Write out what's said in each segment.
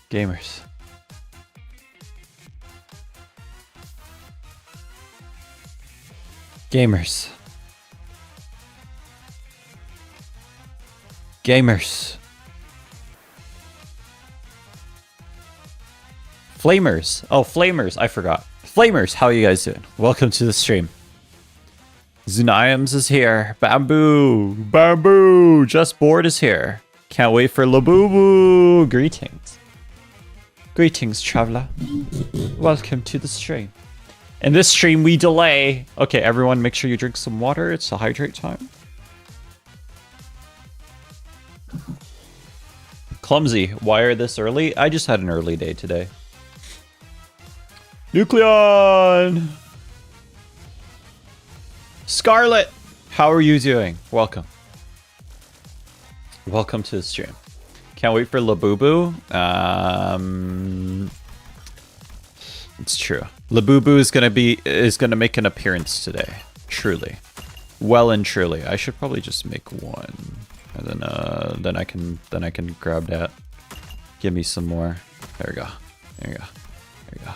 Gamers. Gamers. Gamers. Flamers. Oh, Flamers. I forgot. Flamers, how are you guys doing? Welcome to the stream. Zuniams is here. Bamboo. Bamboo. Just Bored is here. Can't wait for Labubu. Greetings. Greetings, traveler. Welcome to the stream. In this stream, we delay. Okay, everyone, make sure you drink some water. It's a hydrate time. Clumsy, why are this early? I just had an early day today. Nucleon! Scarlet! How are you doing? Welcome. Welcome to the stream. Can't wait for Labubu. It's true. Labubu is gonna make an appearance today. Truly. Well and truly. I should probably just make one. And then I can grab that. Give me some more. There we go. There we go. There we go.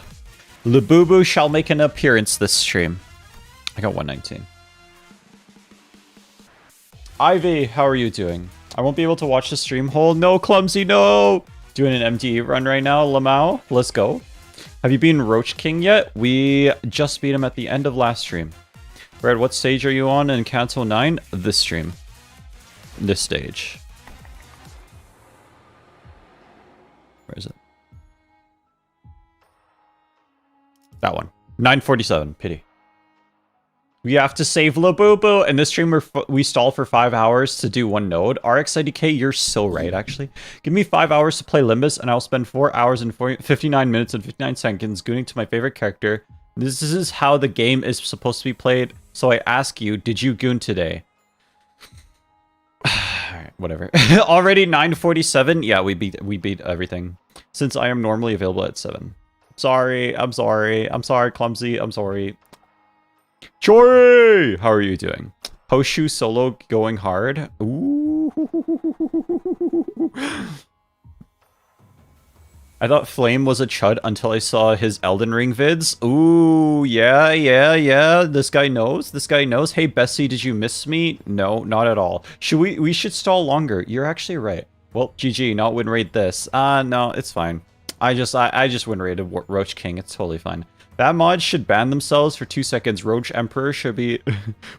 Labubu shall make an appearance this stream. I got 119. Ivy, how are you doing? I won't be able to watch the stream whole. No, Clumsy, no! Doing an MDE run right now, Lamau. Let's go. Have you beaten Roach King yet? We just beat him at the end of last stream. Red, what stage are you on in Canto 9? This stream. This stage. Where is it? That one. 947. Pity. We have to save Labubu. In this stream, we stall for 5 hours to do one node. RXIDK, you're so right, actually. Give me 5 hours to play Limbus, and I'll spend 4 hours and 59 minutes and 59 seconds gooning to my favorite character. This is how the game is supposed to be played. So I ask you, did you goon today? Alright, whatever. Already 9:47. Yeah, we beat everything. Since I am normally available at 7. Sorry, I'm sorry. I'm sorry, Clumsy. I'm sorry. Jory! How are you doing? Hoshu solo going hard. Ooh. I thought Flame was a chud until I saw his Elden Ring vids. Ooh, yeah. This guy knows. This guy knows. Hey, Bessie, did you miss me? No, not at all. We should stall longer. You're actually right. Well, GG, not win rate this. No, it's fine. I just win rated Roach King. It's totally fine. That mod should ban themselves for 2 seconds. Roach Emperor should be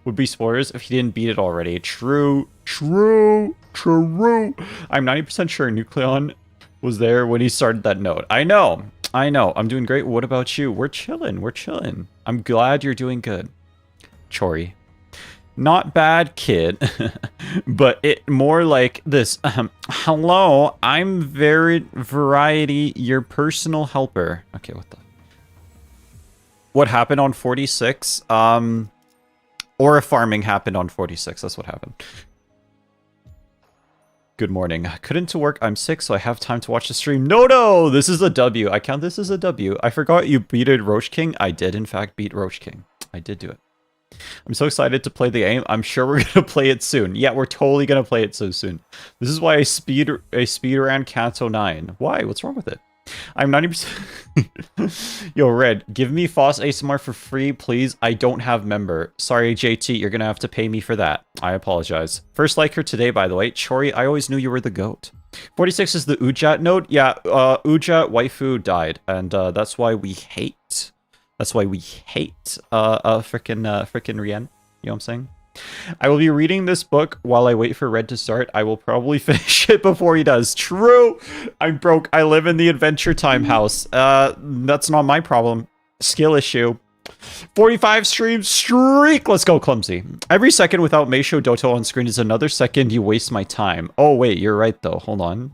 would be spoilers if he didn't beat it already. True. I'm 90% sure Nucleon was there when he started that node. I know. I'm doing great. What about you? We're chilling. I'm glad you're doing good. Chori. Not bad, kid. But it more like this. Hello, I'm Variety, your personal helper. Okay, what happened on 46? Aura farming happened on 46. That's what happened. Good morning. Couldn't to work. I'm sick, so I have time to watch the stream. No! This is a W. I count this as a W. I forgot you beated Roach King. I did, in fact, beat Roach King. I did do it. I'm so excited to play the game. I'm sure we're going to play it soon. Yeah, we're totally going to play it so soon. This is why I speed ran Canto 9. Why? What's wrong with it? I'm 90%. Yo, Red, give me Foss ASMR for free, please. I don't have member. Sorry, JT, you're gonna have to pay me for that. I apologize. First liker today, by the way. Chori, I always knew you were the GOAT. 46 is the Ujat node. Yeah, Ujat waifu died, and that's why we hate. That's why we hate frickin' Rien. You know what I'm saying? I will be reading this book while I wait for Red to start. I will probably finish it before he does. True! I'm broke. I live in the Adventure Time house. That's not my problem. Skill issue. 45 stream streak! Let's go, Clumsy. Every second without Meisho Doto on screen is another second you waste my time. Oh, wait, you're right, though. Hold on.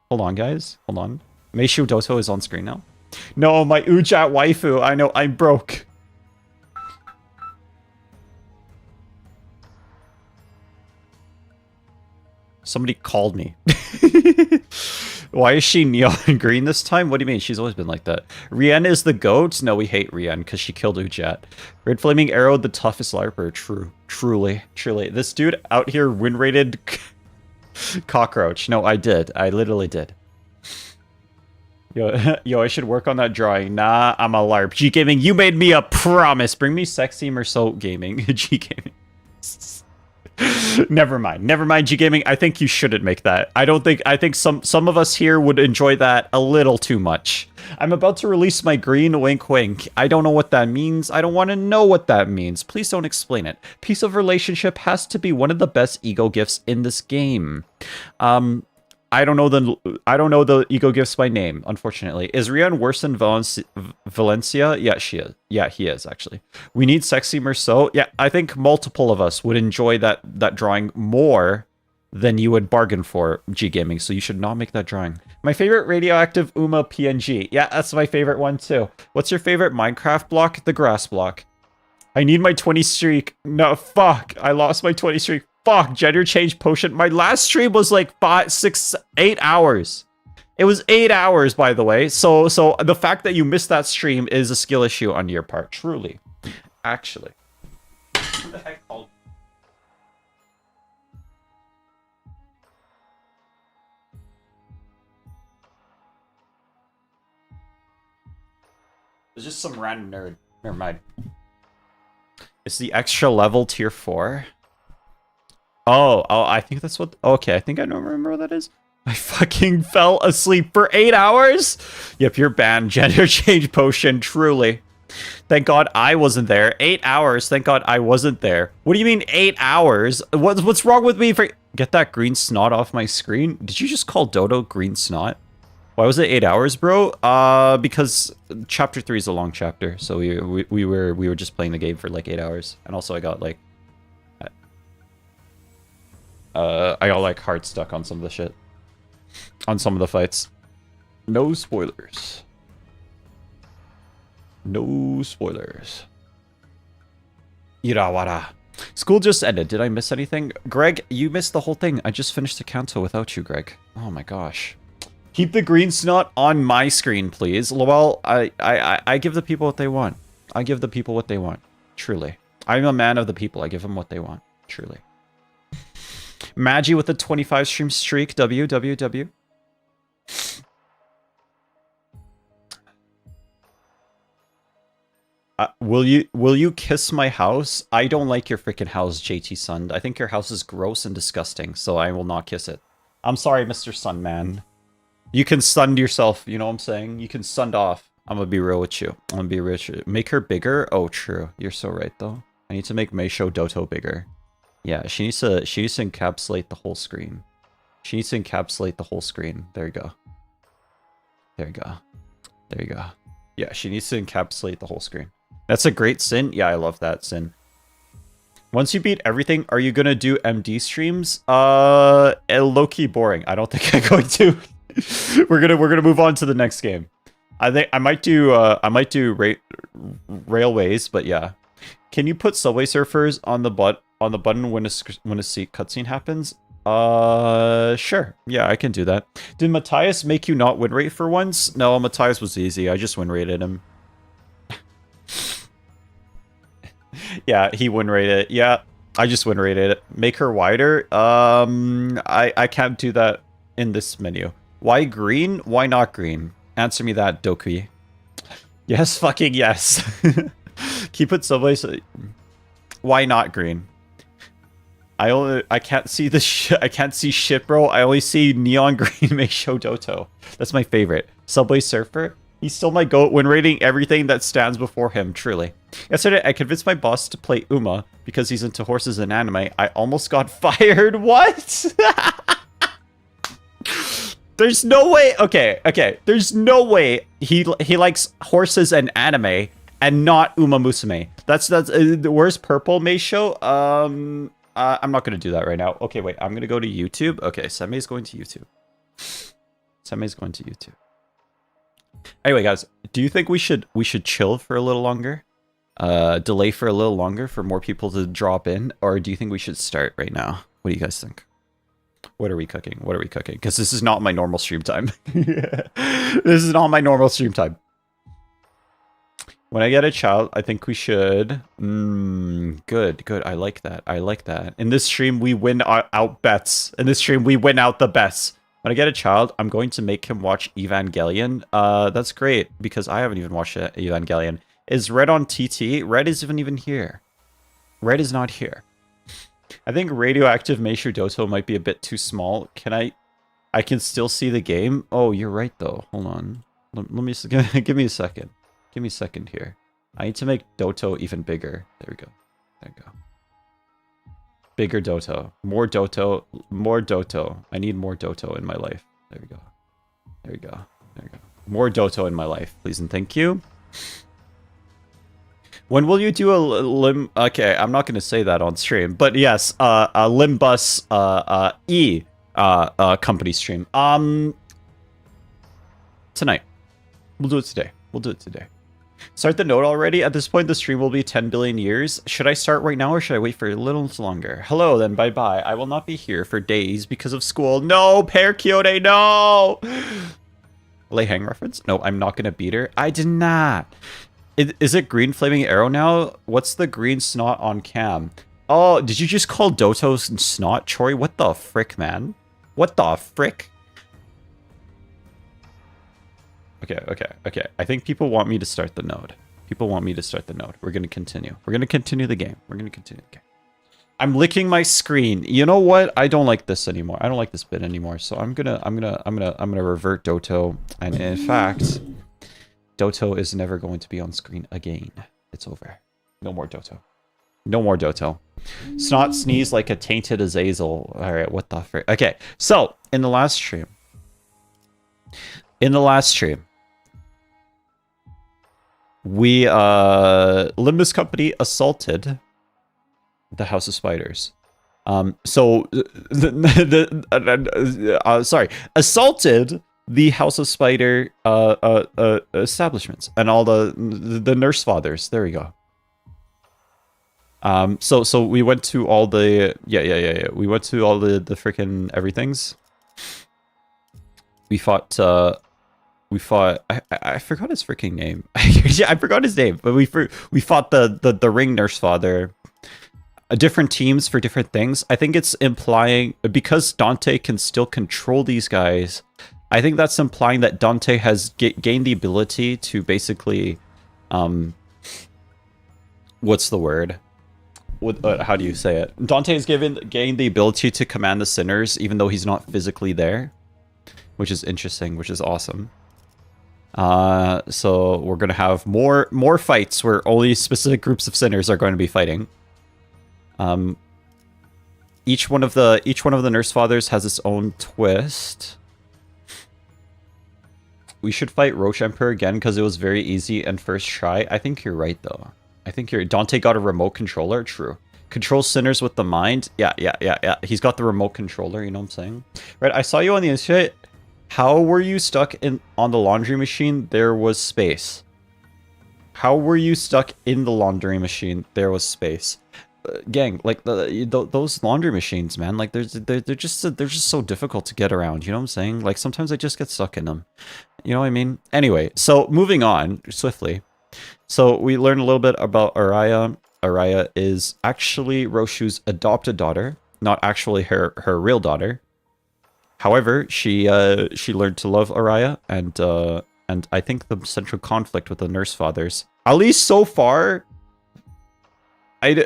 Hold on, guys. Hold on. Meisho Doto is on screen now. No, my Ujat waifu. I know, I'm broke. Somebody called me. Why is she neon green this time? What do you mean? She's always been like that. Rien is the GOAT? No, we hate Rien because she killed Ujat. Red Flaming Arrow, the toughest LARPer. True. Truly. This dude out here win-rated cockroach. No, I did. I literally did. Yo, I should work on that drawing. Nah, I'm a LARP. G Gaming, you made me a promise. Bring me sexy Mersault Gaming. G Gaming. Never mind, G Gaming. I think you shouldn't make that. I think some of us here would enjoy that a little too much. I'm about to release my green wink wink. I don't know what that means. I don't want to know what that means. Please don't explain it. Piece of relationship has to be one of the best ego gifts in this game. I don't know the ego gifts by name, unfortunately. Is Rian worse than Valencia? Yeah, she is. Yeah, he is, actually. We need sexy Mersault. Yeah, I think multiple of us would enjoy that drawing more than you would bargain for, G Gaming, so you should not make that drawing. My favorite radioactive Uma PNG. Yeah, that's my favorite one too. What's your favorite Minecraft block? The grass block. I need my 20 streak. No, fuck. I lost my 20 streak. Fuck, gender change potion. My last stream was like 5, 6, 8 hours. It was 8 hours, by the way. So the fact that you missed that stream is a skill issue on your part. Truly. Actually. What the heck called? It's just some random nerd. Never mind. It's the extra level tier 4. Oh, I think that's what... Okay, I think I don't remember what that is. I fucking fell asleep for 8 hours? Yep, you're banned. Gender change potion, truly. Thank God I wasn't there. 8 hours, thank God I wasn't there. What do you mean 8 hours? What's wrong with me for... Get that green snot off my screen? Did you just call Dodo green snot? Why was it 8 hours, bro? Because chapter 3 is a long chapter, so we were just playing the game for like 8 hours. And also I got like... I got like hard stuck on some of the shit. On some of the fights. No spoilers. No spoilers. Irawara. School just ended. Did I miss anything? Greg, you missed the whole thing. I just finished the canto without you, Greg. Oh my gosh. Keep the green snot on my screen, please. Well, I give the people what they want. I give the people what they want. Truly. I'm a man of the people. I give them what they want. Truly. Magi with a 25 stream streak. WWW. Will you kiss my house? I don't like your freaking house, JT Sund. I think your house is gross and disgusting, so I will not kiss it. I'm sorry, Mr. Sunman. You can sund yourself, you know what I'm saying? You can sund off. I'm gonna be real with you. I'm gonna be real with you. Make her bigger? Oh, true. You're so right, though. I need to make Meisho Doto bigger. Yeah, she needs to encapsulate the whole screen. She needs to encapsulate the whole screen. There you go. There you go. There you go. Yeah, she needs to encapsulate the whole screen. That's a great sin. Yeah, I love that sin. Once you beat everything, are you gonna do MD streams? Low-key boring. I don't think I'm going to. we're gonna move on to the next game. I think I might do railways, but yeah. Can you put Subway Surfers on the button when a cutscene happens? Sure. Yeah, I can do that. Did Matthias make you not win rate for once? No, Matthias was easy. I just win rated him. Yeah, he win rated. Yeah, I just win rated it. Make her wider. I can't do that in this menu. Why green? Why not green? Answer me that, Dokui. Yes, fucking yes. Keep it Subway. Why not green? I can't see the I can't see shit, bro. I only see neon green Meisho Doto. That's my favorite. Subway Surfer. He's still my goat when rating everything that stands before him, truly. Yesterday, I convinced my boss to play Uma because he's into horses and anime. I almost got fired. What? There's no way. Okay. There's no way he likes horses and anime and not umamusume. That's where's purple Meisho? I'm not gonna do that right now. Okay, wait. I'm gonna go to YouTube. Okay, Semi's going to YouTube. Semi's going to YouTube. Anyway, guys, do you think we should chill for a little longer? Delay for a little longer for more people to drop in, or do you think we should start right now? What do you guys think? What are we cooking? What are we cooking? Because this is not my normal stream time. This is not my normal stream time. When I get a child, I think we should... Good. I like that. In this stream, we win out bets. In this stream, we win out the bets. When I get a child, I'm going to make him watch Evangelion. That's great, because I haven't even watched Evangelion. Is Red on TT? Red isn't even here. Red is not here. I think Radioactive Meishu Doto might be a bit too small. I can still see the game? Oh, you're right, though. Hold on. Let me... Give me a second. Give me a second here. I need to make Doto even bigger. There we go. There we go. Bigger Doto. More Doto. More Doto. I need more Doto in my life. There we go. There we go. There we go. More Doto in my life, please and thank you. When will you do a Okay, I'm not going to say that on stream, but yes, a Limbus company stream. Tonight. We'll do it today. We'll do it today. Start the node already? At this point, the stream will be 10 billion years. Should I start right now or should I wait for a little longer? Hello, then bye-bye. I will not be here for days because of school. No, Pear Kyote, no! Lay hang reference? No, I'm not going to beat her. I did not. Is it green flaming arrow now? What's the green snot on cam? Oh, did you just call Doto's snot, Chori? What the frick, man? What the frick? Okay. I think people want me to start the node. People want me to start the node. We're going to continue. We're going to continue the game. We're going to continue the game. I'm licking my screen. You know what? I don't like this anymore. I don't like this bit anymore. So I'm gonna revert Doto. And in fact, Doto is never going to be on screen again. It's over. No more Doto. No more Doto. Snot sneeze like a tainted Azazel. All right, what the frick? Okay, so in the last stream, we Limbus Company assaulted the House of Spiders. Assaulted the House of Spider establishments and all the nurse fathers. There we go. So we went to all the we went to all the freaking everythings. We fought I forgot his freaking name. Yeah, I forgot his name, but we fought the ring nurse father. Different teams for different things. I think it's implying, because Dante can still control these guys, I think that's implying that Dante has gained the ability to basically what's the word? How do you say it? Dante has gained the ability to command the sinners even though he's not physically there, which is interesting, which is awesome. So we're gonna have more fights where only specific groups of sinners are going to be fighting. Each one of the nurse fathers has its own twist. We should fight Roche Emperor again because it was very easy and first try. I think you're right though. I think Dante got a remote controller. True. Control sinners with the mind. Yeah. He's got the remote controller. You know what I'm saying? Right. I saw you on the internet. How were you stuck on the laundry machine? There was space. How were you stuck in the laundry machine? There was space. Gang, like those laundry machines, man, like they're just so difficult to get around. You know what I'm saying? Like sometimes I just get stuck in them. You know what I mean? Anyway, so moving on swiftly. So we learned a little bit about Araya. Araya is actually Roshu's adopted daughter, not actually her real daughter. However, she learned to love Araya, and I think the central conflict with the nurse fathers, at least so far. I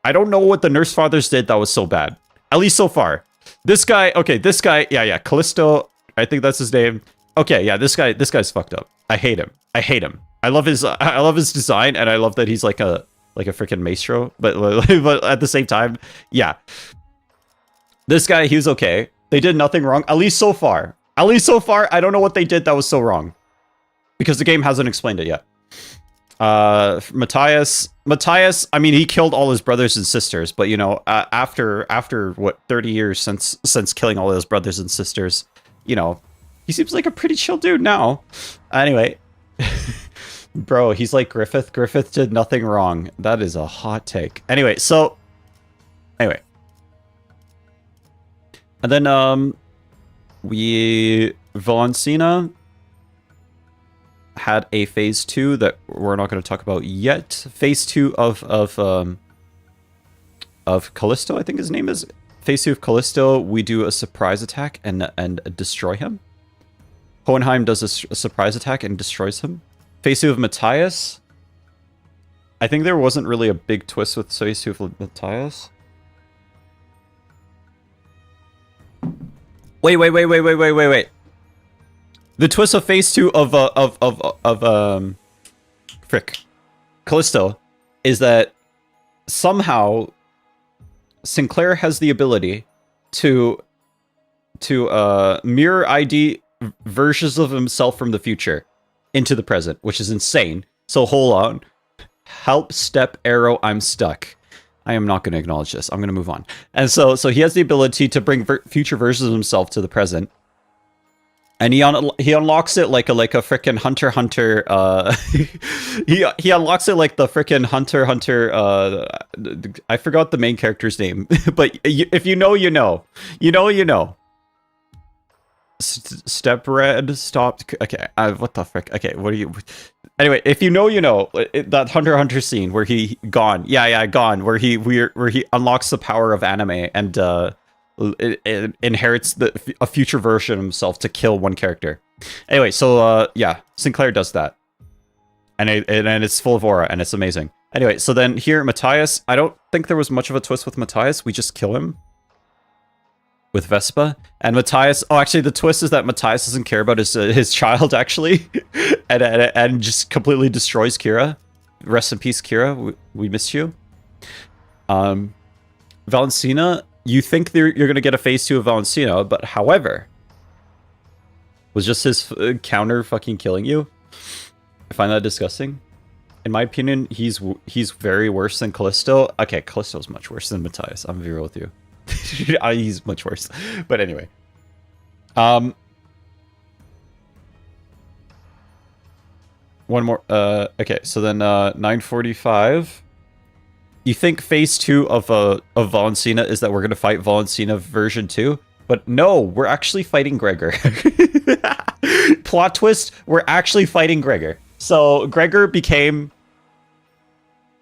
don't know what the nurse fathers did that was so bad. At least so far. This guy, yeah, Callisto, I think that's his name. Okay, yeah, this guy's fucked up. I hate him. I love his design, and I love that he's like a freaking maestro, but at the same time, yeah. This guy, he was okay. They did nothing wrong, at least so far. I don't know what they did that was so wrong. Because the game hasn't explained it yet. Matthias, I mean, he killed all his brothers and sisters, but you know, after what 30 years since killing all his brothers and sisters, you know, he seems like a pretty chill dude now. Anyway, bro, he's like Griffith. Griffith did nothing wrong. That is a hot take. Anyway, and then Valencina had a phase 2 that we're not going to talk about yet. Phase 2 of Callisto, I think his name is. phase 2 of Callisto, we do a surprise attack and destroy him. Hohenheim does a surprise attack and destroys him. Phase 2 of Matthias. I think there wasn't really a big twist with phase 2 of Matthias. Wait. The twist of phase 2 of Callisto is that somehow Sinclair has the ability to mirror ID versions of himself from the future into the present, which is insane. So hold on. Help, step, arrow, I'm stuck. I am not going to acknowledge this. I'm going to move on. And so he has the ability to bring future versions of himself to the present. And he unlocks it like a freaking Hunter he unlocks it like the freaking Hunter I forgot the main character's name, but if you know, you know. Step red stopped. Okay, what the frick? Okay, what are you? Anyway, if you know, you know that Hunter scene where he gone. Yeah, gone. Where he unlocks the power of anime and it inherits a future version of himself to kill one character. Anyway, so yeah, Sinclair does that, and it's full of aura and it's amazing. Anyway, so then here Matthias, I don't think there was much of a twist with Matthias. We just kill him with Vespa, and Matthias. Oh, actually, the twist is that Matthias doesn't care about his child actually, and just completely destroys Kira. Rest in peace, Kira. We miss you. Valencina. You think you're going to get a phase 2 of Valencina, but however, was just his counter fucking killing you? I find that disgusting. In my opinion, he's very worse than Callisto. Okay, Callisto's much worse than Matthias. I'm very real with you. He's much worse. But anyway. One more. Okay, so then 9:45. You think phase 2 of Valencina is that we're going to fight Valencina version 2? But no, we're actually fighting Gregor. Plot twist, we're actually fighting Gregor. So Gregor became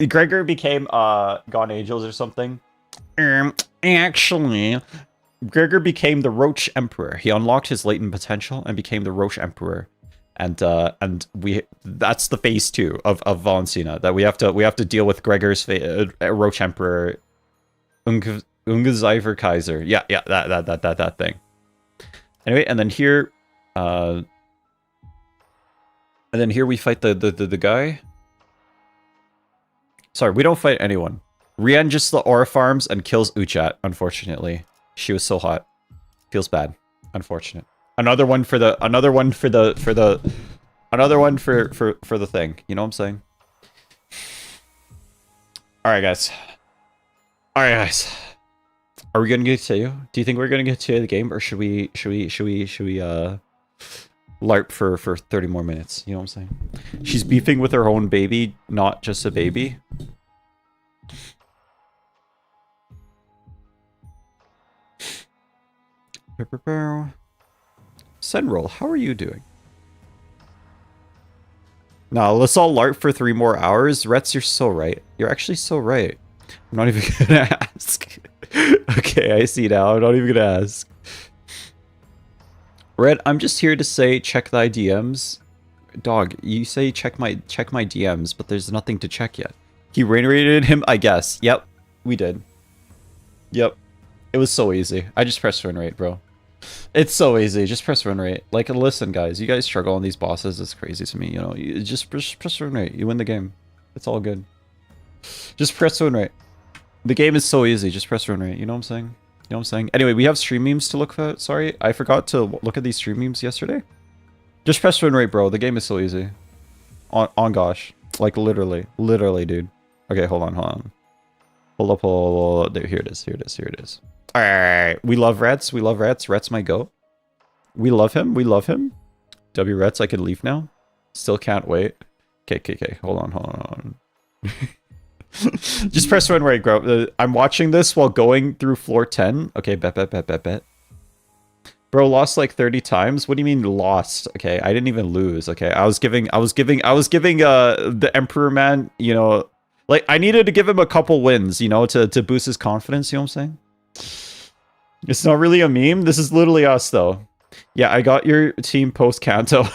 Gone Angels or something. Actually, Gregor became the Roach Emperor. He unlocked his latent potential and became the Roach Emperor. And that's the phase 2 of Valencina, that we have to deal with Gregor's Roach Emperor, Ungezeifer Kaiser. Yeah, that thing. Anyway, and then here we fight the guy. Sorry, we don't fight anyone. Rian just the aura farms and kills Uchat. Unfortunately, she was so hot. Feels bad. Unfortunate. Another one for the thing. You know what I'm saying? All right, guys. Are we gonna get to you? Do you think we're gonna get to the game, or should we LARP for 30 more minutes? You know what I'm saying? She's beefing with her own baby, not just a baby. Senroll, how are you doing? No, let's all LARP for 3 more hours. Retz, you're so right. You're actually so right. I'm not even gonna ask. Okay, I see now. I'm not even gonna ask. Red, I'm just here to say check thy DMs. Dog, you say check my DMs, but there's nothing to check yet. He rain rated him, I guess. Yep, we did. Yep. It was so easy. I just pressed run rate, bro. It's so easy. Just press run rate. Like, listen, guys. You guys struggle on these bosses. It's crazy to me. You know, you just press run rate. You win the game. It's all good. Just press run rate. The game is so easy. Just press run rate. You know what I'm saying? You know what I'm saying? Anyway, we have stream memes to look at. Sorry, I forgot to look at these stream memes yesterday. Just press run rate, bro. The game is so easy. On gosh. Like, literally, dude. Okay, hold on. Hold up. There, here it is. Alright, we love Rats. Rats my goat. We love him. W Rats, I can leave now. Still can't wait. Okay. Hold on. Just press run rate, bro. I'm watching this while going through floor 10. Okay, bet. Bro, lost like 30 times. What do you mean lost? Okay, I didn't even lose. Okay, I was giving the Emperor man, you know, like I needed to give him a couple wins, you know, to boost his confidence, you know what I'm saying? It's not really a meme. This is literally us, though. Yeah, I got your team post canto.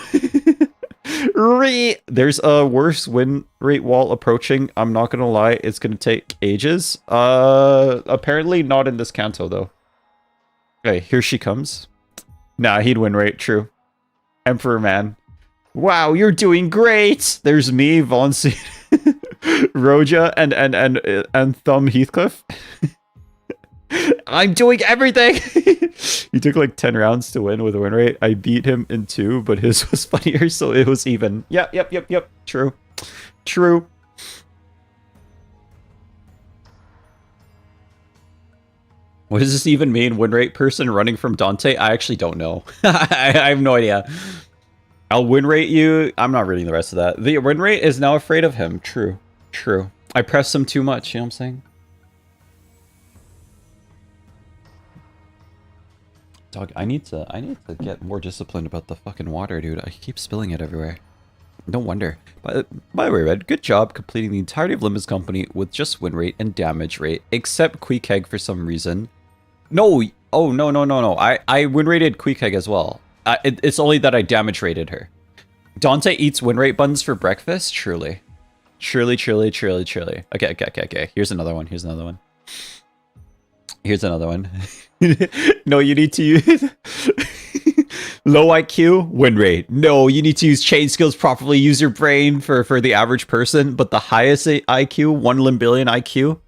There's a worse win rate wall approaching. I'm not gonna lie, it's gonna take ages. Apparently not in this canto though. Okay, here she comes. Nah, he'd win rate. True. Emperor man. Wow, you're doing great. There's me, Vonsi, Roja, and Thumb Heathcliff. I'm doing everything. He took like 10 rounds to win with a win rate. I beat him in 2, but his was funnier, so it was even. Yep. True. What does this even mean? Win rate person running from Dante? I actually don't know. I have no idea. I'll win rate you. I'm not reading the rest of that. The win rate is now afraid of him. True. I pressed him too much, you know what I'm saying? Dog, I need to get more disciplined about the fucking water, dude. I keep spilling it everywhere. No wonder. By the way, Red, good job completing the entirety of Limbus Company with just win rate and damage rate, except Queekeg for some reason. No, oh, no. I win rated Queekeg as well. It's only that I damage rated her. Dante eats win rate buns for breakfast? Truly. Okay. Here's another one. No, you need to use low IQ, win rate. No, you need to use chain skills properly. Use your brain for the average person. But the highest IQ, 1 limbillion IQ,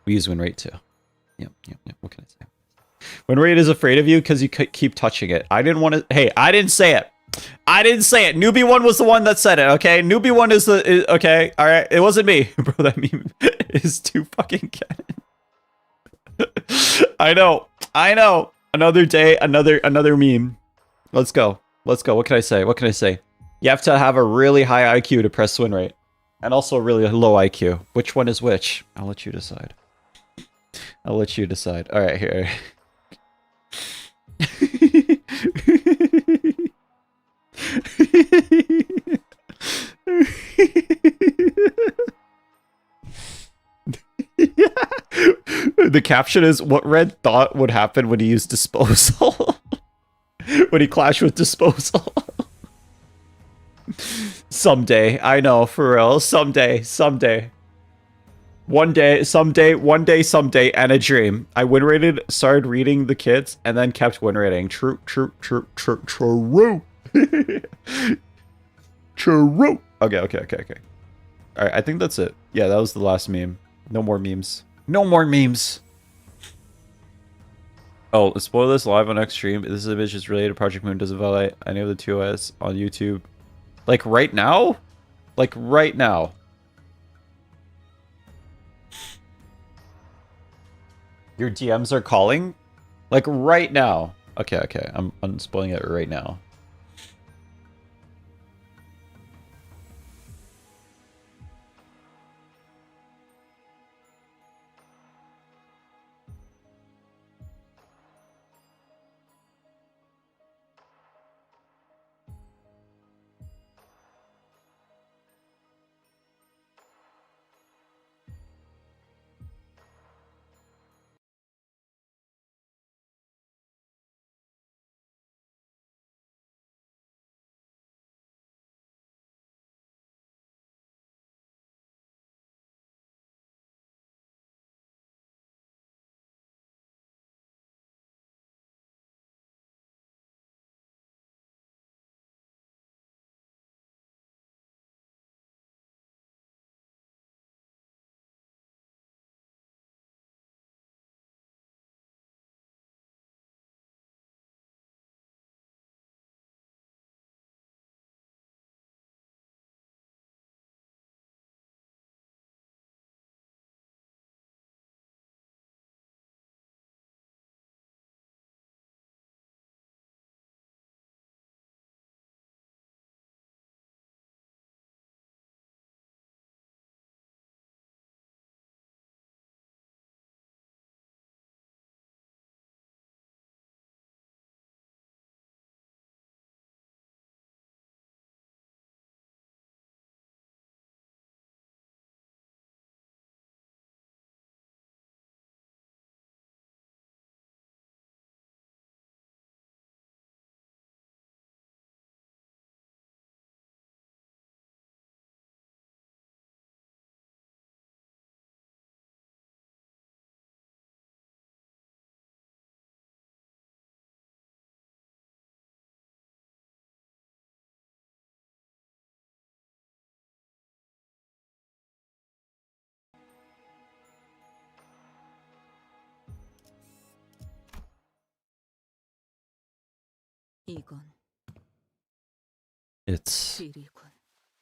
we use win rate too. Yep. What can I say? Win rate is afraid of you because you keep touching it. I didn't want to. Hey, I didn't say it. Newbie one was the one that said it. Okay, newbie one is the. Okay, all right. It wasn't me, bro. That meme is too fucking canon. I know. Another day, another meme. Let's go. What can I say? You have to have a really high IQ to press win rate. And also a really low IQ. Which one is which? I'll let you decide. Alright, here. The caption is what Red thought would happen when he used disposal. When he clashed with disposal. Someday, I know, for real. Someday. One day, and a dream. I win rated, started reading the kids, and then kept win rating. True. True. Okay. Alright, I think that's it. Yeah, that was the last meme. No more memes. Oh, spoil this live on next stream. This image is related to Project Moon. Doesn't violate any of the 2OS on YouTube. Like right now? Your DMs are calling? Like right now. Okay. I'm unspoiling it right now.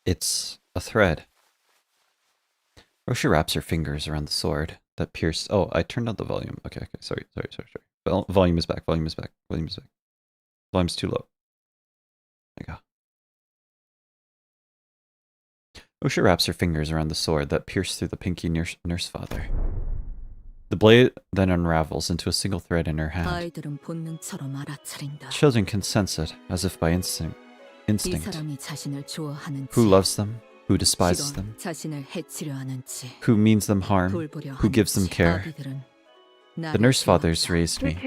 It's a thread. Roshi wraps her fingers around the sword that pierced. Oh, I turned down the volume. Okay, sorry. Volume is back. Volume's too low. There you go. Roshi wraps her fingers around the sword that pierced through the pinky nurse father. The blade then unravels into a single thread in her hand. Children can sense it, as if by instinct. Who loves them? Who despises them? Who means them harm? Who gives them care? The nurse fathers raised me.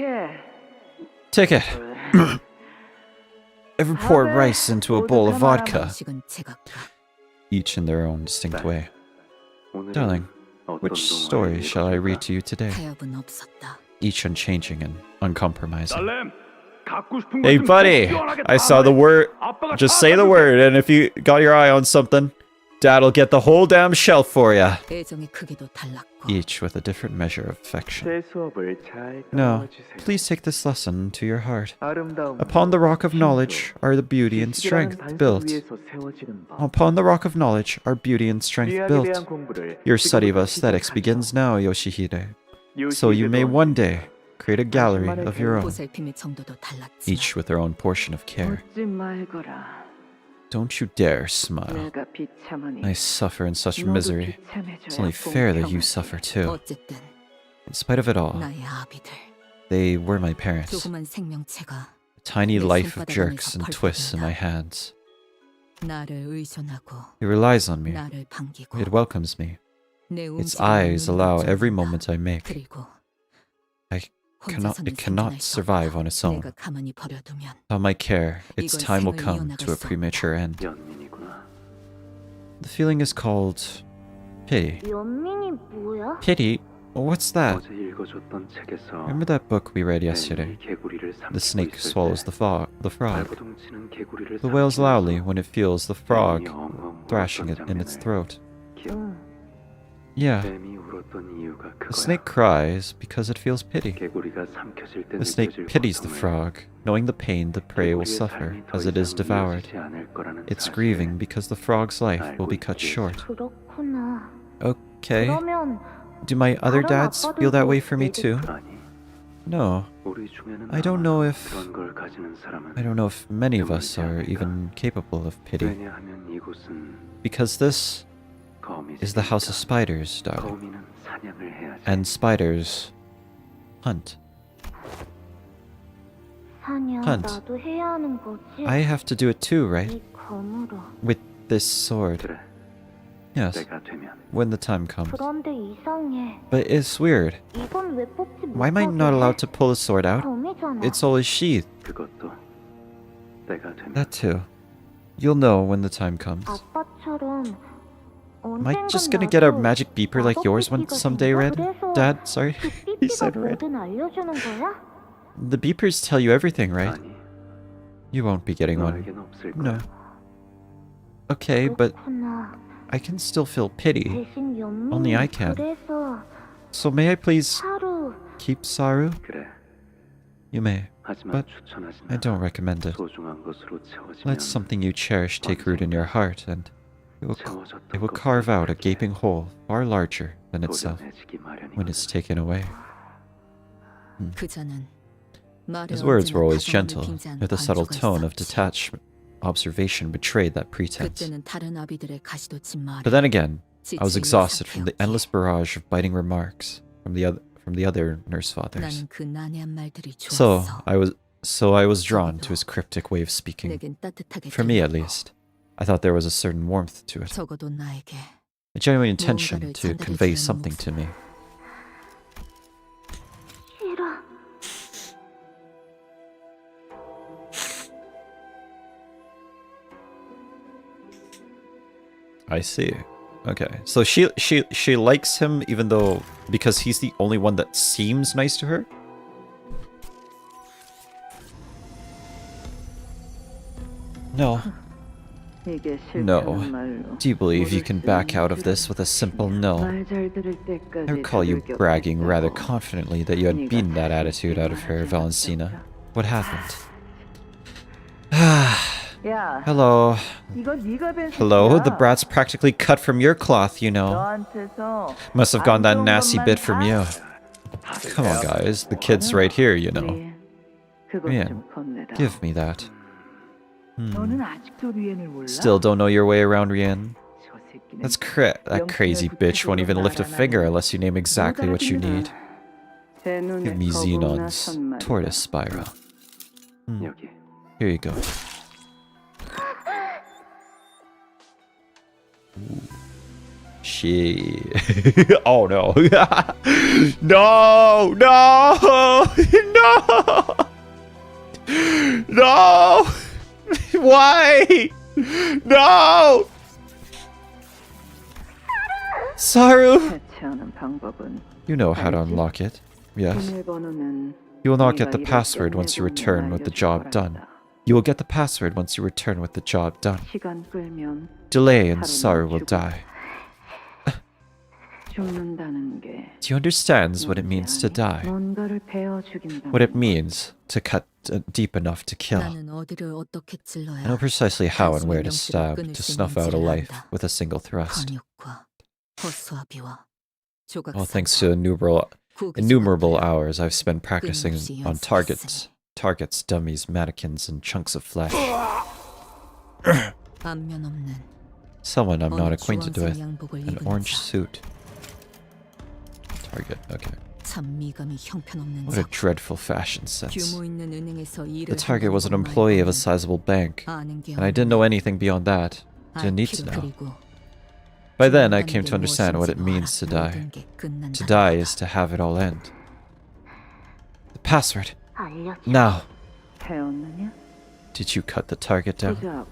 Take it! Ever pour rice into a bowl of vodka? Each in their own distinct way. Darling, which story shall I read to you today? Each unchanging and uncompromising. Hey buddy, I saw the word. Just say the word, and if you got your eye on something, Dad'll get the whole damn shelf for ya. Each with a different measure of affection. No, please take this lesson to your heart. Upon the rock of knowledge are the beauty and strength built. Upon the rock of knowledge are beauty and strength built. Your study of aesthetics begins now, Yoshihide. So you may one day create a gallery of your own, each with their own portion of care. Don't you dare smile. I suffer in such misery. It's only fair that you suffer too. In spite of it all, they were my parents. A tiny life of jerks and twists in my hands. It relies on me. It welcomes me. Its eyes allow every moment I make. It cannot survive on its own. Without my care, its time will come to a premature end. The feeling is called pity. Pity? What's that? Remember that book we read yesterday? The snake swallows the frog. The wails loudly when it feels the frog thrashing it in its throat. Yeah. The snake cries because it feels pity. The snake pities the frog, knowing the pain the prey will suffer as it is devoured. It's grieving because the frog's life will be cut short. Okay. Do my other dads feel that way for me too? No. I don't know if many of us are even capable of pity. Because this is the house of spiders, darling. And spiders hunt. Hunt. I have to do it too, right? With this sword. Yes, when the time comes. But it's weird. Why am I not allowed to pull the sword out? It's always sheathed. That too. You'll know when the time comes. Am I just gonna get a magic beeper like yours someday, Red? Dad, sorry. He said Red. The beepers tell you everything, right? You won't be getting one. No. Okay, but I can still feel pity. Only I can. So may I please keep Saru? You may, but I don't recommend it. Let something you cherish take root in your heart, and it will carve out a gaping hole far larger than itself when it's taken away. His words were always gentle, yet the subtle tone of detached observation betrayed that pretense. But then again, I was exhausted from the endless barrage of biting remarks from the other nurse fathers. So I was drawn to his cryptic way of speaking. For me, at least, I thought there was a certain warmth to it, a genuine intention to convey something to me. I see. Okay, so she likes him even though because he's the only one that seems nice to her. No. No. Do you believe you can back out of this with a simple no? I recall you bragging rather confidently that you had beaten that attitude out of her, Valentina. What happened? 야, Hello. 이건 네가 뺀 Hello, the 새끼야. brat's practically cut from your cloth, you know. 너한테서 Must have gotten that 안 좋은 nasty 것만 bit from 다 you. Come on, guys. The kid's right here, you know. 우리 그것 Man, 좀 건네다. give me that. 너는 아직도 리엔을 몰라? Still don't know your way around Rien. 저 새끼는 That crazy bitch won't even lift a finger unless you name exactly what you need. 제 눈에 Give me 거북나 Xenon's 선말이다. tortoise spiral. 여기. Here you go. Shit. Oh no. No! No! No! No! Why? No! Saru! 해체하는 방법은 You know how to unlock it. Yes. 비밀번호는 You will not get the 네가 일을 password once you 끝내고 return with the 알려줄 job done. 거란다. You will get the password once you return with the job done. 시간 끌면 Delay and 사루는 Saru will 죽어. die. 죽는다는 게 Do you understand what it means to die? 뭔가를 베어 죽인다는 What it means to cut deep enough to kill. 나는 어디를 어떻게 찔러야 I know precisely how and where to 단순히 stab 명치를 to 끊을 수 snuff out a 있는지를 life 안다. with a single thrust. 근육과 허수아비와 조각 All thanks to innumerable hours I've spent practicing on targets, dummies, mannequins, and chunks of flesh. 안면 없는 Someone I'm not 어느 acquainted with. 주황색 양복을 An 입은 orange 자. suit. Target, okay. 참 미감이 형편없는 What a 자. dreadful fashion sense. 규모 있는 은행에서 일을 The target was an 하는 employee of a 것만으로는 sizable bank, 아는 게 and I didn't know anything beyond that. Didn't need to 알기를 know. 그리고 By then, I 죽는다는 came 게 to understand what it 무엇인지 means to 알아. die. 모든 게 끝난다는 To die 거다. is to have it all end. The password. 알려줘. Now, 배웠느냐? did you cut the target down? 고작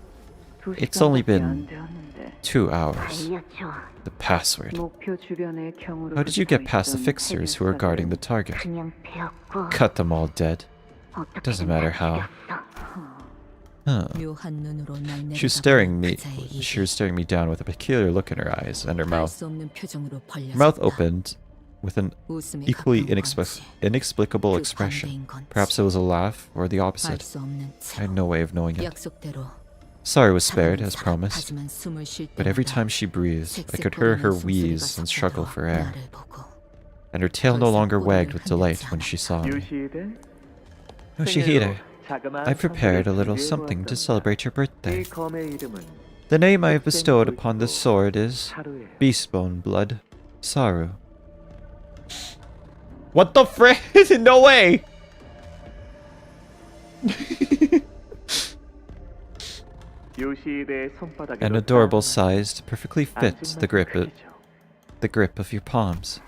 2 It's only 시간밖에 been 안 되었는데 2 hours. 알려줘. The password. 목표 주변에 경으로 How did you get past the 붙어있던 fixers who were guarding the target? 그냥 베었고 Cut them all dead. Doesn't matter how. Huh. 묘한 눈으로 날 She was 내려다보는 staring me. 그자의 She 입이 was staring me down with a peculiar look in her eyes, and her 알 mouth. 수 없는 표정으로 Her mouth 벌려졌다. opened with an 웃음에 equally 가까운 건지, inexplicable 그 expression. 반대인 건지 Perhaps it was a laugh or the 알 opposite. 수 없는 I 참. had no way of knowing it. 약속대로 Sorry was spared, 자기는 as promised, 하지만 숨을 쉴 but every 때마다 time she breathed, I could 섹시 hear her 보이는 wheeze 숨소리가 and struggle 섞여들어 for air, 나를 보고 and her tail no 더 이상 longer 꼬리를 wagged with delight 흔들지 when she saw me. 요시히데 Yoshihide, I prepared a little 선물을 something to 준비해 celebrate your 보았다. birthday. 이 검의 이름은 The name I have bestowed upon this sword is 사루예요. Beastbone Blood Saru. What the frick? No way! 요시히데의 손바닥에 An adorable sized, perfectly fits the grip of your palms.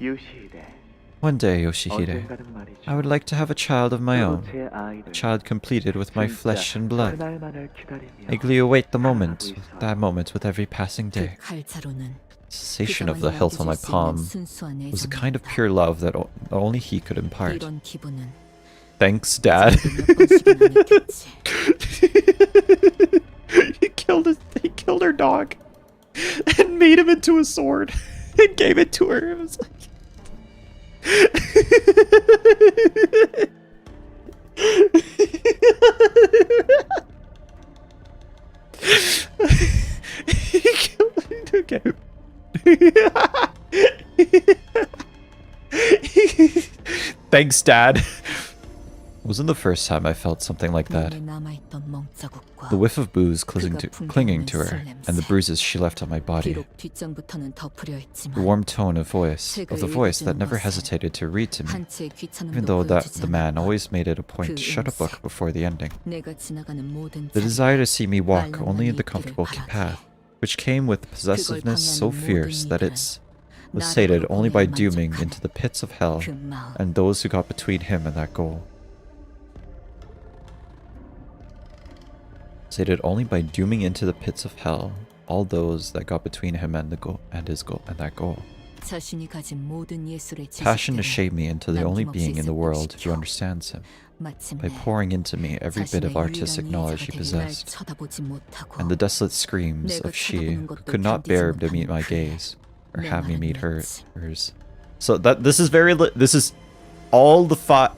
요시히데 One day, Yoshihide, 언젠가는 말이죠. I would like to have a child of my 저도 own, 제 아이를 a child completed with my flesh and blood. 그날만을 기다리며 Eagerly await the moment, 살아가고 있어요. that moment with every passing 그 day. 칼자루는 Sensation of the 그자만이 hilt on my 느껴질 수 있는 palm 순수한 was the kind of 애정이었다. pure love that only he could impart. 이런 기분은 Thanks, Dad. 몇 번씩이나 느꼈지. He killed her dog and made him into a sword and gave it to her. It was like he killed it. Okay. Thanks, Dad. It wasn't the first time I felt something like that. 몸에 남아있던 멍자국과 The whiff of booze clinging to her, and the bruises she left on my body. 비록 뒷장부터는 덮으려 The 했지만 warm tone of the voice that never hesitated to read to me, 한치의 귀찮음도 even though that 보여주지 the man 않았고 always made it a point to shut a book before the ending. 내가 지나가는 모든 The 자리, desire to see me walk 말만 only in the 있기를 comfortable 바라기에 path, which came with possessiveness so 방해하는 fierce 모든 that 이들은 it was 나를 sated only by 보고야 dooming 만족하는 into the pits of hell 그 마음. and those who got between him and that goal. Sated only by dooming into the pits of hell all those that got between him and that goal. 자신이 가진 모든 예술의 Passion to 지식들을 shape me into the only 남김없이 being in the world who 습득시켜 understands him, by 마침내 pouring into me every bit of 자신의 artistic 유일한 knowledge he 이해자가 되길 날 possessed, 쳐다보지 못하고 and the desolate screams 내가 of she 쳐다보는 who 것도 could not 견디지 bear to meet 못하는 my 그 gaze, or 내 have me 말은 meet 왠지. hers. So that this is all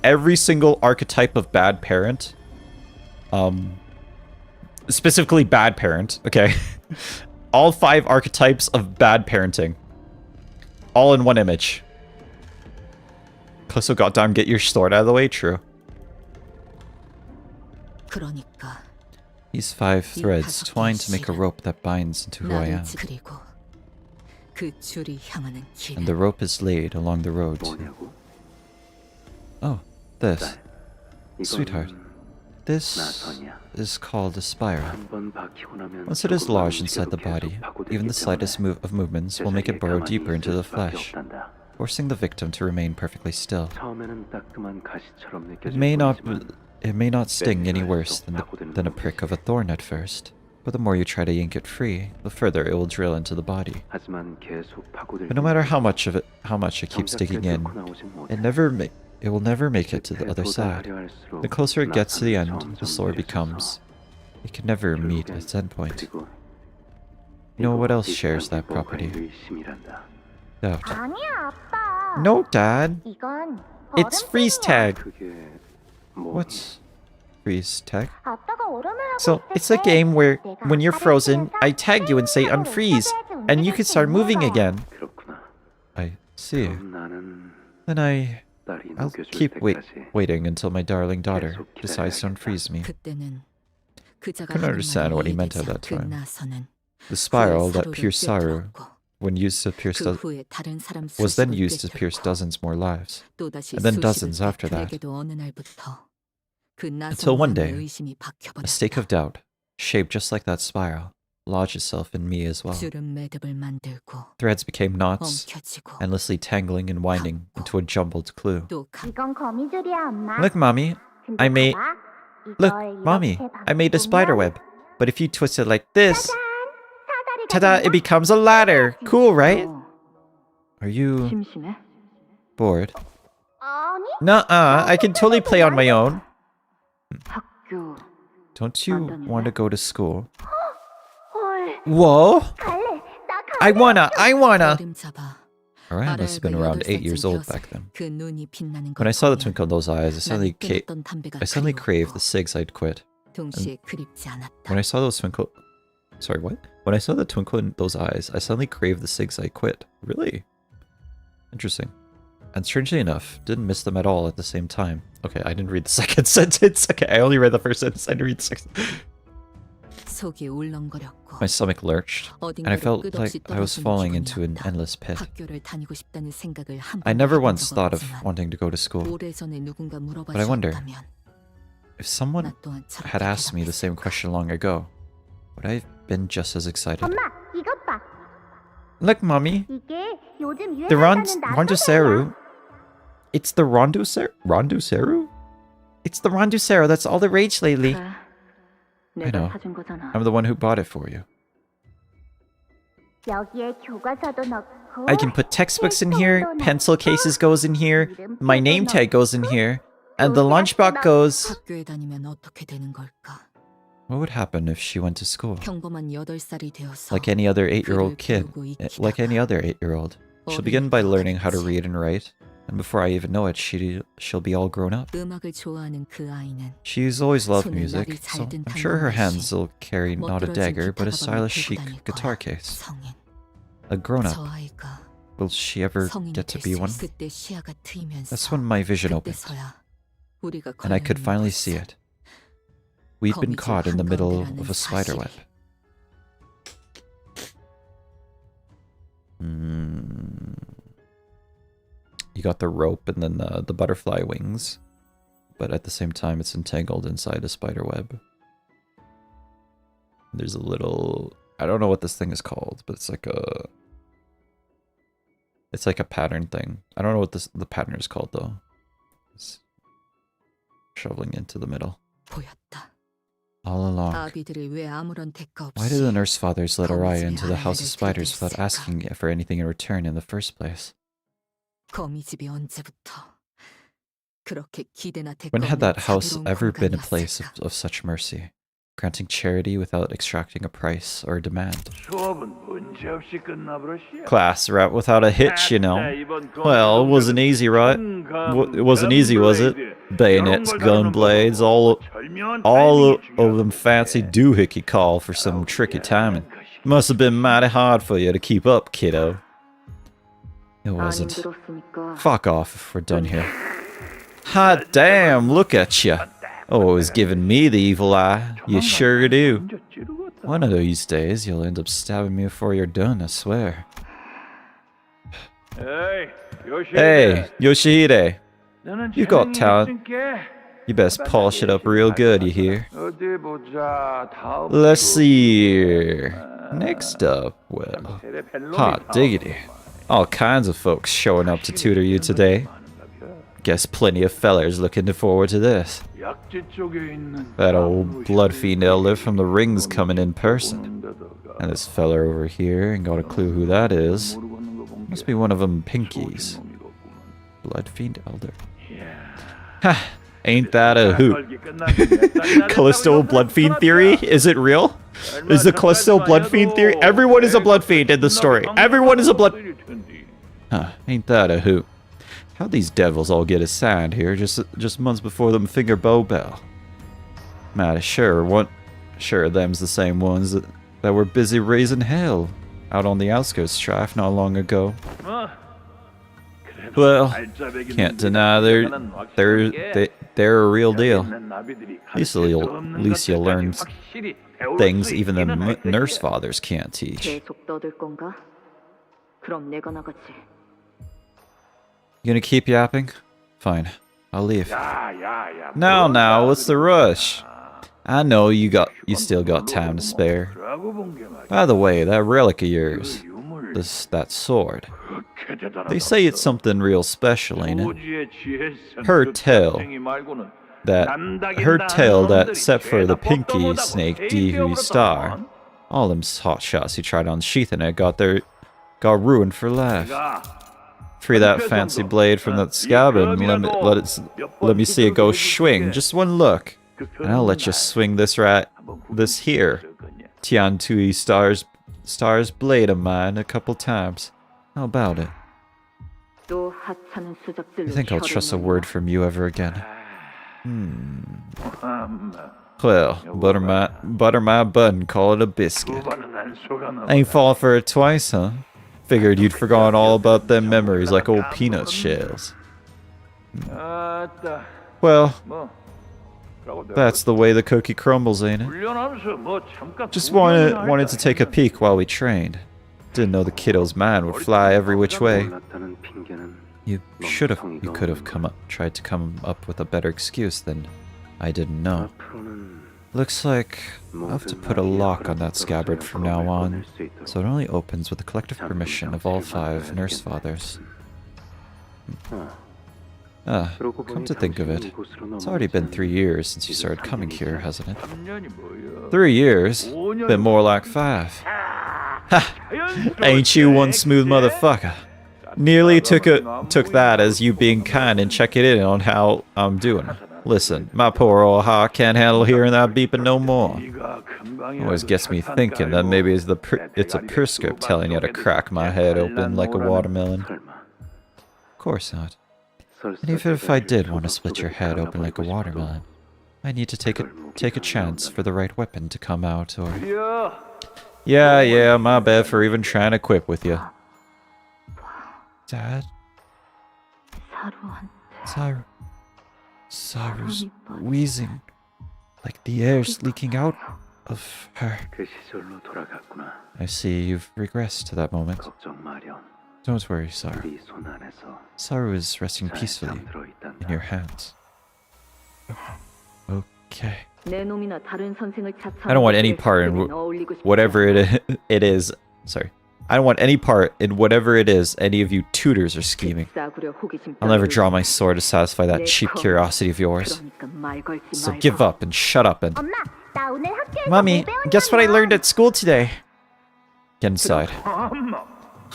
every single archetype of bad parent Specifically bad parent, okay? All 5 archetypes of bad parenting. All in one image. So goddamn get your sword out of the way, true. 그러니까 These 5 threads twined to make a rope that binds into who I am. 그리고 그 줄이 향하는 길. And the rope is laid along the road. 뭐냐고? Oh, this. 이건 Sweetheart, this 나선이야. is called a spiral. 한번 박히고 나면 Once it is 조금만 lodged inside the 움직여도 body, 계속 파고들기 even the slightest 때문에 move of movements will make it burrow 세상에 deeper into the 가만히 있을 수밖에 flesh, 없단다. forcing the victim to remain perfectly still. 처음에는 따끔한 가시처럼 It 느껴질 may not 뿐이지만 sting any 매일 worse 갈수록 than a 파고드는 prick of a thorn at first, but the more you try to yank it free, the further it will drill into the body. 하지만 계속 파고들 But no matter how much it keeps digging in, it will never make it to the other side. The closer it gets to the end, the slower it becomes. It can never meet its endpoint. You know what else shares that property? Doubt. 아니야, 아빠. No, Dad. 이건 It's freeze 얼음뿐이야. tag. 그게 뭐 What's freeze tag? 아빠가 얼음을 하고 So 있을 it's a 때 game where 내가 when you're 아빠를 frozen, 치면서 I tag you and say 힘으로 unfreeze, 왼손을 and you 움직일 can 수 start 있는 moving 거야. again. 그렇구나. I see. 그럼 나는 Then 딸이 I'll 녹여줄 keep 때까지 waiting until my darling daughter decides to unfreeze me. 그때는 그자가 Couldn't 하는 understand what he 말이 meant at 이해되자 that time. 나서는 The spiral 그의 that 사로를 pierced Saru 꿰뚫었고 when used to pierce 그 후에 다른 사람 was then 수십을 used to pierce 꿰뚫고 dozens more lives. 또다시 and then 수십을 dozens after that. 꿰뚫에게도 어느 날부터 그 Until one day, 나선함의 의심이 a stake of 박혀버렸다. doubt, shaped just like that spiral, lodged itself in me as well. 줄은 매듭을 만들고 Threads became knots, 엉켜지고 endlessly tangling and winding into a jumbled clue. 또 이건 거미줄이야, 엄마. Look, Mommy, 근데 I made... 봐봐. Look, 이걸 Mommy, 이렇게 I made a 당기면 spider web. But if you twist it like this, 사다리가 ta-da, it 된다? becomes a ladder. Cool, right? 어, Are you 심심해? bored? 아니, Nuh-uh, I can totally play on my own. 학교 Don't you want to go to school? 헐, Whoa! 갈래. 나 I 갈래. wanna! 어림잡아 Alright, I must have been around 8 years old back then. 그 눈이 빛나는 When I saw the twinkle in those eyes, 나는 끊었던 담배가 I suddenly craved the 그리웠고 cigs I'd quit. 동시에 그립지 않았다. When I saw those twinkle... Sorry, what? When I saw the twinkle in those eyes, I suddenly craved the cigs I quit. Really? Interesting. And strangely enough, didn't miss them at all at the same time. Okay, I didn't read the second sentence. Okay, I only read the first sentence. I didn't read the second. 속이 울렁거렸고 My stomach lurched, and I 어딘가로 felt 끝없이 like I was 떨어지는 falling 기분이 into an 왔다. endless pit. 학교를 다니고 싶다는 생각을 한 I 번도 never 해본 once 적은 thought of 없지만 wanting to go to school. 오래전에 누군가 물어봐 But I wonder, 주었다면 if someone 나 또한 저렇게 had asked me the same 대답했을 question long ago, would I have been just as excited? 엄마, 이것 봐. Look, Mommy, 이게 요즘 the 유행한다는 나도세요. Rondoseru. It's the Rondoseru? It's the Rondoseru that's all the rage lately. 그래, I 내가 know. 사준 거잖아. I'm the one who bought it for you. 여기에 교과서도 넣고 I can put textbooks in here, pencil cases goes in here, my name tag goes in here, and the lunchbox goes... 학교에 다니면 어떻게 되는 걸까? What would happen if she went to school? 평범한 8살이 되어서 Like any other 8-year-old kid. Like any other 8-year-old. She'll begin by learning how to read and write, and before I even know it, she'll be all grown up. 음악을 좋아하는 그 아이는 She's always loved 손에 music, 날이 so 잘 든 I'm sure her 당나귀, hands will carry not a 멋들어진 dagger, but a 기타 가방을 stylish 들고 chic 다닐 guitar 거야. case. 성인. A grown-up. 저 아이가 Will she ever 성인이 get to be 됐을 one? 그때 시야가 트이면서 That's when my vision opened, 그때서야 우리가 and I could 걸려 있는 finally see 곳에 it. We'd been 거미줄 caught in the middle 한가운데라는 of a spider 사실이. web. You got the rope and then the butterfly wings, but at the same time it's entangled inside a spider web. There's a little... I don't know what this thing is called, but it's like a... It's like a pattern thing. I don't know what the pattern is called though. It's shoveling into the middle. 보였다. All along. 아비들이 왜 아무런 대가 Why did the 없이 nurse fathers let Araya into the house of 거미집이 spiders 하나를 without 들게 asking for anything in return in the first place? 거미집이 언제부터 그렇게 기대나 When 대가 had 없는 that house 자비로운 ever been a place 공간이었을까? of such mercy? Granting charity without extracting a price or demand. Class rep without a hitch, you know. Well, it wasn't easy, right? It wasn't easy, was it? Bayonets, gun blades, all of them fancy doohickey call for some tricky timing. Must have been mighty hard for you to keep up, kiddo. It 안 wasn't. 힘들었으니까. Fuck off if we're done here. Hot damn, look at ya. Always giving me the evil eye. You sure do. One of these days, you'll end up stabbing me before you're done, I swear. Hey, Yoshihide. You got talent. You best polish it up real good, you hear? Let's see here. Next up, well, hot diggity. All kinds of folks showing up to tutor you today. Guess plenty of fellers looking forward to this. That old blood fiend elder from the ring's coming in person. And this feller over here ain't got a clue who that is. Must be one of them pinkies. Blood fiend elder. Ha! Ain't that a hoot? Callisto blood fiend theory? Is it real? Is the Callisto blood fiend theory? Everyone is a blood fiend in the story. Everyone is a blood... Huh, ain't that a hoot? How'd these devils all get assigned here just months before them finger bow bell? Mighty sure them's the same ones that were busy raising hell out on the outskirts strife not long ago. Well, can't deny they're a real deal. At least you'll learn things even the nurse fathers can't teach. 계속 떠들 건가? 그럼 내가 나가지. You gonna keep yapping? Fine, I'll leave. Now, what's the rush? I know you still got time to spare. By the way, that relic of yours, that sword. They say it's something real special, ain't it? Her tale that, except for the pinky snake Dihu Star, all them hot shots he tried on sheathing it got ruined for life. Free that fancy blade from that scabbard and let me see it go swing. Just one look, and I'll let you swing this here Tian Tui Star's blade of mine a couple times. How about it? 또 하찮은 수작들로 You think I'll trust a 혀를 word from you ever again? Well, butter my bud and call it a biscuit. Ain't falling for it twice, huh? Figured you'd forgotten all about them memories like old peanut shells. Well, that's the way the cookie crumbles, ain't it? Just wanted to take a peek while we trained. Didn't know the kiddo's mind would fly every which way. You could have tried to come up with a better excuse than I didn't know. Looks like I'll have to put a lock on that scabbard from now on, so it only opens with the collective permission of all 5 nurse fathers. Come to think of it, it's already been 3 years since you started coming here, hasn't it? 3 years? Been more like 5. Ha! Ain't you one smooth motherfucker? Nearly took that as you being kind and checking in on how I'm doing. Listen, my poor old heart can't handle hearing that beeping no more. Always gets me thinking that maybe it's a prescript telling you to crack my head open like a watermelon. Of course not. And even if I did want to split your head open like a watermelon, I need to take a chance for the right weapon to come out, or... Yeah, my bad for even trying to quip with you. Dad? Saru's wheezing, like the air's leaking out of her. I see you've regressed to that moment. Don't worry, Saru. Saru is resting peacefully in your hands. Okay. I don't want any part in whatever it is. Sorry. I don't want any part in whatever it is any of you tutors are scheming. I'll never draw my sword to satisfy that cheap curiosity of yours. So give up and shut up and... 엄마, 나 오늘 학교에서 Mommy, 뭐 guess what I 배웠냐면 learned at school today? Get inside.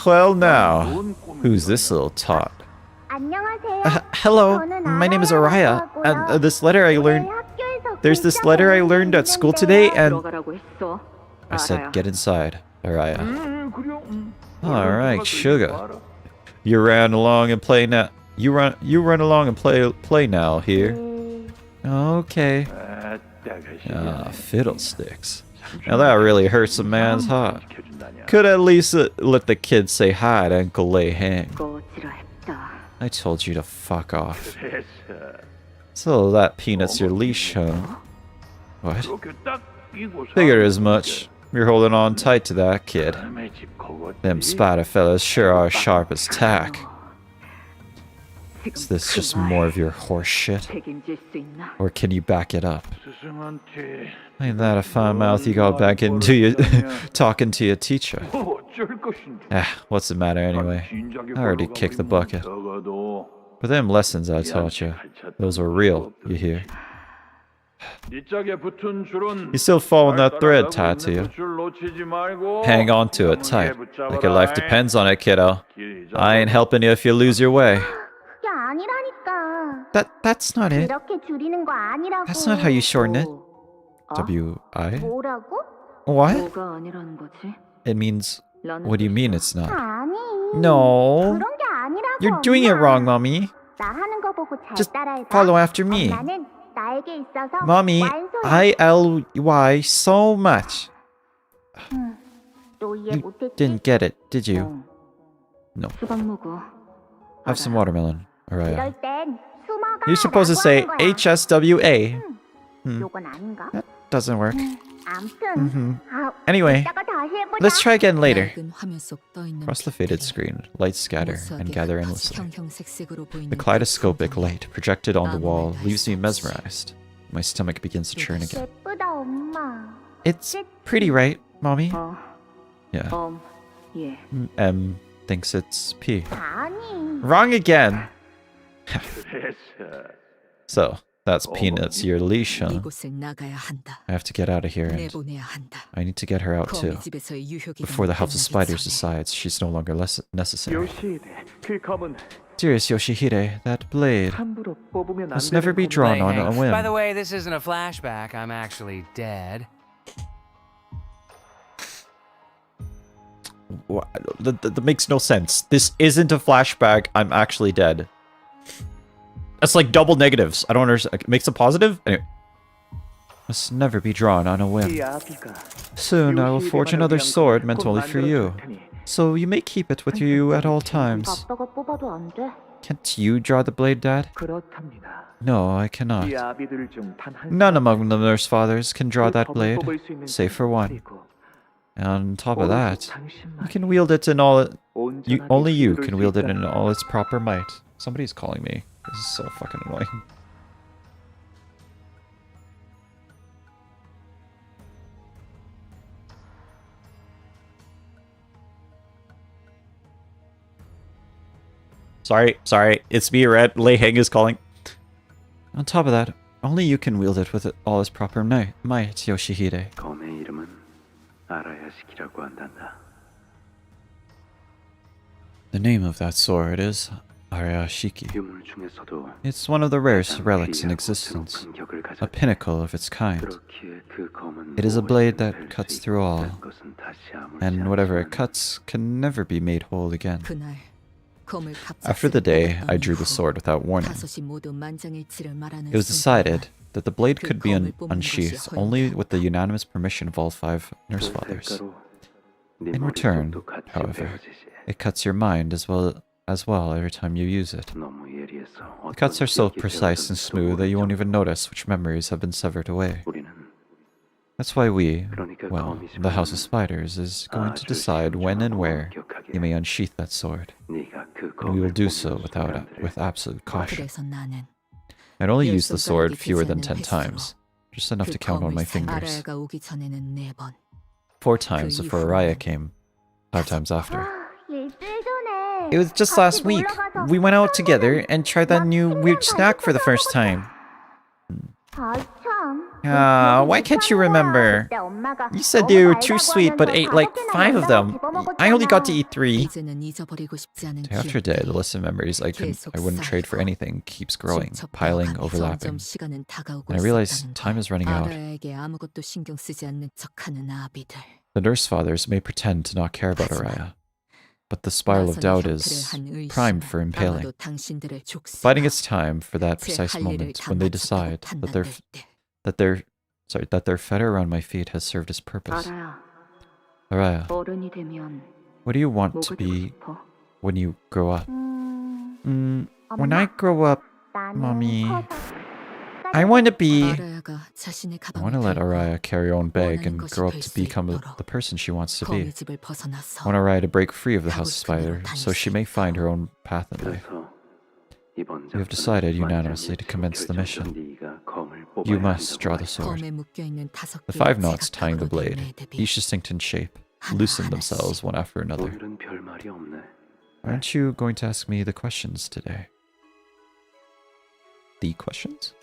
Well now, who's this little tot? 안녕하세요. Hello, 저는 my name is 아라야라고 Araya, 하고요. and this letter I learned... 학교에서 There's this letter I learned at school today, and 들어가라고 했어. I said, 알아야. get inside, Araya. Alright, sugar. You ran along and play now. You run along and play now here. Okay. Ah, fiddlesticks. Now that really hurts a man's heart. Could at least let the kid say hi to Uncle Lei Hang. 꺼지라. I told you to fuck off. So that peanut's your leash, huh? What? Figured as much. You're holding on tight to that kid. Them spider fellas sure are sharp as tack. Is this just more of your horse shit? 책임질 수 있나? Or can you back it up? Ain't that a fine mouth you got back into you talking to your teacher? Ah, what's the matter anyway? I already kicked the bucket. But them lessons I taught you, those were real, you hear? You still following that thread tied to you? Hang on to it tight, like your life depends on it, kiddo. I ain't helping you if you lose your way. 그게 아니라니까. That's not it. 그렇게 줄이는 거 아니라고. That's not how you shorten it. W-I? 뭐라고? What? 뭐가 아니라는 거지? It means... What do you mean it's not? 아니. No. 그런 게 아니라고. You're doing it wrong, Mommy. 나 하는 거 보고 잘 Just 따라해봐. follow after me. 엄마는 나에게 있어서 Mommy, 완소야. I-L-Y so much. 또 이해 You 못했지? didn't get it, did you? No. 수박 먹어. Have some watermelon. Alright. 이럴 땐 숨어가. You're supposed to say HSWA. 요건 아닌가? That doesn't work. 암튼. Anyway, 이따가 다시 해보자. let's try again later. 낡은 화면 속 떠 있는 Across the faded 빛들이 screen, lights scatter and gather endlessly. 형형색색으로 보이는 The kaleidoscopic light projected on the wall leaves me mesmerized. My stomach begins to churn again. 예쁘다 엄마. It's pretty, right, Mommy? 어, Yeah. 예. M thinks it's P. 아니. Wrong again! So, that's Peanuts, your leash, huh? 이곳을 나가야 한다. I have to get out of here and 내보내야 한다. I need to get her out too. 거미 집에서의 유효기간이 Before the House of 끝나기 Spiders 전에. decides she's no longer necessary. 그 검은 Dearest Yoshihide, that blade 함부로 뽑으면 안 must never be 되는 drawn on a By the whim. way, this isn't a flashback. I'm actually dead. That makes no sense. This isn't a flashback. I'm actually dead. That's like double negatives. I don't understand. It makes a positive? Anyway. Must never be drawn on a whim. 이 아비가 Soon I will forge another sword meant only for you. So you may keep it with you at all times. 아빠가 뽑아도 안 돼? Can't you draw the blade, Dad? 그렇답니다. No, I cannot. 이 아비들 중단한 None among the nurse fathers can draw that blade, save for one. And on top of that, you can wield it in all only you can wield it in all its proper might. Somebody's calling me. This is so fucking annoying. Sorry, it's me, Red. Lei Heng is calling. On top of that, only you can wield it with all its proper might, Yoshihide. 검의 이름은 아라야시키라고 한단다. The name of that sword is Arashiki. 유물 중에서도 It's one of the rarest relics in existence, 반격을 a pinnacle of its kind. 그렇기에 그 검은 It is a blade that 무엇이든지 cuts 할 수 through all, 있다는 것은 다시 아물지 and whatever it 않지만 cuts can never be made whole again. 그날 검을 After the day, I drew the sword without warning. 다섯이 모두 만장일치를 말하는 It was 순간 decided that the blade could be unsheathed only with the unanimous permission of all 5 nurse fathers. 대가로 네 In return, 머릿속도 같이 however, 베어지지. it cuts your mind as well every time you use it. 너무 예리해서 The cuts are so 어떤 precise and smooth that you won't even notice which memories have been severed away. 우리는 That's why we, 그러니까 well, 검이 the House of 있으면 Spiders is going to 아주 decide when and where 엄격하게 you may unsheath that sword. 네가 그 And we will 검을 do 뽑는 so 순간들을 with absolute caution. 그래서 나는 I'd only use the 손가락이 sword 되지 fewer than 않는 10 times, just enough to 그 count on 검을 my 산 fingers. 아라야가 오기 전에는 4번. 4 times before 이후로는 Araya came, 5 times after. 일주일 전에 It was just 같이 last week. 놀러 가서 We went out together and tried that new weird snack for the first time. 아 참. Why can't you remember? You said they were too sweet, but ate like 5 of them. I only got to eat 3. 이제는 잊어버리고 싶지 않은 Day after day, the list of memories I wouldn't trade for anything keeps growing, piling, overlapping. 시간은 다가오고 And I realize 있었다는 time is running out. 아라에게 아무것도 신경 쓰지 않는 척하는 아비들. The nurse fathers may pretend to not care about Araya, but the spiral of doubt is primed for impaling, biding its time for that precise moment when they decide that their fetter around my feet has served its purpose. 알아야. Araya, 어른이 되면 what do you want to 뭐 be 되고 싶어? when you grow up? When I grow up, Mommy, I want to be... I want to let Araya carry her own bag and grow up to become the person she wants to be. I want Araya to break free of the house spider so she may find her own path in life. 그래서 이번 We have decided unanimously to commence the mission. You must draw the sword. The 5 knots tying the blade, each distinct in shape, loosen themselves one after another. 오늘은 별 말이 없네. Aren't you going to ask me the questions today? The questions?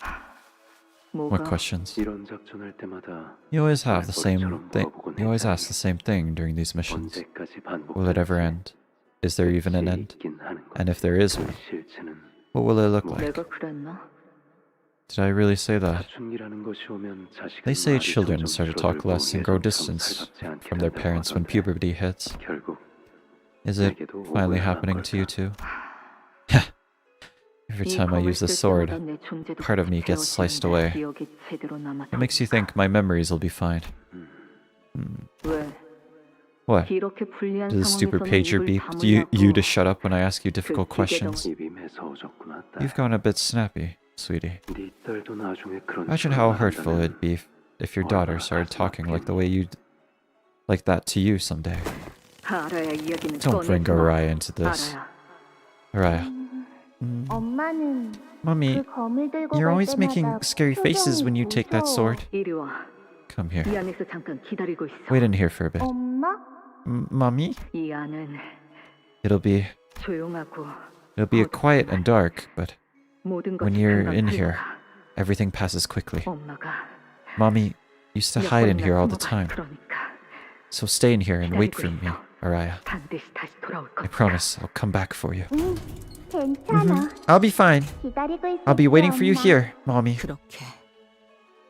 What 뭐가? questions? 이런 작전할 때마다 You always have the same thing. 물어보곤 You always 했다니. ask the same thing during these missions. 언제까지 반복될지 Will it ever end? Is there even an end? 있긴 하는 것. And if there is one, 실체는 what will it look like? 내가 그랬나? Did I really say that? 사춘기라는 것이 오면 자식은 They say 말이 children 점점 start to talk 줄어들고 less and grow 예전처럼 distance 살갑지 않게 from their 된다고 parents when 하던데. puberty hits. 결국 Is it 내게도 finally 오해를 한 happening to you 걸까? too? Every 이 time I 검을 use this 쓸 sword, 때마다 내 존재도 part of me gets sliced 태워지는데 away. 기억이 제대로 남아서 What makes you think my memories will be fine? 왜? What? 이렇게 불리한 Does the stupid 상황에서는 pager 입을 beep 다물냐고. you to shut up when I ask you difficult 그 questions? 입이 매서워졌구나, 딸. You've gone a bit snappy, sweetie. 네 딸도 나중에 그런 Imagine 식으로 how hurtful 말한다면 it'd be if your daughter started talking like the way like that to you someday. 알아야 이야기는 Don't bring 꺼내지 마. Araya into this. 알아야. Araya. 엄마는 Mommy, 그 검을 들고 you're 갈 always making 때마다 scary faces when you take that 무서워. sword. 이리 와. Come here. 이 안에서 잠깐 기다리고 있어. Wait in here for a bit. 엄마? Mommy? 이 안은 It'll be 조용하고 quiet and dark, but 모든 when 것이 you're 금방 in here, 흘러가. everything passes quickly. 엄마가 Mommy used to 몇 hide in 번이나 here all the 숨어봐. time. 그러니까 So stay in here and wait for me, Araya. 반드시 다시 돌아올 I 거야. promise I'll come back for you. 괜찮아. I'll be fine. 기다리고 있을게, I'll be waiting for you 엄마. here, Mommy. 그렇게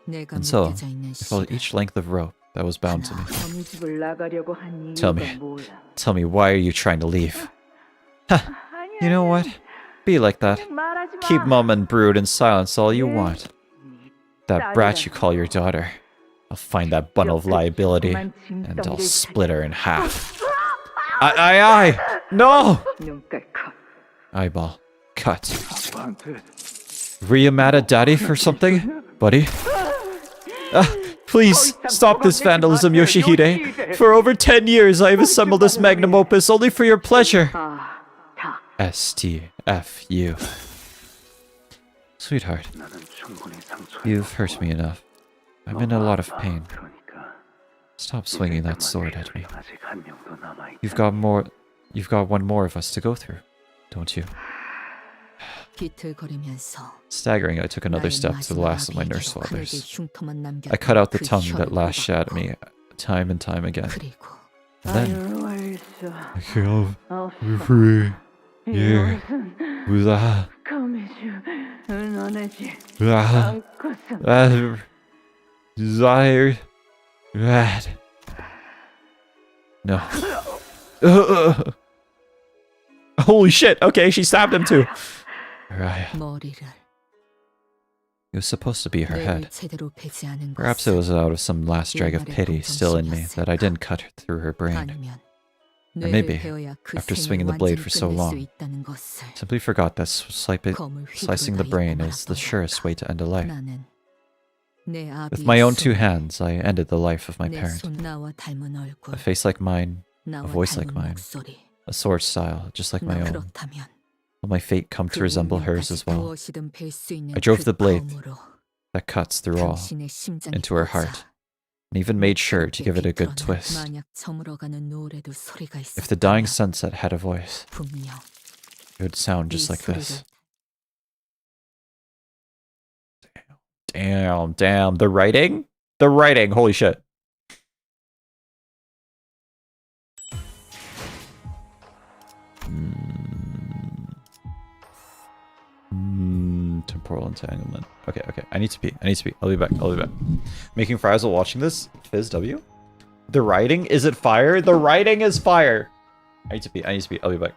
내가 And so, 묶여져 있는 I followed 시간 each length of rope that was bound to me. 어느 집을 나가려고 한 Tell 이유가 me. 뭐야? Tell me, why are you trying to leave? You know what? Be like that. 말하지 마. Keep mum and brood in silence all you want. That brat you call your daughter. I'll find that bundle of liability, and I'll split her in half. Aye! No! 눈깔 컷. Eyeball. Cut. 아빠한테 Were you mad at Daddy for something, buddy? Please, stop this vandalism, Yoshihide. For over 10 years, I have assembled this magnum opus only for your pleasure. 아, 다. STFU. Sweetheart, 나는 충분히 상처에 you've hurt me enough. I'm in a lot of pain. 그러니까 Stop swinging that sword at me. 아직 한 명도 남아있잖아. You've got one more of us to go through, don't you? 비틀거리면서 Staggering, I took another 나의 step to the last of my 마지막 nurse 아비에게로 fathers. 하늘의 흉터만 남겼던 I cut out the 그 tongue that 혀를 lashed at 뽑았고, me time and time again. 그리고 And then, 아유, 알았어. I feel 없어. free. Yeah. 이것은 Blah, 거미줄 너네지 blah, 않고서 desired. Rat. No. Holy shit. Okay, she stabbed him too. Araya. 머리를 It was supposed to be her 뇌를 head. 제대로 베지 않은 Perhaps it 것은 was out of some last drag of pity still in me that I didn't cut through her brain. 아니면 Or 뇌를 maybe, 베어야 그 after 생을 swinging the blade 완전히 for so 끝낼 수 long, 있다는 것을 Simply forgot that 검을 slicing the 휘두르다 brain 잊고 is the 말았던 surest 걸까. way to end a life. 나는 내 With 아비의 my own two 손, hands, I ended the life of my 내 parent. 손, 나와 닮은 얼굴, A face like mine, 나와 voice like 닮은 mine. 목소리. a sword style just like 나 my own. 그렇다면 Will my fate come to resemble hers as well? 무엇이든 벨 수 있는 I drove 그 the blade 검으로 that cuts through all 당신의 심장에 into her 꽂아 heart, and even made sure to give it a good 비틀어낸 twist. 만약 저물어가는 노래도 소리가 If the dying 있었다면 sunset had a voice, 분명 it would sound 이 just like this. 소리를 Damn, damn. The writing? The writing, holy shit. Temporal entanglement. Okay, okay. I need to pee. I need to pee. I'll be back. I'll be back. Making fries while watching this. Fizz W. The writing? Is it fire? The writing is fire. I need to pee. I need to pee. I'll be back.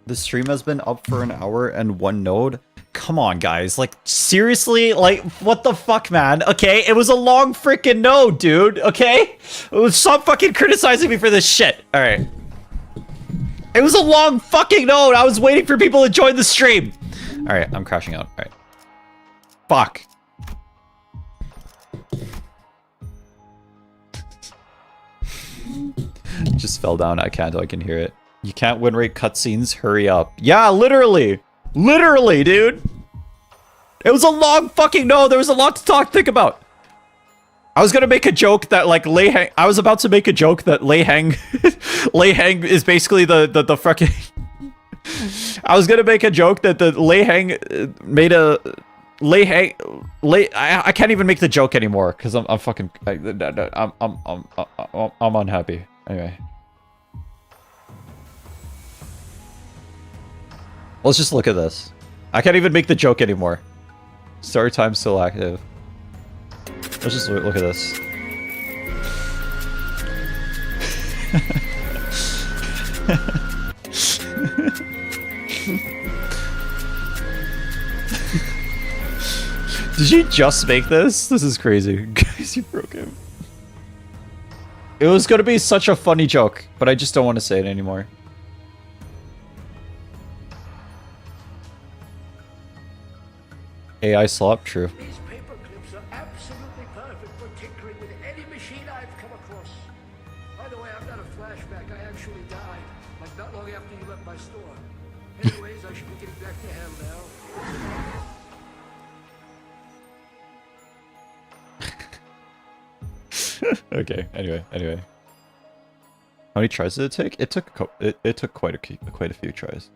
The stream has been up for an hour and 1 node. Come on, guys. Like, seriously? Like, what the fuck, man? Okay, it was a long freaking node, dude. Okay? Stop fucking criticizing me for this shit. Alright. It was a long fucking node. I was waiting for people to join the stream. Alright, I'm crashing out. Alright. Fuck. Just fell down. I can't. I can hear it. You can't win rate cutscenes. Hurry up. Yeah, literally. Literally, dude. It was a long fucking no. There was a lot to think about. I was gonna make a joke that like Lei Hang. I was about to make a joke that Lei Hang, Lei Hang is basically the fucking. I was gonna make a joke that the Lei Hang made a Lei Hang. I can't even make the joke anymore because I'm fucking. I'm unhappy. Anyway. Let's just look at this. I can't even make the joke anymore. Start time still active. Let's just look at this. Did you just make this? This is crazy. Guys, you broke him. It was gonna be such a funny joke, but I just don't want to say it anymore. AI slop, true. These paper clips are absolutely perfect for tinkering with any machine I've come across. By the way, I've got a flashback. I actually died, like not long after you left my store. Anyways, I should be getting back to hell now. Okay. Anyway. How many tries did it take? It took it took quite a few tries.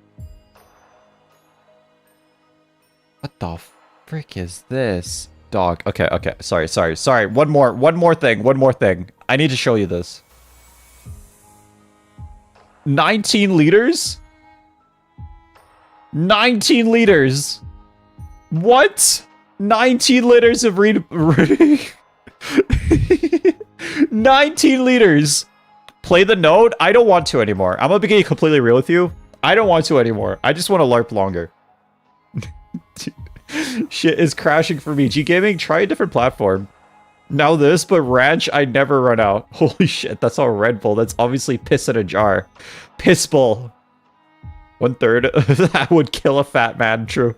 What the frick is this? Dog. Okay. Sorry. One more thing. I need to show you this. 19 liters? 19 liters. What? 19 liters of 19 liters. Play the node? I don't want to anymore. I'm gonna be completely real with you. I don't want to anymore. I just want to LARP longer. Shit is crashing for me. G Gaming, try a different platform. Now this, but ranch, I never run out. Holy shit, that's all Red Bull. That's obviously piss in a jar. Piss Bull. 1/3 of that would kill a fat man. True.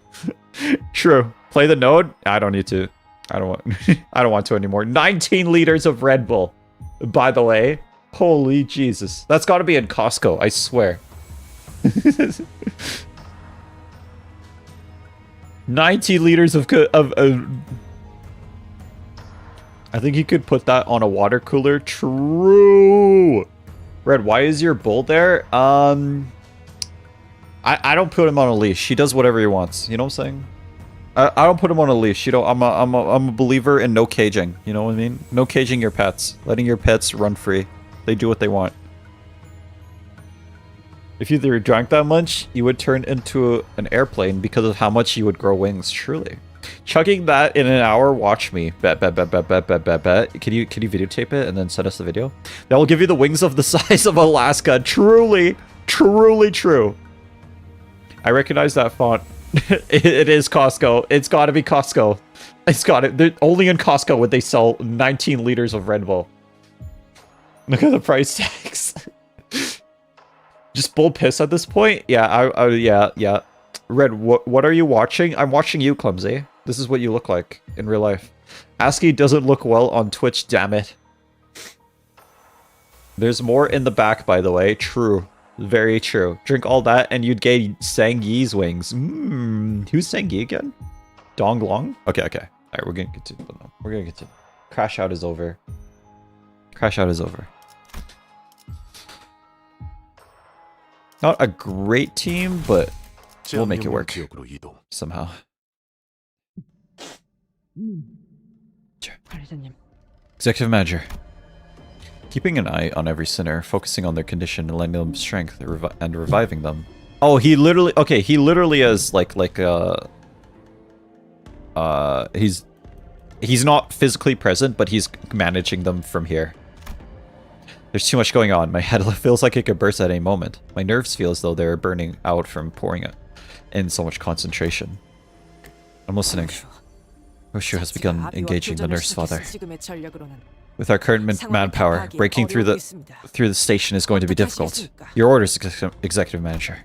True. Play the node? I don't need to. I don't want I don't want to anymore. 19 liters of Red Bull. By the way. Holy Jesus. That's gotta be in Costco, I swear. 90 liters of I think you could put that on a water cooler. True. Red, why is your bull there? I don't put him on a leash. He does whatever he wants. You know what I'm saying? I don't put him on a leash. You know, I'm a believer in no caging. You know what I mean? No caging your pets. Letting your pets run free. They do what they want. If you drank that much, you would turn into an airplane because of how much you would grow wings. Truly. Chugging that in an hour, watch me. Bet. Can you videotape it and then send us the video? That will give you the wings of the size of Alaska. Truly true. I recognize that font. It is Costco. It's got to be Costco. It's got it. Only in Costco would they sell 19 liters of Red Bull. Look at the price tags. Just bull piss at this point? Yeah, yeah. Red, what are you watching? I'm watching you, Clumsy. This is what you look like in real life. ASCII doesn't look well on Twitch, damn it. There's more in the back, by the way. True. Very true. Drink all that and you'd get Sang Yi's wings. Who's Sang Yi again? Dong Long? Okay. Alright, we're gonna continue. We're gonna continue. Crash out is over. Crash out is over. Not a great team, but we'll make it work somehow. Executive Manager. Keeping an eye on every sinner, focusing on their condition and lending them strength and reviving them. Oh, he literally... Okay, he literally is he's not physically present, but he's managing them from here. There's too much going on. My head feels like it could burst at any moment. My nerves feel as though they're burning out from pouring in so much concentration. I'm listening. Roshu has begun engaging the nurse father. With our current manpower, breaking through the station is going to be difficult. Your orders, Executive Manager.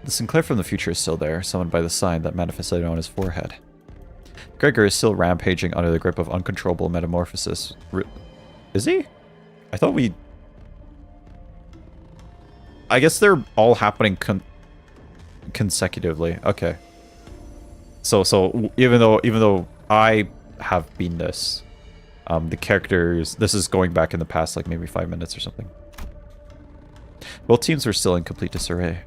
The Sinclair from the future is still there, summoned by the sign that manifested on his forehead. Gregor is still rampaging under the grip of uncontrollable metamorphosis. Is he? I thought we... I guess they're all happening consecutively. Okay. So even though I have been this, the characters... This is going back in the past, like maybe 5 minutes or something. Both teams were still in complete disarray.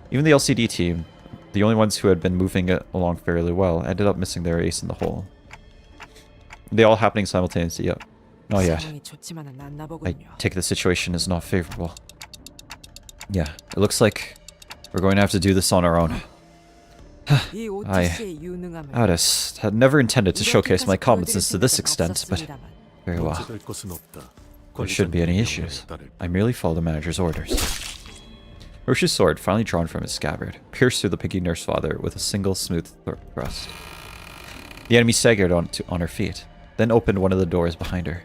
Even the LCD team, the only ones who had been moving it along fairly well, ended up missing their ace in the hole. They all happening simultaneously, yep. Not yet. I take the situation is not favorable. Yeah, it looks like we're going to have to do this on our own. Addis had never intended to showcase my competence to this extent, but very well. There shouldn't be any issues. I merely follow the manager's orders. Roshu's sword, finally drawn from his scabbard, pierced through the piggy nurse father with a single smooth thrust. The enemy staggered on her feet, then opened one of the doors behind her.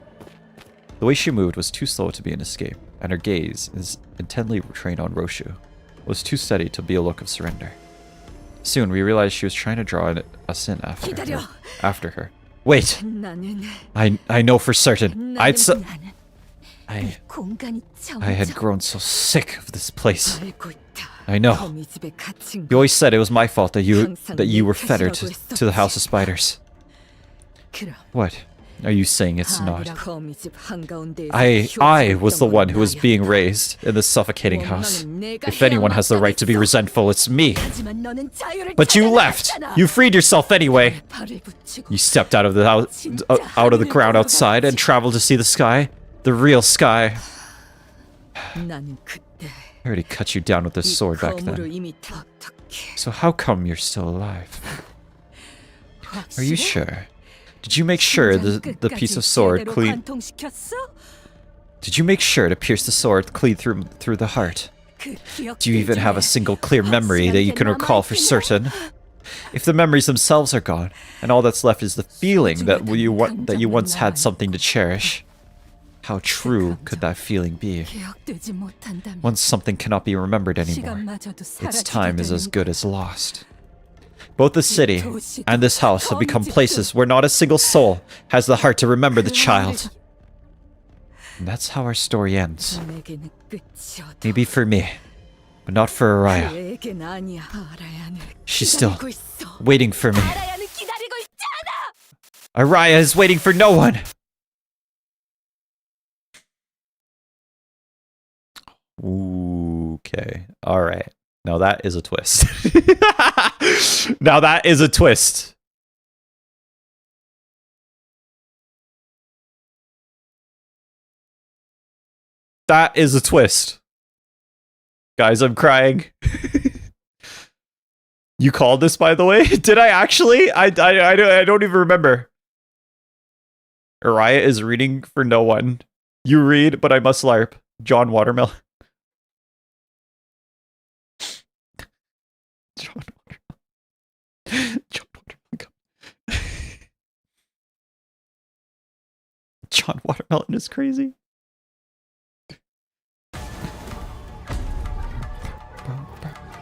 The way she moved was too slow to be an escape, and her gaze, intently trained on Roshu, was too steady to be a look of surrender. Soon we realized she was trying to draw us in after her. Wait! I know for certain. I had grown so sick of this place. I know. You always said it was my fault that you were fettered to the House of Spiders. What? Are you saying it's not? I was the one who was being raised in this suffocating house. If anyone has the right to be resentful, it's me. But you left! You freed yourself anyway! You stepped out of the ground outside and traveled to see the sky. The real sky. I already cut you down with this sword back then. So how come you're still alive? Are you sure? Did you make sure the piece of sword clean? Did you make sure to pierce the sword clean through the heart? Do you even have a single clear memory that you can recall for certain? If the memories themselves are gone, and all that's left is the feeling that you once had something to cherish, how true could that feeling be? Once something cannot be remembered anymore, its time is as good as lost. Both the city and this house have become places where not a single soul has the heart to remember the child. And that's how our story ends. Maybe for me, But not for Araya. 그에겐 아니야. 아라야는 She's still 기다리고 있어. waiting for me. 아라야는 기다리고 있잖아. Araya is waiting for no one. Okay. All right. Now that is a twist. Now that is a twist. That is a twist. Guys, I'm crying. You called this, by the way? Did I actually? I don't even remember. Araya is reading for no one. You read, but I must LARP. John Watermelon. John Watermelon. John Watermelon. John Watermelon is crazy.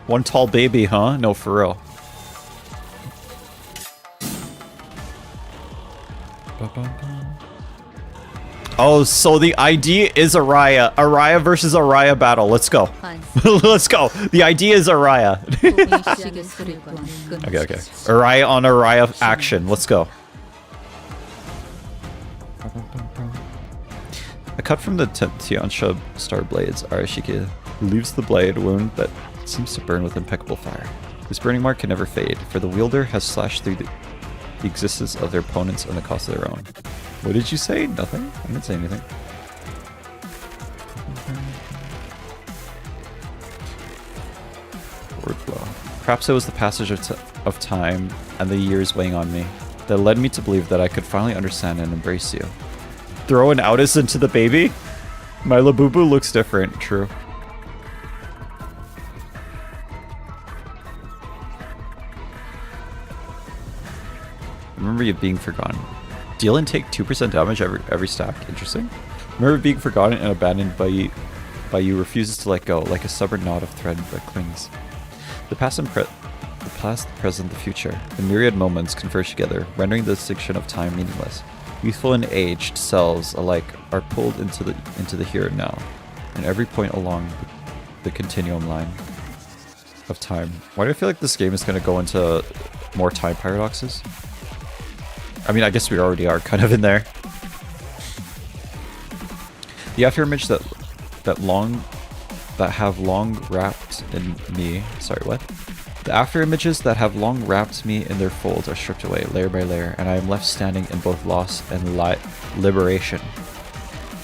One tall baby, huh? No, for real. Oh, so the idea is Araya. Araya versus Araya battle. Let's go. Let's go. The idea is Araya. Okay, okay. Araya on Araya action. Let's go. A cut from the Tiansha star blades. Arashiki leaves the blade wound that seems to burn with impeccable fire. This burning mark can never fade, for the wielder has slashed through the existence of their opponents and the cost of their own. What did you say? Nothing? I didn't say anything. Word flow. Perhaps it was the passage of time and the years weighing on me that led me to believe that I could finally understand and embrace you. Throw an Outis into the baby? My Labubu looks different, true. Remember you being forgotten. Deal and take 2% damage every stack. Interesting. Remember being forgotten and abandoned by you refuses to let go, like a stubborn knot of thread that clings. The past, the present, the future. The myriad moments converge together, rendering the distinction of time meaningless. Youthful and aged selves alike are pulled into the here and now, and every point along the continuum line of time. Why do I feel like this game is going to go into more time paradoxes? I mean, I guess we already are kind of in there. The afterimage that have long wrapped in me. Sorry, what? The afterimages that have long wrapped me in their folds are stripped away, layer by layer, and I am left standing in both loss and liberation.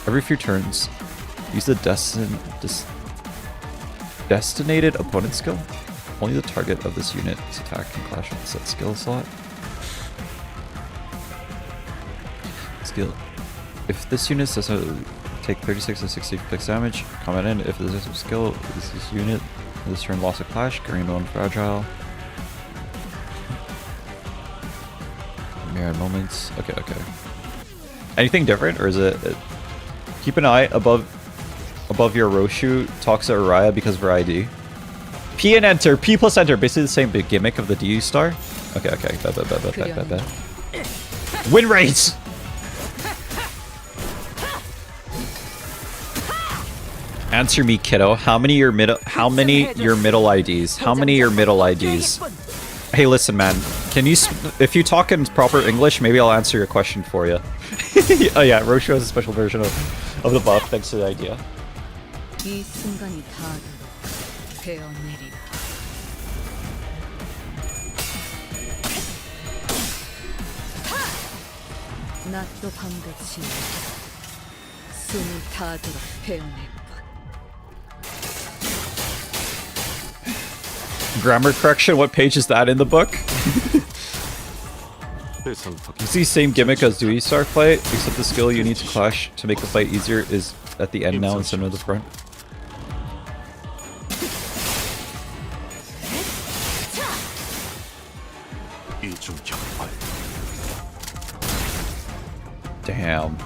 Every few turns, use the destinated opponent skill. Only the target of this unit's attack can clash with the set skill slot. Skill. If this unit does take 36 and 66 damage, comment in. If this skill is this unit, this turn lost a clash, green one fragile. Mirror moments. Okay, okay. Anything different, or is it? Keep an eye above your Roshu talks to Araya because of her ID. P and enter. P plus enter. Basically the same big gimmick of the D star. Okay, okay. Bet. Win rates. Answer me, kiddo. How many your middle IDs? How many your middle IDs? Hey, listen, man. Can you if you talk in proper English, maybe I'll answer your question for you. Oh yeah, Roshu has a special version of the buff thanks to the idea. Grammar correction, what page is that in the book? It's the same gimmick as Dewey Star fight, except the skill you need to clash to make the fight easier is at the end now instead of the front.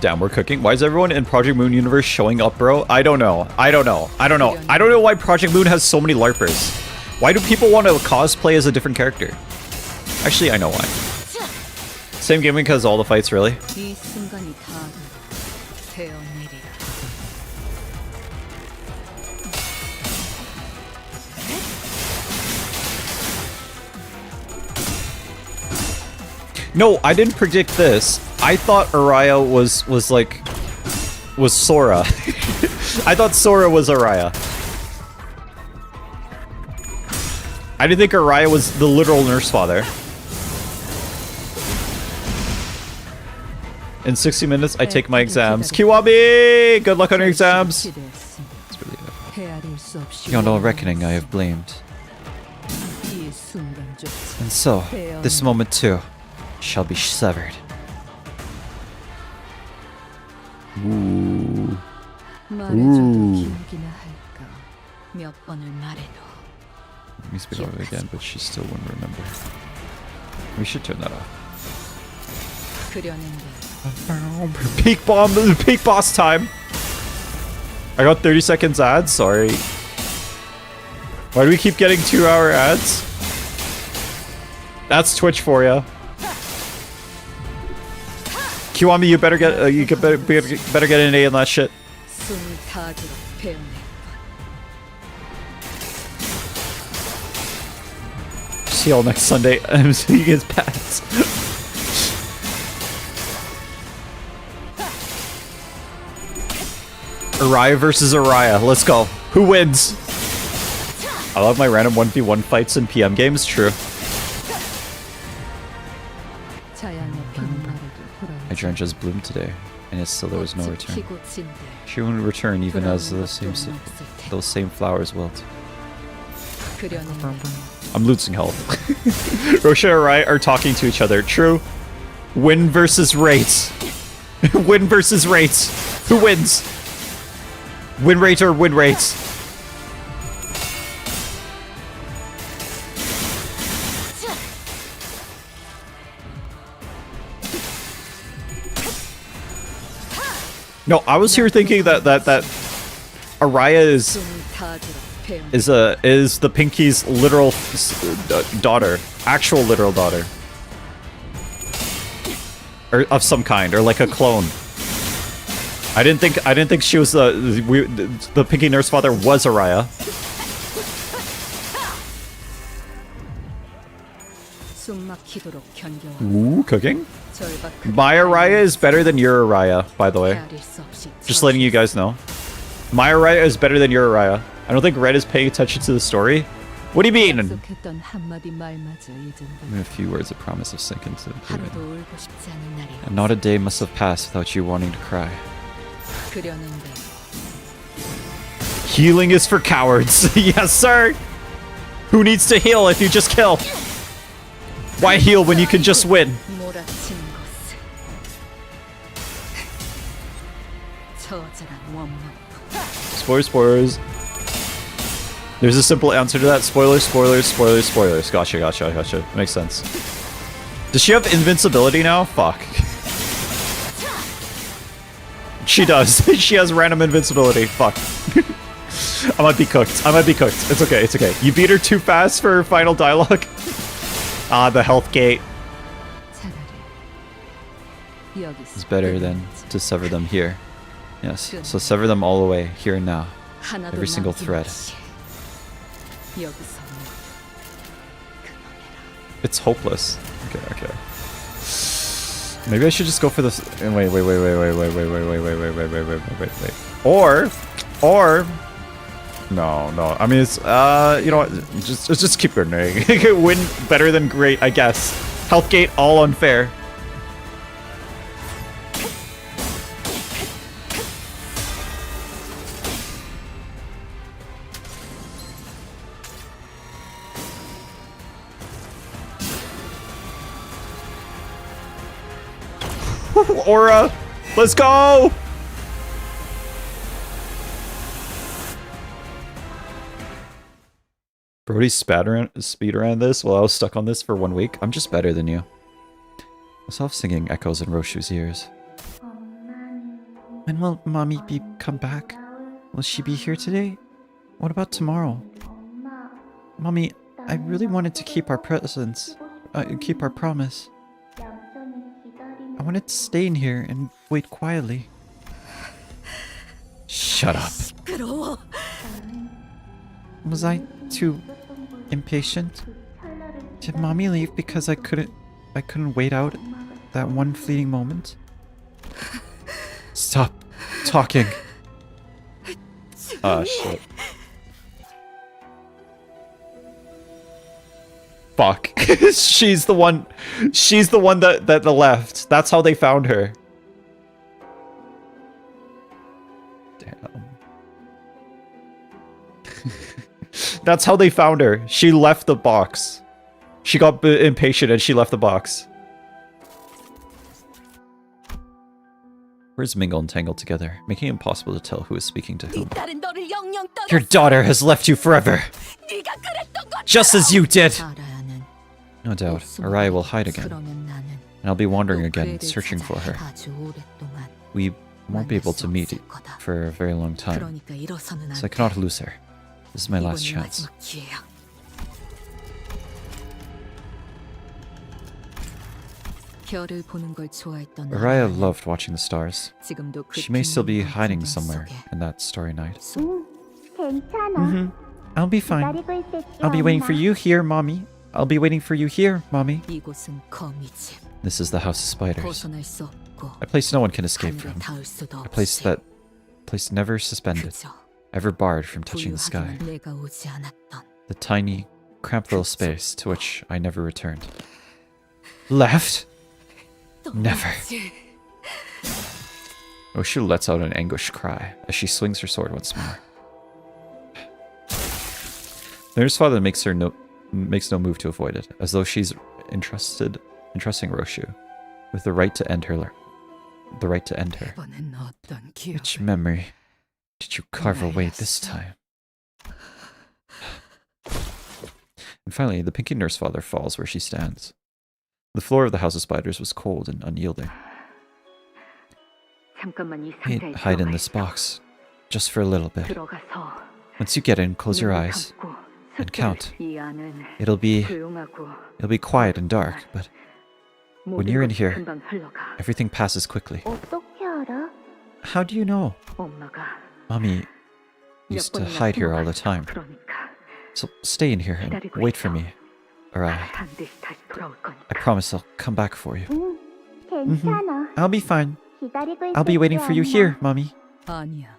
Damn, we're cooking. Why is everyone in Project Moon universe showing up, bro? I don't know why Project Moon has so many LARPers. Why do people want to cosplay as a different character? Actually, I know why. Same gimmick as all the fights, really. No, I didn't predict this. I thought Araya was Sora. I thought Sora was Araya. I didn't think Araya was the literal nurse father. In 60 minutes, I take my exams. Kiwami! Good luck on your exams! That's really good. Beyond all reckoning, I have blamed. And so, this moment too, shall be severed. Ooh. Ooh. Let me speak of it again, but she still wouldn't remember. We should turn that off. Peak bomb, peak boss time. I got 30 seconds ads, sorry. Why do we keep getting 2-hour ads? That's Twitch for ya. Kiwami, you better get better get an A in that shit. See y'all next Sunday. I'm seeing his pets. Araya versus Araya. Let's go. Who wins? I love my random 1v1 fights in PM games. True. I drank just bloomed today, and yet still there was no return. She won't return even as those same flowers wilt. I'm losing health. Rosha and Araya are talking to each other. True. Win versus rates. Win versus rates. Who wins? Win rate or win rates? No, I was here thinking that Araya is the Pinky's literal daughter, actual literal daughter, or of some kind, or like a clone. I didn't think she was the Pinky nurse father was Araya. Ooh, cooking. My Araya is better than your Araya, by the way. Just letting you guys know. My Araya is better than your Araya. I don't think Red is paying attention to the story. What do you mean? Only a few words of promise of sink into oblivion. And not a day must have passed without you wanting to cry. Healing is for cowards. Yes, sir. Who needs to heal if you just kill? Why heal when you can just win? Spoilers. There's a simple answer to that. Spoilers. Gotcha. Makes sense. Does she have invincibility now? Fuck. She does. She has random invincibility. Fuck. I might be cooked. It's okay. You beat her too fast for her final dialogue. Ah, the health gate. It's better than to sever them here. Yes, so sever them all away, here and now. Every single thread. It's hopeless. Okay. Maybe I should just go for this. Wait. Or. No. I mean, it's you know what? Just keep going. Win better than great, I guess. Health gate, all unfair. Aura, let's go! Brody speed around this while I was stuck on this for 1 week. I'm just better than you. Myself singing echoes in Roshu's ears. When will Mommy come back? Will she be here today? What about tomorrow? Mommy, I really wanted to keep our promise. I wanted to stay in here and wait quietly. Shut up. Was I too impatient? Did Mommy leave because I couldn't I couldn't wait out that one fleeting moment? Stop talking. Oh shit. Fuck. She's the one that left. That's how they found her. Damn. That's how they found her. She left the box. She got impatient and she left the box. Words mingle and tangle together, making it impossible to tell who is speaking to whom. Your daughter has left you forever, just as you did. No doubt, Araya will hide again, and I'll be wandering again, searching for her. We won't be able to meet for a very long time, so I cannot lose her. This is my last chance. Araya loved watching the stars. She may still be hiding somewhere in that starry night. 괜찮아. I'll be fine. 기다리고 있을게. I'll be waiting for 엄마. you here, Mommy. I'll be waiting for you here, Mommy. 이곳은 거미집. This is the House of Spiders. 벗어날 수 없고 A place no one can escape 하늘에 from. 닿을 수도 A place 없이 never suspended, 그저 ever barred from touching the sky. 부유하기는 내가 오지 않았던 The tiny, cramped little space to which I never returned. Left? Never. Oshu lets out an anguished cry as she swings her sword once more. The nurse father makes no move to avoid it, as though she's entrusting Roshu with the right to end her. 이번엔 어떤 Which 기억을 memory did you carve away this time? And finally, the pinky nurse father falls where she stands. The floor of the House of Spiders was cold and unyielding. 잠깐만 이 Hey, 상자에 hide in 들어가 this 있어. box, just for a little bit. 들어가서 Once you get in, close your 눈을 eyes 감고 and 숲을 count. 이 안은 It'll be quiet and dark, but 모든 you're in 것이 here, 금방 흘러가. everything passes quickly. 어떻게 알아? How do you know? 엄마가 Mommy used to hide here all the time. 그러니까 So stay in here and wait for me. Araya, 반드시 다시 돌아올 거니까. I promise I'll come back for you. 괜찮아. I'll be fine. 기다리고 I'll be 있을게, waiting for you 엄마. here, Mommy. 아니야.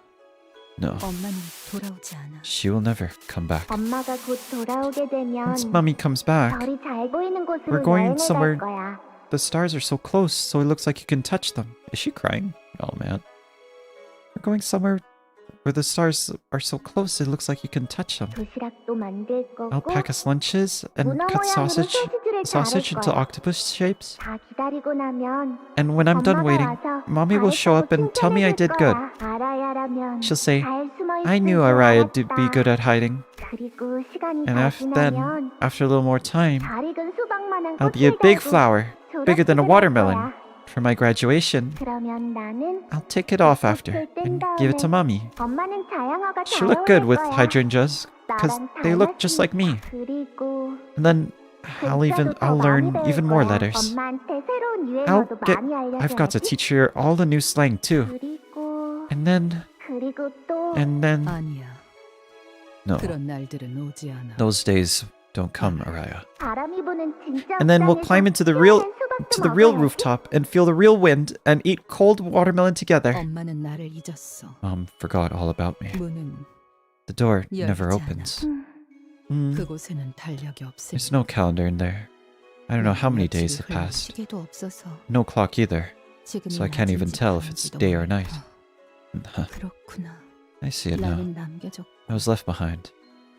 No, 엄마는 돌아오지 않아. she will never come back. 엄마가 곧 돌아오게 되면 Once Mommy comes back, 별이 잘 보이는 곳으로 we're going 여행을 somewhere- 갈 거야. the stars are so close, so it looks like you can touch them. Is she crying? Oh man. We're going somewhere where the stars are so close, it looks like you can touch them. 도시락도 만들 거고 I'll pack us lunches and 문어 cut 모양으로 sausage 소시지를 into 자를 거야. octopus shapes. 다 기다리고 나면 And when I'm done 엄마가 waiting, 와서 Mommy will show up and tell me I did good. 알아야라면 She'll say, 잘 숨어 I 있을 knew 줄 Araya would be 알았다. good at hiding. 그리고 시간이 And 다 then, 지나면 after a little more time, 잘 익은 수박만한 I'll be a 꽃을 big 달고 flower, bigger than a 졸업식을 할 watermelon. 거야. For my graduation, 그러면 나는 I'll take it off after and give it to Mommy. 엄마는 자양아가 잘 She'll look good with 어울릴 거야. hydrangeas, because 나랑 they look just like me. 그리고 And then I'll learn even more letters. 엄마한테 새로운 유행어도 많이 I've got to 알려줘야지. teach her all the new slang too. 그리고 And then, 또 아니야. no, 그런 날들은 오지 않아. those days don't come, Araya. 바람이 부는 진짜 And then we'll 옥상에서 climb into the 수박도 real 먹어야지. rooftop and feel the real wind and eat cold watermelon together. 엄마는 나를 잊었어. Mom forgot all about me. 문은 The door 열리지 never 않아. opens. 그곳에는 달력이 없으니. There's no calendar in there. I don't know how many days have passed. 시계도 없어서 No clock either, 지금이 so I can't even 낮인지 tell if it's 밤인지도 day or 모르겠어. night. 그렇구나. I see it now. 나는 남겨졌고 I was left behind.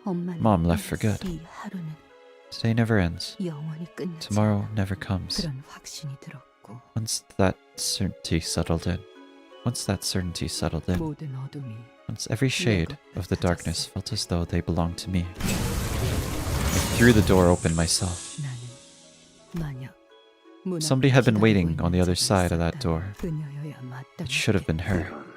엄마는 Mom left for good. 이 하루는 Today never ends. 영원히 끝나지 Tomorrow 않아. never comes. 그런 확신이 들었고 Once that certainty settled in, 모든 어둠이 once every shade of the darkness felt as though they belonged to me, I threw the door open myself. 나는 만약 문 Somebody 앞에 had been 기다리고 waiting 있는 on the other 자가 side of that 있었다면 door. 그녀여야 마땅히 It should have been her. 이런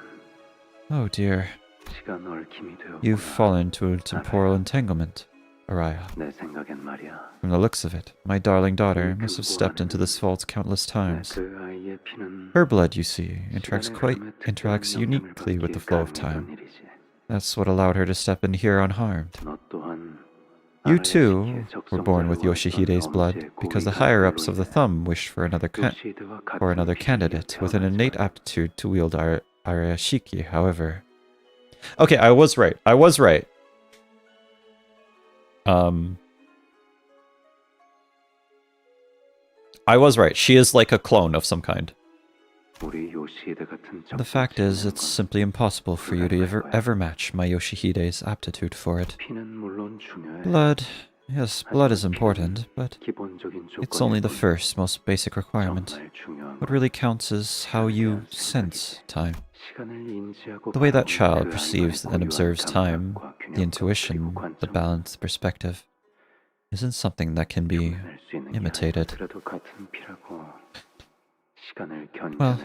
Oh dear, 시간 얽힘이 되었구나. you've fallen into a temporal entanglement, Araya. 내 생각엔 말이야. From the looks of it, my darling daughter must have stepped into this vault countless times. 그 아이의 피는 Her blood, you see, interacts 시간의 흐름에 특별한 interacts 영향을 uniquely with the 받기에 flow of 가능했던 time. 일이지. That's what allowed her to step in here unharmed. 너 또한 You too were born with Yoshihide's blood because the higher-ups of the thumb wished for another candidate with an innate aptitude to wield Arashiki, however. Okay, I was right. I was right. I was right. She is like a clone of some kind. The fact is, it's simply impossible for you to ever match my Yoshihide's aptitude for it. Blood. Yes, blood is important, but it's only the first, most basic requirement. What really counts is how you sense time. The way that child perceives and observes time, the intuition, the balanced perspective, isn't something that can be imitated. Well,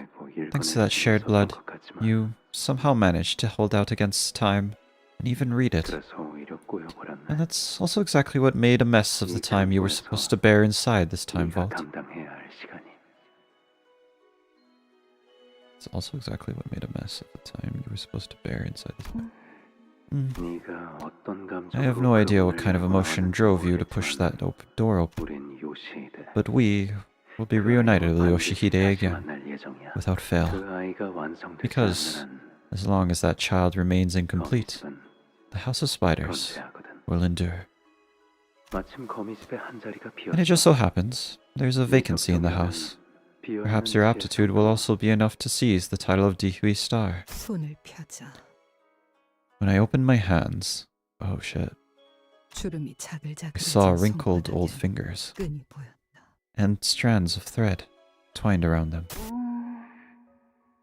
thanks to that shared blood, you somehow managed to hold out against time and even read it. And that's also exactly what made a mess of the time you were supposed to bear inside this time vault. It's also exactly what made a mess of the time you were supposed to bear inside this. I have no idea what kind of emotion drove you to push that door open, but we will be reunited with Yoshihide again, without fail. Because, as long as that child remains incomplete, the House of Spiders will endure. And it just so happens, there's a vacancy in the house. Perhaps your aptitude will also be enough to seize the title of Dihui Star. 손을 펴자. When I opened my hands, oh shit, 주름이 자글자글해진 I saw wrinkled old 손바닥엔 fingers 끈이 보였다. and strands of thread twined around them.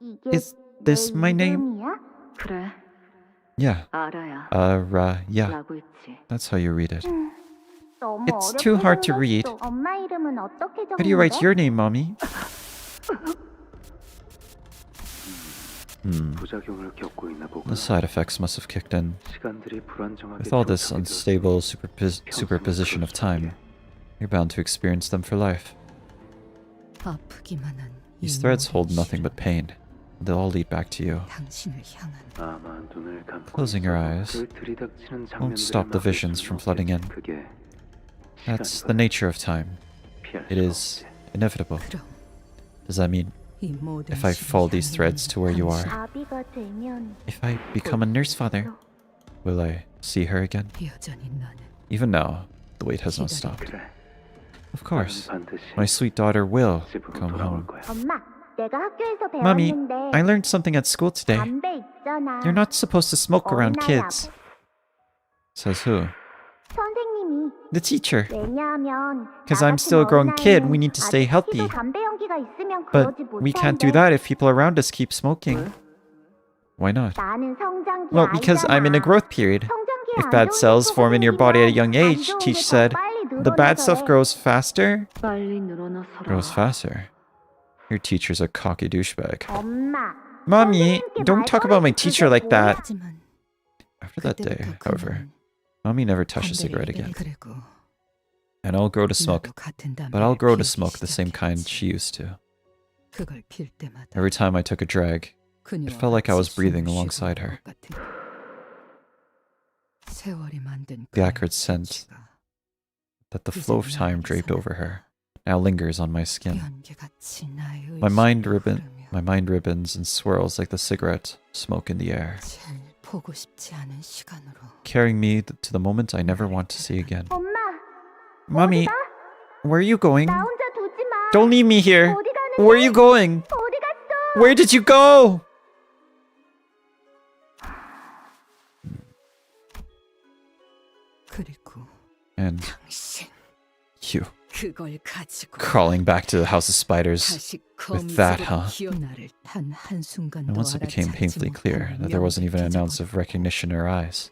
이게 Is this 내 my name? 이름이야? 그래, Yeah, 알아야. Araya. 라고 했지. That's how you read it. 너무 It's 어렵게 too hard to 생겼어. read. 엄마 이름은 어떻게 적는데? How do you write your name, Mommy? The side effects must have kicked in. With all this unstable superposition of time, you're bound to experience them for life. 아프기만 한 These 이 threads 모든 hold nothing 실은 but pain. They'll all lead back to you. 당신을 향한 Closing your eyes won't stop the visions from flooding in. That's the nature of time. It is inevitable. 그럼 Does that mean 이 모든 if I 실을 follow these 향해 threads to where you 당신, are, 아비가 되면 if I become a nurse father, will I see her again? 여전히 나는 Even now, the wait has not stopped. Of course, my sweet daughter will come home. 엄마, 내가 학교에서 Mommy, 배웠는데 I learned something at school today. 담배 있잖아. You're not supposed to smoke around kids. Says who? 선생님이 The teacher. 왜냐하면 'Cause I'm still a grown kid, we need to stay healthy. 담배 연기가 있으면 But 그러지 we can't do 못한대. that if people around us keep smoking. Why not? 나는 성장기 Well, because I'm in a 아이잖아. growth period. 성장기에 If 안 bad 좋은 cells 게 form in your body at a young 안 age, 좋은 Teach 게 더 said, 빨리 the bad 늘어나서 stuff 해. grows faster? 빨리 늘어나서라. Grows faster. Your teacher's a cocky douchebag. 엄마, Mommy, 선생님께 don't talk about my 말버릇이 teacher 그게 like that. 하지만 After that day, 그때부터 however, 그는 Mommy never touched a 담배를 cigarette 입에 again. 그리고 And I'll grow to smoke, 나도 같은 but I'll 담배를 grow to 피우기 smoke the same kind 시작했지. she used to. 그걸 필 때마다 Every time I took a drag, 그녀와 it felt like I was 같이 breathing 숨을 alongside 쉬고 her. 있는 것 같은 세월이 만든 The 그의 acrid scent 빛이가 that the flow of time draped over her now lingers on my skin. 연기같이 나의 My mind 의식을 my mind ribbons and swirls like the cigarette smoke in the air, 제일 보고 싶지 않은 시간으로 carrying me to the moment I never want to see again. 엄마, Mommy, where are you going? 나 혼자 두지 마. Don't leave me here. 어디 가는데? Where are you going? 어디 갔어? Where did you go? 그리고 And 당신 you 그걸 가지고 crawling back to the House of Spiders. 다시 with that, 거미줄을 huh? 기어 나를 단 한순간도 And once it became painfully clear that there wasn't even an ounce of recognition in her eyes,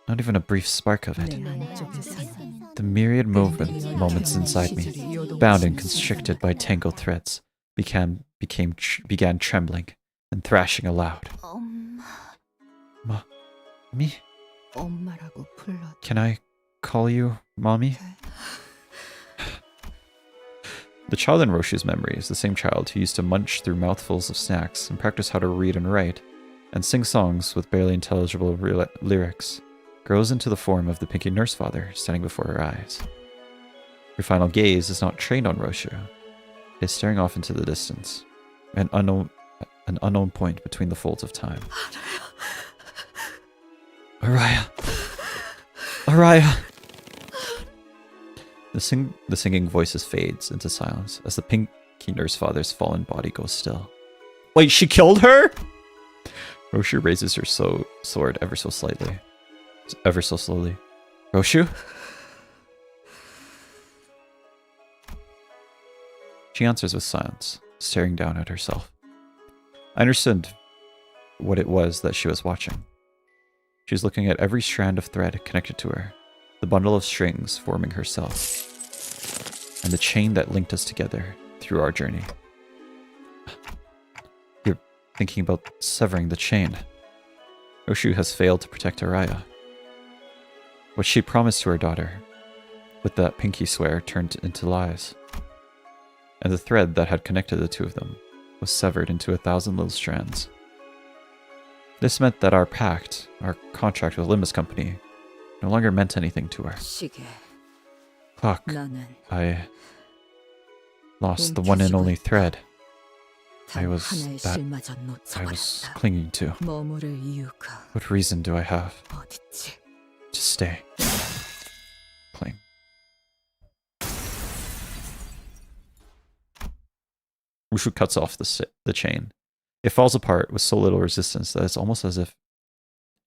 not even a brief spark of it. 내 안쪽에 사는 The myriad moments inside me, bound and constricted by tangled threads, began trembling and thrashing aloud. 엄마 Me? 엄마라고 불러 Can I call you Mommy? The child in Roshu's memory is the same child who used to munch through mouthfuls of snacks and practice how to read and write, and sing songs with barely intelligible lyrics. grows into the form of the pinky nurse father standing before her eyes. Her final gaze is not trained on Roshu. It is staring off into the distance, an unknown point between the folds of time. Araya! Araya! The singing voices fades into silence as the pinky nurse father's fallen body goes still. Wait, she killed her? Roshu raises her sword ever so slowly. Roshu? She answers with silence, staring down at herself. I understood what it was that she was watching. She was looking at every strand of thread connected to her, the bundle of strings forming herself, and the chain that linked us together through our journey. You're thinking about severing the chain. Roshu has failed to protect Araya. What she promised to her daughter, with that pinky swear, turned into lies. And the thread that had connected the two of them was severed into 1,000 little strands. This meant that our pact, our contract with Limbus Company, no longer meant anything to her. 시계. Fuck. 나는 I lost the one and only thread 단 was 하나의 that 실마저 I was 놓쳐버렸다. clinging to. 머무를 이유가 What reason do I have 어딨지? to stay? Cling. Wushu cuts off the chain. It falls apart with so little resistance that it's almost as if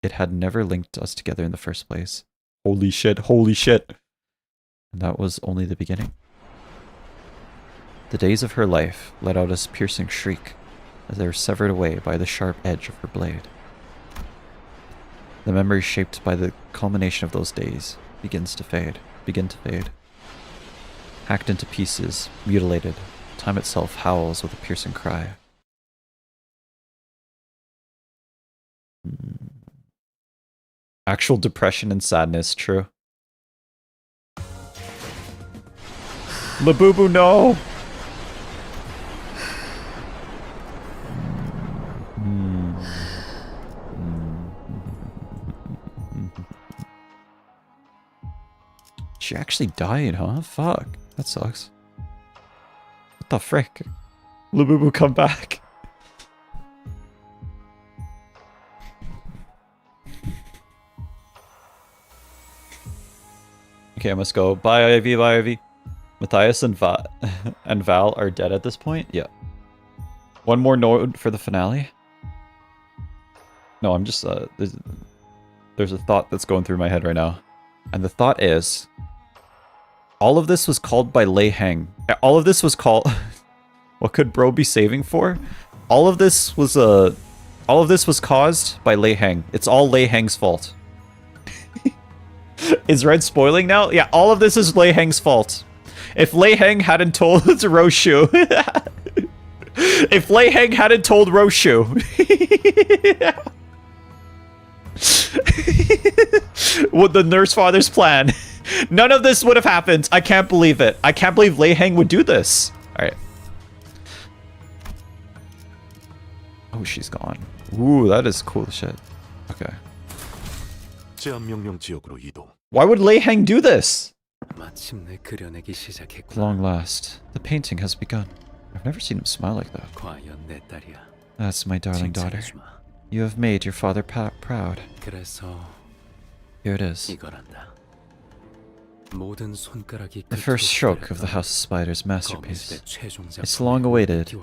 it had never linked us together in the first place. Holy shit, holy shit. And that was only the beginning. The days of her life let out a piercing shriek as they were severed away by the sharp edge of her blade. The memory shaped by the culmination of those days begin to fade. Hacked into pieces, mutilated, time itself howls with a piercing cry. Actual depression and sadness, true. Labubu, no! She actually died, huh? Fuck. That sucks. What the frick? Labubu, come back. Okay, I must go. Bye, Ivy. Bye, Ivy. Matthias and Val are dead at this point? Yeah. One more node for the finale? No, I'm just... there's a thought that's going through my head right now. And the thought is... all of this was called by Lei Heng. All of this was called... what could bro be saving for? All of this was caused by Lei Heng. It's all Lei Heng's fault. Is Red spoiling now? Yeah, all of this is Lei Heng's fault. If Lei Heng hadn't told Roshu... if Lei Heng hadn't told Roshu... what the nurse father's plan... none of this would have happened. I can't believe it. I can't believe Lei Heng would do this. Alright. Oh, she's gone. Ooh, that is cool shit. Okay. Why would Lei Heng do this? 마침내 그려내기 시작했구나. Long last, the painting has begun. I've never seen him smile like that. 과연 내 딸이야. That's my darling daughter. 칭찬해주마. You have made your father proud. 그래서 Here it is. 이거란다. 모든 손가락이 The first stroke of the House of Spiders masterpiece. It's long-awaited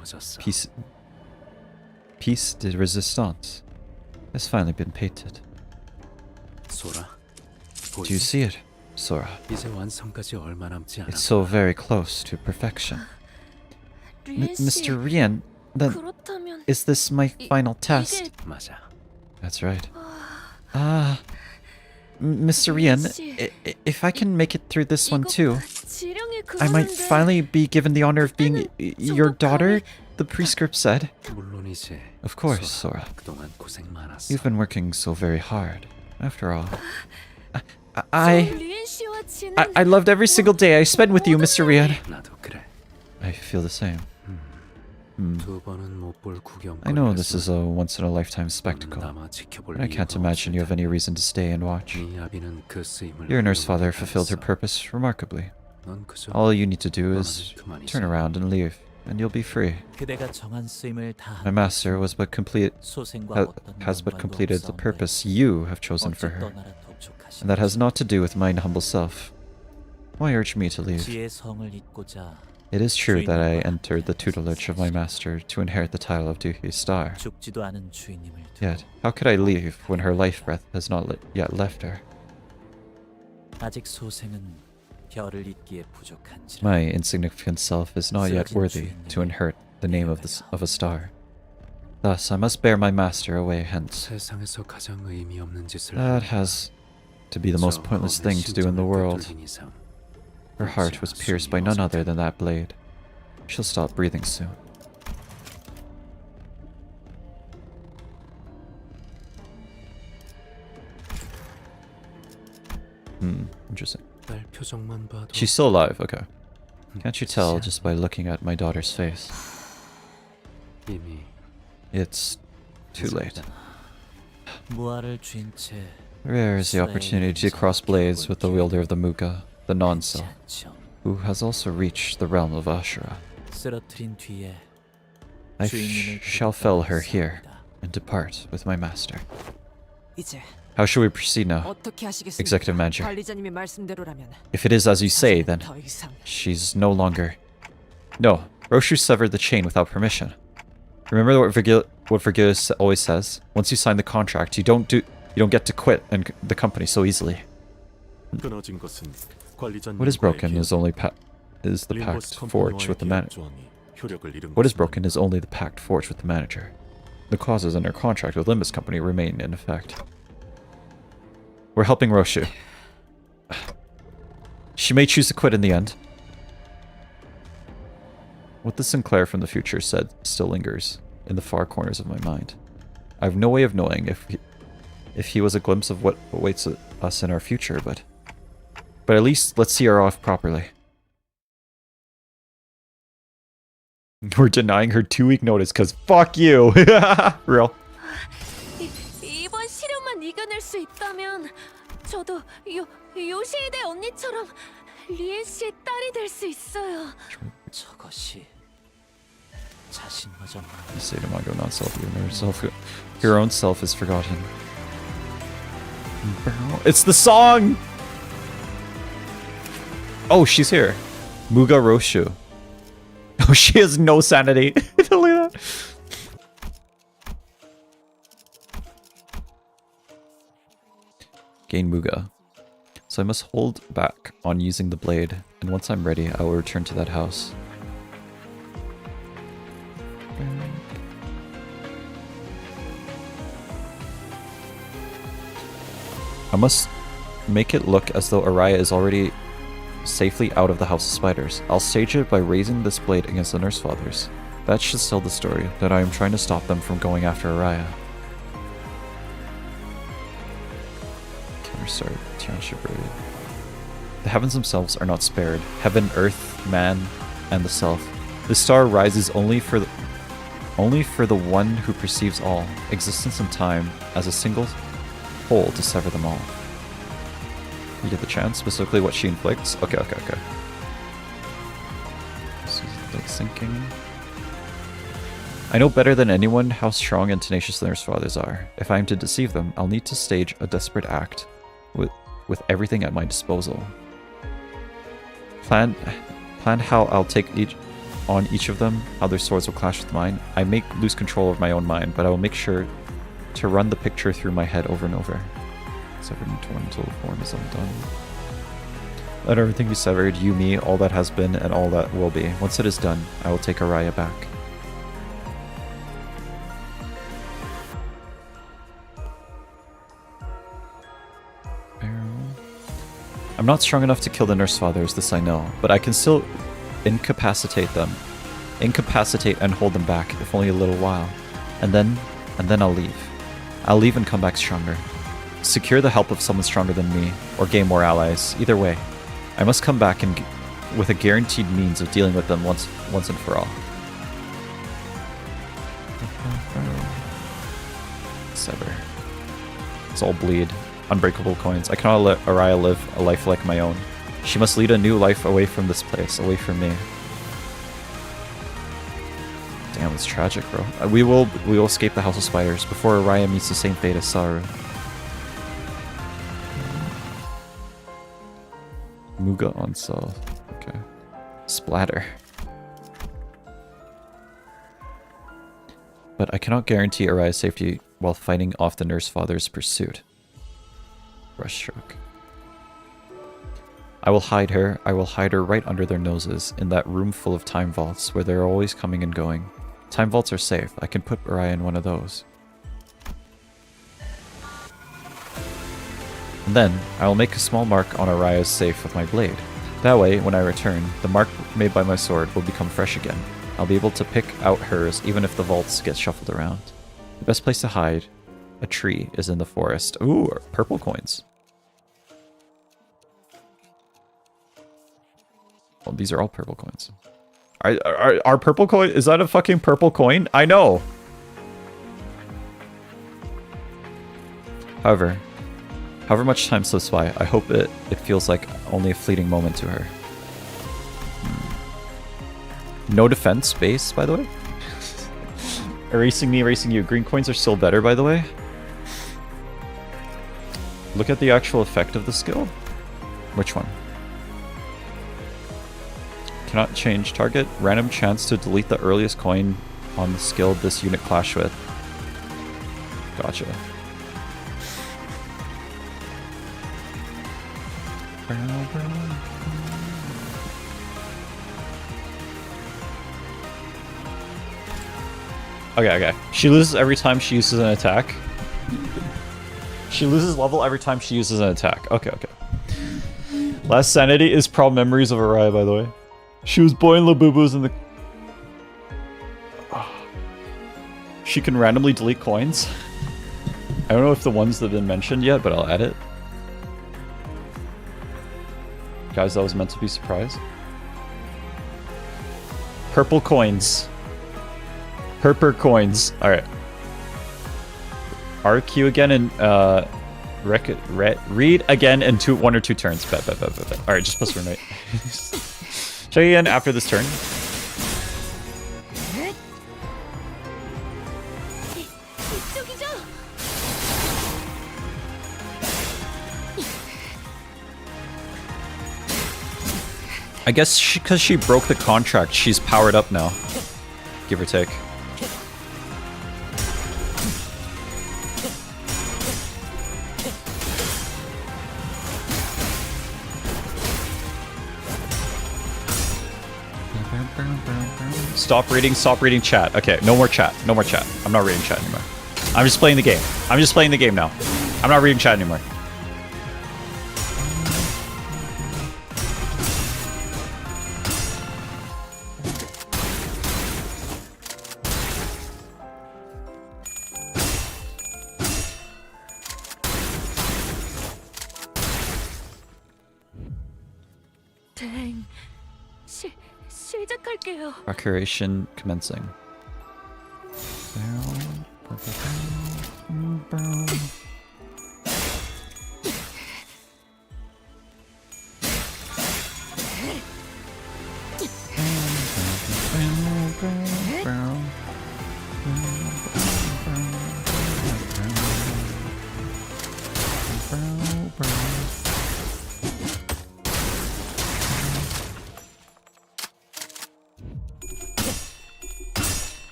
piece de resistance has finally been painted. 소라. Do you see it, Sora? 이제 완성까지 얼마 남지 않아. It's so very close to perfection. Mr. Rien, then is this my final test? 맞아. That's right. Mr. Rien, if I can make it through this one too, I might finally be given the honor of being your daughter, the prescript said. 물론이지. Of course, Sora. 그동안 고생 많았어. You've been working so very hard. After all, I loved every single day I spent with you, Mr. Rien. 나도 그래. I feel the same. 두 번은 못 볼 I know this is 구경거리였으면 a once-in-a-lifetime spectacle, 남아 지켜볼 but I can't 이유가 imagine you have 없을 any 테다. reason to stay and watch. 네 아비는 그 쓰임을 Your nurse father 훌륭하게 fulfilled her 다했어. purpose remarkably. 넌 그저 All you need to do is 떠나면 그만이지. turn around and leave, and you'll be free. 그대가 정한 쓰임을 다 My master was but complete 소생과 has but 어떤 completed the 연관도 purpose you have chosen for 어찌 her, 떠나라 독촉하시는지. and that has naught to do with mine humble self. Why urge me to leave? 지의 성을 잇고자 It is true that I entered the tutelage of my master to inherit the title of Duhi Star. 죽지도 않은 주인님을 두고 Yet, how could I leave when her life breath has not yet left her? 아직 소생은 별을 잇기에 부족한지라. My insignificant self is not yet worthy to inherit the name of a star. Thus, I must bear my master away hence. 세상에서 가장 의미 없는 짓을 That has to be the most pointless thing to do in the world. 뚫린 이상 Her heart was pierced by none other than that blade. She'll stop breathing soon. Interesting. 딸 표정만 봐도 She's still alive, okay. Can't you tell just by looking at my daughter's face? 이미 It's too late. 무화를 쥔 채 Rare is the opportunity to cross blades with the wielder of the Muga, the non-self, 않죠. who has also reached the realm of Ashura. 쓰러뜨린 뒤에 I 주인님을 shall fell her here and depart with my master. 이제 How shall we proceed now? 어떻게 하시겠습니까? Executive Manager. 관리자님의 말씀대로라면 If it is as you say, then 더 이상 she's no longer... No, Roshu severed the chain without permission. Remember what Virgil always says? Once you sign the contract, you don't get to quit the company so easily. What is broken is only is the pact forged with the manager. What is broken is only the pact forged with the manager. The clauses in her contract with Limbus Company remain in effect. We're helping Roshu. She may choose to quit in the end. What the Sinclair from the future said still lingers in the far corners of my mind. I have no way of knowing if he was a glimpse of what awaits us in our future, but at least let's see her off properly. We're denying her 2-week notice because fuck you. Real. 이번 시련만 이겨낼 수 있다면 저도 요시히데 언니처럼 리엔 씨의 딸이 될 수 있어요. 저것이 자신마저 You say to Mago, not self, your own self is forgotten. It's the song! Oh, she's here. Muga Roshu. Oh, she has no sanity. Look at that. Gain Muga. So I must hold back on using the blade, and once I'm ready, I will return to that house. I must make it look as though Araya is already safely out of the House of Spiders. I'll stage it by raising this blade against the Nurse Fathers. That should tell the story, that I am trying to stop them from going after Araya. Counterstart, Township Raid. The heavens themselves are not spared. Heaven, earth, man, and the self. The star rises only for the one who perceives all, existence and time, as a single whole to sever them all. You get the chance, specifically what she inflicts. Okay. This is like sinking. I know better than anyone how strong and tenacious the Nurse Fathers are. If I am to deceive them, I'll need to stage a desperate act with everything at my disposal. Plan how I'll take on each of them, how their swords will clash with mine. I may lose control of my own mind, but I will make sure to run the picture through my head over and over. Severed and torn until the form is undone. Let everything be severed, you, me, all that has been, and all that will be. Once it is done, I will take Araya back. I'm not strong enough to kill the Nurse Fathers, this I know, but I can still incapacitate them. Incapacitate and hold them back, if only a little while. And then I'll leave. I'll leave and come back stronger. Secure the help of someone stronger than me, or gain more allies. Either way, I must come back and with a guaranteed means of dealing with them once and for all. Sever. It's all bleed. Unbreakable coins. I cannot let Araya live a life like my own. She must lead a new life away from this place, away from me. Damn, it's tragic, bro. We will escape the House of Spiders before Araya meets the same fate as Saru. Muga on Sol. Okay. Splatter. But I cannot guarantee Araya's safety while fighting off the nurse father's pursuit. Brushstroke. I will hide her. I will hide her right under their noses in that room full of time vaults where they're always coming and going. Time vaults are safe. I can put Araya in one of those. And then, I will make a small mark on Araya's safe with my blade. That way, when I return, the mark made by my sword will become fresh again. I'll be able to pick out hers even if the vaults get shuffled around. The best place to hide a tree is in the forest. Ooh, purple coins. Well, these are all purple coins. Are purple coin? Is that a fucking purple coin? I know. However much time slips by, I hope it feels like only a fleeting moment to her. No defense base, by the way. Erasing me, erasing you. Green coins are still better, by the way. Look at the actual effect of the skill. Which one? Cannot change target. Random chance to delete the earliest coin on the skill this unit clash with. Gotcha. Okay. She loses every time she uses an attack. She loses level every time she uses an attack. Okay. Last sanity is Proud Memories of Araya, by the way. She was boy in Labubu's in the... She can randomly delete coins. I don't know if the ones that have been mentioned yet, but I'll add it. Guys, that was meant to be a surprise. Purple coins. Purple coins. Alright. RQ again and read again in 1 or 2 turns. Bet. Alright, just plus 1 right. Check again after this turn. I guess because she broke the contract, she's powered up now. Give or take. Stop reading chat. Okay, no more chat. I'm not reading chat anymore. I'm just playing the game now. I'm not reading chat anymore. 댕. 시작할게요. Procuration commencing.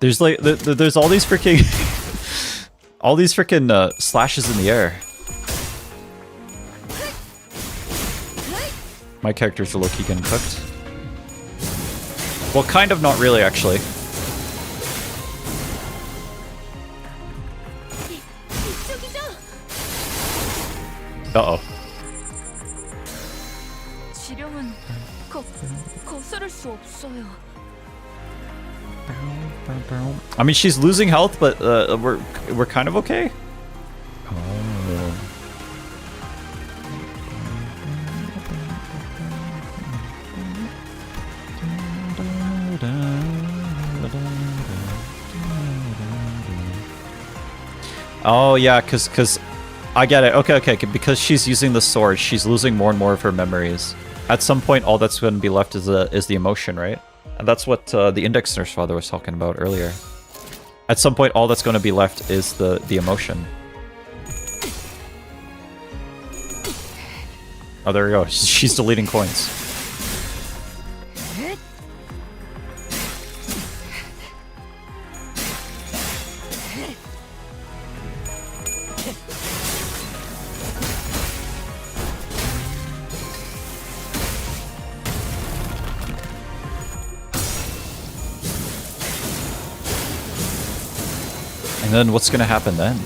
There's like there's all these freaking slashes in the air. My characters are low-key getting cooked. Well, kind of, not really, actually. Uh-oh. 지령은 거스를 수 없어요. I mean, she's losing health, but we're kind of okay. Oh. Oh yeah, cause I get it. Okay, because she's using the sword, she's losing more and more of her memories. At some point, all that's going to be left is the emotion, right? And that's what the Index Nurse Father was talking about earlier. At some point, all that's going to be left is the emotion. Oh, there we go. She's deleting coins. And then what's gonna happen then?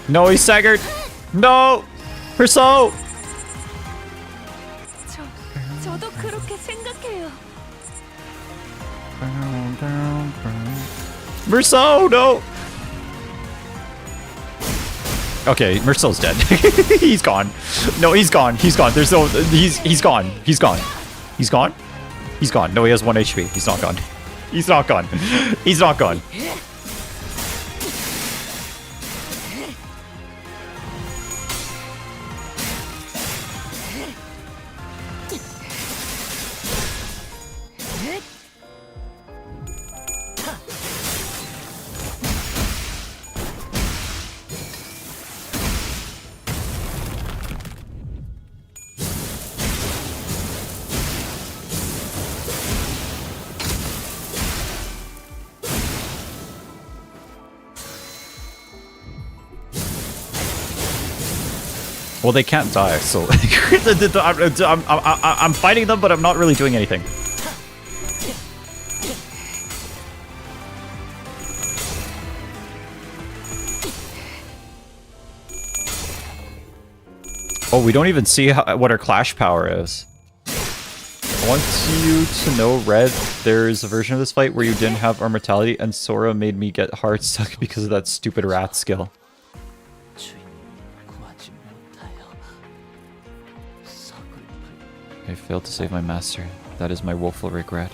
No, he's staggered! No! Perso! 저도 그렇게 생각해요. Merceau, no! Okay, Merceau's dead. He's gone. No, he's gone. He's gone. There's no... He's gone. He's gone. He's gone? He's gone. No, he has 1 HP. He's not gone. He's not gone. He's not gone. Well, they can't die, so I'm fighting them, but I'm not really doing anything. Oh, we don't even see what her clash power is. I want you to know, Red, there's a version of this fight where you didn't have immortality, and Sora made me get hard stuck because of that stupid rat skill. I failed to save my master. That is my woeful regret.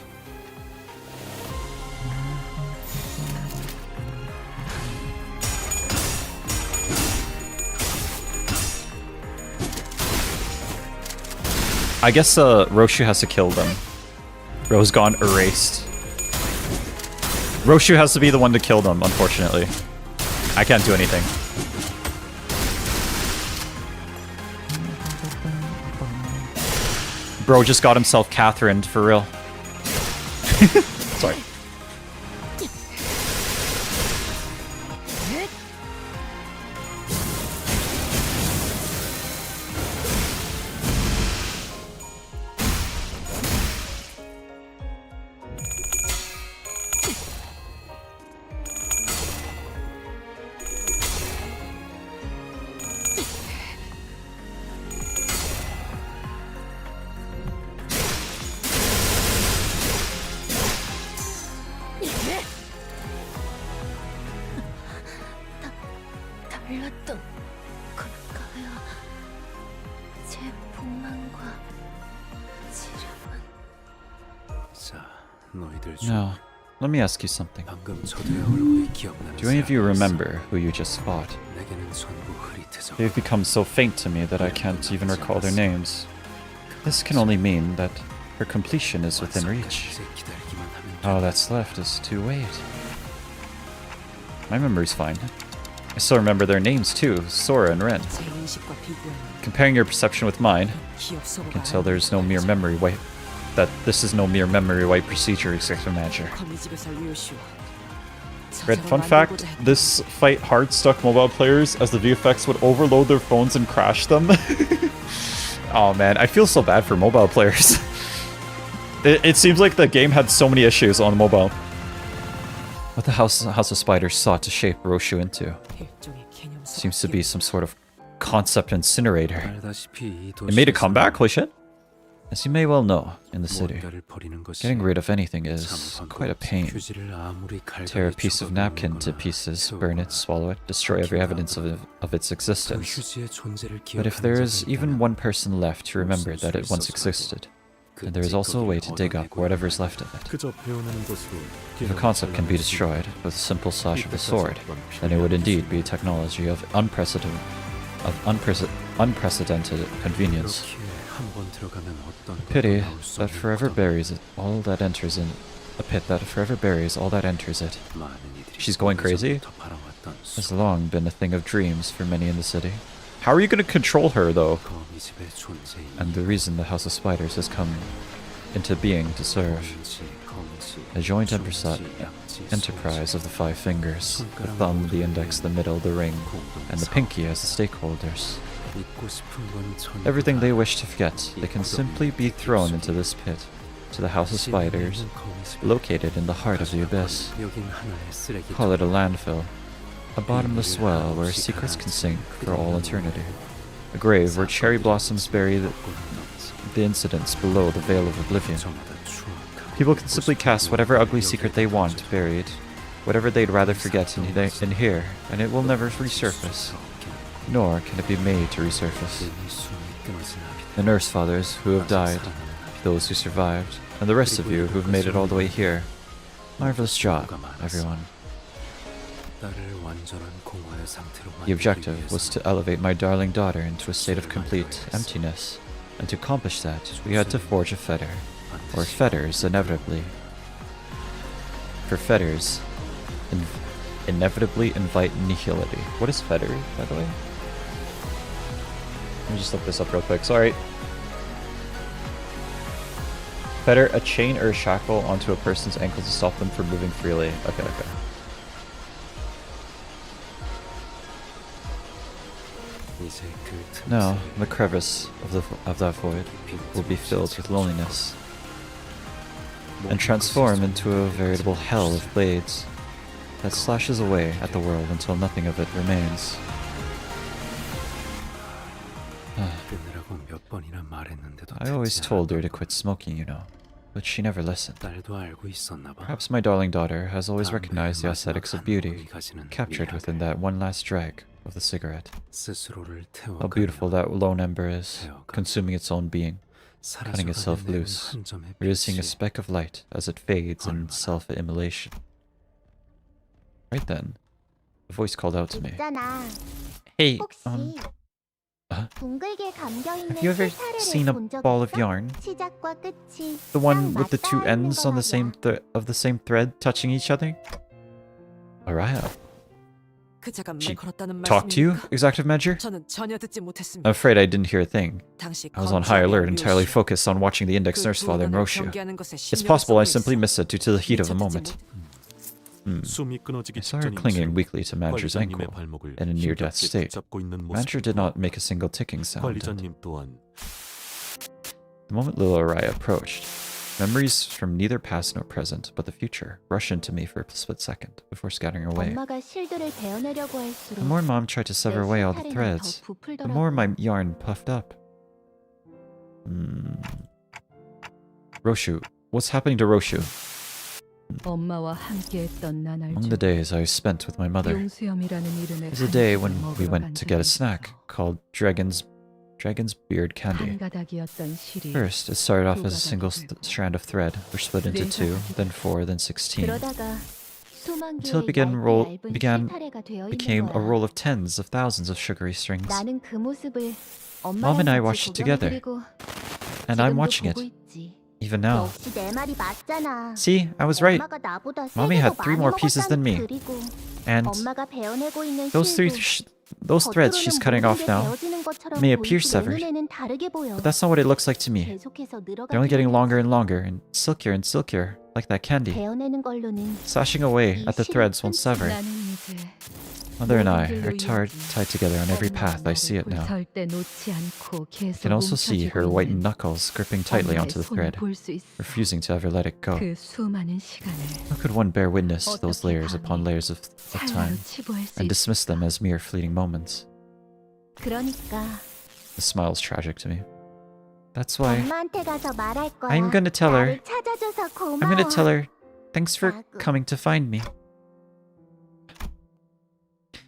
I guess Roshu has to kill them. Rose gone erased. Roshu has to be the one to kill them, unfortunately. I can't do anything. Bro just got himself Catherined, for real. Sorry. 달랐던 걸까요? 제 복만과 지름은 자, 너희들 중 No. Let me ask you something. 방금 저들의 얼굴이 기억나는 Do any of you 사람이 있어. remember who you just fought? 내게는 전부 흐릿해져. They've become so faint to me that I can't even recall their names. This can only mean that her completion is within reach. 이제 기다리기만 하면 돼. All that's left is to wait. My memory's fine. I still remember their names too, Sora and Ren. 제 인식과 비교하면 Comparing your perception with mine, 기억 속으로 you can tell there's no mere memory wipe. That this is no mere memory wipe procedure, Executive Manager. 거미집에서 류슈. Red, fun fact, this fight hard stuck mobile players as the VFX would overload their phones and crash them. Oh man, I feel so bad for mobile players. It seems like the game had so many issues on mobile. What the House of Spiders sought to shape Roshu into seems to be some sort of concept incinerator. 알다시피 이 It made a 도시에서는 comeback, holy shit. As you may well know, in the city, 무언가를 버리는 것이 getting rid of anything 참 is 번거롭지. quite a pain. 휴지를 아무리 Tear a 갈갈이 piece of 죽어도 napkin to 모르거나 pieces, 세우거나 burn it, swallow it, destroy every evidence of its 그 existence. 휴지의 존재를 But if 기억하는 there is 자가 even 있다면 one person left to remember that it once existed, 그 And there is also a way to dig up whatever's left of it. 그저 배워내는 것으로 If a concept can be destroyed with a simple slash of a sword, then it would indeed be a technology of unprecedented convenience. 그렇기에 한번 들어가면 어떤 Pity 것도 나올 수 that 없는 forever 거다. buries it, all that enters in. A pit that forever buries all that enters it. 많은 이들이 She's going crazy? 오래전부터 바라왔던 Has long been a thing of dreams for many in the city. How are you going to control her, though? 거미집의 존재인 And the reason the House of Spiders has come into being to serve. A joint enterprise of the 5 fingers, the thumb, the index, the middle, the ring, and the pinky as the stakeholders. Everything they wish to forget, they can simply be thrown into this pit, to the House of Spiders, located in the heart of the abyss. Call it a landfill, a bottomless well where secrets can sink for all eternity. A grave where cherry blossoms bury the incidents below the veil of oblivion. People can simply cast whatever ugly secret they want buried, whatever they'd rather forget in here, and it will never resurface. Nor can it be made to resurface. The nurse fathers who have died, those who survived, and the rest of you who've made it all the way here. Marvelous job, everyone. The objective was to elevate my darling daughter into a state of complete emptiness, and to accomplish that, we had to forge a fetter, or fetters inevitably. For fetters inevitably invite nihility. What is fetter, by the way? Let me just look this up real quick, sorry. Fetter, a chain or a shackle onto a person's ankle to stop them from moving freely. Okay. Now, the crevice of that void will be filled with loneliness and transform into a veritable hell of blades that slashes away at the world until nothing of it remains. I always told her to quit smoking, you know, but she never listened. Perhaps my darling daughter has always recognized the aesthetics of beauty, captured within that one last drag of the cigarette. How beautiful that lone ember is, consuming its own being, cutting itself loose, releasing a speck of light as it fades in self-immolation. Right then, a voice called out to me. Hey, have you ever seen a ball of yarn? The one with the 2 ends on the same thread touching each other? Araya. She talked to you, Executive Manager? I'm afraid I didn't hear a thing. I was on high alert, entirely focused on watching the Index Nurse Father and Roshu. It's possible I simply missed it due to the heat of the moment. I saw her clinging weakly to Manager's ankle, in a near-death state. Manager did not make a single ticking sound. The moment little Araya approached, memories from neither past nor present, but the future, rushed into me for a split second, before scattering away. The more Mom tried to sever away all the threads, the more my yarn puffed up. Roshu. What's happening to Roshu? Among the days I spent with my mother is a day when we went to get a snack called Dragon's Beard Candy. First, it started off as a single strand of thread, which split into 2, then 4, then 16, until it became a roll of tens of thousands of sugary strings. Mom and I watched it together, and I'm watching it. Even now. See, I was right. Mommy had 3 more pieces than me. And those threads she's cutting off now may appear severed, but that's not what it looks like to me. They're only getting longer and longer, and silkier, like that candy. Slashing away at the threads won't sever. Mother and I are tied together on every path. I see it now. I can also see her whitened knuckles gripping tightly onto the thread, refusing to ever let it go. How could one bear witness to those layers upon layers of time, and dismiss them as mere fleeting moments? The smile's tragic to me. That's why I'm gonna tell her. Thanks for coming to find me.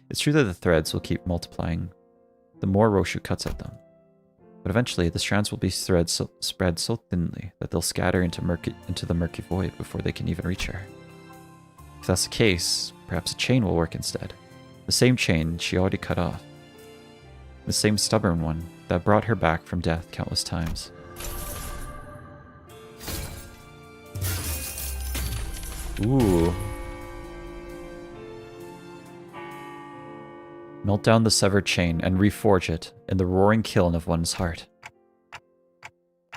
It's true that the threads will keep multiplying the more Roshu cuts at them. But eventually, the strands will be spread so thinly that they'll scatter into the murky void before they can even reach her. If that's the case, perhaps a chain will work instead. The same chain she already cut off. The same stubborn one that brought her back from death countless times. Ooh. Melt down the severed chain and reforge it in the roaring kiln of one's heart.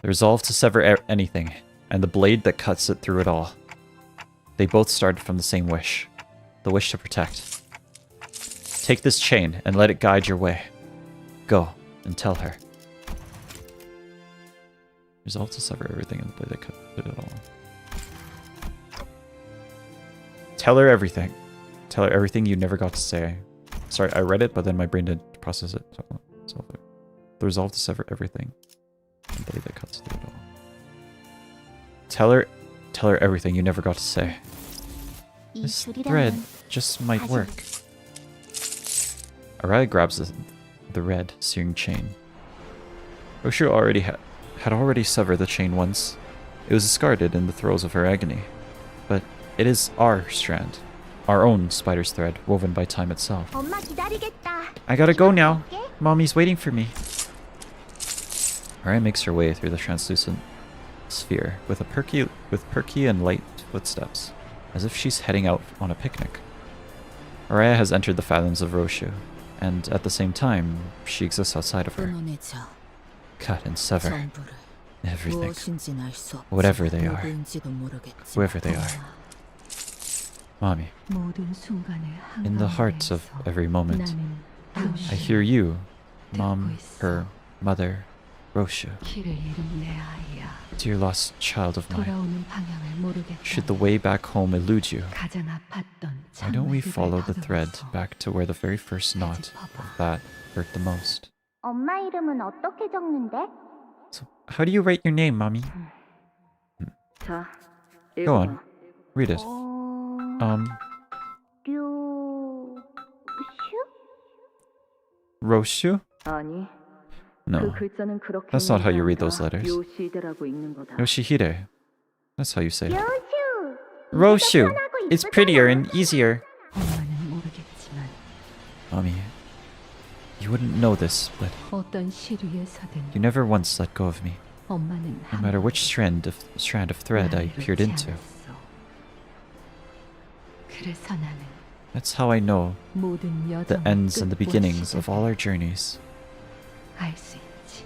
The resolve to sever anything, and the blade that cuts it through it all. They both started from the same wish. The wish to protect. Take this chain and let it guide your way. Go and tell her. Resolve to sever everything and the blade that cut through it all. Tell her everything. Tell her everything you never got to say. Sorry, I read it, but then my brain didn't process it. So the resolve to sever everything. And blade that cuts through it all. Tell her everything you never got to say. This thread just might work. Araya grabs the red, searing chain. Roshu had already severed the chain once. It was discarded in the throes of her agony. But it is our strand. Our own spider's thread, woven by time itself. I gotta go now. Mommy's waiting for me. Araya makes her way through the translucent sphere with perky and light footsteps, as if she's heading out on a picnic. Araya has entered the fathoms of Roshu, and at the same time, she exists outside of her. 끊어내자. Cut and sever 전부를. everything, 무엇인지는 알 수 없지만 whatever they are, 누구인지도 모르겠지만 whoever they are. Mommy, 모든 순간의 in the hearts of every moment, I hear you, Mom, her, Mother, Roshu. 길을 잃은 내 아이야. Dear lost child of mine, 돌아오는 방향을 모르겠다. should the way back home elude you, 가장 아팠던 why don't we 참을 follow the 흙을 thread 거두어서 back to where the very first knot of that hurt the most? 엄마 이름은 어떻게 적는데? So, how do you write your name, Mommy? 자, Go on, read it. 류슈? Roshu? 아니. No, 그 글자는 그렇게 that's not how you read 읽는 게 those letters. 아니라 요시대라고 읽는 거다. Yoshihide. That's how you say it. 류슈! Roshu! It's prettier and easier. 엄마는 모르겠지만 Mommy, you wouldn't know this, but 어떤 시류에서든 you never once let go of me, 엄마는 no matter which strand of thread I peered into. 그래서 나는 That's how I know 모든 the 여정의 ends and the 끝과 beginnings of all 시작을 our journeys. 알 수 있지.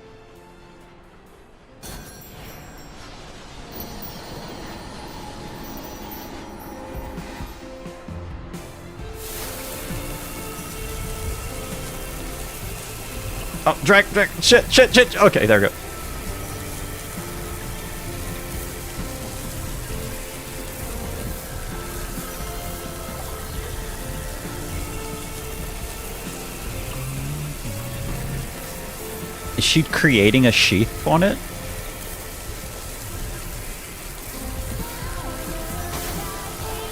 Oh, drag, shit. Okay, there we go. Is she creating a sheath on it?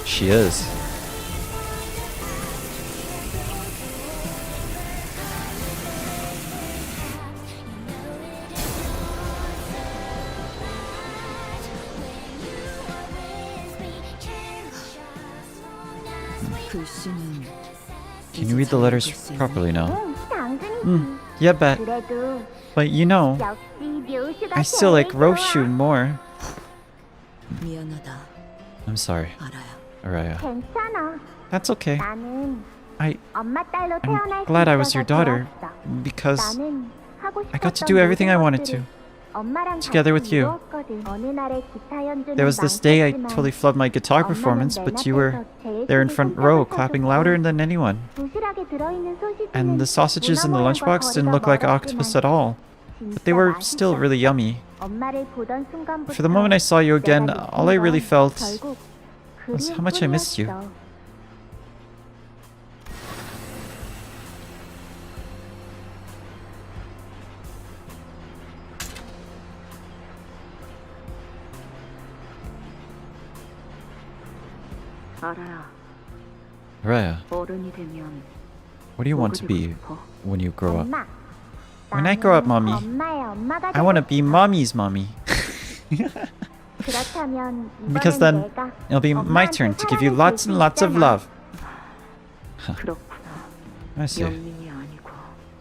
She is. 글씨는 Can you read the letters properly now? 응, 당근이지. Yeah, bet. 그래도 But you know, 역시 류슈가 I still like 제일 Roshu 좋아. more. 미안하다. I'm sorry, 알아요. Araya. 괜찮아. That's okay. 나는 I 엄마 딸로 I'm 태어날 glad I 수 was 있어서 your daughter 좋았어. because 나는 하고 I got to 싶었던 do everything I 모든 wanted 것들을 to. 엄마랑 together 같이 with you. 이루었거든. 어느 날의 기타 연주는 There was this day I 망쳤지만 totally flubbed my guitar 엄마는 performance, 맨 but you were 앞에서 제일 there in 크게 front row, 손뼉을 clapping 쳐줬어. louder than anyone. 도시락에 들어있는 소시지는 And the sausages in the 문어 lunchbox 모양과 didn't look like 거리가 octopus 멀었지만 at all, but they 진짜 were still 맛있었어. really yummy. 엄마를 보던 순간부터 For the moment I saw you again, 내가 all I 느낀 really 건 felt 결국 was 그리움뿐이었어. how much I missed you. 알아야. Raya, 어른이 되면 what do you want to 뭐가 be 되고 싶어? when you grow up? 엄마, When I grow up, 나는 mommy, 엄마의 엄마가 I want to 되고 be 싶어. mommy's mommy. 그렇다면 Because 이번엔 then 내가 it'll be my 엄마한테 turn to give you 사랑을 lots 줄 and 수 lots of 있잖아. love. 그렇구나. I see. 연민이 아니고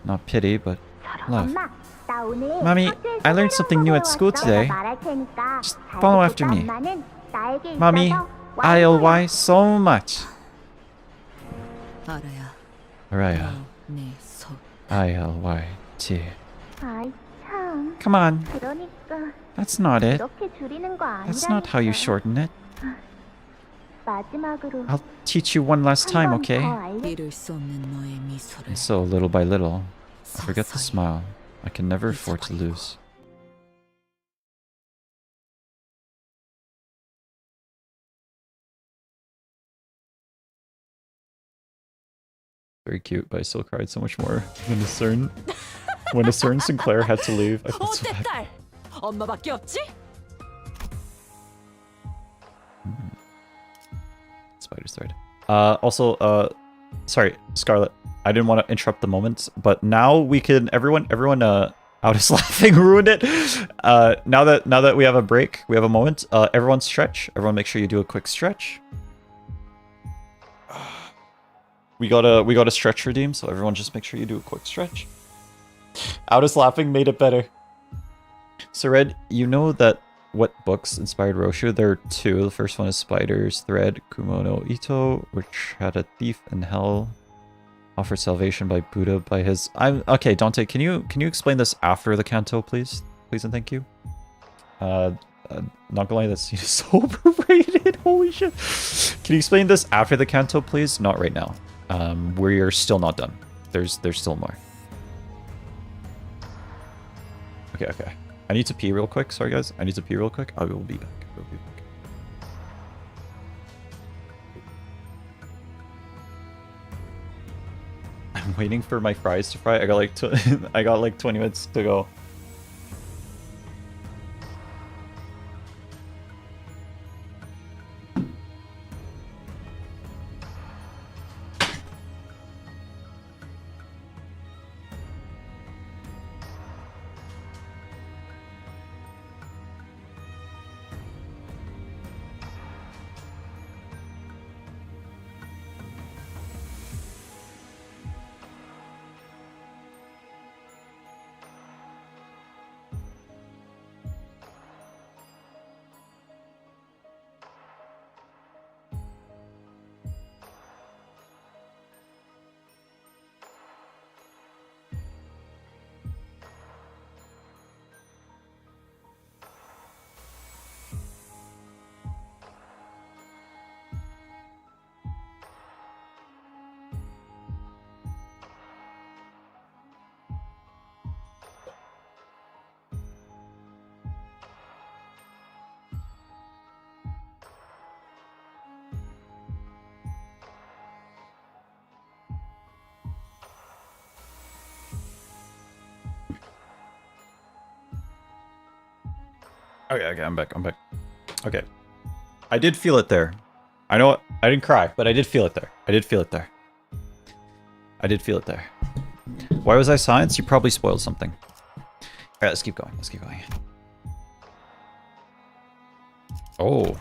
Not pity, but love. 엄마, 나 오늘 Mommy, 학교에서 I learned 새로운 something 거 new at school 배웠어. today. 내가 말할 테니까 Just 잘 follow 듣고 after me. 엄마는 나에게 Mommy, 있어서 I'll 왕이야. why so much. 알아야 Araya, 내 소. I'll why T. 아이 참. Come on, 그러니까 that's not it. 이렇게 줄이는 거 That's not how you 아니라니까. shorten it. 마지막으로 I'll teach you one last time, 한 번 더 okay? 알려. 이룰 수 없는 너의 미소를 And so, little by little, I forget the 서서히 smile. I can never afford to 잊어버리고. lose. Very cute, but I still cried so much more when a certain Sinclair had to leave. I felt so 어때 bad. 딸? 엄마밖에 없지? Spider's thread. Sorry, Scarlet. I didn't want to interrupt the moment, but now we can. Everyone, out is laughing ruined it. Now that we have a break, we have a moment. Everyone stretch. Everyone, make sure you do a quick stretch. We got a stretch redeem, so everyone just make sure you do a quick stretch. Out is laughing made it better. So Red, you know that what books inspired Roshu? There are two. The first one is Spider's Thread, Kumono Ito, which had a thief in hell offer salvation by Buddha by his. I'm okay. Dante, can you explain this after the canto, please? Please and thank you. Not gonna lie, that scene is so overrated. Holy shit! Can you explain this after the canto, please? Not right now. We're still not done. There's still more. Okay. I need to pee real quick. Sorry, guys. I need to pee real quick. I will be back. I'm waiting for my fries to fry. I got like 20 minutes to go. Okay, I'm back. Okay. I did feel it there. I know I didn't cry, but I did feel it there. I did feel it there. Why was I silenced? You probably spoiled something. Alright, let's keep going. Oh.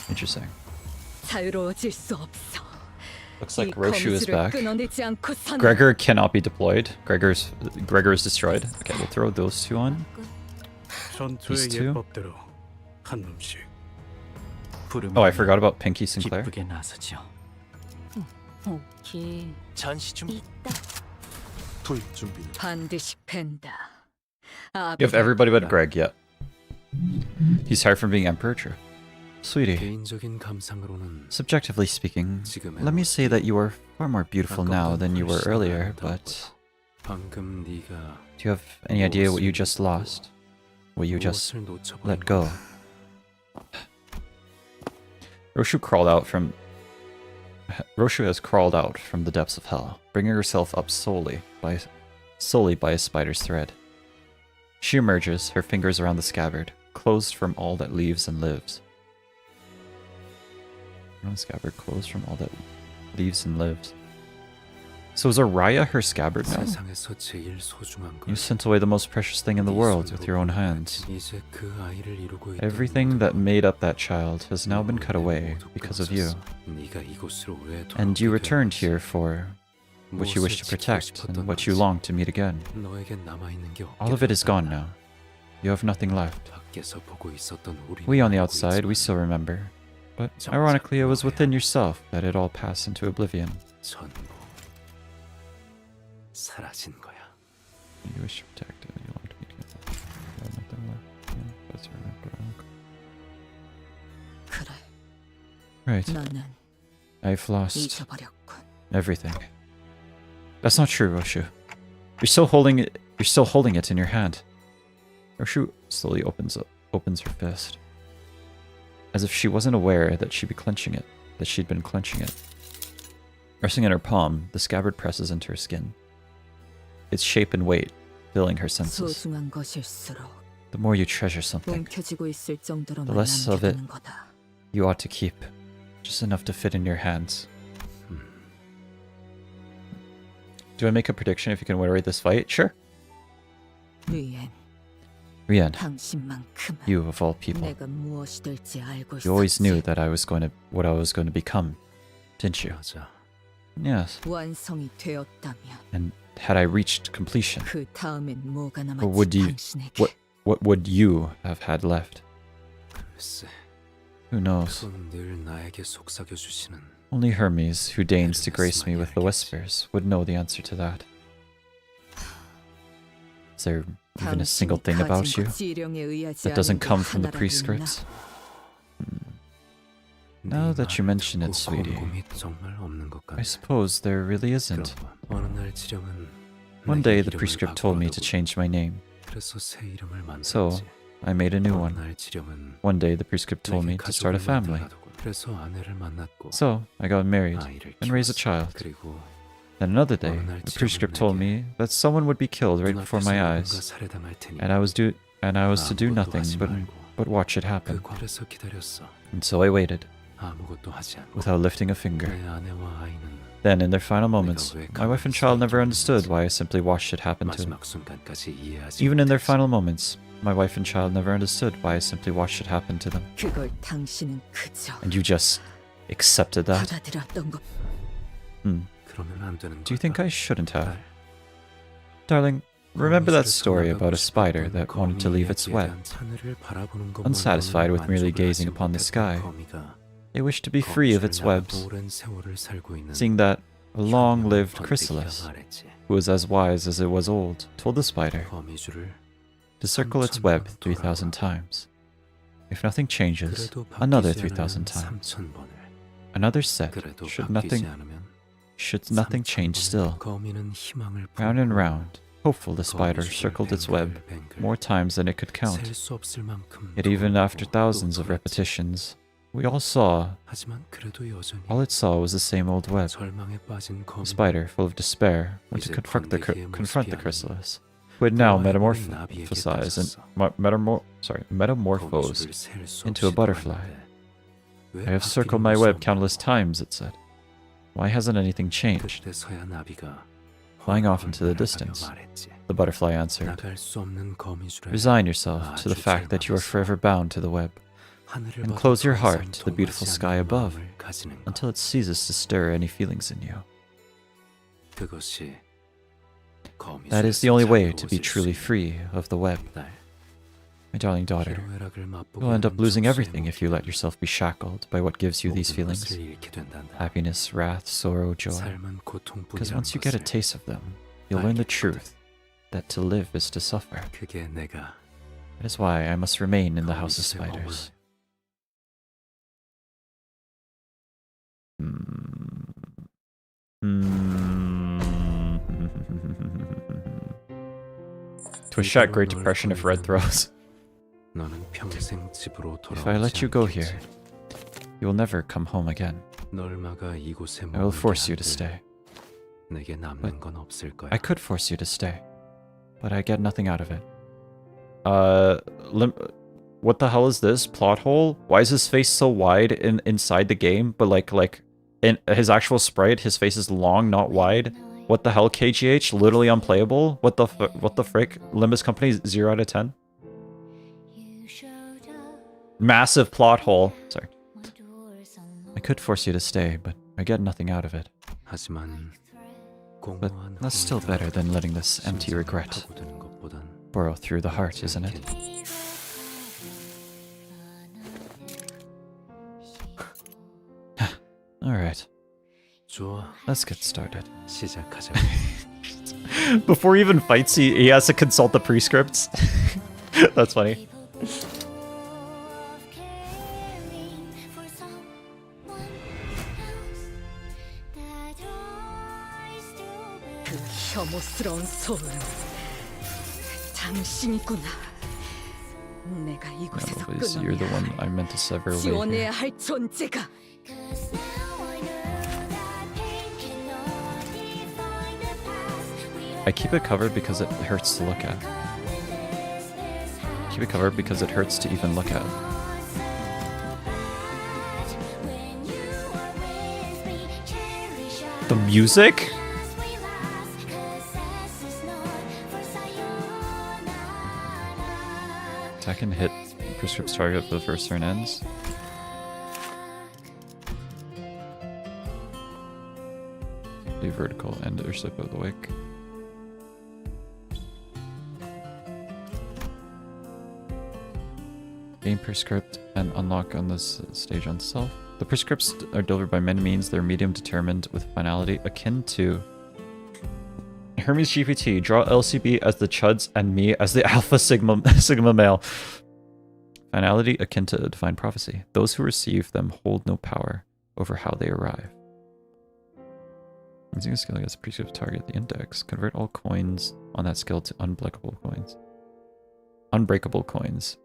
Interesting. 자유로워질 수 없어. Looks 이 like Roshu is 검술을 back. 끊어내지 않고 사는 Gregor cannot be deployed. Gregor is destroyed. Okay, we'll throw those two on. 전투의 These two? 예법대로 한 놈씩. Oh, I forgot about Pinky Sinclair. 기쁘게 나서죠. 오케이. 전시 준비. 있다. 투입 준비. 반드시 팬다. You have everybody but Greg yet. He's tired from being emperor, true. Sweetie, 개인적인 감상으로는 subjectively speaking, let me say that you are far more beautiful now than you were earlier, but 방금 네가 do you have any idea what you just lost? What you just 무엇을 놓쳐버린 let go? Roshu has crawled out from the depths of hell, bringing herself up solely by a spider's thread. She emerges, her fingers around the scabbard, closed from all that leaves and lives. Around the scabbard, closed from all that leaves and lives. So is Araya her scabbard now? 세상에서 제일 소중한 걸 You sent away the most precious thing in the world with your own hands. 이제 그 아이를 이루고 있던 Everything that made up that child has now been cut away because of you. 네가 이곳으로 왜 And you 돌아오게 returned 됐는지, here for what you wish to 무엇을 protect 지키고 and 싶었던 what you 건지, long to meet again. 너에게 남아있는 게 All of it is 없게 gone 되었다. now. You have nothing left. 밖에서 보고 있었던 우리는 We on the 알고 outside, we 있지만 still remember. But ironically, it was within yourself that it all passed into oblivion. 전부 사라진 거야. You wish to protect it. You long to meet again. You have nothing left. Yeah, that's right. 그래, Right. 너는 I've lost 잊어버렸군. everything. That's not true, Roshu. You're still holding it. You're still holding it in your hand. Roshu slowly opens her fist, as if she wasn't aware that she'd been clenching it. Resting in her palm, the scabbard presses into her skin. Its shape and weight filling her senses. 소중한 것일수록 The more you treasure something, 움켜쥐고 있을 정도로만 The less of it. 남겨두는 거다. you ought to keep just enough to fit in your hands. Do I make a prediction if you can win this fight? Sure. 리엔, Rian, 당신만큼은 you of all people, 내가 무엇이 될지 알고 you always knew 있었지. that what I was going to become, didn't you? 맞아. Yes. 완성이 되었다면 And had I reached completion, 그 다음엔 뭐가 남았지 Or would you- 당신에게. what would you have had left? 글쎄, Who knows? 그건 늘 나에게 속삭여 주시는 Only Hermes, who deigns to grace me with the whispers, would know the answer to that. Is there even a single thing about you that doesn't come from the prescripts? Now that you mention it, sweetie, 정말 없는 것 I 같네. suppose there really isn't. 어느 날 지령은 One 내게 day the 이름을 prescript told me to 바꾸라고. change my name, 그래서 새 이름을 so 만들었지. I made a new 어느 one. 날 지령은 One day the prescript told me 내게 to start a 가족을 family, 만들라고. 그래서 아내를 만났고 so I got married 아이를 and raised a 키웠어. child. 그리고 Then another day, the prescript told me that someone would be killed right before my eyes, 살해당할 테니 and I was to do 아무것도 nothing 하지 말고 but watch it 그 happen. 과에서 기다렸어. And so I waited, 아무것도 하지 않고 without lifting a finger. 내 아내와 아이는 Then, in their final moments, my wife and child never understood why I simply watched it happen to them. 마지막 순간까지 이해하지 Even in their 못했지. final moments, my wife and child never understood why I simply watched it happen to them. 그걸 당신은 그저 And you just accepted that? 받아들였던 것. 그러면 안 되는 Do you think 거다. I shouldn't have? 딸. Darling, remember that 거미줄을 story 통과하고 about a spider 싶었던 that wanted to leave its 거미의 web? 대한 하늘을 바라보는 것만으로는 Unsatisfied with merely 만족을 gazing 하지 upon the 못했던 sky, 거미가 It wished to be free of its 거미줄 webs, 나라도 오랜 세월을 살고 있는 seeing that a long-lived 번뜩이가 chrysalis, 말했지. who was as wise as it was old, told the spider 거미줄을 to circle its web 3,000 times. If nothing changes, 그래도 another 바뀌지 3,000 않으면 times. 3,000번을. Another set. 그래도 Should 바뀌지 nothing 않으면 change 3,000번을 still. 거미는 희망을 Round and 품고 round, hopeful the spider 거미줄을 circled its web 뱅글뱅글 more times than it could count. 셀수 없을 만큼 Yet even 돌았고 after thousands 또 of 돌았지. repetitions, we all saw, 하지만 그래도 여전히 all it saw was the same old web. 절망에 빠진 The 거미. spider, full of despair, went to 이제 confront the 번데기의 confront the 모습이 chrysalis, who had now 그와 해보니 나비에게 metamorphosized and 빠졌어. metamorphosed 거미줄을 셀수 into a 없이 butterfly. 돌았는데 왜 I have circled 바뀌는 my 것이 web 없나? countless times, it said. Why hasn't anything changed? 그때서야 나비가 Flying off into the 얼굴을 distance, 가며 말했지. the butterfly answered. 나갈 수 없는 거미줄에 Resign yourself to the fact that you are forever bound to the web, 하늘을 and 봐도 close your 더 이상 heart to the beautiful 통하지 sky 않는 above 마음을 가지는 것. until it ceases to stir any feelings in you. 그것이 That is the 거미줄에서 only way to be 자유로워질 수 truly 있는 free of the web. 날. My darling daughter, 희로애락을 맛보게 you'll end up 하는 losing 족쇄의 everything if you let yourself be shackled by what gives you these 모든 feelings. 것을 잃게 된단다. Happiness, wrath, sorrow, joy. 삶은 Because 고통뿐이라는 once you get a 것을. taste of them, you'll learn the 알게 truth that to live is to suffer. 그게 내가 That is why I must remain in the house of 거미줄에 spiders. To a shot Great Depression if red throws. 너는 평생 집으로 If I let you go 돌아오지 here, 않겠지. you will never come home again. 널 막아 이곳에 I will 머물게 force you to 한들 stay. 내게 남는 건 없을 거야. I could force you to stay, but I get nothing out of it. What the hell is this plot hole? Why is his face so wide inside the game, but like in his actual sprite, his face is long, not wide? What the hell, KGH? Literally unplayable? What the frick? Limbus Company 0 out of 10? Massive plot hole. Sorry. I could force you to stay, but I get nothing out of it. 하지만 But 공허한 that's still better than letting this empty regret 파고드는 것보단 burrow through the heart, isn't it? Alright, 좋아. let's get started. 시작하자. Before he even fights, he has to consult the prescripts. That's funny. 그 혐오스러운 소름. 당신이구나. 내가 이곳에서 Anyways, you're the one I meant to sever away here. 지원해야 할 존재가. I keep it covered because it hurts to look at. Keep it covered because it hurts to even look at. The music? Attack and hit prescript's target for the first turn ends. The vertical end or slip of the wick. Gain prescript and unlock on this stage on self. The prescripts are delivered by many means. They're medium determined with finality akin to Hermes GPT. Draw LCB as the chuds and me as the alpha sigma male. Finality akin to a divine prophecy. Those who receive them hold no power over how they arrive. Using a skill against a prescript target the index. Convert all coins on that skill to unbreakable coins. Unbreakable coins.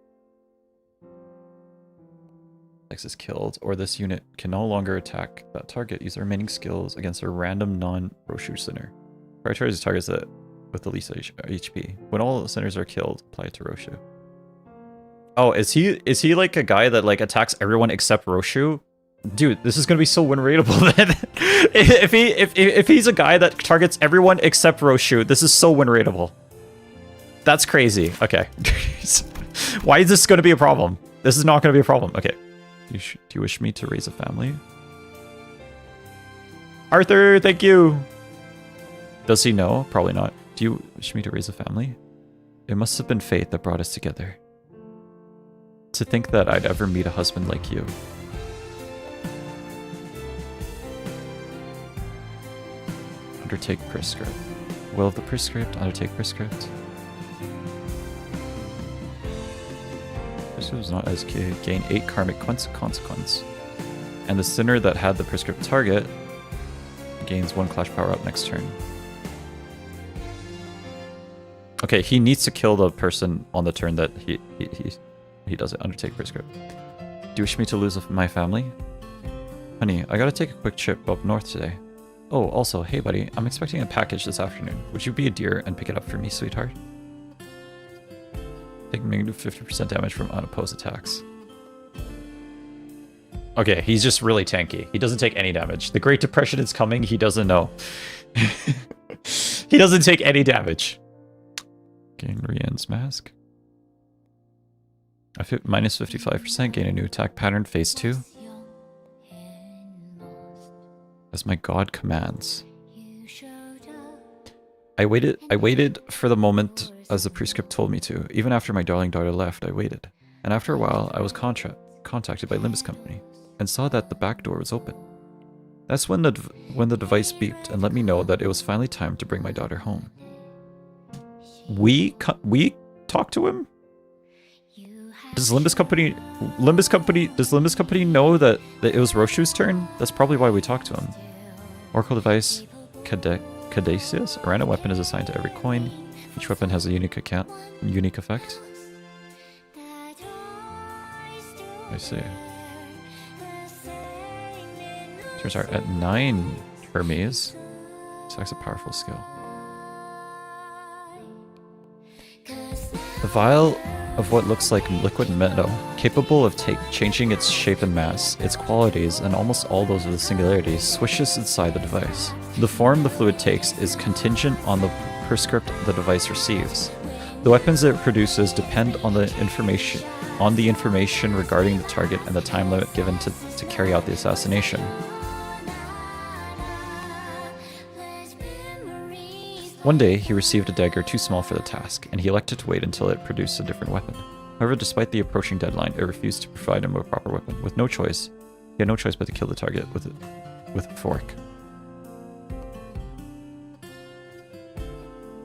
Index is killed, or this unit can no longer attack that target. Use the remaining skills against a random non-Roshu center. Prioritize targets that with the least HP. When all centers are killed, apply it to Roshu. Oh, is he like a guy that like attacks everyone except Roshu? Dude, this is gonna be so win rateable then. if he's a guy that targets everyone except Roshu, this is so win rateable. That's crazy. Okay. Why is this gonna be a problem? This is not gonna be a problem. Okay. Do you wish me to raise a family? Arthur, thank you. Does he know? Probably not. Do you wish me to raise a family? It must have been fate that brought us together. To think that I'd ever meet a husband like you. Undertake prescript. Will of the prescript, undertake prescript. This was not as key. Gain 8 karmic consequence. And the sinner that had the prescript target gains 1 clash power up next turn. Okay, he needs to kill the person on the turn that he does it. Undertake prescript. Do you wish me to lose my family? Honey, I gotta take a quick trip up north today. Oh, also, hey buddy, I'm expecting a package this afternoon. Would you be a dear and pick it up for me, sweetheart? Taking negative 50% damage from unopposed attacks. Okay, he's just really tanky. He doesn't take any damage. The Great Depression is coming, he doesn't know. He doesn't take any damage. Gain Rian's mask. Minus 55%, gain a new attack pattern, phase 2. As my god commands. I waited for the moment as the prescript told me to. Even after my darling daughter left, I waited. And after a while, I was contacted by Limbus Company and saw that the back door was open. That's when the device beeped and let me know that it was finally time to bring my daughter home. We talked to him? Does Limbus Company know that it was Roshu's turn? That's probably why we talked to him. Oracle device Caduceus. A random weapon is assigned to every coin. Each weapon has a unique effect. I see. Turns out at 9 Hermes. Selects a powerful skill. The vial of what looks like liquid metal, capable of changing its shape and mass, its qualities, and almost all those of the singularities, swishes inside the device. The form the fluid takes is contingent on the prescript the device receives. The weapons it produces depend on the information regarding the target and the time limit given to carry out the assassination. One day, he received a dagger too small for the task, and he elected to wait until it produced a different weapon. However, despite the approaching deadline, it refused to provide him a proper weapon. With no choice, he had no choice but to kill the target with a fork.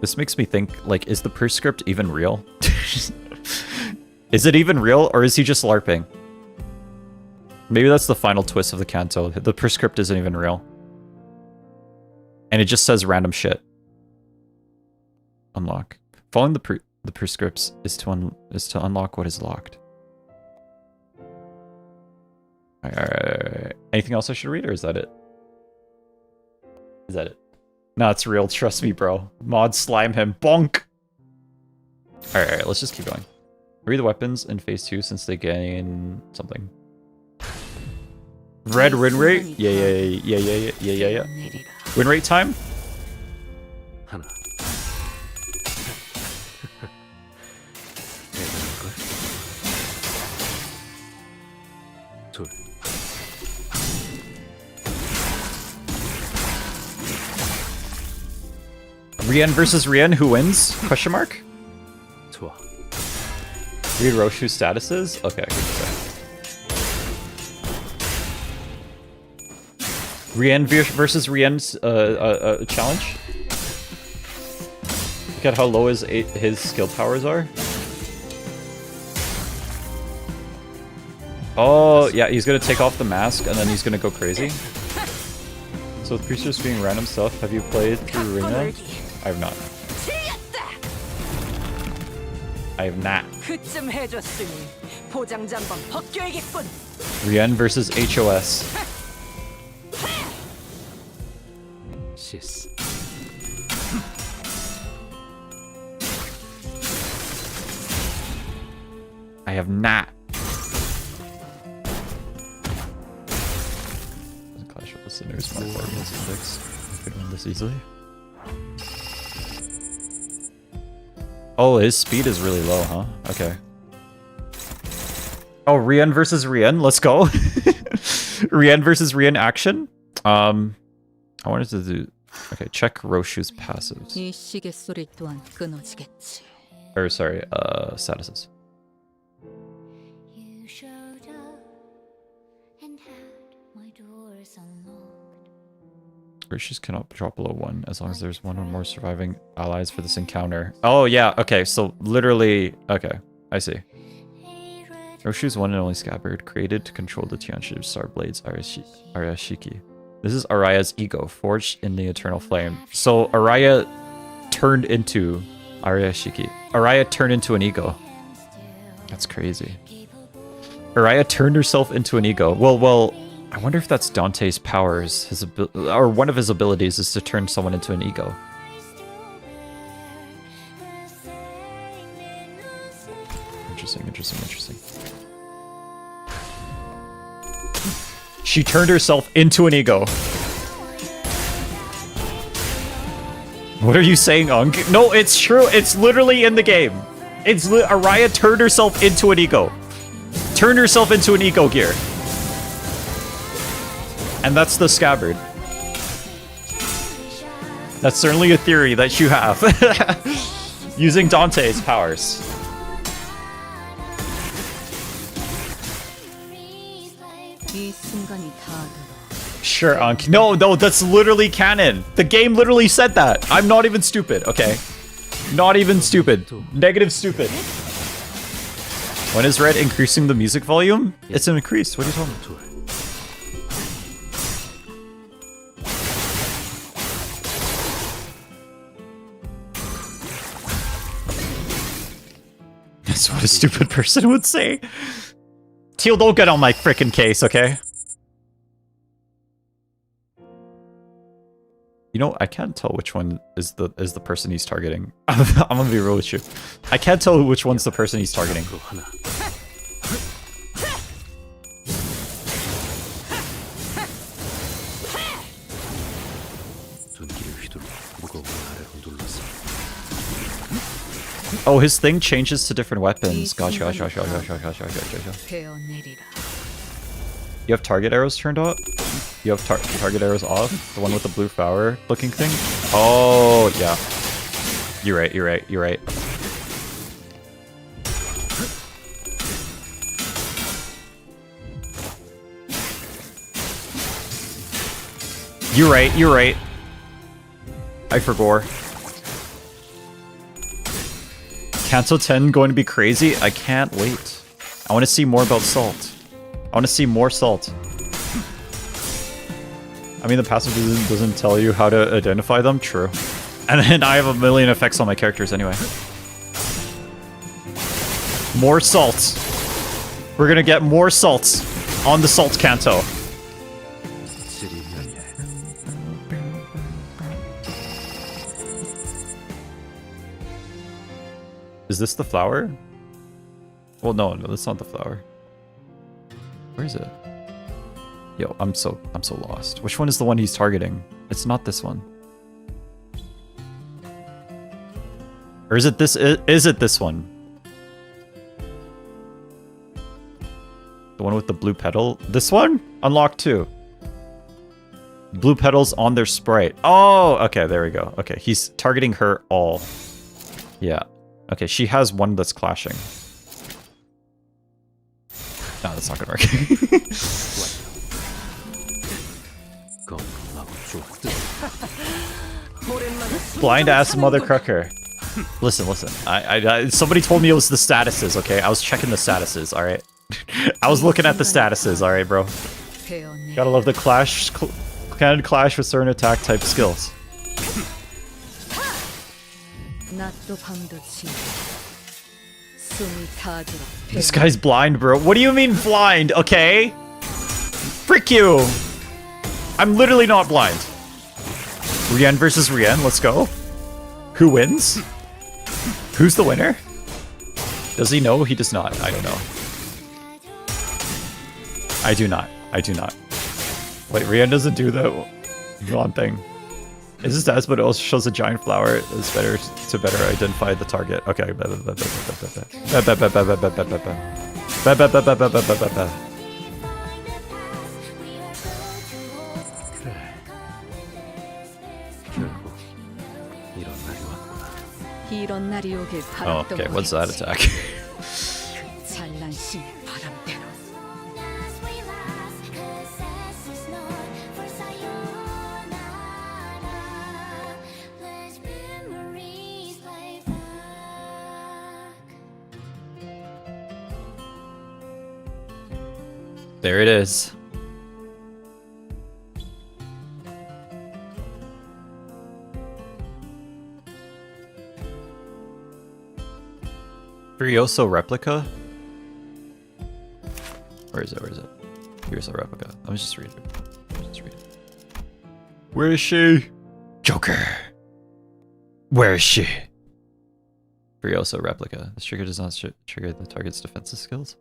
This makes me think, like, is the prescript even real? Is it even real, or is he just LARPing? Maybe that's the final twist of the canto. The prescript isn't even real. And it just says random shit. Unlock. Following the prescripts is to unlock what is locked. Alright. Anything else I should read, or is that it? Is that it? No, it's real. Trust me, bro. Mod slime him. Bonk! Alright, let's just keep going. Read the weapons in phase 2 since they gain something. Red win rate? Yeah. Win rate time? 하나. 둘. Rien versus Rien, who wins? Question mark? 좋아. Read Roshu's statuses? Okay, Rien versus Rien's challenge? Look at how low his skill towers are. Oh, yeah, he's gonna take off the mask and then he's gonna go crazy. So with creatures being random stuff, have you played through Arena? I have not. I have not. Rien versus HOS. 시스. I have not. Doesn't clash with listeners. My party is index. I could win this easily. Oh, his speed is really low, huh? Okay. Oh, Rien versus Rien. Let's go. Rien versus Rien action. I wanted to do. Okay, check Roshu's passives. 이 시계 소리 또한 끊어지겠지. Or sorry, statuses. You showed up and had my doors unlocked. Roshu's cannot drop below 1 as long as there's one or more surviving allies for this encounter. Oh yeah, okay, so literally, okay, I see. Roshu's one and only scabbard, created to control the Tianshu Star Blades Arashiki. This is Araya's ego, forged in the eternal flame. So Araya turned into Arashiki. Araya turned into an ego. That's crazy. Araya turned herself into an ego. Well, I wonder if that's Dante's powers. Or one of his abilities is to turn someone into an ego. Interesting. She turned herself into an ego. What are you saying, Unk? No, it's true. It's literally in the game. Araya turned herself into an ego. Turned herself into an ego gear. And that's the scabbard. That's certainly a theory that you have. Using Dante's powers. Sure, Unk. No, that's literally canon. The game literally said that. I'm not even stupid, okay? Not even stupid. Negative stupid. When is Red increasing the music volume? It's increased. What are you talking about? That's what a stupid person would say. Teal, don't get on my frickin' case, okay? You know, I can't tell which one is the person he's targeting. I'm gonna be real with you. I can't tell which one's the person he's targeting. 두루 무거운 아래로 눌렀어. Oh, his thing changes to different weapons. Gotcha. 베어내리라. You have target arrows turned off? You have target arrows off? The one with the blue flower looking thing? Oh, yeah. You're right. You're right. You're right. I forgot. Canto 10 going to be crazy? I can't wait. I want to see more about salt. I want to see more salt. I mean, the passive doesn't tell you how to identify them. True. And then I have a million effects on my characters anyway. More salt. We're gonna get more salt on the salt canto. Is this the flower? Well, no, that's not the flower. Where is it? Yo, I'm so lost. Which one is the one he's targeting? It's not this one. Or is it this? Is it this one? The one with the blue petal? This one? Unlocked too. Blue petals on their sprite. Oh, okay, there we go. Okay, he's targeting her all. Yeah. Okay, she has one that's clashing. No, that's not gonna work. Blind ass mother crucker. Listen. Somebody told me it was the statuses, okay? I was checking the statuses, alright? I was looking at the statuses, alright, bro? 베어내리라. Gotta love the canon clash with certain attack type skills. 낮도 밤도 지나. 숨이 타들어. This guy's blind, bro. What do you mean blind? Okay? Frick you! I'm literally not blind. Rien versus Rien, let's go. Who wins? Who's the winner? Does he know? He does not. I don't know. I do not. Wait, Rien doesn't do the one thing. It's just as, but it also shows a giant flower. It's better to better identify the target. Okay. 결국 이런 날이 왔구나. 이런 날이 오길 Oh, 바랐던 okay. What's that attack? 찬란 신의 바람대로. There it is. Furioso replica? Where is it? Furioso replica. Let me just read it. Where is she? Joker. Where is she? Furioso replica. This trigger does not trigger the target's defensive skills.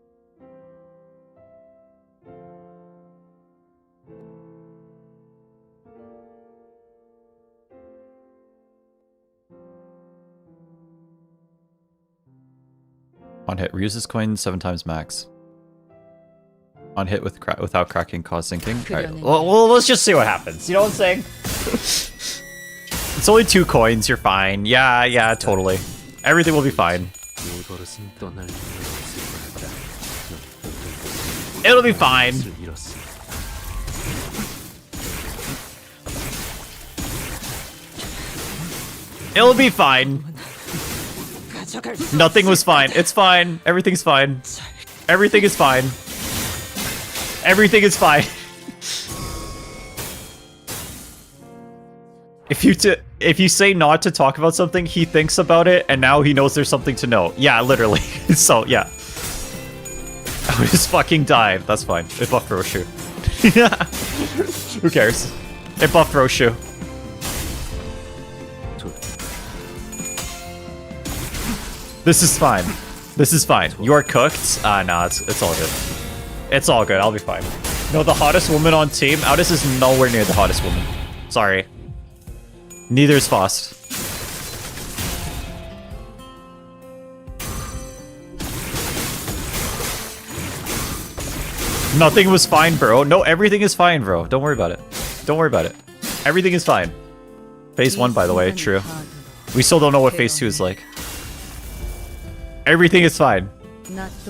On hit, reuses coin 7 times max. On hit without cracking, cause sinking. Alright, well, let's just see what happens. You know what I'm saying? It's only 2 coins, you're fine. Yeah, totally. Everything will be fine. 이 버릇은 떠날 이유가 없을 거란다. It'll be fine. 잃었어. It'll be fine. Nothing was fine. It's fine. Everything's fine. Everything is fine. Everything is fine. If you say not to talk about something, he thinks about it, and now he knows there's something to know. Yeah, literally. So, yeah. I would just fucking dive. That's fine. It buffed Roshu. Who cares? It buffed Roshu. This is fine. This is fine. You're cooked? Nah, it's all good. It's all good. I'll be fine. No, the hottest woman on team. Aldous is nowhere near the hottest woman. Sorry. Neither is Faust. Nothing was fine, bro. No, everything is fine, bro. Don't worry about it. Don't worry about it. Everything is fine. Phase 1, by the way, true. We still don't know what phase 2 is like. Everything is fine.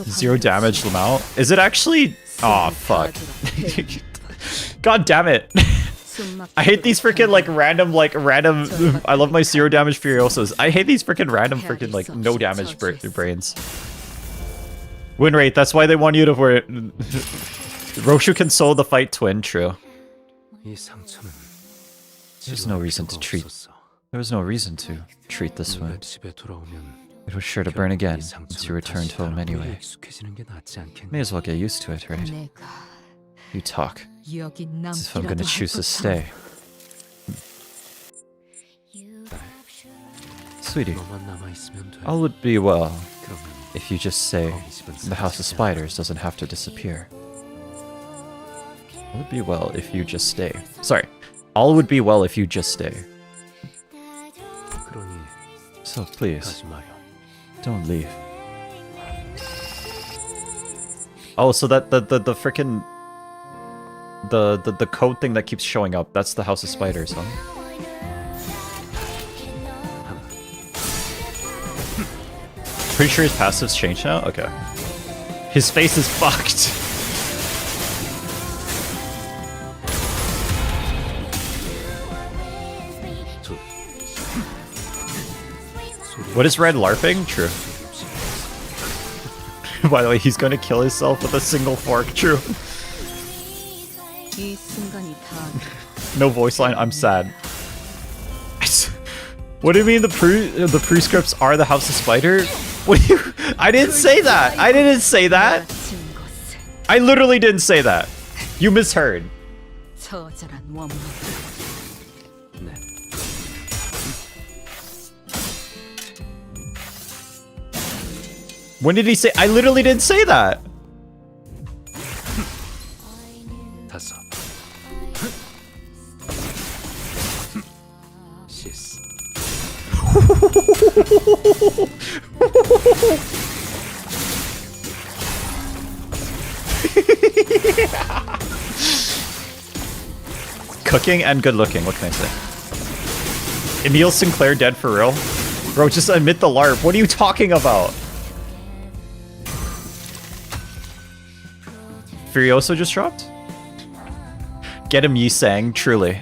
0 damage, Lamau. Is it actually? Oh fuck. God damn it. I hate these freaking like random. I love my 0 damage Furiosos. I hate these freaking random freaking like no damage brains. Win rate. That's why they want you to wear it. Roshu can soul the fight twin. True. 이 상처는 There's no reason to treat. There was no reason to treat this 네가 wound. 집에 돌아오면 It was sure to burn again 이 once you 상처는 returned 다시 home 사람으로 anyway. 익숙해지는 게 낫지 않겠니? May as well get used to it, right? 내가 You talk 여기 as if I'm gonna 남기라도 choose to 할 stay. You Sweetie, 너만 남아있으면 돼. all would be well 그러면 if you just say 거기 집은 the House of 사라지지 Spiders doesn't have to disappear. All would be well if you just stay. Sorry. All would be well if you just stay. 그러니 So please, 가지 마요. don't leave. Oh, so that the frickin' the code thing that keeps showing up, that's the House of Spiders, huh? Pretty sure his passives changed now? Okay. His face is fucked. 저 What is Red LARPing? True. By the way, he's gonna kill himself with a single fork. True. 이 순간이 다 No voice line. I'm sad. What do you mean the prescripts are the House of Spider? What do you? I didn't say that. I didn't say that. 진 것을 I literally didn't say that. You misheard. 처절한 원망. 네. When did he say? I literally didn't say that. 5 6 Cooking and good looking. What can I say? Emile Sinclair dead for real? Bro, just admit the LARP. What are you talking about? Furioso just dropped? Get him, Yi Sang, truly.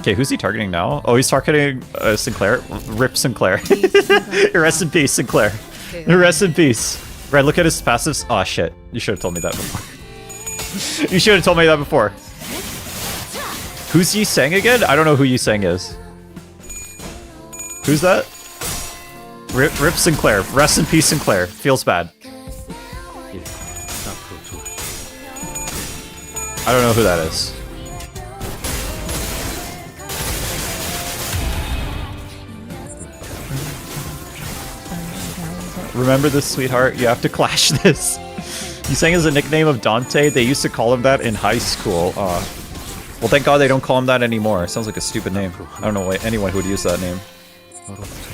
Okay, who's he targeting now? Oh, he's targeting Sinclair. Rip Sinclair. Rest in peace, Sinclair. Rest in peace. Red, look at his passives. Aw, shit. You should have told me that before. You should have told me that before. Who's Yi Sang again? I don't know who Yi Sang is. Who's that? Rip Sinclair. Rest in peace, Sinclair. Feels bad. 1 앞으로 둘 I don't know who that is. Remember this, sweetheart? You have to clash this. Yi Sang is a nickname of Dante. They used to call him that in high school. Well, thank God they don't call him that anymore. Sounds like a stupid name. I don't know why anyone who would use that name. 얼어붙은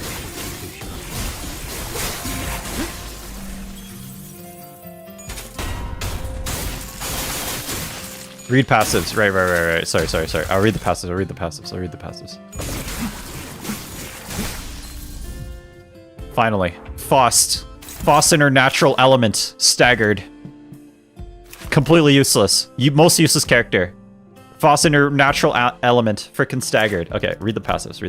Read passives. Right. Sorry. I'll read the passives. Finally. Faust. Faust in her natural element. Staggered. Completely useless. Most useless character. Faust in her natural element. Frickin' staggered. Okay, read the passives.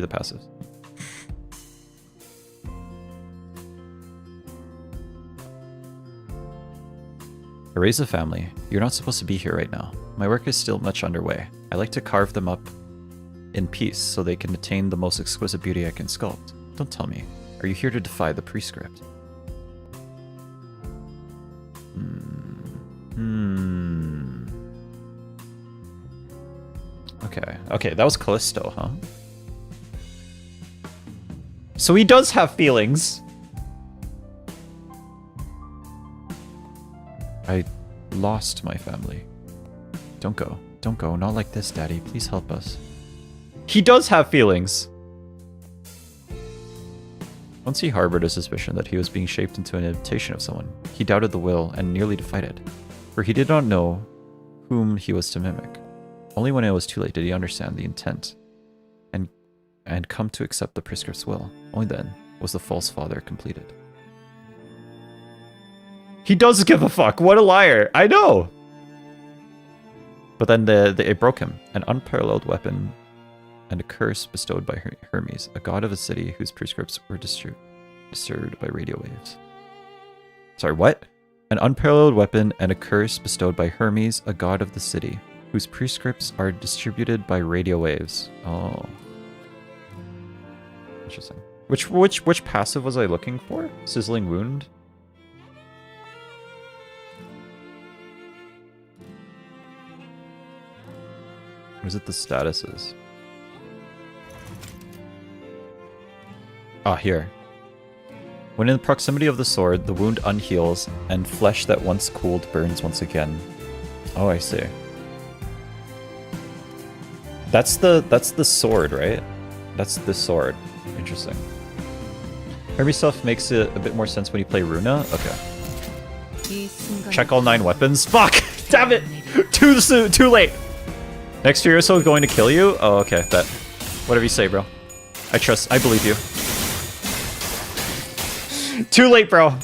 Raise a family. You're not supposed to be here right now. My work is still much underway. I like to carve them up in peace so they can attain the most exquisite beauty I can sculpt. Don't tell me. Are you here to defy the prescript? Okay, that was Callisto, huh? So he does have feelings. I lost my family. Don't go, not like this, Daddy. Please help us. He does have feelings. Once he harbored a suspicion that he was being shaped into an imitation of someone, he doubted the will and nearly defied it, for he did not know whom he was to mimic. Only when it was too late did he understand the intent and come to accept the prescript's will. Only then was the false father completed. He does give a fuck. What a liar. I know. But then it broke him. An unparalleled weapon and a curse bestowed by Hermes, a god of a city whose prescripts were disturbed by radio waves. Sorry, what? An unparalleled weapon and a curse bestowed by Hermes, a god of the city, whose prescripts are distributed by radio waves. Oh. Interesting. Which passive was I looking for? Sizzling Wound? Or is it the statuses? Ah, here. When in the proximity of the sword, the wound unheals, and flesh that once cooled burns once again. Oh, I see. That's the sword, right? That's the sword. Interesting. Hermes stuff makes it a bit more sense when you play Runa. Okay. Check all 9 weapons. Fuck! Damn it! Too late! Next year or so going to kill you? Oh, okay. Bet. Whatever you say, bro. I believe you. Too late, bro.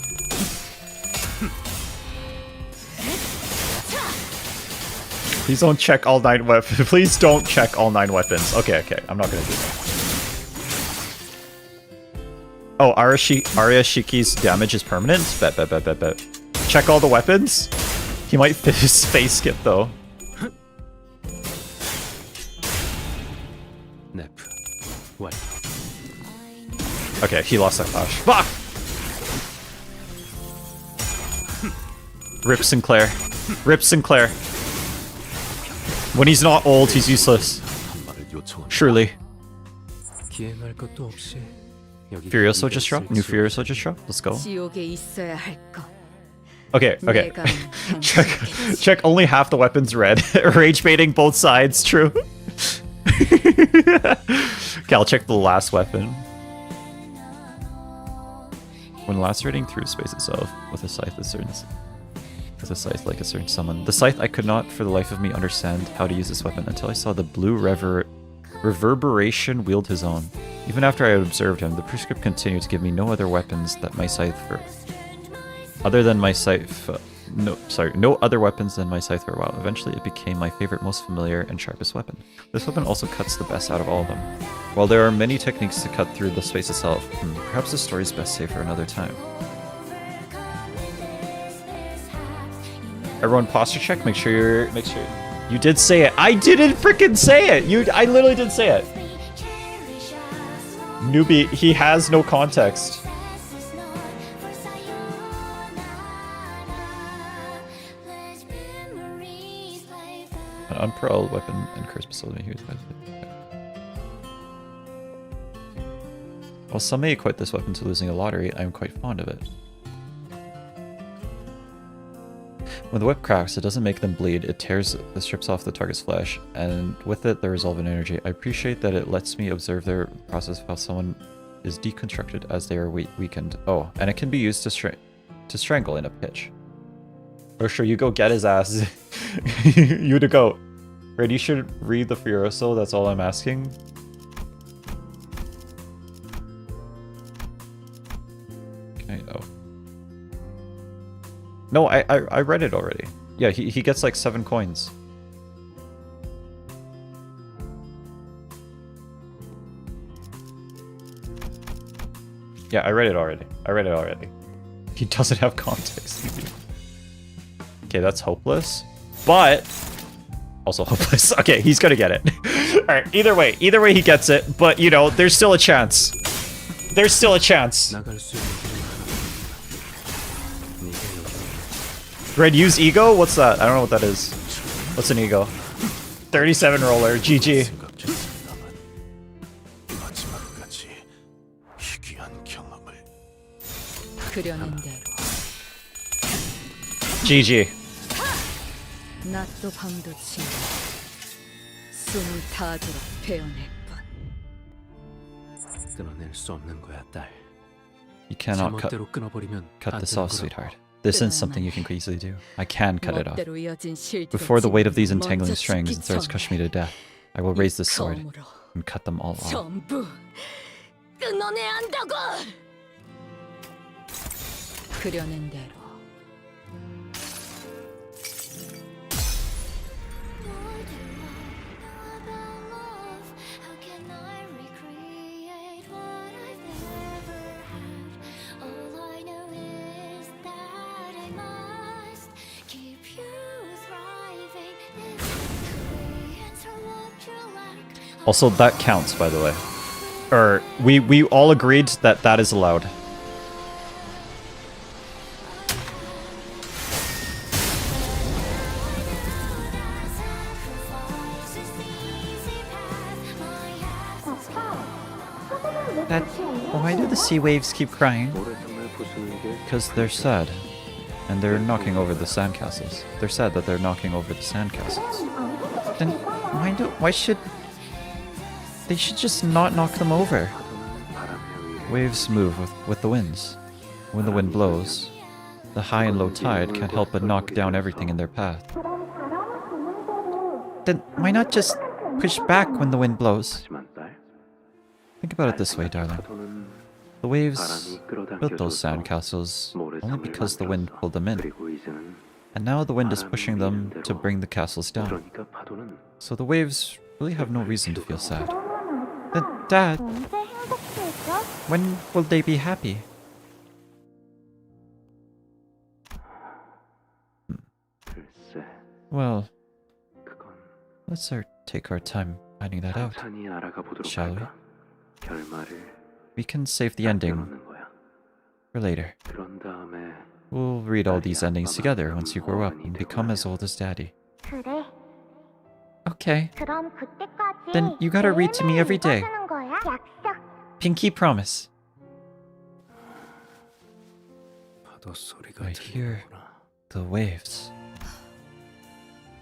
Please don't check all 9 weapons. Please don't check all 9 weapons. Okay. I'm not gonna do that. Oh, Arya Shiki's damage is permanent? Bet. Check all the weapons? He might face skip though. Nep. What? Okay, he lost that flash. Fuck! Rip Sinclair. Rip Sinclair. When he's not old, he's useless. Surely. 기행할 것도 없이 여기 Furioso just dropped? New Furioso just dropped? Let's go. 지옥에 있어야 할 것. Okay. 내가 Check only half the weapons red. Rage baiting both sides, true. Okay, I'll check the last weapon. When lacerating through space itself with a scythe like a certain summon. The scythe, I could not for the life of me understand how to use this weapon until I saw the blue reverberation wield his own. Even after I had observed him, the prescript continued to give me no other weapons that my scythe for no other weapons than my scythe for a while. Eventually it became my favorite, most familiar, and sharpest weapon. This weapon also cuts the best out of all of them. While there are many techniques to cut through the space itself, perhaps the story is best saved for another time. Everyone posture check, make sure you did say it. I didn't freaking say it! I literally did say it. Newbie, he has no context. An unparalleled weapon and curse bestowed me. While some may equate this weapon to losing a lottery, I am quite fond of it. When the whip cracks, it doesn't make them bleed, it strips off the target's flesh, and with it, the resolve in energy. I appreciate that it lets me observe their process of how someone is deconstructed as they are weakened. Oh, and it can be used to strangle in a pitch. Oh, sure, you go get his ass. You to go. Right, you should read the Furioso, that's all I'm asking. Okay, oh. No, I read it already. Yeah, he gets like 7 coins. Yeah, I read it already. He doesn't have context. Okay, that's hopeless. But also hopeless. Okay, he's gonna get it. Alright, either way he gets it, but you know, there's still a chance. There's still a chance. 나갈 수 있는 Red, use ego? What's that? I don't know what that is. What's an ego? 37 roller, GG. 그려낸 대로 GG. 낮도 밤도 지나 숨을 다하도록 베어낼 뿐. 끊어낼 수 없는 거야, 딸. You cannot cut 제멋대로 끊어버리면 안 this 되는 off, 거라고. sweetheart. This isn't something you can easily do. I can cut it off. 멋대로 이어진 실드가 Before the weight of these 지금 entangling 먼저 strings 죽기 starts 전에 crushing me to death, I will raise this sword 검으로 and cut them all off. 전부 끊어내야 한다고. 그려낸 대로 What do I know about love? How can I recreate what I've never had? All I know is that I must keep you thriving. This creates what you lack. Also, that counts, by the way. Or, we all agreed that that is allowed. That, why do the sea waves keep crying? Because they're sad. And they're knocking over the sandcastles. They're sad that they're knocking over the sandcastles. Then why should... They should just not knock them over. Waves move with the winds. When the wind blows, the high and low tide can't help but knock down everything in their path. Then why not just push back when the wind blows? Think about it this way, darling. The waves built those sandcastles only because the wind pulled them in. And now the wind is pushing them to bring the castles down. So the waves really have no reason to feel sad. Then, Dad, when will they be happy? Well, let's take our time finding that out, shall we? We can save the ending for later. We'll read all these endings together once you grow up and become as old as Daddy. 그래. Okay, 그럼 그때까지 then you gotta read to me every day. 읽어주는 거야? 약속. Pinky promise. 파도 소리가 I hear 들리는구나. the waves.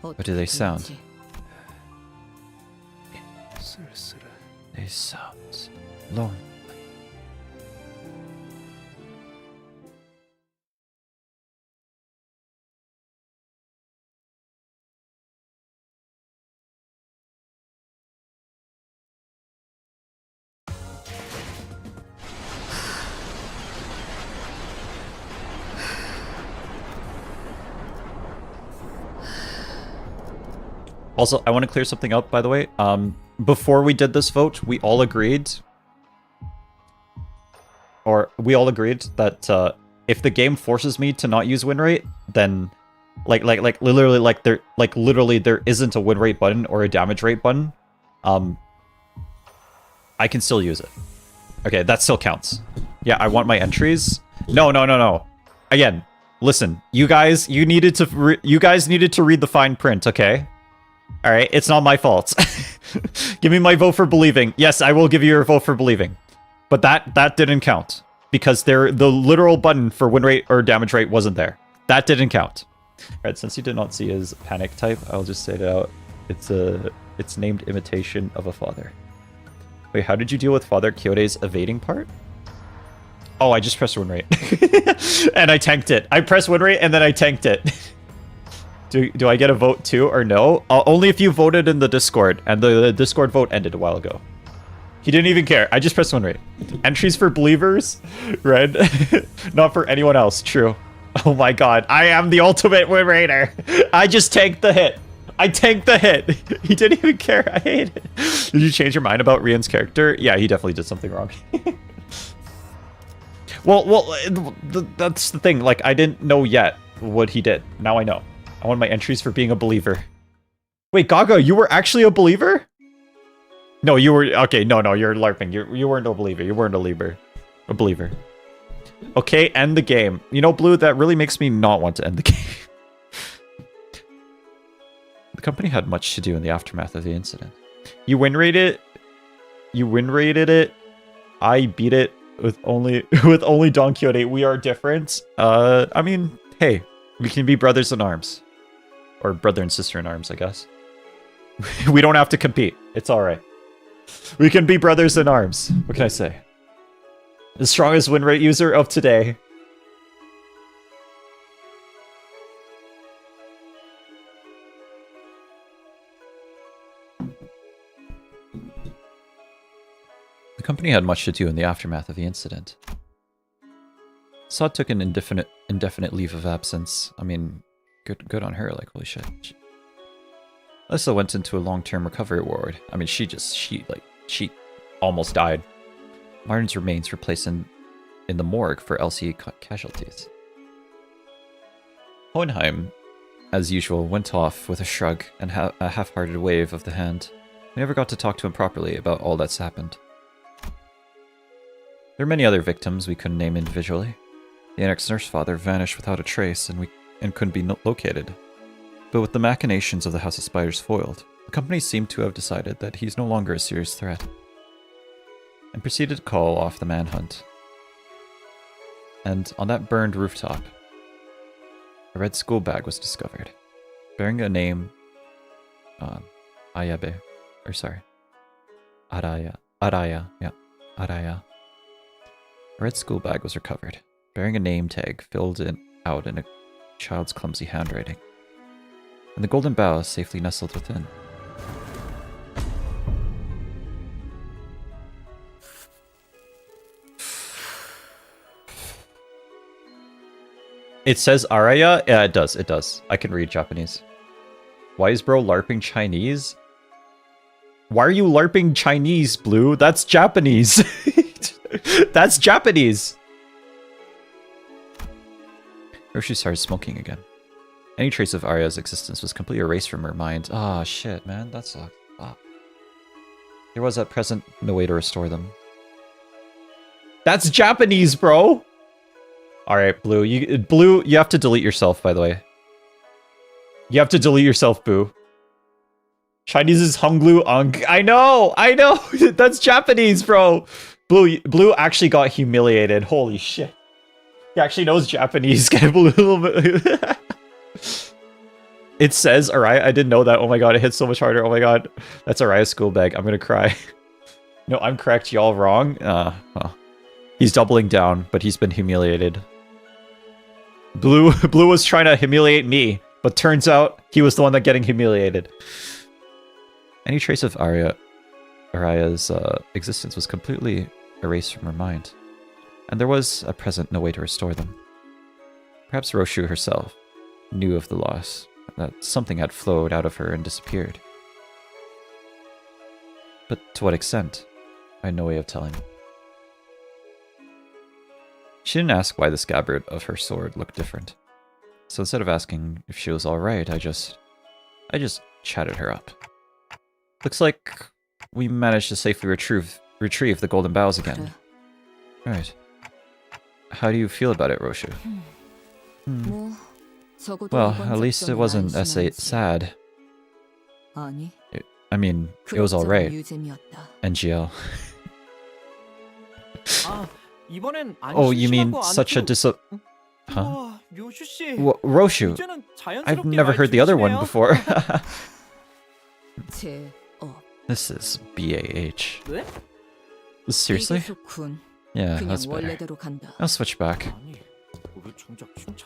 어떻게 do they sound? 들리지? 쓸쓸해. They sound lonely. Also, I want to clear something up, by the way. Before we did this vote, we all agreed, that if the game forces me to not use win rate, then literally there isn't a win rate button or a damage rate button. I can still use it. Okay, that still counts. Yeah, I want my entries. No. Again, listen, you guys needed to read the fine print, okay? All right, it's not my fault. Give me my vote for believing. Yes, I will give you your vote for believing. But that didn't count because the literal button for win rate or damage rate wasn't there. That didn't count. All right, since you did not see his panic type, I'll just say it out. It's named Imitation of a Father. Wait, how did you deal with Father Kyote's evading part? Oh, I just pressed win rate. And I tanked it. I pressed win rate and then I tanked it. Do I get a vote too or no? Only if you voted in the Discord, and the Discord vote ended a while ago. He didn't even care. I just pressed win rate. Entries for believers, red. Not for anyone else. True. Oh my god, I am the ultimate win rater. I just tanked the hit. I tanked the hit. He didn't even care. I hate it. Did you change your mind about Rian's character? Yeah, he definitely did something wrong. well, that's the thing. Like, I didn't know yet what he did. Now I know. I want my entries for being a believer. Wait, Gaga, you were actually a believer? No, you were... Okay, no, you're LARPing. You weren't a believer. You weren't a believer. A believer. Okay, end the game. You know, Blue, that really makes me not want to end the game. The company had much to do in the aftermath of the incident. You win rated it. You win rated it. I beat it with only Don Quixote. We are different. I mean, hey, we can be brothers in arms. Or brother and sister in arms, I guess. We don't have to compete. It's alright. We can be brothers in arms. What can I say? The strongest win rate user of today. The company had much to do in the aftermath of the incident. Saad took an indefinite leave of absence. I mean, good on her, like, holy shit. Alyssa went into a long-term recovery ward. I mean, she almost died. Martin's remains were placed in the morgue for LCE casualties. Hohenheim, as usual, went off with a shrug and a half-hearted wave of the hand. We never got to talk to him properly about all that's happened. There are many other victims we couldn't name individually. The annex nurse father vanished without a trace and couldn't be located. But with the machinations of the House of Spiders foiled, the company seemed to have decided that he's no longer a serious threat, and proceeded to call off the manhunt. And on that burned rooftop, a red school bag was discovered, bearing a name, Araya. Araya. A red school bag was recovered, bearing a name tag filled out in a child's clumsy handwriting, and the golden bough safely nestled within. It says Araya? Yeah, it does. I can read Japanese. Why is bro LARPing Chinese? Why are you LARPing Chinese, Blue? That's Japanese. That's Japanese. Roshi started smoking again. Any trace of Arya's existence was completely erased from her mind. Ah, shit, man. That sucks. Ah. There was at present no way to restore them. That's Japanese, bro! Alright, Blue. You have to delete yourself, by the way. You have to delete yourself, Boo. Chinese is Honglu Ang. I know! That's Japanese, bro! Blue actually got humiliated. Holy shit. He actually knows Japanese. It says Araya. I didn't know that. Oh my god, it hits so much harder. Oh my god. That's Araya's school bag. I'm gonna cry. No, I'm correct. Y'all wrong. He's doubling down, but he's been humiliated. Blue was trying to humiliate me, but turns out he was the one that getting humiliated. Any trace of Araya's existence was completely erased from her mind, and there was, at present, no way to restore them. Perhaps Roshu herself knew of the loss, that something had flowed out of her and disappeared. But to what extent? I had no way of telling. She didn't ask why the scabbard of her sword looked different. So instead of asking if she was alright, I just chatted her up. Looks like we managed to safely retrieve the golden boughs again. Right. How do you feel about it, Roshu? Well, at least it wasn't sad. I mean, it was alright. NGL. Oh, you mean such a Huh? Roshu. I've never heard the other one before. This is BAH. Seriously? Yeah, that's better. I'll switch back.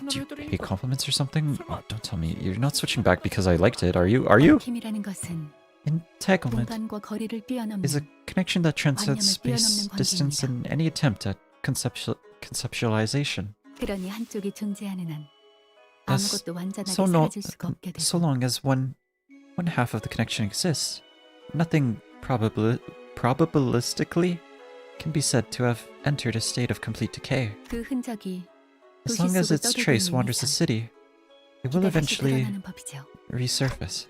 Do you hate compliments or something? Oh, don't tell me. You're not switching back because I liked it, are you? Entanglement is a connection that transcends space, distance, and any attempt at conceptualization. Thus, so long as one half of the connection exists, nothing probabilistically can be said to have entered a state of complete decay. As long as its trace wanders the city, it will eventually resurface.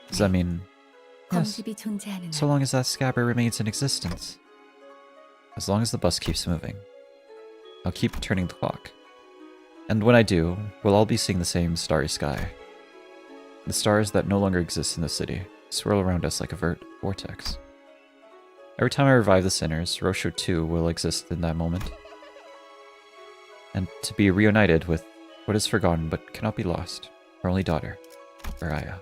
Does that mean... Yes, so long as that scabbard remains in existence. As long as the bus keeps moving. I'll keep turning the clock. And when I do, we'll all be seeing the same starry sky. The stars that no longer exist in the city swirl around us like a vortex. Every time I revive the sinners, Roshu too will exist in that moment. And to be reunited with what is forgotten but cannot be lost, her only daughter, Araya.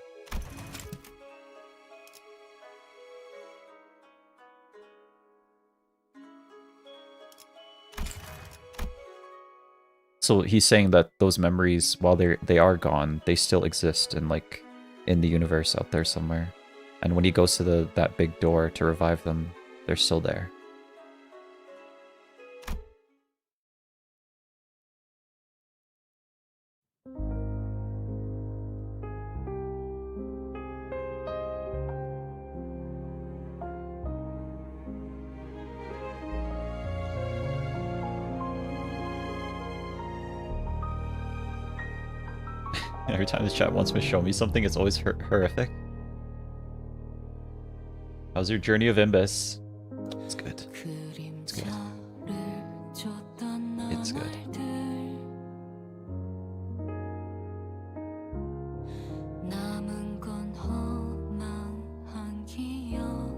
So he's saying that those memories, while they are gone, they still exist in like in the universe out there somewhere. And when he goes to that big door to revive them, they're still there. Every time this chat wants me to show me something, it's always horrific. How's your journey of Imbus? It's good. It's good. It's good.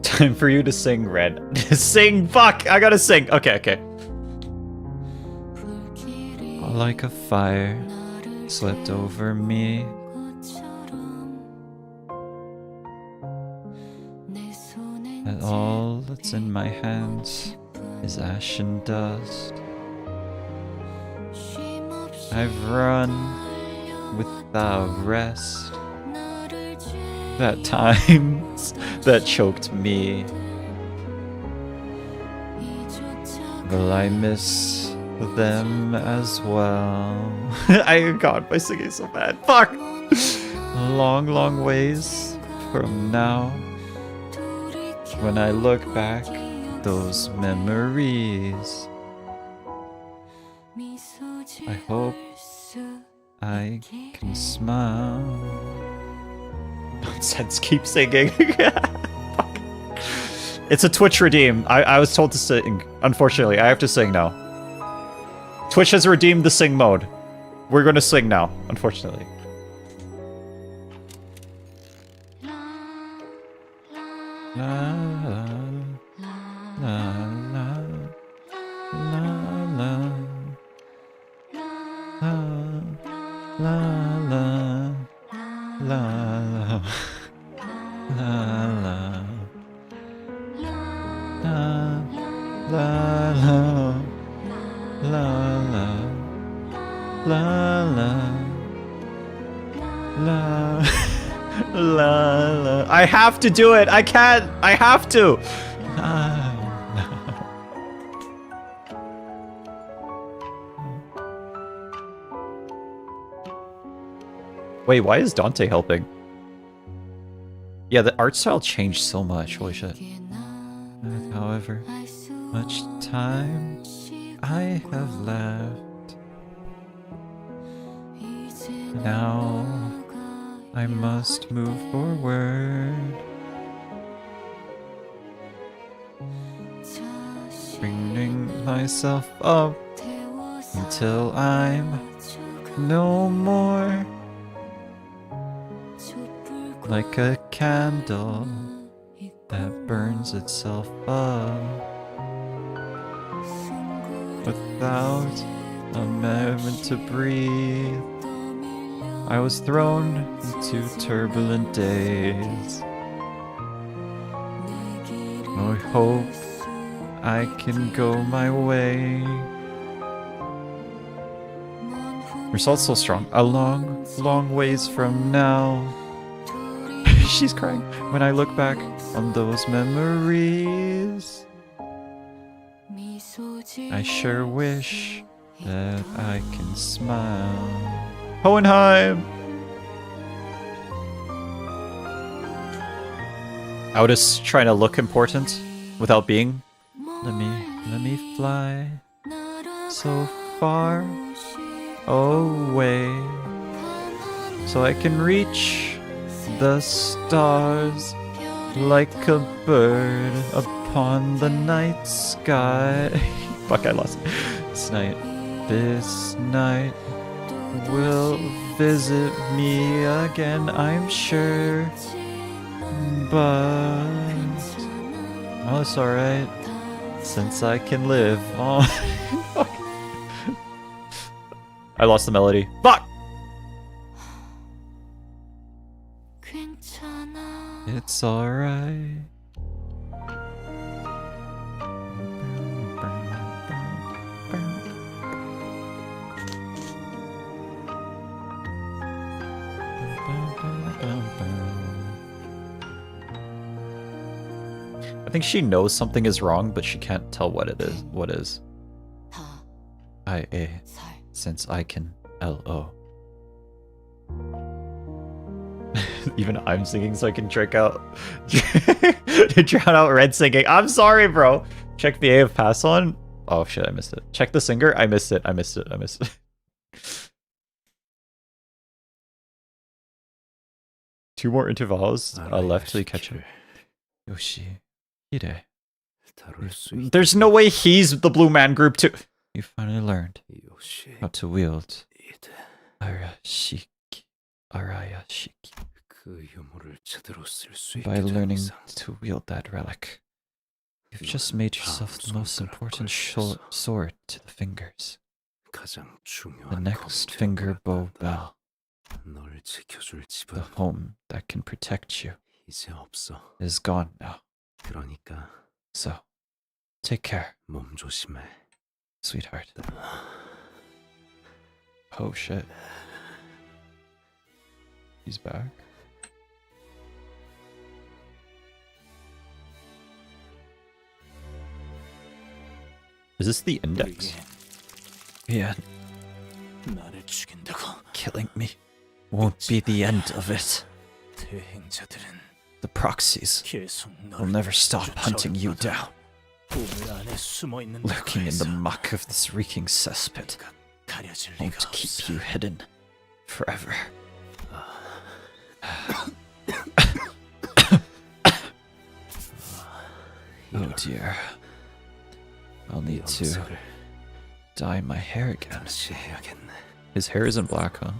Time for you to sing, Red. Sing! Fuck! I gotta sing! Okay, okay. Like a fire swept over me. And all that's in my hands is ash and dust. I've run without rest. That times that choked me. Will I miss them as well? I got my singing so bad. Fuck! Long, long ways from now. When I look back, those memories. I hope I can smile. Nonsense, keep singing. Fuck. It's a Twitch redeem. I was told to sing. Unfortunately, I have to sing now. Twitch has redeemed the sing mode. We're gonna sing now, unfortunately. La la la la la la la la la la la la la la. I have to do it. I can't. I have to. Wait, why is Dante helping? Yeah, the art style changed so much. Holy shit. However much time I have left, now I must move forward. Bringing myself up until I'm no more. Like a candle that burns itself up without a moment to breathe. I was thrown into turbulent days. I hope I can go my way. Result's so strong. A long, long ways from now. She's crying. When I look back on those memories, I sure wish that I can smile. Hohenheim! I was just trying to look important without being. Let me fly so far away so I can reach the stars like a bird upon the night sky. Fuck, I lost it. This night will visit me again, I'm sure. But oh, it's alright, since I can live on. Fuck. I lost the melody. Fuck! It's alright. I think she knows something is wrong, but she can't tell what it is. What is? 다 IA. 살. Since I can LO. Even I'm singing so I can trick out drown out Red singing. I'm sorry, bro. Check the A of pass on. Oh shit, I missed it. Check the singer. I missed it. I missed it. I missed it. 2 more intervals left till you catch him. Yoshi. Hide. 다룰 수 있. There's no way he's the Blue Man Group too. You finally learned 요시. how to wield 이드. Arashiki. Arayashiki. 그 유물을 제대로 쓸 수 있게 By 된 learning 이상 to wield that relic, you've just made yourself the most important sword to the fingers. 가장 The 중요한 next 검체가 finger bow 왔단다. bell. 널 지켜줄 집은 The home that can protect you 이제 없어. is gone now. 그러니까 So, take care, 몸 조심해. sweetheart. Oh shit. He's back. Is this the index? Yeah, 나를 죽인다고. killing me won't be the end of it. 대행자들은 The proxies 계속 will 너를 never stop hunting you down, 우물 안에 숨어 있는 lurking in the 곳에서 muck of this reeking cesspit. 가려질 Won't 리가 keep 없어. you hidden forever. Oh dear. I'll need to 염색을 dye my hair again. 다시 해야겠네. His hair isn't black, huh?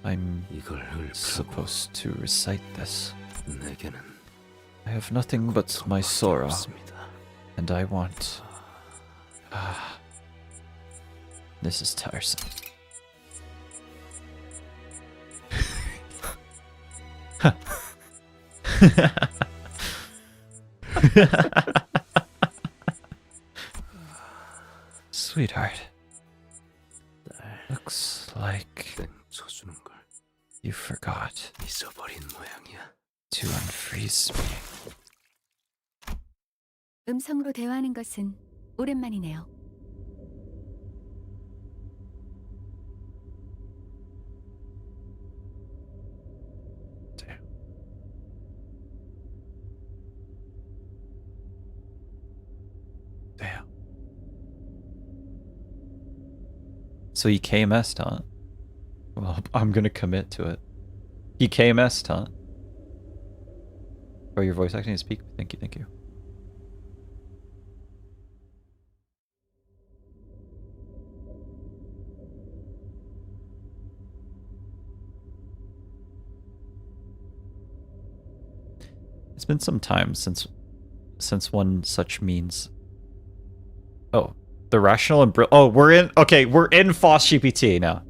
I'm 이걸 읊으라고 supposed to recite this. 내게는 I have nothing but my 고통밖에 sorrow, 없습니다. and I want. Ah. This is tiresome. Sweetheart, looks like 땡 쳐주는 걸 you forgot 잊어버린 모양이야. to unfreeze me. 음성으로 대화하는 것은 오랜만이네요. Damn. Damn. So he KMS'd, huh? Well, I'm gonna commit to it. He KMS'd, huh? Oh, your voice acting is peak. Thank you, thank you. It's been some time since one such means. Oh, the rational and oh, we're in FOSS GPT now.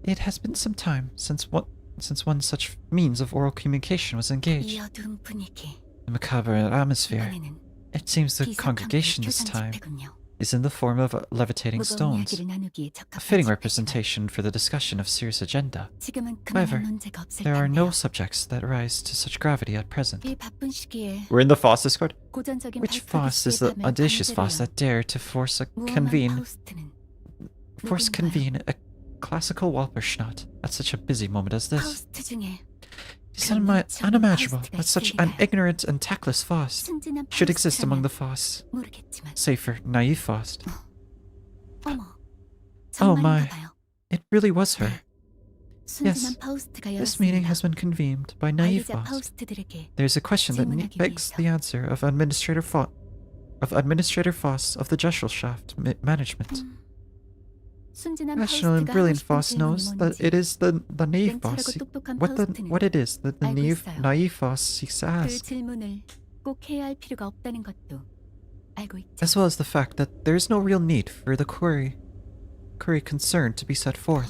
It has been some time since one such means of oral communication was 이 engaged. 어두운 분위기. The macabre atmosphere. 이번에는 It seems the 비상함 congregation this 교산 time 집회군요. is in the form of levitating 무거운 stones, 이야기를 나누기에 a 적합한 fitting 집회지만 representation for the discussion of serious agenda. 지금은 However, 그만한 문제가 없을 There are no 텐데요. subjects that rise to such gravity at present. 이 바쁜 시기에 We're in the FOSS Discord. 고전적인 Which 파스트 FOSS is the 밤을 audacious FOSS 강제로요. that dare to force 무엄한 파우스트는 convene a classical Walperschnaut at such a busy moment as this? 파우스트 중에 It's unimaginable that such an ignorant and tactless FOSS 순진한 should exist among the 파우스트라면 FOSS, 모르겠지만 save for naive FOSS. 어머 Oh my, 정말인가 봐요. it really was her. 순진한 파우스트가 This meeting 열었습니다. has been convened by naive 관리자 FOSS. 파우스트들에게 There's a question that 질문하기 begs 위해서. the answer of Administrator Foss of the Gesellschaft Management. 순진한 Rational and 파우스트가 brilliant 하고 FOSS 싶은 knows 질문이 that 뭔지 it is the naive 냉철하고 FOSS 똑똑한 what it is that the 알고 있어요. naive FOSS seeks to 그 ask, 질문을 꼭 해야 할 필요가 없다는 것도 알고 있죠. as well as the fact that there is no real need for the query concern to be set forth.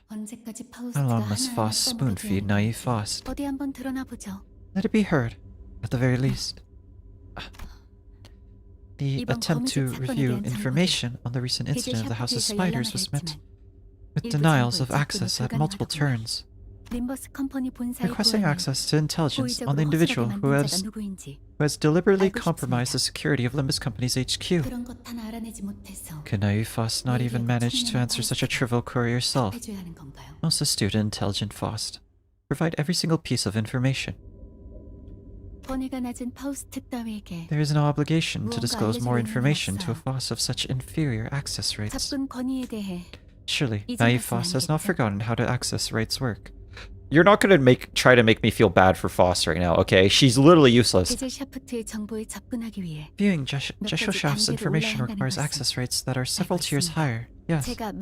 언제까지 How 파우스트가 long must 하나하나 FOSS spoon-feed naive FOSS? 어디 한번 드러나 보죠. Let it be heard, at the very least. The 이번 attempt to 거미집 사건에 review 대한 information on the recent 대제 incident of the House of 샤프트에서 Spiders 열람을 was met 했지만 with 일부 denials of 정보에 access 접근이 at multiple 불가능하더군요. turns. 림버스 컴퍼니 본사의 Requesting 보안을 access to intelligence on the 고의적으로 individual 허술하게 who 만든 has 자가 누구인지 deliberately 알고 compromised the security of Limbus Company's HQ. 그런 것 하나 알아내지 못해서 Could Naive Faust not even manage to answer such a trivial query herself? 답해줘야 하는 건가요? Most astute and intelligent Faust. Provide every single piece of information. 번뇌가 낮은 파우스트 따위에게 There is no obligation to 무언가 disclose 알려줄 more 의무는 information to a 없어요. Faust of such inferior access rates. 접근 권위에 대해 Surely, 이제 Naive 말씀 Faust has not 아니겠죠? forgotten how to access rates work. You're not gonna try to make me feel bad for Faust right now, okay? She's literally useless. 게젤 샤프트의 정보에 접근하기 위해 Viewing Gesho Shaft's 단계로 information 올라야 한다는 requires 것은 access rates that are several 알고 tiers 있습니다. higher. Yes. 제가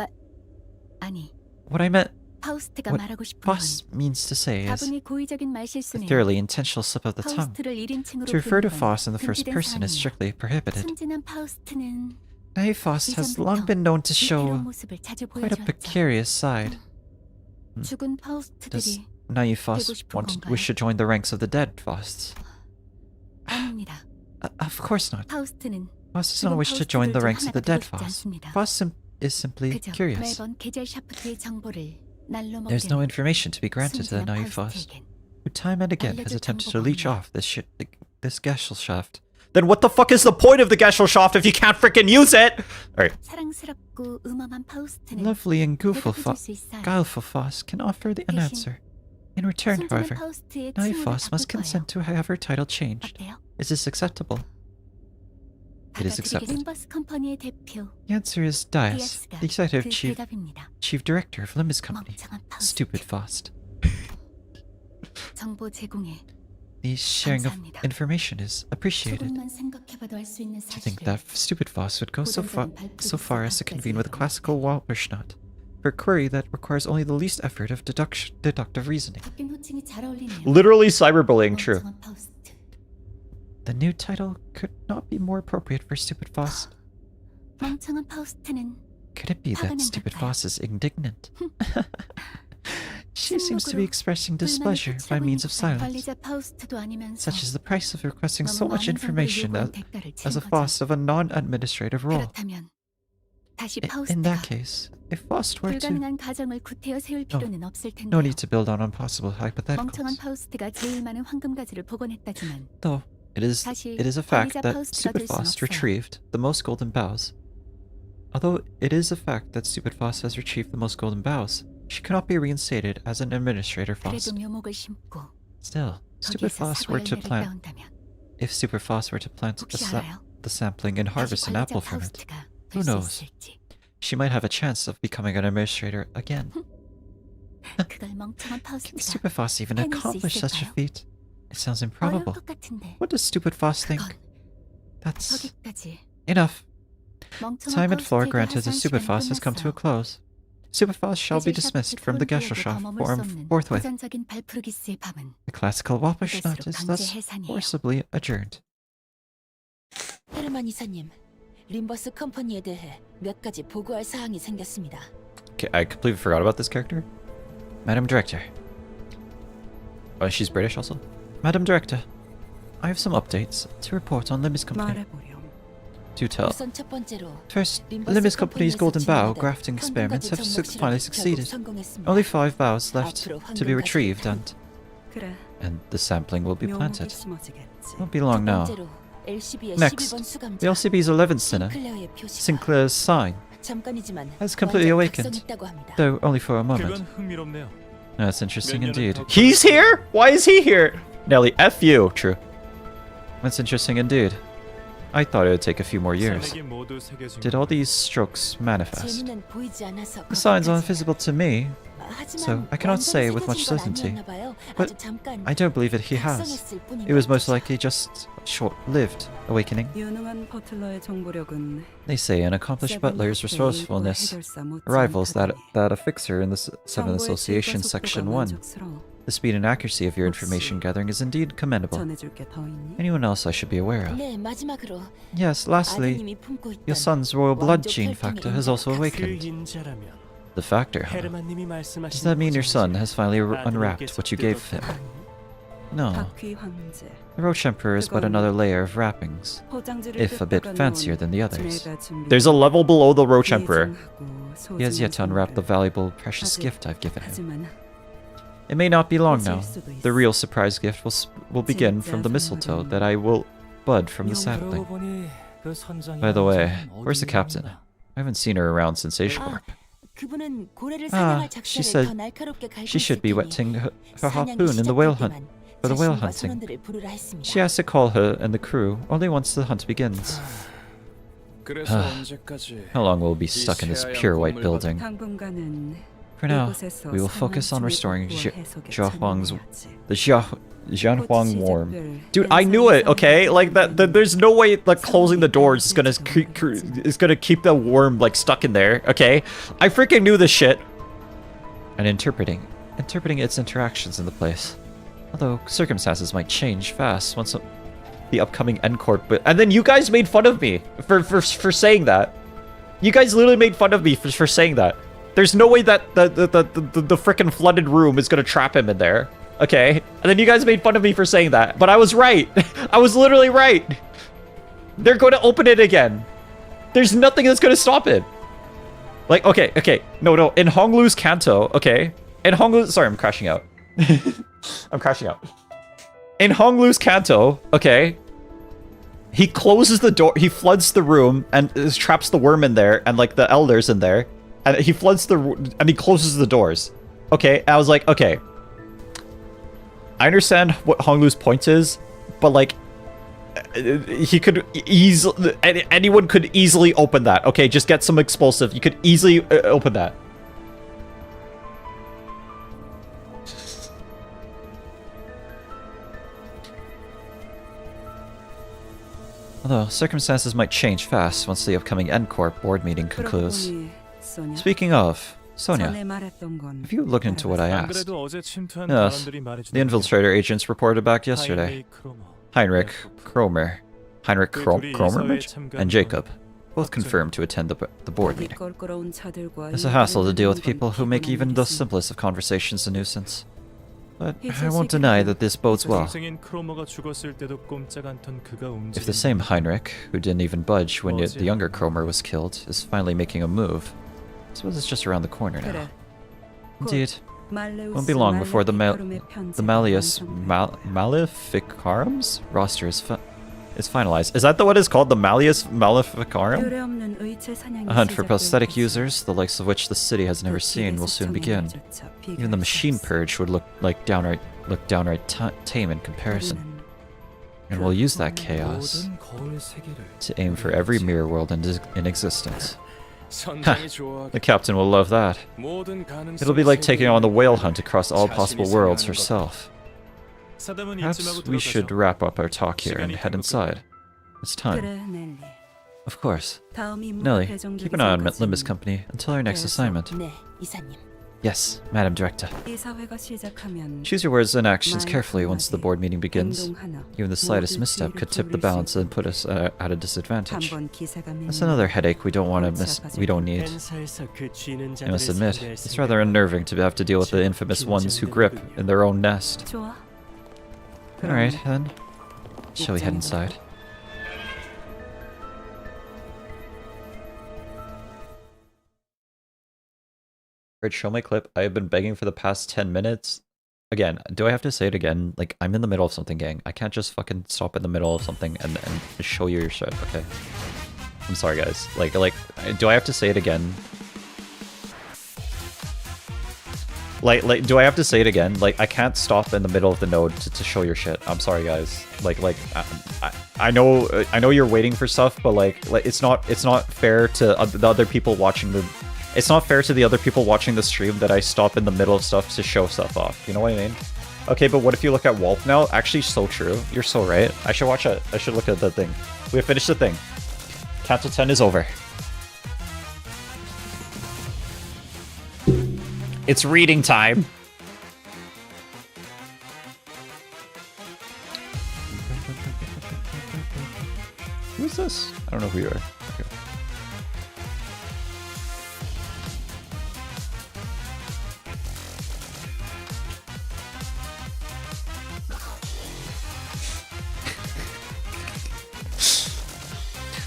아니 What I meant, 파우스트가 what 말하고 싶은 건 Faust means to say is 다분히 고의적인 a 말실수네요. thoroughly intentional slip of the tongue. 파우스트를 1인칭으로 To refer to 부르는 건 Faust in the first 금지된 person is 사안이에요. strictly prohibited. 순진한 파우스트는 Naive Faust has 이전부터 long been known to 위태로운 show 모습을 자주 quite a 보여주었죠. precarious side. 죽은 Does 파우스트들이 Naive 되고 Faust 싶은 wish to join the ranks of the dead Fausts? 아닙니다. Of course not. 파우스트는 Faust does not wish to join the ranks of the dead Fausts. Faust is simply 그저 curious. 매번 게젤 샤프트의 정보를 날로 There's no 먹는 information to be granted to the 순진한 Naive Faust, 파우스트에겐 who time and again has 알려줄 attempted to 정보가 leech 없네요. off this Gesellschaft. Then what the fuck is the point of the Gesellschaft if you can't freaking use it? Alright. 사랑스럽고 음험한 파우스트는 Lovely and 대답해줄 수 있어요. guileful Faust can offer an 대신 answer. In return, 순진한 however, 파우스트의 Naive 칭호를 Faust must 바꿀 거예요. consent to have her title changed. 어때요? Is this acceptable? It is accepted. 림버스 컴퍼니의 대표 The answer is Dias, 디아스가 the executive 그 chief 대답입니다. director of Limbus Company. 멍청한 파우스트. Stupid Faust. 정보 제공에 The sharing of 감사합니다. information is appreciated. 조금만 생각해봐도 알 수 있는 To think 사실을 that stupid Faust would go so far as to convene with a classical 발표하겠어요. Walberschnatt for a query that requires only the least effort of deductive reasoning. 바뀐 호칭이 잘 어울리네요. Literally cyberbullying, true. 멍청한 파우스트. The new title could not be more appropriate for stupid Faust. 멍청한 파우스트는 Could it be that stupid Faust is indignant? She seems to be expressing displeasure by means of silence, 관리자 파우스트도 아니면서 such as the price of requesting so 너무 much 많은 정보를 information 요구한 대가를 as a 치른 거죠. Faust of a non-administrative role. 그렇다면 다시 In that 파우스트가 case, if Faust were to... 불가능한 가정을 구태여 세울 필요는 없을 텐데요. No need to build on impossible 멍청한 hypotheticals. 파우스트가 제일 많은 황금가지를 복원했다지만 Though, it is a fact 관리자 that 파우스트가 stupid 될 순 Faust 없어요. retrieved the most golden bows. Although it is a fact that stupid Faust has retrieved the most golden bows, she cannot be reinstated as an administrator Faust. 그래도 묘목을 심고 Still, stupid 거기에서 Faust 사과 were to 열매를 plant... 따온다면 If stupid Faust were to plant 혹시 알아요? the sampling and 다시 harvest an 관리자 apple from it, 파우스트가 Who 될 수 knows? 있을지. she might have a chance of becoming an administrator again. 그걸 멍청한 Can 파우스트가 stupid Faust even 해낼 수 accomplish such a 있을까요? feat? It sounds 어려울 improbable. 것 같은데 What does stupid Faust think? 그건 That's 저기까지 enough. 멍청한 Time and floor 파우스트에게 granted to 하소연 stupid 시간이 Faust has come to a 끝났어요. close. Stupid Faust shall be 게젤 dismissed 샤프트 from the 폴리에도 더 Gesellschaft 머물 수 없는 forthwith. 고전적인 발프르기스의 밤은 The classical Walberschnatt 이것으로 is 강제 thus 해산이에요. forcibly adjourned. 헤르만 이사님, 림버스 컴퍼니에 대해 몇 가지 보고할 사항이 생겼습니다. Okay, I completely forgot about this character. Madam Director. Oh, she's British also? Madam Director, I have some updates to report on Limbus Company. Do tell. 우선 첫 번째로 First, Limbus Company's golden bow grafting experiments have finally succeeded. Only 5 bows left to be retrieved and the sampling will be planted. Won't be long now. Next, the LCB's 11th sinner, Sinclair's sign, has completely awakened, though only for a moment. 흥미롭네요. That's interesting indeed. He's here? Why is he here? Nelly, F you. True. That's interesting indeed. I thought it would take a few more years. Did all these strokes manifest? The signs aren't visible to me, so I cannot say with much certainty. But I don't believe that he has. It was most likely just short-lived awakening. They say an accomplished butler's resourcefulness rivals that a fixer in the 7th Association Section 1. The speed and accuracy of your information gathering is indeed commendable. Anyone else I should be aware of? Yes, lastly, your son's royal blood gene factor has also awakened. The factor, huh? Does that mean your son has finally unwrapped what you gave him? No. The Roach Emperor is but another layer of wrappings, if a bit fancier than the others. There's a level below the Roach Emperor. He has yet to unwrap the valuable, precious gift I've given him. It may not be long now. 고칠 수도 The 있어. real surprise gift will begin from the 진짜 mistletoe 선물은 that I will bud from the sapling. By the way, where's the captain? I haven't seen her around since Asia Warp. 그분은 고래를 Ah, 사냥할 she 작전을 said 더 날카롭게 갈고 She should be 있을 테니 wetting her 사냥이 harpoon in the whale 시작될 hunt. 때만 For the whale 자신과 hunting. 선원들을 부르라 했습니다. She has to call her and the crew only once the hunt begins. 그래서 언제까지 How long will we be stuck in this pure white building? 당분간은 For now, we will focus on restoring the Jianhuang worm. Dude, I knew it. Okay, like that. There's no way like closing the doors is gonna keep the worm like stuck in there. Okay, I freaking knew this shit. And interpreting its interactions in the place. Although circumstances might change fast once the upcoming end court. But and then you guys made fun of me for saying that. You guys literally made fun of me for saying that. There's no way that the freaking flooded room is gonna trap him in there. Okay, and then you guys made fun of me for saying that, but I was right. I was literally right. They're going to open it again. There's nothing that's gonna stop it. Like, okay, no, in Honglu's canto, okay, in Honglu, sorry, I'm crashing out. I'm crashing out. In Honglu's canto, okay, he closes the door, he floods the room and traps the worm in there and like the elders in there, and he floods and he closes the doors. Okay, I was like, okay. I understand what Honglu's point is, but like, he could easily, anyone could easily open that. Okay, just get some explosive. You could easily open that. Although circumstances might change fast once the upcoming NCorp board meeting concludes. Speaking of, Sonia, have you looked into what I asked? Yes, the infiltrator agents reported back yesterday. Heinrich Kromer, and Jacob, both confirmed to attend the board meeting. It's a hassle to deal with people who make even the simplest of conversations a nuisance. But I won't deny that this bodes well. If the same Heinrich, who didn't even budge when the younger Kromer was killed, is finally making a move, I suppose it's just around the corner now. Indeed. Won't be long before the Malleus Maleficarum's roster is finalized. Is that what it's called? The Malleus Maleficarum? A hunt for prosthetic users, the likes of which the city has never seen, will soon begin. Even the machine purge would look downright tame in comparison. And we'll use that chaos to aim for every mirror world in existence. The captain will love that. It'll be like taking on the whale hunt across all possible worlds herself. Perhaps we should wrap up our talk here and head inside. It's time. Of course. Nelly, keep an eye on Limbus Company until our next assignment. 네, 이사님. Yes, Madam Director. Choose your words and actions carefully once the board meeting begins. Even the slightest misstep could tip the balance and put us at a disadvantage. That's another headache we don't need. I must admit, it's rather unnerving to have to deal with the infamous ones who grip in their own nest. Alright, then. Shall we head inside? Alright, show my clip. I have been begging for the past 10 minutes. Again, do I have to say it again? Like, I'm in the middle of something, gang. I can't just fucking stop in the middle of something and show you your shit, okay? I'm sorry, guys. Like, do I have to say it again? Like, do I have to say it again? Like, I can't stop in the middle of the node to show your shit. I'm sorry, guys. I know you're waiting for stuff, but like it's not fair to the other people watching the. It's not fair to the other people watching the stream that I stop in the middle of stuff to show stuff off. You know what I mean? Okay, but what if you look at Walp now? Actually, so true. You're so right. I should watch it. I should look at the thing. We have finished the thing. Canto 10 is over. It's reading time. Who's this? I don't know who you are. Okay.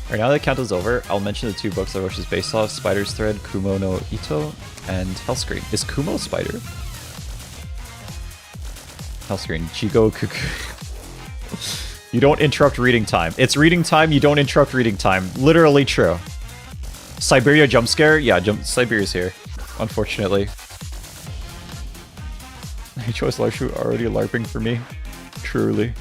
Alright, now that Kanto's over, I'll mention the two books that Roche is based off, Spider's Thread, Kumo no Ito, and Hellscream. Is Kumo a spider? Tell screen. Chigo Cuckoo. You don't interrupt reading time. It's reading time, you don't interrupt reading time. Literally true. Siberia jump scare? Yeah, Siberia's here. Unfortunately. Choice Larp already LARPing for me. Truly.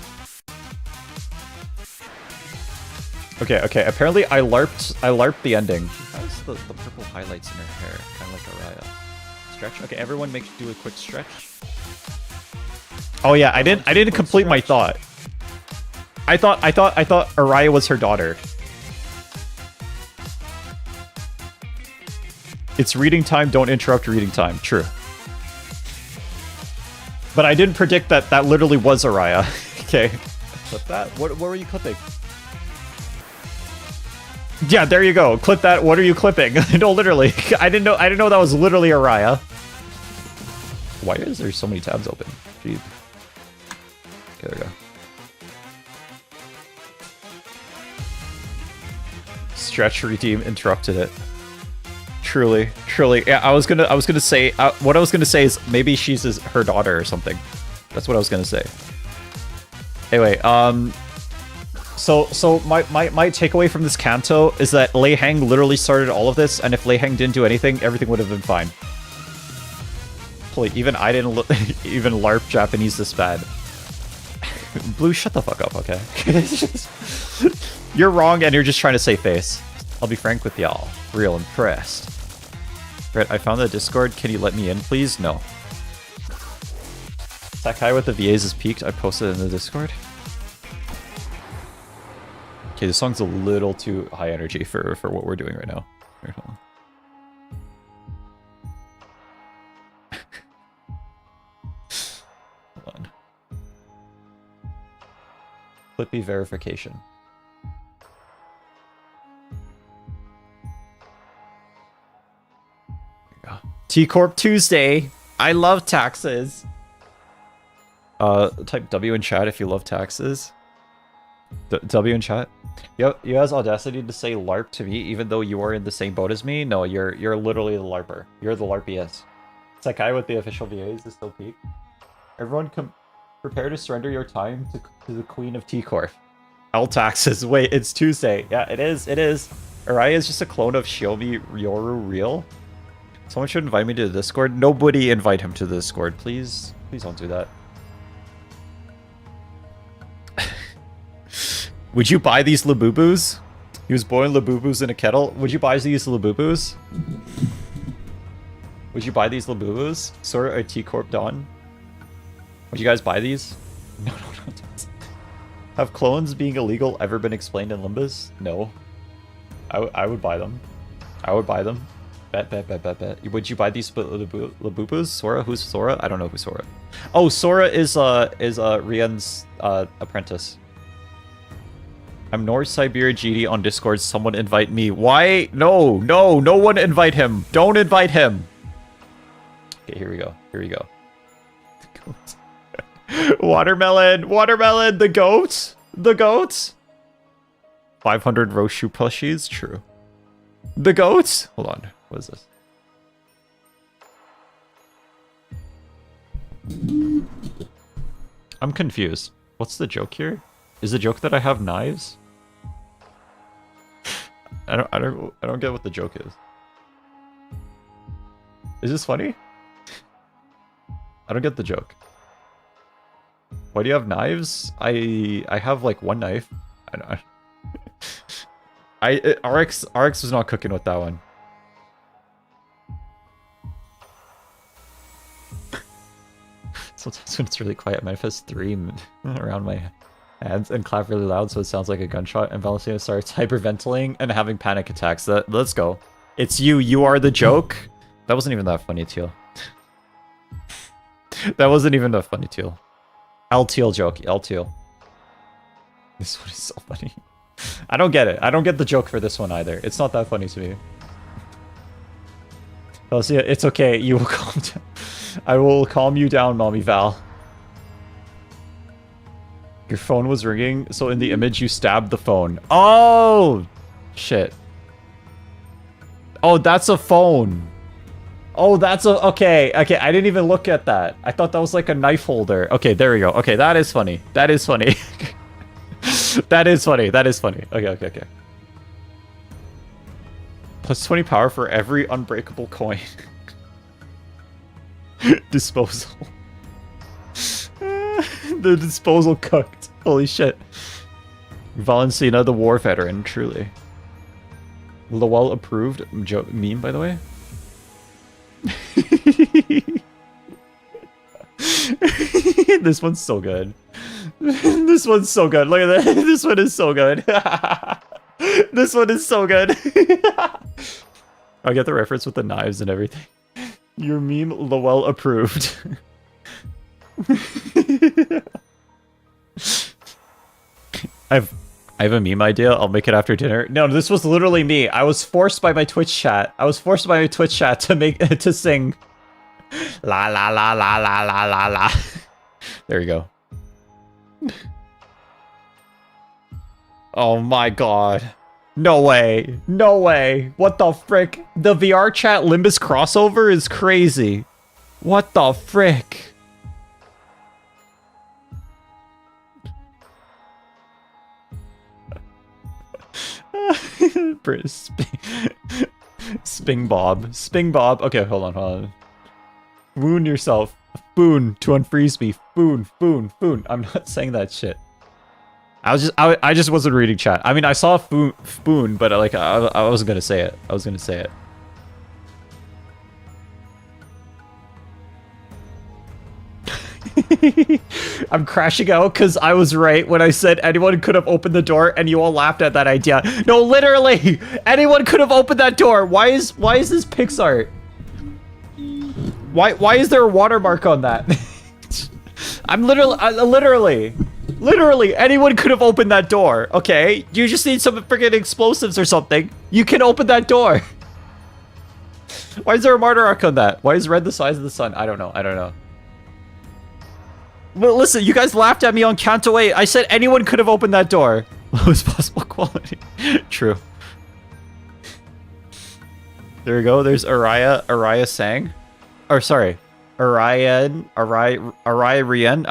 Okay, okay. Apparently I LARPed the ending. She has the purple highlights in her hair. Kind of like Araya. Stretch? Okay, everyone do a quick stretch. Oh yeah, I didn't complete my thought. I thought Araya was her daughter. It's reading time, don't interrupt reading time. True. But I didn't predict that literally was Araya. Okay. Clip that? What were you clipping? Yeah, there you go. Clip that. What are you clipping? No, literally. I didn't know that was literally Araya. Why is there so many tabs open? Jeez. Okay, there we go. Stretch redeem interrupted it. Truly. Yeah, I was gonna say what I was gonna say is maybe she's her daughter or something. That's what I was gonna say. Anyway, so my takeaway from this canto is that Lei Hang literally started all of this, and if Lei Hang didn't do anything, everything would have been fine. Please, even I didn't even LARP Japanese this bad. Blue, shut the fuck up, okay? You're wrong, and you're just trying to save face. I'll be frank with y'all. Real impressed. Right, I found the Discord. Can you let me in, please? No. Sakai with the VAs is peaked. I posted it in the Discord. Okay, this song's a little too high energy for what we're doing right now. Wait, hold on. Hold on. Clippy verification. T-Corp Tuesday. I love taxes. Type W in chat if you love taxes. W in chat. You has audacity to say LARP to me, even though you are in the same boat as me. No, you're literally the LARPer. You're the LARPiest. Sakai with the official VAs is still peak. Everyone, prepare to surrender your time to the Queen of T-Corp. L taxes. Wait, it's Tuesday. Yeah, it is. It is. Araya is just a clone of Shiomi Ryoru Real. Someone should invite me to the Discord. Nobody invite him to the Discord, please. Please don't do that. Would you buy these Labubus? He was boiling Labubus in a kettle. Would you buy these Labubus? Would you buy these Labubus? Sort of T-Corp Dawn? Would you guys buy these? No. Have clones being illegal ever been explained in Limbus? No. I would buy them. I would buy them. Bet. Would you buy these Labubus? Sora? Who's Sora? I don't know who's Sora. Oh, Sora is Rian's apprentice. I'm North Siberia GD on Discord. Someone invite me. Why? No one invite him. Don't invite him. Okay, here we go. Watermelon, the goat. 500 Roshu plushies, true. The goats? Hold on, what is this? I'm confused. What's the joke here? Is the joke that I have knives? I don't get what the joke is. Is this funny? I don't get the joke. Why do you have knives? I have like one knife. RX was not cooking with that one. Sometimes when it's really quiet, manifest 3 around my hands and clap really loud so it sounds like a gunshot, and Valentina starts hyperventilating and having panic attacks. Let's go. It's you. You are the joke. That wasn't even that funny, Teal. That wasn't even that funny, Teal. L-Teal joke. L-Teal. This one is so funny. I don't get it. I don't get the joke for this one either. It's not that funny to me. Valentina, it's okay. You will calm down. I will calm you down, Mommy Val. Your phone was ringing, so in the image you stabbed the phone. Oh! Shit. Oh, that's a phone. Oh, that's a... Okay, okay, I didn't even look at that. I thought that was like a knife holder. Okay, there we go. Okay, that is funny. That is funny. That is funny. That is funny. Okay, okay, okay. Plus 20 power for every unbreakable coin. Disposal. The disposal cooked. Holy shit. Valencina, the war veteran, truly. Lowell approved meme, by the way. This one's so good. This one's so good. Look at that. This one is so good. This one is so good. I get the reference with the knives and everything. Your meme, Lowell approved. I have a meme idea. I'll make it after dinner. No, this was literally me. I was forced by my Twitch chat. I was forced by my Twitch chat to sing. La la la la la la la la. There you go. Oh my god. No way. No way. What the frick? The VR chat Limbus crossover is crazy. What the frick? Sping Bob. Sping Bob. Okay, hold on, hold on. Wound yourself. Boon to unfreeze me. Boon, boon, boon. I'm not saying that shit. I just wasn't reading chat. I mean, I saw spoon, but like I wasn't gonna say it. I was gonna say it. I'm crashing out because I was right when I said anyone could have opened the door, and you all laughed at that idea. No, literally, anyone could have opened that door. Why is this Pixar? Why is there a watermark on that? I'm literally anyone could have opened that door. Okay, you just need some freaking explosives or something. You can open that door. Why is there a watermark on that? Why is red the size of the sun? I don't know. I don't know. Well, listen, you guys laughed at me on Canto 8. I said anyone could have opened that door. Lowest possible quality. True. There we go. There's Araya sang. Or sorry. Arian. I don't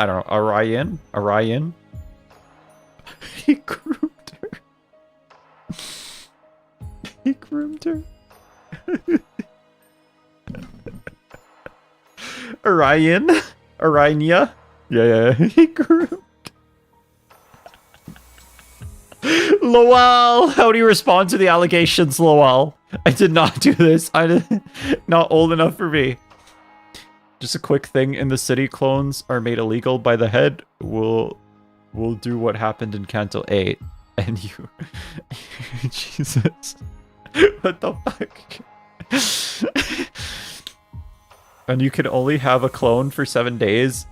know. Orion. He groomed her. He groomed her. Orinia. Yeah. He groomed. Lowell, how do you respond to the allegations, Lowell? I did not do this. Not old enough for me. Just a quick thing, in the city, clones are made illegal by the head. We'll do what happened in Canto 8. And you... Jesus. What the fuck? And you can only have a clone for 7 days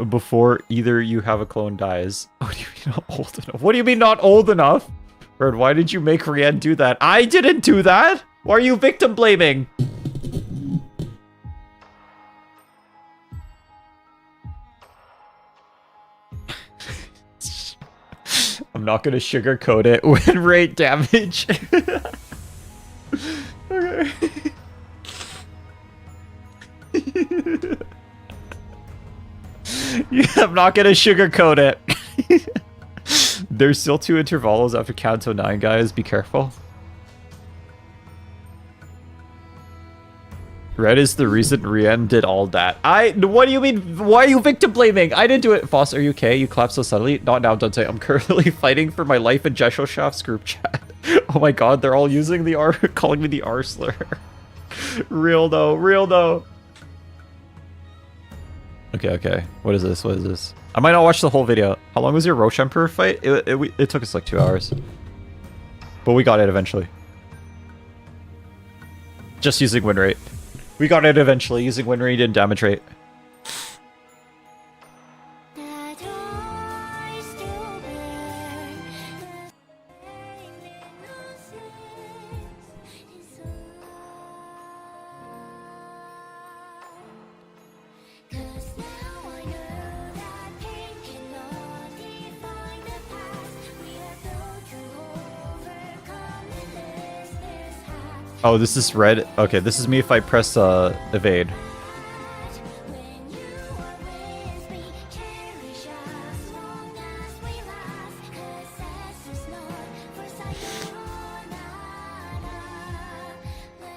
before either you have a clone dies. What do you mean not old enough? What do you mean not old enough? Bird, why did you make Rian do that? I didn't do that! Why are you victim blaming? I'm not gonna sugarcoat it. Win rate damage. Okay. Yeah, I'm not gonna sugarcoat it. There's still 2 intervals after Canto 9, guys. Be careful. Red is the reason Rian did all that. What do you mean? Why are you victim blaming? I didn't do it. Foss, are you okay? You clapped so subtly. Not now, Dante. I'm currently fighting for my life in Jesselshaf's group chat. Oh my god, they're all using the R, calling me the R slur. Real though, real though. Okay. What is this? What is this? I might not watch the whole video. How long was your Roche Emperor fight? It took us like 2 hours. But we got it eventually. Just using win rate. We got it eventually using win rate and damage rate. Oh, this is red. Okay, this is me if I press evade. When you are with me, cherish as long as we last. 'Cause as there's no for sayonara,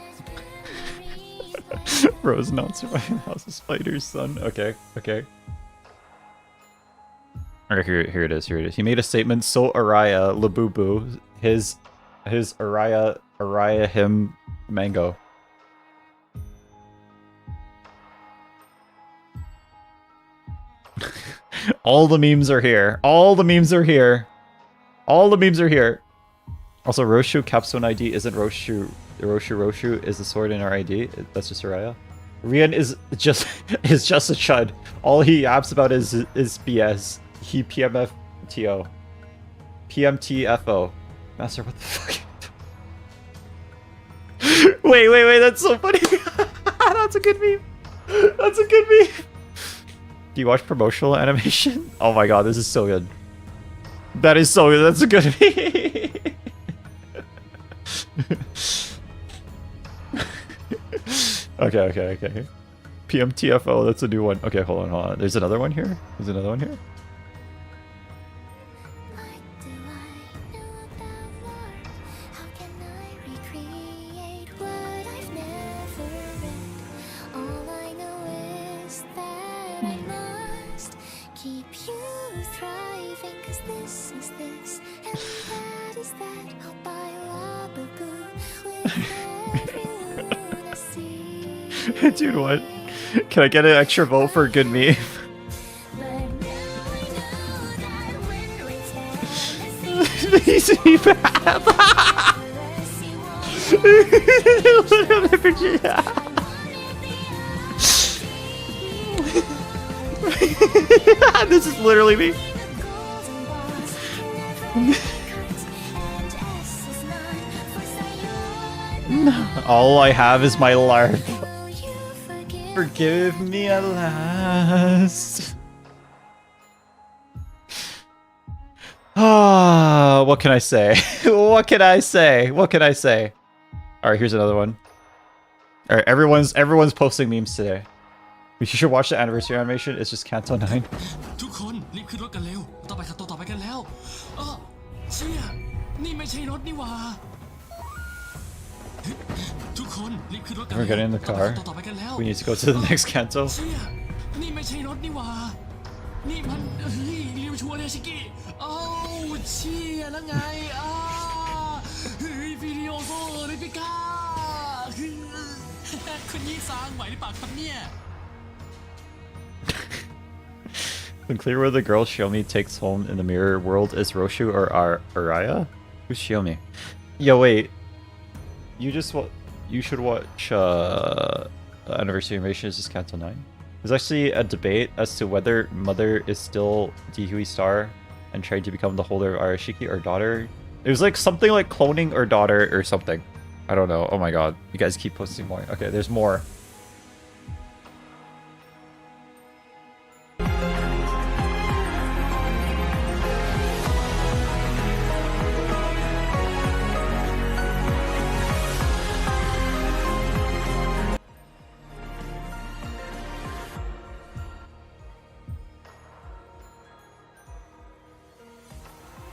let's memories. Rose not surviving House of Spiders, son. Okay, okay. Alright, here it is, here it is. He made a statement, so Araya, Labubu, his Araya him mango. All the memes are here. All the memes are here. All the memes are here. Also, Roshu capstone ID isn't Roshu. Roshu is the sword in our ID. That's just Araya. Rian is just a chud. All he apps about is BS. He PMFTO. PMTFO. Master, what the fuck? wait, that's so funny. That's a good meme. That's a good meme. Do you watch promotional animation? Oh my god, this is so good. That is so good. That's a good meme. Okay. PMTFO, that's a new one. Okay, hold on. There's another one here? There's another one here? What do I know about Larp? How can I recreate what I've never read? All I know is that I must keep you thriving. 'Cause this is this, and that is that. I'll buy Labubu with every lunacy. Dude, what? Can I get an extra vote for a good meme? He's me bad. This is literally me. All I have is my Larp. Forgive me at last. Ah, what can I say? What can I say? What can I say? All right, here's another one. All right, everyone's posting memes today. You should watch the anniversary animation. It's just Canto 9. ทุกคนรีบขึ้นรถกันเร็วต่อไปขับตัวต่อไปกันแล้วเชี่ยนี่ไม่ใช่รถนี่หว่าทุกคนรีบขึ้นรถกัน We're เร็ว getting in the ต่อไป car. ขับตัวต่อไปกันแล้ว We need to go to the next Canto. เชี่ยนี่ไม่ใช่รถนี่หว่านี่มันริวชัวร์เลยชิกิโอ้เชี่ยแล้วไงวิดีโอโซ่เลยพี่ก้าคุณยี่สางไหวหรือเปล่าครับเนี่ย Unclear whether the girl Shiomi takes home in the mirror world is Roshu or Araya? Who's Shiomi? Yo, wait. You should watch anniversary animation is just Canto 9. There's actually a debate as to whether Mother is still Dihui Star and trying to become the holder of Arashiki or daughter. It was like something like cloning or daughter or something. I don't know. Oh my god. You guys keep posting more. Okay, there's more.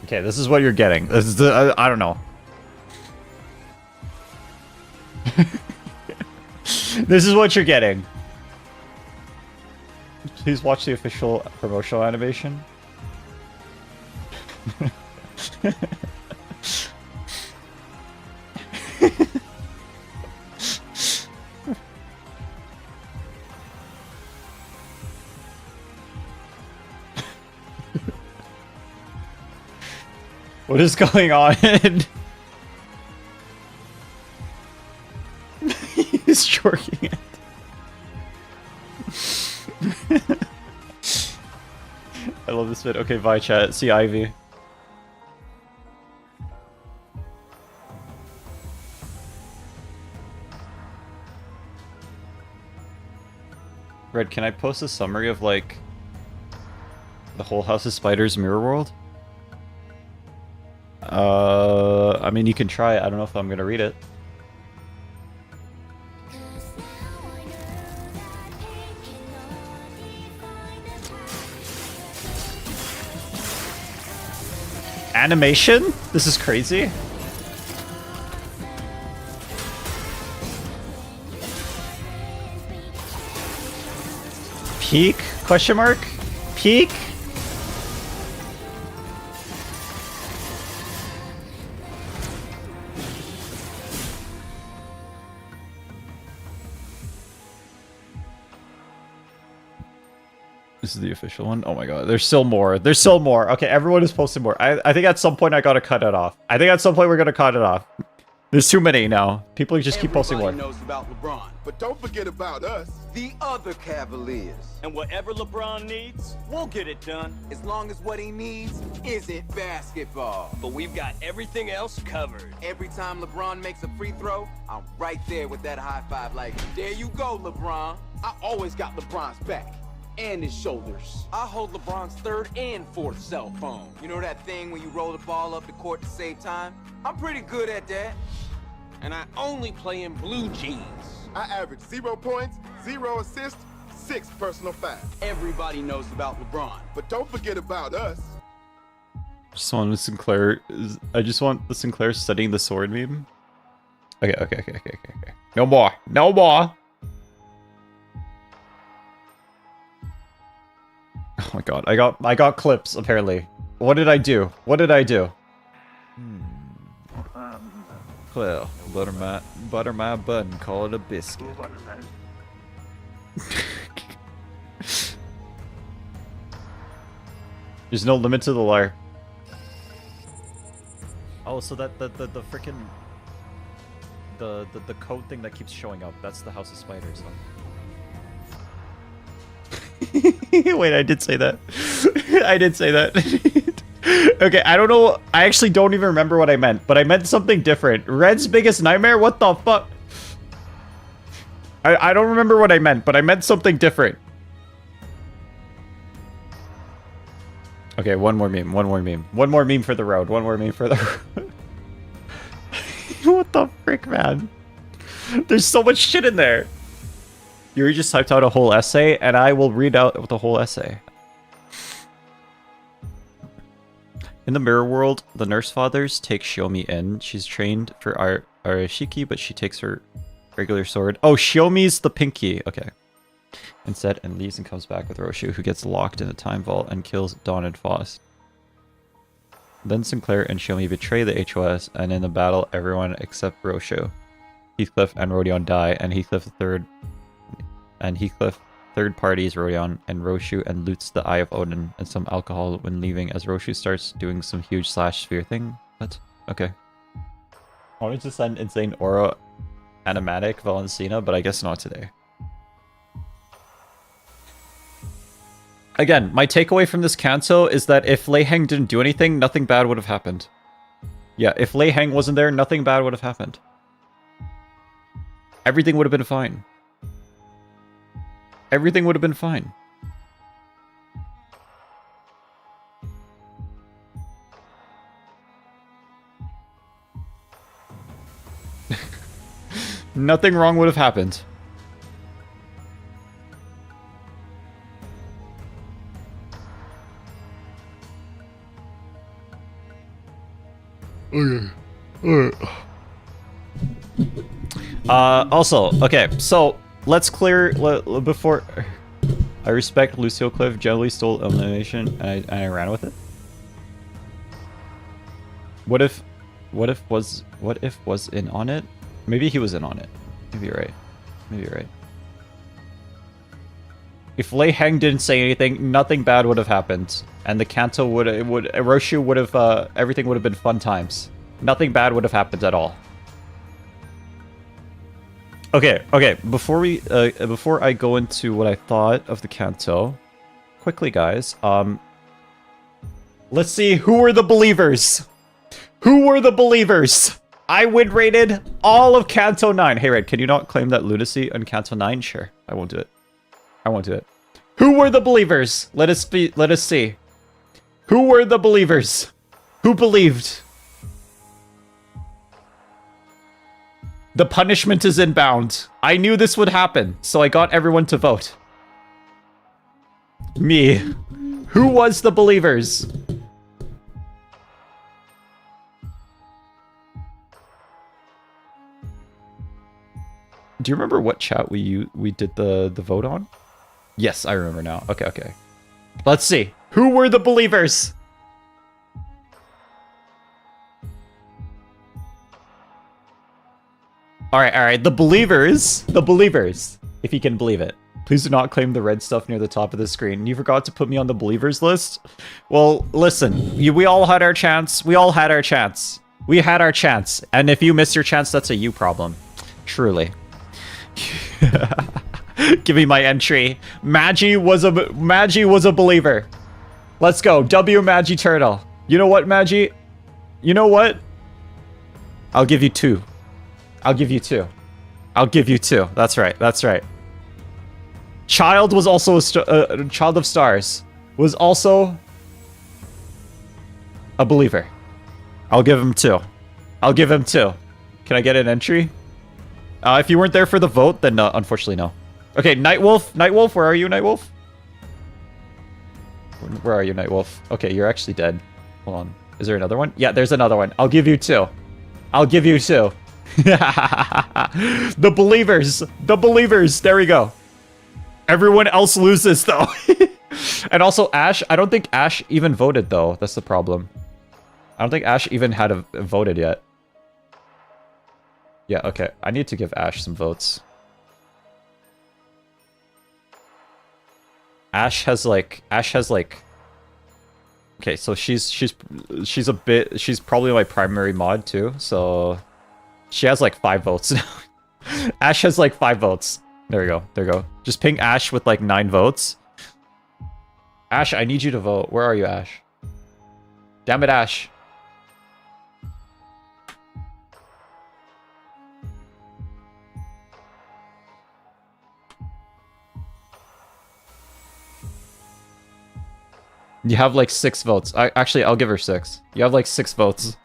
Okay, this is what you're getting. This is the I don't know. This is what you're getting. Please watch the official promotional animation. What is going on? He's shorting it. I love this bit. Okay, bye chat. See Ivy. Red, can I post a summary of like the whole House of Spiders mirror world? I mean, you can try it. I don't know if I'm gonna read it. animation? This is crazy. Peak? Question mark? Peak? This is the official one. Oh my god, there's still more. There's still more. Okay, everyone is posting more. I think at some point I gotta cut it off. I think at some point we're gonna cut it off. There's too many now. People just keep posting more. Everybody knows about LeBron, but don't forget about us, the other Cavaliers. And whatever LeBron needs, we'll get it done. As long as what he needs isn't basketball. But we've got everything else covered. Every time LeBron makes a free throw, I'm right there with that high five like, there you go, LeBron. I always got LeBron's back. And his shoulders. I hold LeBron's third and fourth cell phone. You know that thing when you roll the ball up the court to save time? I'm pretty good at that. And I only play in blue jeans. I average 0 points, 0 assists, 6 personal fouls. Everybody knows about LeBron, but don't forget about us. I just want the Sinclair studying the sword meme. Okay. No more. No more. Oh my god, I got clips apparently. What did I do? What did I do? Well, butter my bun, call it a biscuit. There's no limit to the Larp. Oh, so that the freaking the code thing that keeps showing up, that's the House of Spiders, huh? Wait, I did say that. I did say that. Okay, I don't know. I actually don't even remember what I meant, but I meant something different. Red's biggest nightmare? What the fuck? I don't remember what I meant, but I meant something different. Okay, one more meme. One more meme. One more meme for the road. One more meme for the road. What the frick, man? There's so much shit in there. Yuri just typed out a whole essay, and I will read out the whole essay. In the mirror world, the nurse fathers take Shiomi in. She's trained for Arashiki, but she takes her regular sword. Oh, Shiomi's the pinky. Okay. Instead, and leaves and comes back with Roshu, who gets locked in a time vault and kills Dawn and Faust. Then Sinclair and Shiomi betray the HOS, and in the battle, everyone except Roshu, Heathcliff, and Rodion die, and Heathcliff third parties Rodion and Roshu and loots the Eye of Odin and some alcohol when leaving as Roshu starts doing some huge slash sphere thing. What? Okay. I wanted to send insane aura animatic Valencina, but I guess not today. Again, my takeaway from this canto is that if Lei Heng didn't do anything, nothing bad would have happened. Yeah, if Lei Heng wasn't there, nothing bad would have happened. Everything would have been fine. Everything would have been fine. Nothing wrong would have happened. Okay. Also, okay, so let's clear before. I respect Lucio Cliff generally stole elimination and I ran with it. What if was in on it? Maybe he was in on it. Maybe you're right. Maybe you're right. If Lei Heng didn't say anything, nothing bad would have happened, and the canto Roshu would have everything would have been fun times. Nothing bad would have happened at all. Okay. Before I go into what I thought of the canto, quickly, guys. Let's see who were the believers. Who were the believers? I win rated all of Canto 9. Hey, Red, can you not claim that lunacy on Canto 9? Sure, I won't do it. I won't do it. Who were the believers? Let us see. Who were the believers? Who believed? The punishment is inbound. I knew this would happen, so I got everyone to vote. Me. Who was the believers? Do you remember what chat we did the vote on? Yes, I remember now. Okay, okay. Let's see. Who were the believers? All right. The believers, if you can believe it. Please do not claim the red stuff near the top of the screen. You forgot to put me on the believers list? Well, listen, we all had our chance. We had our chance. And if you missed your chance, that's a you problem. Truly. Give me my entry. Magi was a believer. Let's go. W Magi Turtle. You know what, Magi? You know what? I'll give you 2. I'll give you 2. That's right. Child was also a Child of Stars was also a believer. I'll give him 2. Can I get an entry? If you weren't there for the vote, then unfortunately no. Okay, Nightwolf, where are you, Nightwolf? Where are you, Nightwolf? Okay, you're actually dead. Hold on. Is there another one? Yeah, there's another one. I'll give you 2. The believers. There we go. Everyone else loses though. And also Ash, I don't think Ash even voted though. That's the problem. I don't think Ash even had voted yet. Yeah, okay. I need to give Ash some votes. Ash has like okay, so she's probably my primary mod too, so she has like 5 votes now. Ash has like 5 votes. There we go. Just ping Ash with like 9 votes. Ash, I need you to vote. Where are you, Ash? Damn it, Ash. You have like 6 votes. Actually, I'll give her 6. You have like 6 votes.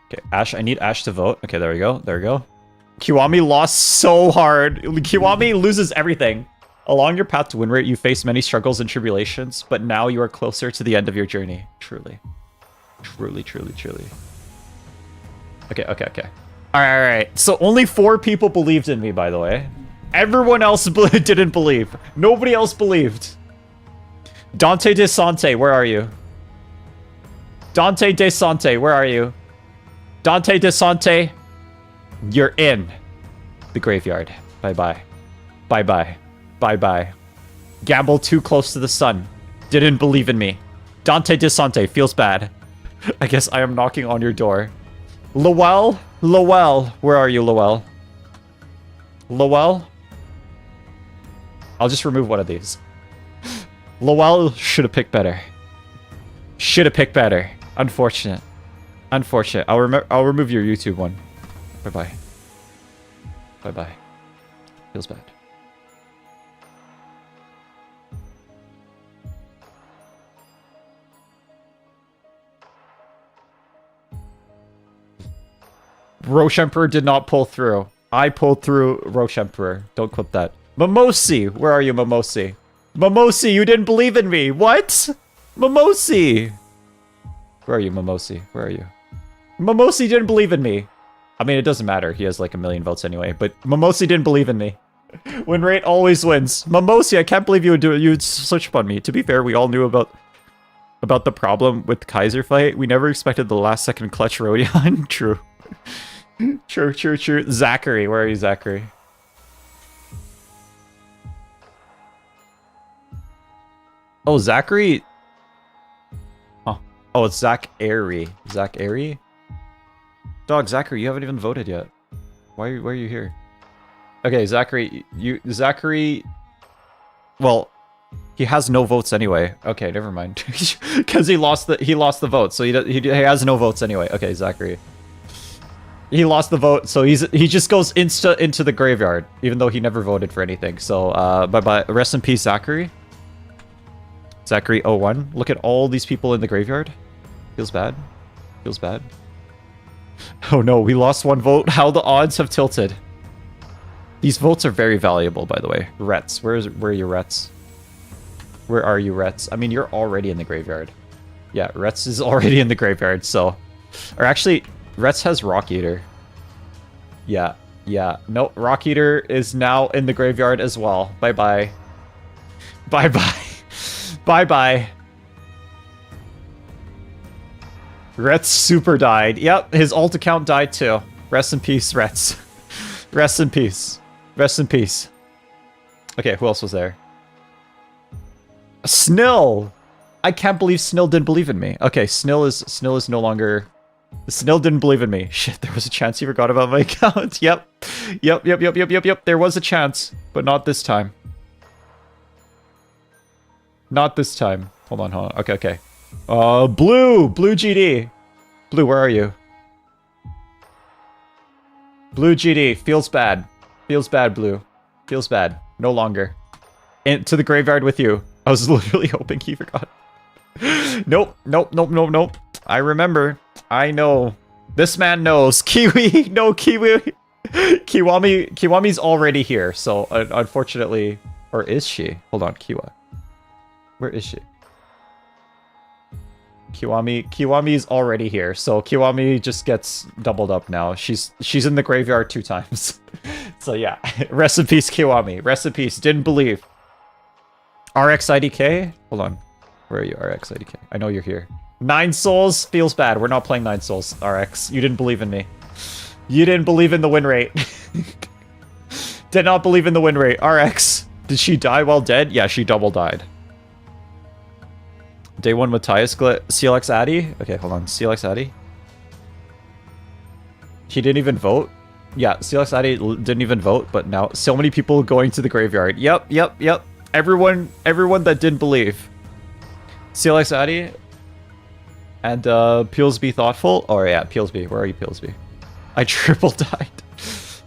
Okay, Ash, I need Ash to vote. Okay, there we go. Kiwami lost so hard. Kiwami loses everything. Along your path to win rate, you face many struggles and tribulations, but now you are closer to the end of your journey. Truly. Okay. Alright. So only 4 people believed in me, by the way. Everyone else didn't believe. Nobody else believed. Dante DeSante, where are you? Dante DeSante, you're in the graveyard. Bye-bye. Gamble too close to the sun. Didn't believe in me. Dante DeSante feels bad. I guess I am knocking on your door. Lowell, where are you, Lowell? I'll just remove one of these. Lowell should have picked better. Unfortunate. I'll remove your YouTube one. Bye-bye. Feels bad. Roche Emperor did not pull through. I pulled through Roche Emperor. Don't clip that. Mimosi! Where are you, Mimosi? Mimosi, you didn't believe in me! What? Mimosi! Where are you, Mimosi? Mimosi didn't believe in me. I mean, it doesn't matter. He has like 1 million votes anyway, but Mimosi didn't believe in me. Win rate always wins. Mimosi, I can't believe you would switch up on me. To be fair, we all knew about the problem with Kaiser fight. We never expected the last second clutch Rodion. True. True. Zachary, where are you, Zachary? Oh, Zachary. Oh, it's Zach Airy. Dog, Zachary, you haven't even voted yet. Why are you here? Okay, Zachary, well, he has no votes anyway. Okay, never mind. Because he lost the vote, so he has no votes anyway. Okay, Zachary. He lost the vote, so he just goes into the graveyard, even though he never voted for anything. So, bye-bye. Rest in peace, Zachary. Zachary 01. Look at all these people in the graveyard. Feels bad. Oh no, we lost 1 vote. How the odds have tilted. These votes are very valuable, by the way. Rets. Where are your Rets? Where are you, Rets? I mean, you're already in the graveyard. Yeah, Rets is already in the graveyard, so... Or actually, Rets has Rock Eater. Yeah, yeah. No, Rock Eater is now in the graveyard as well. Bye-bye. Bye-bye. Bye-bye. Rets super died. Yep, his ult account died too. Rest in peace, Rets. Rest in peace. Rest in peace. Okay, who else was there? Snill! I can't believe Snill didn't believe in me. Okay, Snill is no longer... Snill didn't believe in me. Shit, there was a chance he forgot about my account. Yep. Yep. There was a chance, but not this time. Not this time. Hold on. Okay. Blue GD. Blue, where are you? Blue GD, feels bad. Feels bad, Blue. Feels bad. No longer. To the graveyard with you. I was literally hoping he forgot. Nope. I remember. I know. This man knows. Kiwi! No, Kiwi! Kiwami's already here, so unfortunately... Or is she? Hold on, Kiwa. Where is she? Kiwami's already here, so Kiwami just gets doubled up now. She's in the graveyard 2 times. So yeah, rest in peace, Kiwami. Rest in peace. Didn't believe. RXIDK? Hold on. Where are you, RXIDK? I know you're here. 9 souls? Feels bad. We're not playing 9 souls, RX. You didn't believe in me. You didn't believe in the win rate. Did not believe in the win rate. RX. Did she die while dead? Yeah, she double died. Day 1 Matthias CLX Addy? Okay, hold on. CLX Addy? He didn't even vote? Yeah, CLX Addy didn't even vote, but now so many people going to the graveyard. Yep. Everyone that didn't believe. CLX Addy? And Peelsby Thoughtful? Oh yeah, Peelsby. Where are you, Peelsby? I triple died.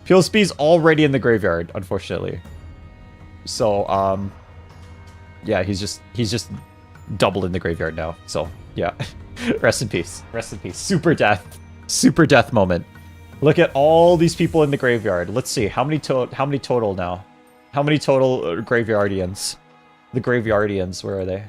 Peelsby's already in the graveyard, unfortunately. So, yeah, he's just double in the graveyard now. So, yeah. Rest in peace. Rest in peace. Super death moment. Look at all these people in the graveyard. Let's see. How many total now? How many total graveyardians? The graveyardians, where are they?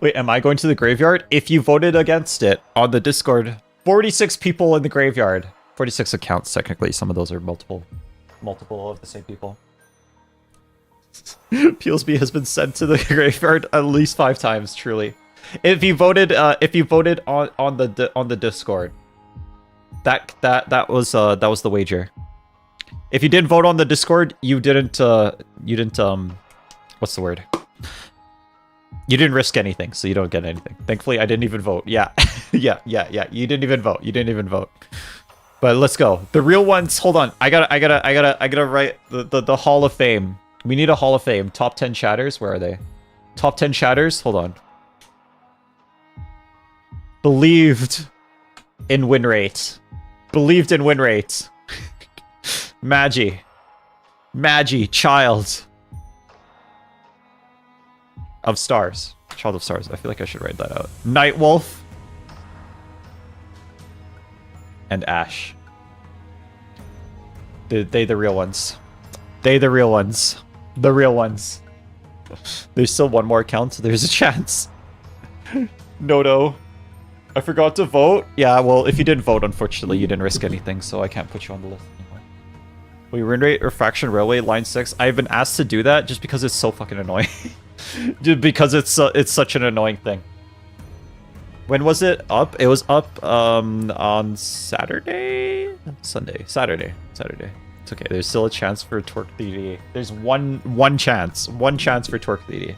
Wait, am I going to the graveyard? If you voted against it on the Discord, 46 people in the graveyard. 46 accounts, technically. Some of those are multiple of the same people. Peelsby has been sent to the graveyard at least 5 times, truly. If you voted on the Discord, that was the wager. If you didn't vote on the Discord, you didn't what's the word? You didn't risk anything, so you don't get anything. Thankfully, I didn't even vote. Yeah. yeah. You didn't even vote. But let's go. The real ones, hold on. I gotta write the Hall of Fame. We need a Hall of Fame. Top 10 chatters, where are they? Top 10 chatters, hold on. Believed in win rate. Believed in win rate. Magi, child of stars. Child of stars. I feel like I should write that out. Nightwolf. And Ash. They the real ones. They the real ones. The real ones. There's still one more account, so there's a chance. Noto. I forgot to vote. Yeah, well, if you didn't vote, unfortunately, you didn't risk anything, so I can't put you on the list anymore. Wait, win rate or fraction railway line 6. I've been asked to do that just because it's so fucking annoying. Because it's such an annoying thing. When was it up? It was up on Saturday? Saturday. It's okay. There's still a chance for Twerk DD. There's one chance for Twerk DD.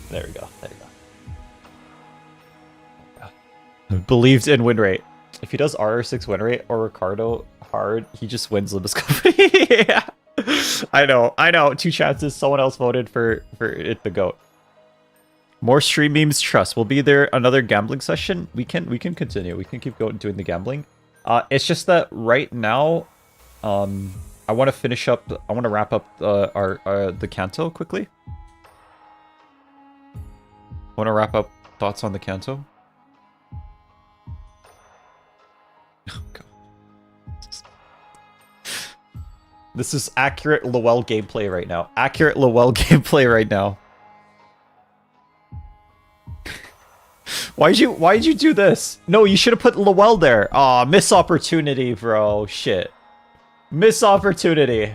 There we go. Believed in win rate. If he does RR6 win rate or Ricardo hard, he just wins Limbus Company. Yeah. I know. 2 chances. Someone else voted for it the GOAT. More stream memes trust. Will be there another gambling session? We can continue. We can keep going doing the gambling. It's just that right now, I want to wrap up the canto quickly. I want to wrap up thoughts on the canto. Oh god. This is accurate Lowell gameplay right now. Accurate Lowell gameplay right now. Why'd you do this? No, you should have put Lowell there. Aw, miss opportunity, bro. Shit. Miss opportunity.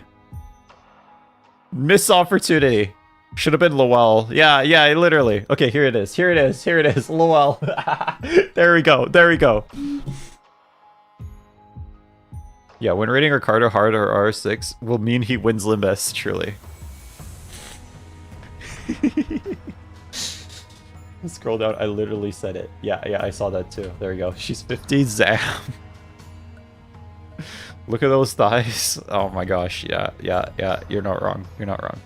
Miss opportunity. Should have been Lowell. Yeah, literally. Okay, here it is. Here it is. Here it is. Lowell. There we go. There we go. Yeah, when rating Ricardo hard or R6 will mean he wins Limbus, truly. Scroll down, I literally said it. Yeah, I saw that too. There we go. She's 50, Zam. Look at those thighs. Oh my gosh, yeah. You're not wrong. You're not wrong.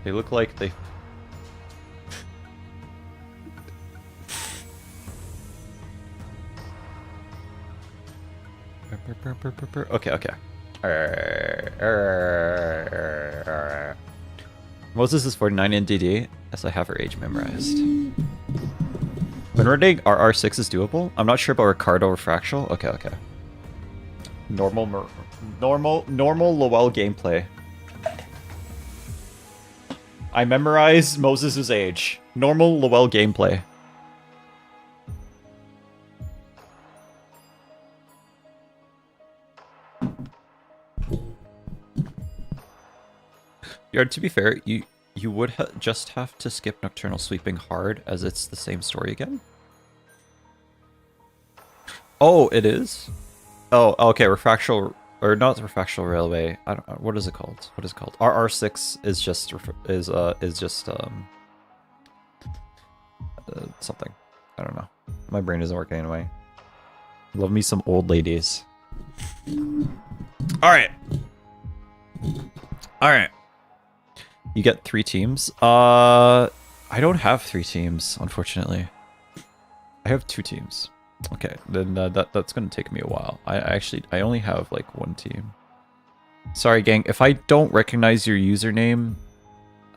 They look like they... Okay. Moses is 49 in DD, as I have her age memorized. When rating RR6 is doable? I'm not sure about Ricardo or Fractal. Okay. Normal Lowell gameplay. I memorized Moses' age. Normal Lowell gameplay. Yeah, to be fair, you would just have to skip Nocturnal Sweeping hard, as it's the same story again. Oh, it is? Oh, okay, Refractional, or not Refractional Railway. I don't know, what is it called? What is it called? RR6 is just something. I don't know. My brain isn't working anyway. Love me some old ladies. Alright. You get 3 teams. I don't have 3 teams, unfortunately. I have 2 teams. Okay, then that's gonna take me a while. I only have like 1 team. Sorry, gang. If I don't recognize your username,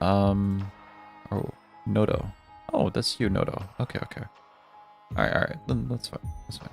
oh, Nodo. Oh, that's you, Nodo. Okay. All right. Then that's fine. That's fine.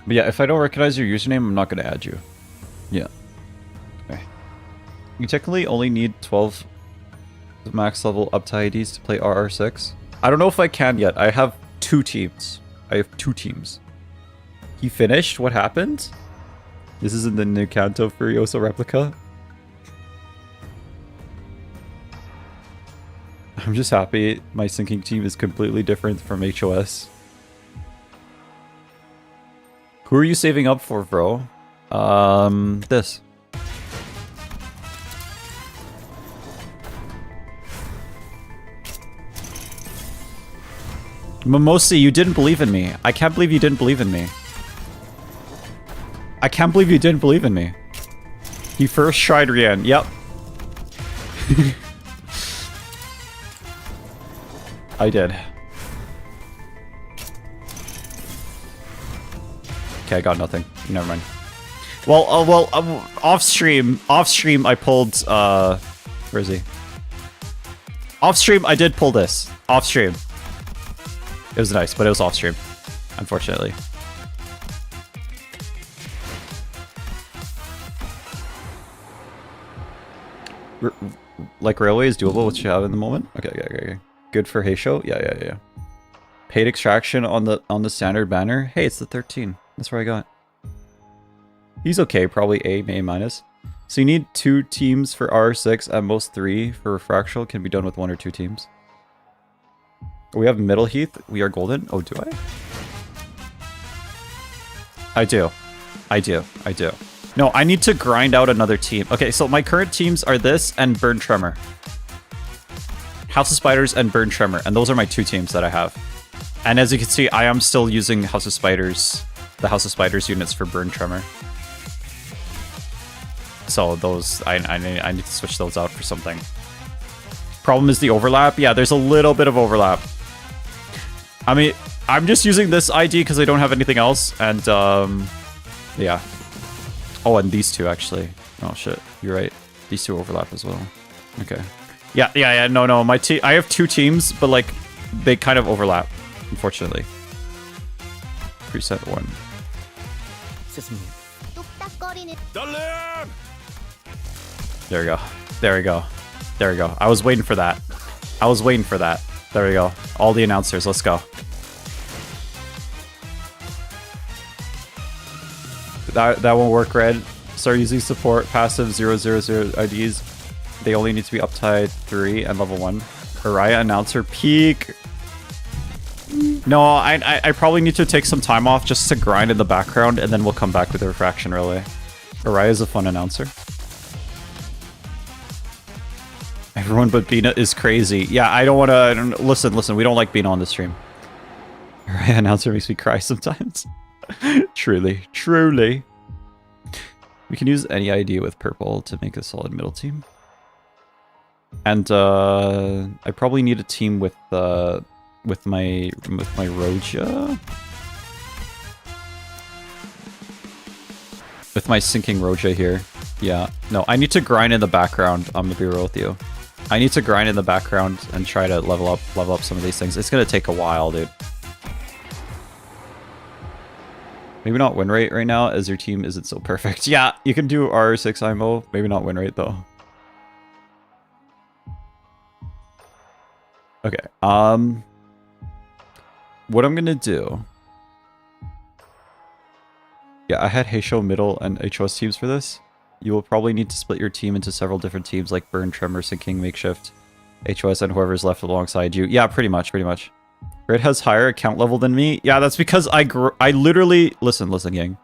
But yeah, if I don't recognize your username, I'm not going to add you. Yeah. Okay. You technically only need 12 max level up to IDs to play RR6. I don't know if I can yet. I have 2 teams. He finished? What happened? This isn't the new Canto Furioso replica. I'm just happy my syncing team is completely different from HOS. Who are you saving up for, bro? This. Mimosi, you didn't believe in me. I can't believe you didn't believe in me. I can't believe you didn't believe in me. He first tried Rian. Yep. I did. Okay, I got nothing. Never mind. Well, off stream, I pulled, where is he? Off stream, I did pull this. Off stream. It was nice, but it was off stream, unfortunately. Like railway is doable, what you have in the moment? Okay. Good for Heisho? Yeah. Paid extraction on the standard banner. Hey, it's the 13. That's what I got. He's okay, probably A minus. So you need 2 teams for R6, at most 3 for Refractional. Can be done with 1 or 2 teams. We have Middle Heath. We are golden. Oh, do I? I do. No, I need to grind out another team. Okay, so my current teams are this and Burn Tremor. House of Spiders and Burn Tremor. And those are my 2 teams that I have. And as you can see, I am still using House of Spiders, the House of Spiders units for Burn Tremor. So those, I need to switch those out for something. Problem is the overlap. Yeah, there's a little bit of overlap. I mean, I'm just using this ID because I don't have anything else. And, yeah. Oh, and these two, actually. Oh, shit. You're right. These two overlap as well. Okay. Yeah. No. My team. I have two teams, but, like, they kind of overlap, unfortunately. Preset 1. There we go. There we go. There we go. I was waiting for that. I was waiting for that. There we go. All the announcers. Let's go. That won't work, Red. Start using support passive 000 IDs. They only need to be uptide 3 and level 1. Araya announcer peak. No, I probably need to take some time off just to grind in the background, and then we'll come back with the refraction relay. Araya is a fun announcer. Everyone but Bina is crazy. Yeah, I don't want to... Listen, we don't like Bina on the stream. Araya announcer makes me cry sometimes. Truly. We can use any idea with purple to make a solid middle team. And I probably need a team with my Roja. With my sinking Roja here. Yeah. No, I need to grind in the background. I'm gonna be real with you. I need to grind in the background and try to level up some of these things. It's gonna take a while, dude. Maybe not win rate right now, as your team isn't so perfect. Yeah, you can do R6 IMO. Maybe not win rate, though. Okay, what I'm gonna do... Yeah, I had Heisho middle and HOS teams for this. You will probably need to split your team into several different teams, like Burn, Tremor, Sinking, Makeshift, HOS, and whoever's left alongside you. Yeah, pretty much. Red has higher account level than me. Yeah, that's because I literally... Listen, gang.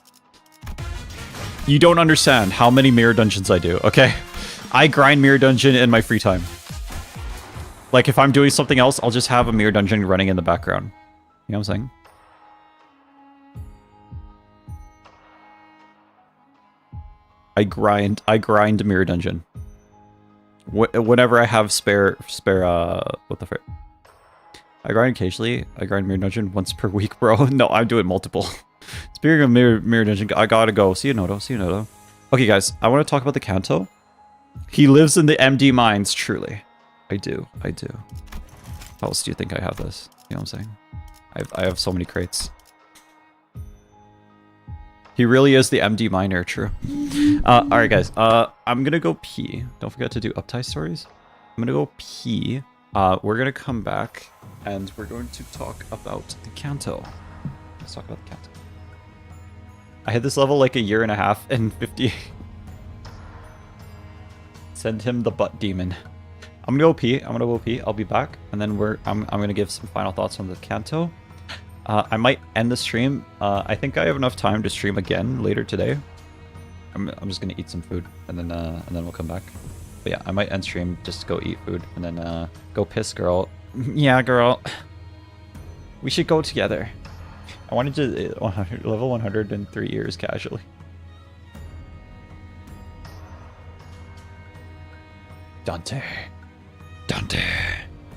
You don't understand how many mirror dungeons I do, okay? I grind mirror dungeon in my free time. Like, if I'm doing something else, I'll just have a mirror dungeon running in the background. You know what I'm saying? I grind mirror dungeon. Whenever I have spare, what the frick? I grind occasionally. I grind mirror dungeon once per week, bro. No, I'm doing multiple. Speaking of mirror dungeon, I gotta go. See you, Noto. Okay, guys, I want to talk about the Canto. He lives in the MD mines, truly. I do. How else do you think I have this? You know what I'm saying? I have so many crates. He really is the MD miner, true. Alright, guys. I'm gonna go pee. Don't forget to do uptie stories. I'm gonna go pee. We're gonna come back and we're going to talk about the Canto. Let's talk about the Canto. I had this level like a year and a half and 50. Send him the butt demon. I'm gonna go pee. I'll be back, and then I'm gonna give some final thoughts on the Canto. I might end the stream. I think I have enough time to stream again later today. I'm just gonna eat some food, and then we'll come back. But yeah, I might end stream just to go eat food, and then go piss, girl. Yeah, girl. We should go together. I wanted to level 100 in 3 years casually. Dante,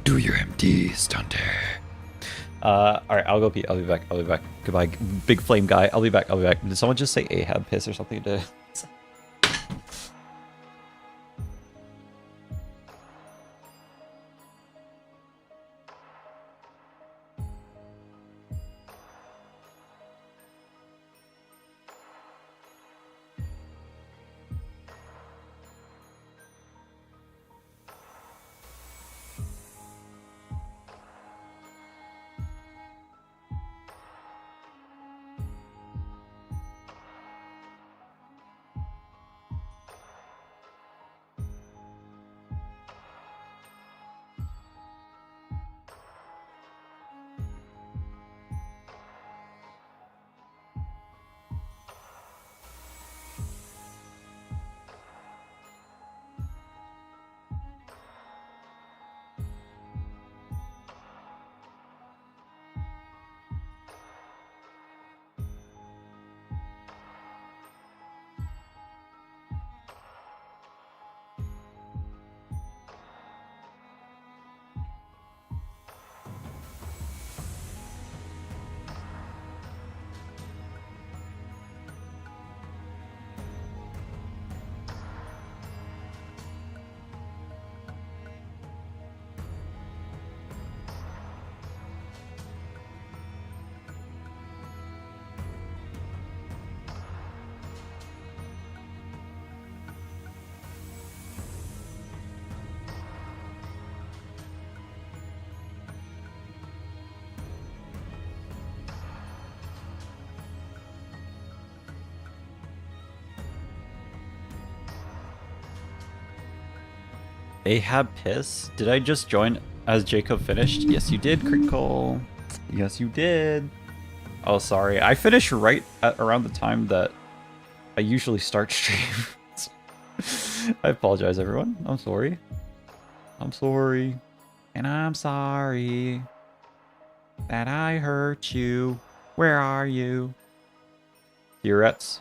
do your MDs, Dante. Alright, I'll go pee. I'll be back. Goodbye, big flame guy. I'll be back. Did someone just say Ahab piss or something today? Ahab Piss? Did I just join as Jacob finished? Yes, you did, Crinkle. Yes, you did. Oh, sorry. I finish right at around the time that I usually start streams. I apologize, everyone. I'm sorry. I'm sorry. And I'm sorry that I hurt you. Where are you? Theorettes.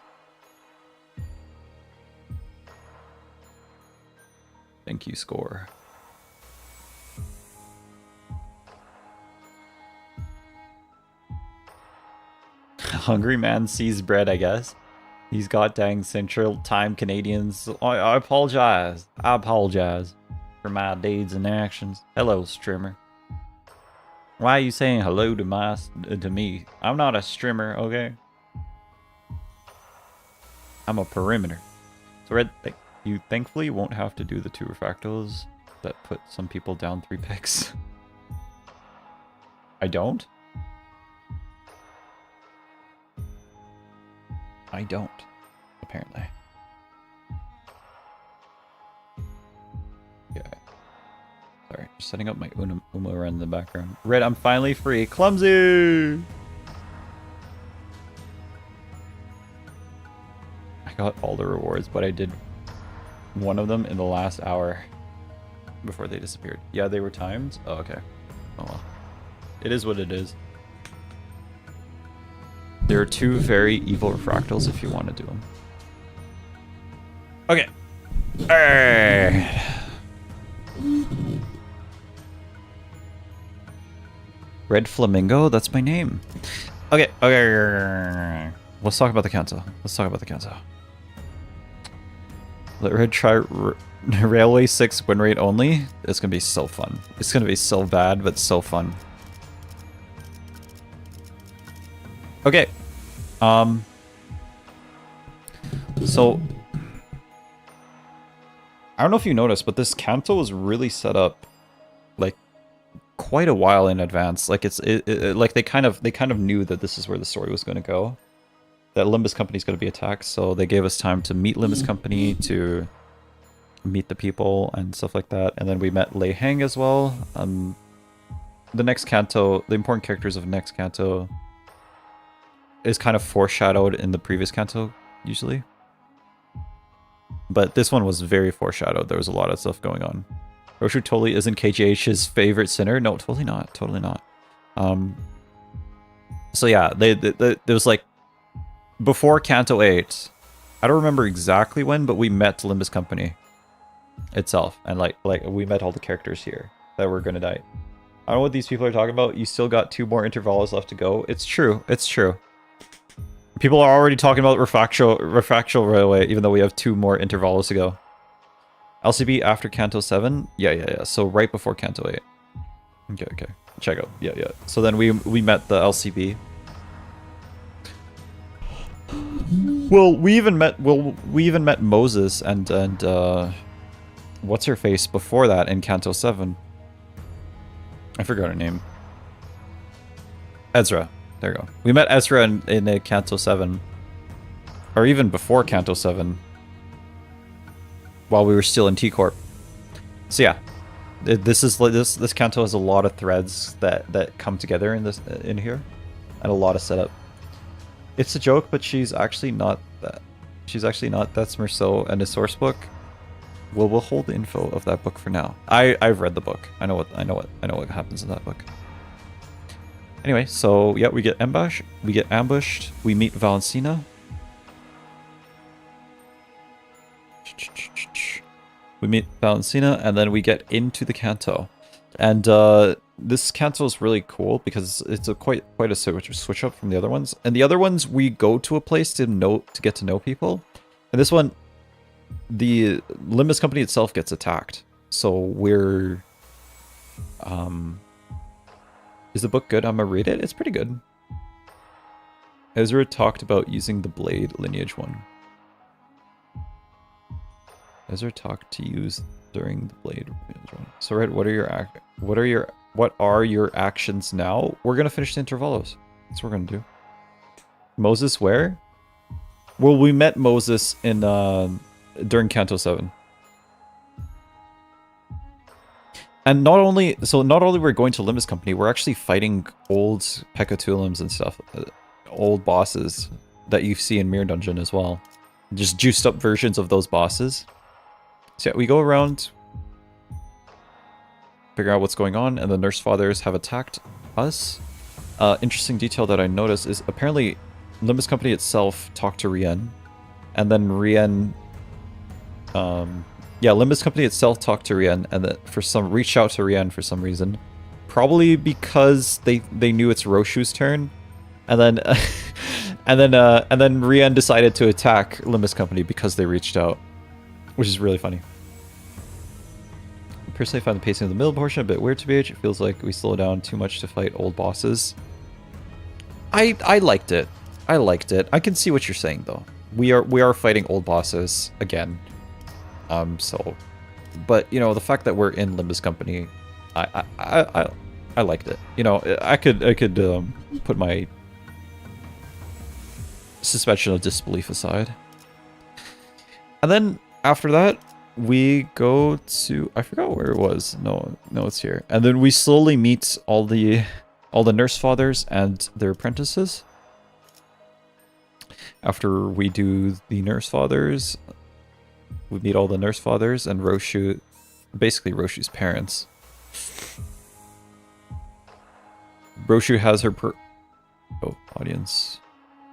Thank you, Score. Hungry man sees bread, I guess. These goddamn Central Time Canadians. I apologize. I apologize for my deeds and actions. Hello, streamer. Why are you saying hello to me? I'm not a streamer, okay? I'm a perimeter. So Red, you thankfully won't have to do the 2 refractals that put some people down 3 picks. I don't? I don't, apparently. Yeah. Sorry, just setting up my Uma run in the background. Red, I'm finally free. Clumsy! I got all the rewards, but I did one of them in the last hour before they disappeared. Yeah, they were timed? Oh, okay. Oh well. It is what it is. There are 2 very evil refractals if you want to do them. Okay. Alright. Red Flamingo? That's my name. Okay. Okay. Let's talk about the canto. Let's talk about the canto. Let Red try Railway 6 win rate only. It's going to be so fun. It's going to be so bad, but so fun. Okay. So I don't know if you noticed, but this canto was really set up like quite a while in advance. Like like they kind of knew that this is where the story was going to go. That Limbus Company is going to be attacked, so they gave us time to meet Limbus Company, to meet the people and stuff like that. And then we met Lei Heng as well. The next canto, the important characters of next canto is kind of foreshadowed in the previous canto, usually. But this one was very foreshadowed. There was a lot of stuff going on. Roshu totally isn't KGH's favorite sinner. No, totally not. Totally not. So yeah, there was like before Canto 8. I don't remember exactly when, but we met Limbus Company itself, and like we met all the characters here that were gonna die. I don't know what these people are talking about. You still got 2 more intervals left to go. It's true. It's true. People are already talking about refractual railway, even though we have 2 more intervals to go. LCB after Canto 7? Yeah. So right before Canto 8. Okay. Check out. Yeah. So then we met the LCB. Well, we even met Moses and what's her face before that in Canto 7. I forgot her name. Ezra. There you go. We met Ezra in Canto 7. Or even before Canto 7. While we were still in T-Corp. So yeah. This Canto has a lot of threads that come together in here. And a lot of setup. It's a joke, but she's actually not that. She's actually not. That's Merceau and his source book. We'll hold the info of that book for now. I've read the book. I know what happens in that book. Anyway, so yeah, we get ambushed. We meet Valencina. And then we get into the canto. And this canto is really cool because it's quite a switch up from the other ones. And the other ones, we go to a place to get to know people. And this one, the Limbus Company itself gets attacked. So we're is the book good? I'm gonna read it. It's pretty good. Ezra talked about using the blade lineage one. Ezra talked to use during the blade lineage one. So Red, what are your actions now? We're gonna finish the intervalos. That's what we're gonna do. Moses where? Well, we met Moses in during Canto 7. And not only we're going to Limbus Company, we're actually fighting old Pekatulums and stuff, old bosses that you see in Mirror Dungeon as well. Just juiced up versions of those bosses. So yeah, we go around, figure out what's going on, and the Nurse Fathers have attacked us. Interesting detail that I noticed is apparently Limbus Company itself talked to Rien, and then Rien, yeah, Limbus Company itself talked to Rien, and that reached out to Rien for some reason, probably because they knew it's Roshu's turn, and then and then Rien decided to attack Limbus Company because they reached out, which is really funny. Personally, I find the pacing of the middle portion a bit weird to BH. It feels like we slow down too much to fight old bosses. I liked it. I liked it. I can see what you're saying though. We are fighting old bosses again. So, but you know, the fact that we're in Limbus Company, I liked it. You know, I could put my suspension of disbelief aside. And then after that, we go to, I forgot where it was. No, it's here. And then we slowly meet all the Nurse Fathers and their apprentices. After we do the Nurse Fathers, we meet all the Nurse Fathers and Roshu, basically Roshu's parents. Roshu has her audience.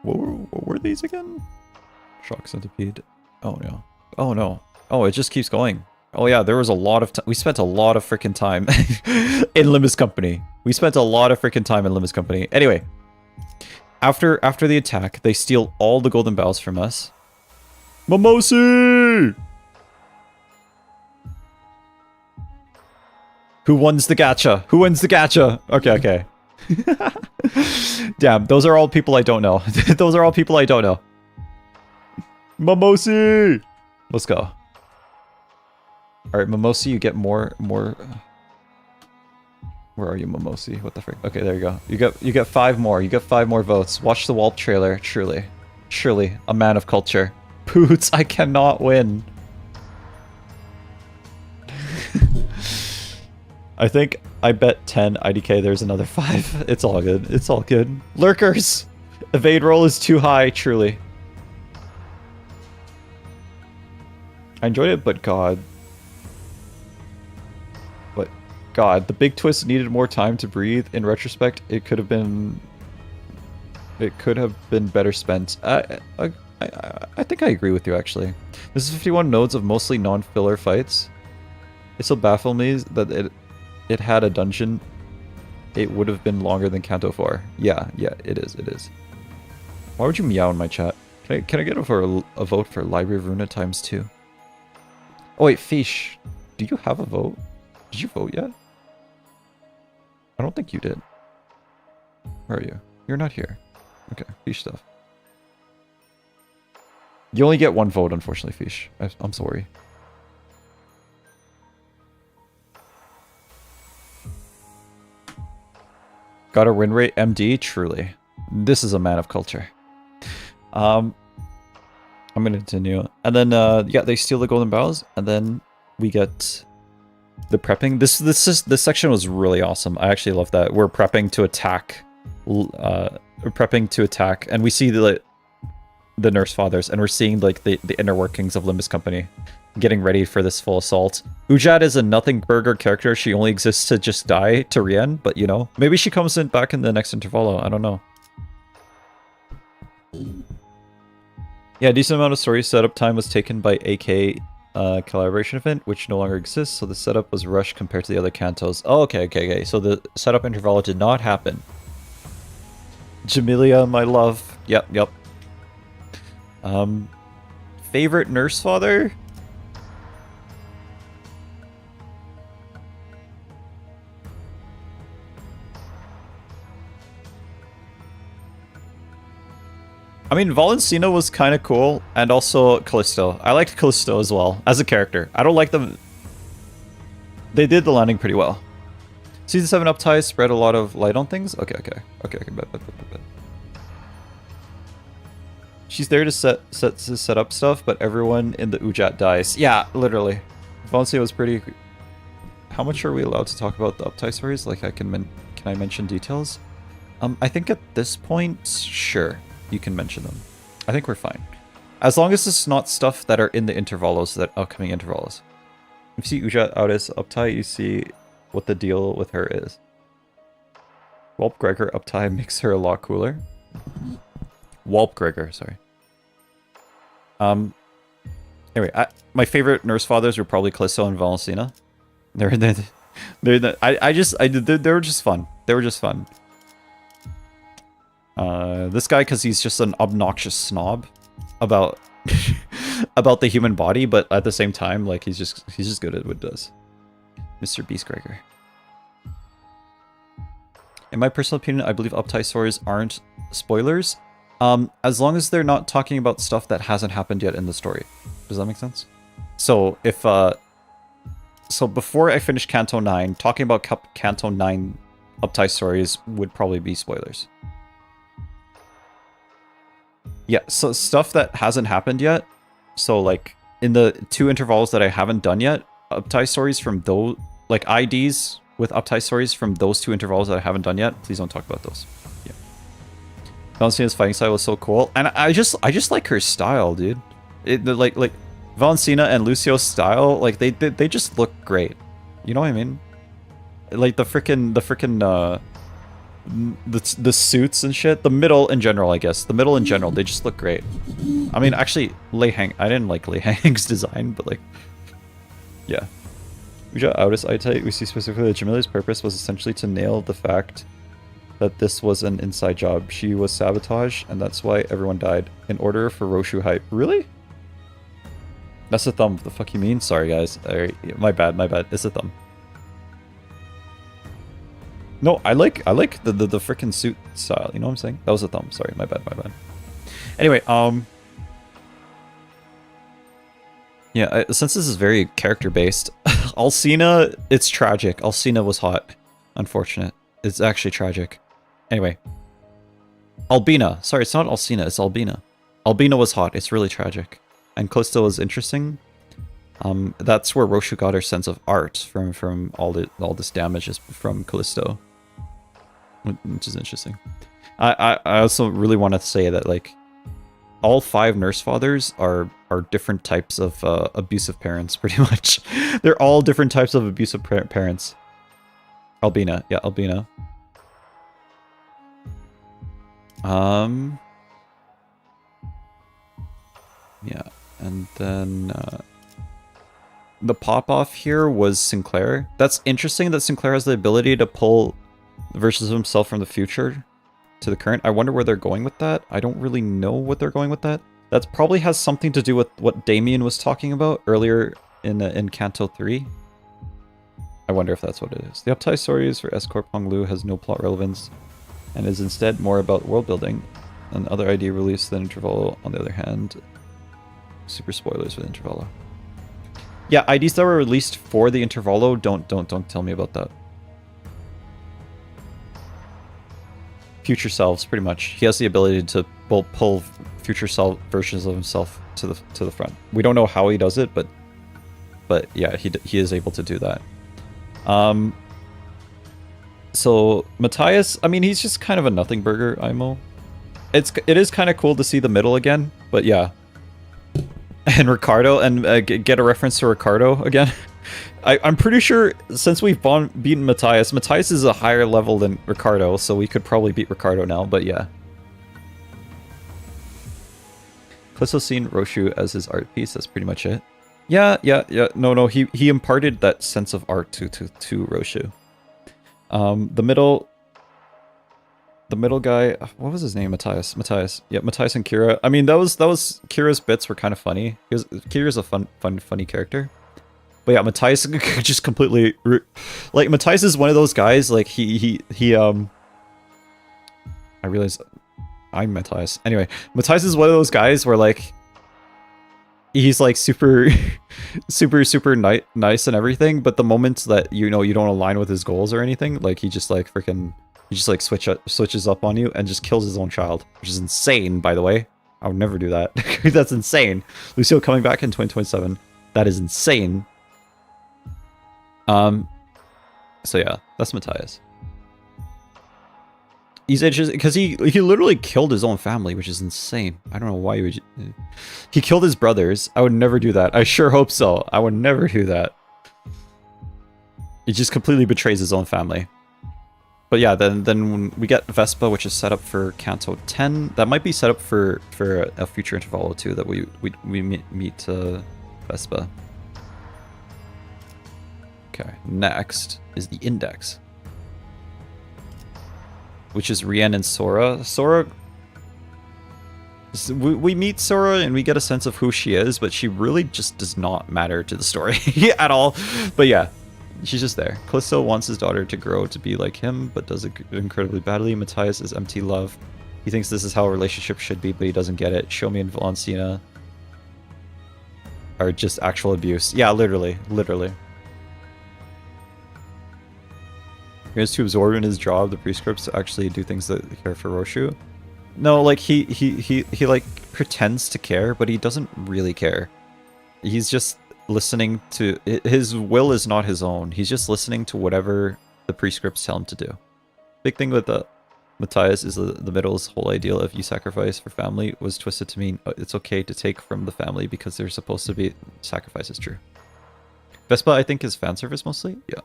What were these again? Shock Centipede. Oh no. Oh no. Oh, it just keeps going. Oh yeah, there was a lot of time. We spent a lot of freaking time in Limbus Company. We spent a lot of freaking time in Limbus Company. Anyway, after the attack, they steal all the golden bells from us. Momosi! Who wins the gacha? Who wins the gacha? Okay. Damn, those are all people I don't know. Those are all people I don't know. Momosi! Let's go. Alright, Momosi, you get more... Where are you, Momosi? What the frick? Okay, there you go. You get 5 more. You get 5 more votes. Watch the Walp trailer. Surely, a man of culture. Poots, I cannot win. I think I bet 10 IDK, there's another 5. It's all good. It's all good. Lurkers! Evade roll is too high, truly. I enjoyed it, but God, the big twist needed more time to breathe. In retrospect, it could have been better spent. I think I agree with you, actually. This is 51 nodes of mostly non-filler fights. It still baffles me that it had a dungeon. It would have been longer than Canto 4. Yeah, it is. Why would you meow in my chat? Can I get a vote for Library of Runa ×2? Oh wait, Fish, do you have a vote? Did you vote yet? I don't think you did. Where are you? You're not here. Okay, Fish stuff. You only get 1 vote, unfortunately, Fish. I'm sorry. Got a win rate, MD? Truly. This is a man of culture. I'm gonna continue. And then, yeah, they steal the golden bows, and then we get the prepping. This section was really awesome. I actually love that. We're prepping to attack. And we see the Nurse Fathers, and we're seeing like the inner workings of Limbus Company getting ready for this full assault. Ujat is a nothing burger character. She only exists to just die to Rien, but you know, maybe she comes in back in the next intervalo. I don't know. Yeah, a decent amount of story setup time was taken by AK collaboration event, which no longer exists, so the setup was rushed compared to the other cantos. Oh, okay. So the setup interval did not happen. Jamilia, my love. Yep. Favorite Nurse Father? I mean, Valencina was kind of cool, and also Callisto. I liked Callisto as well, as a character. I don't like them. They did the landing pretty well. Season 7 upties spread a lot of light on things? Okay. Bet. She's there to set up stuff, but everyone in the Ujat dies. Yeah, literally. Valencina was pretty... how much are we allowed to talk about the Uptai stories? Like, can I mention details? I think at this point, sure, you can mention them. I think we're fine. As long as it's not stuff that are in the intervalos, that upcoming intervalos. If you see Uja out as Uptai, you see what the deal with her is. Whelp Gregor Uptai makes her a lot cooler. Whelp Gregor, sorry. Anyway, my favorite nurse fathers were probably Callisto and Valentina. They were just fun. They were just fun. This guy, because he's just an obnoxious snob about about the human body, but at the same time, like he's just good at what he does. Mr. Beast Gregor. In my personal opinion, I believe Uptai stories aren't spoilers, as long as they're not talking about stuff that hasn't happened yet in the story. Does that make sense? So if so before I finish Canto 9, talking about Canto 9 Uptai stories would probably be spoilers. Yeah, so stuff that hasn't happened yet. So like in the 2 intervals that I haven't done yet, Uptai stories from those, like IDs with Uptai stories from those 2 intervals that I haven't done yet, please don't talk about those. Yeah. Valentina's fighting style was so cool, and I just like her style, dude. Like Valentina and Lucio's style, like they just look great. You know what I mean? Like the suits and shit. The middle in general, I guess. The middle in general, they just look great. I mean, actually, Lei Hang, I didn't like Lei Hang's design, but like, yeah. Uja Audis Aitai, we see specifically that Jamila's purpose was essentially to nail the fact that this was an inside job. She was sabotaged, and that's why everyone died. In order for Roshu hype. Really? That's a thumb. What the fuck you mean? Sorry, guys. My bad. It's a thumb. No, I like the freaking suit style. You know what I'm saying? That was a thumb. Sorry, my bad. Anyway, yeah, since this is very character based, Alcina, it's tragic. Alcina was hot. Unfortunate. It's actually tragic. Anyway, Albina. Sorry, it's not Alcina. It's Albina. Albina was hot. It's really tragic. And Callisto was interesting. That's where Roshu got her sense of art from all this damage is from Callisto, which is interesting. I also really want to say that like all 5 nurse fathers are different types of abusive parents, pretty much. They're all different types of abusive parents. Albina, yeah, Albina. Yeah, and then the pop-off here was Sinclair. That's interesting that Sinclair has the ability to pull versions of himself from the future to the current. I wonder where they're going with that. I don't really know what they're going with that. That probably has something to do with what Damien was talking about earlier in Canto 3. I wonder if that's what it is. The Uptai stories for S-Corp Honglu has no plot relevance and is instead more about world building. And other ID released than Intervalo, on the other hand. Super spoilers with Intervalo. Yeah, IDs that were released for the Intervalo, don't tell me about that. Future selves, pretty much. He has the ability to pull future self versions of himself to the front. We don't know how he does it, but yeah, he is able to do that. So Matthias, I mean, he's just kind of a nothing burger, IMO. It is kind of cool to see the middle again, but yeah. And Ricardo, and get a reference to Ricardo again. I'm pretty sure since we've beaten Matthias is a higher level than Ricardo, so we could probably beat Ricardo now, but yeah. Callisto's seen Roshu as his art piece, that's pretty much it. Yeah. No, he imparted that sense of art to Roshu. The middle guy, what was his name? Matthias. Yeah, Matthias and Kira. I mean, that was Kira's bits were kind of funny. Kira's a funny character. But yeah, Matthias just completely like Matthias is one of those guys. Like he I realize I'm Matthias. Anyway, Matthias is one of those guys where like he's like super nice and everything, but the moments that you don't align with his goals or anything, like he just like switches up on you and just kills his own child, which is insane, by the way. I would never do that. That's insane. Lucio coming back in 2027. That is insane. So yeah, that's Matthias. He's interested because he literally killed his own family, which is insane. I don't know why he would. He killed his brothers. I would never do that. I sure hope so. I would never do that. He just completely betrays his own family. But yeah, then when we get Vespa, which is set up for Canto 10. That might be set up for a future interval too. That we meet Vespa. Okay, next is the Index, which is Rien and Sora. Sora, we meet Sora and we get a sense of who she is, but she really just does not matter to the story at all. But yeah, she's just there. Callisto wants his daughter to grow to be like him, but does it incredibly badly. Matthias is empty love. He thinks this is how a relationship should be, but he doesn't get it. Shomi and Valencina are just actual abuse. Yeah, literally. He has to absorb in his job the prescripts to actually do things that care for Roshu. No, like he like pretends to care, but he doesn't really care. He's just listening to, his will is not his own. He's just listening to whatever the prescripts tell him to do. Big thing with Matthias is the middle's whole ideal of you sacrifice for family was twisted to mean it's okay to take from the family because they're supposed to be sacrifice is true. Vespa, I think, is fan service mostly. Yeah.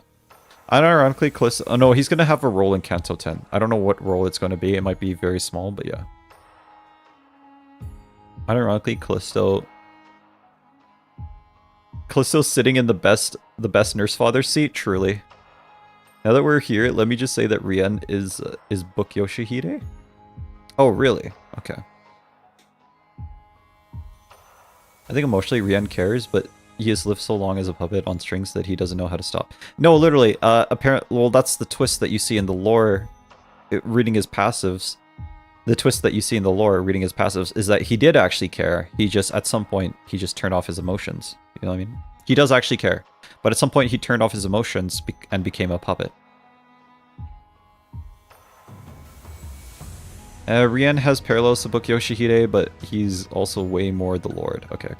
Unironically, Callisto... Oh no, he's going to have a role in Canto 10. I don't know what role it's going to be. It might be very small, but yeah. Unironically, Callisto's sitting in the best nurse father seat, truly. Now that we're here, let me just say that Rien is Book Yoshihide? Oh, really? Okay. I think emotionally Rien cares, but he has lived so long as a puppet on strings that he doesn't know how to stop. No, literally, well, that's the twist that you see in the lore, reading his passives. The twist that you see in the lore, reading his passives, is that he did actually care. He just, at some point, he just turned off his emotions. You know what I mean? He does actually care. But at some point, he turned off his emotions and became a puppet. Rien has parallels to Book Yoshihide, but he's also way more the Lord. Okay.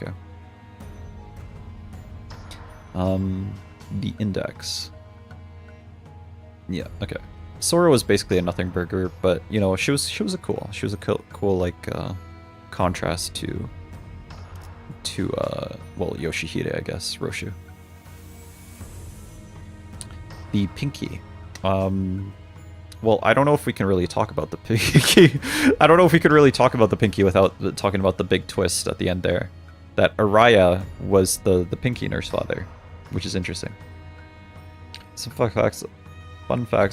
The Index. Yeah, okay. Sora was basically a nothing burger, but you know, she was a cool like contrast to well, Yoshihide, I guess, Roshu. The Pinky. Well, I don't know if we can really talk about the Pinky. I don't know if we could really talk about the Pinky without talking about the big twist at the end there. That Araya was the Pinky nurse father, which is interesting. Some fun facts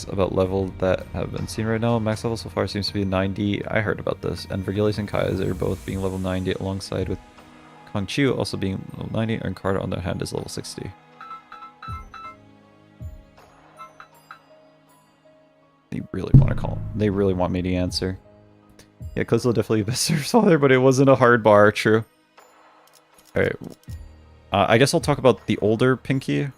about level that have been seen right now. Max level so far seems to be 90. I heard about this. And Vergilius and Kai's are both being level 90 alongside with Kong Chiu also being level 90, and Carter on the other hand is level 60. They really want to call him. They really want me to answer. Yeah, Clizzle definitely best nurse father, but it wasn't a hard bar, true. Alright. I guess I'll talk about the older Pinky.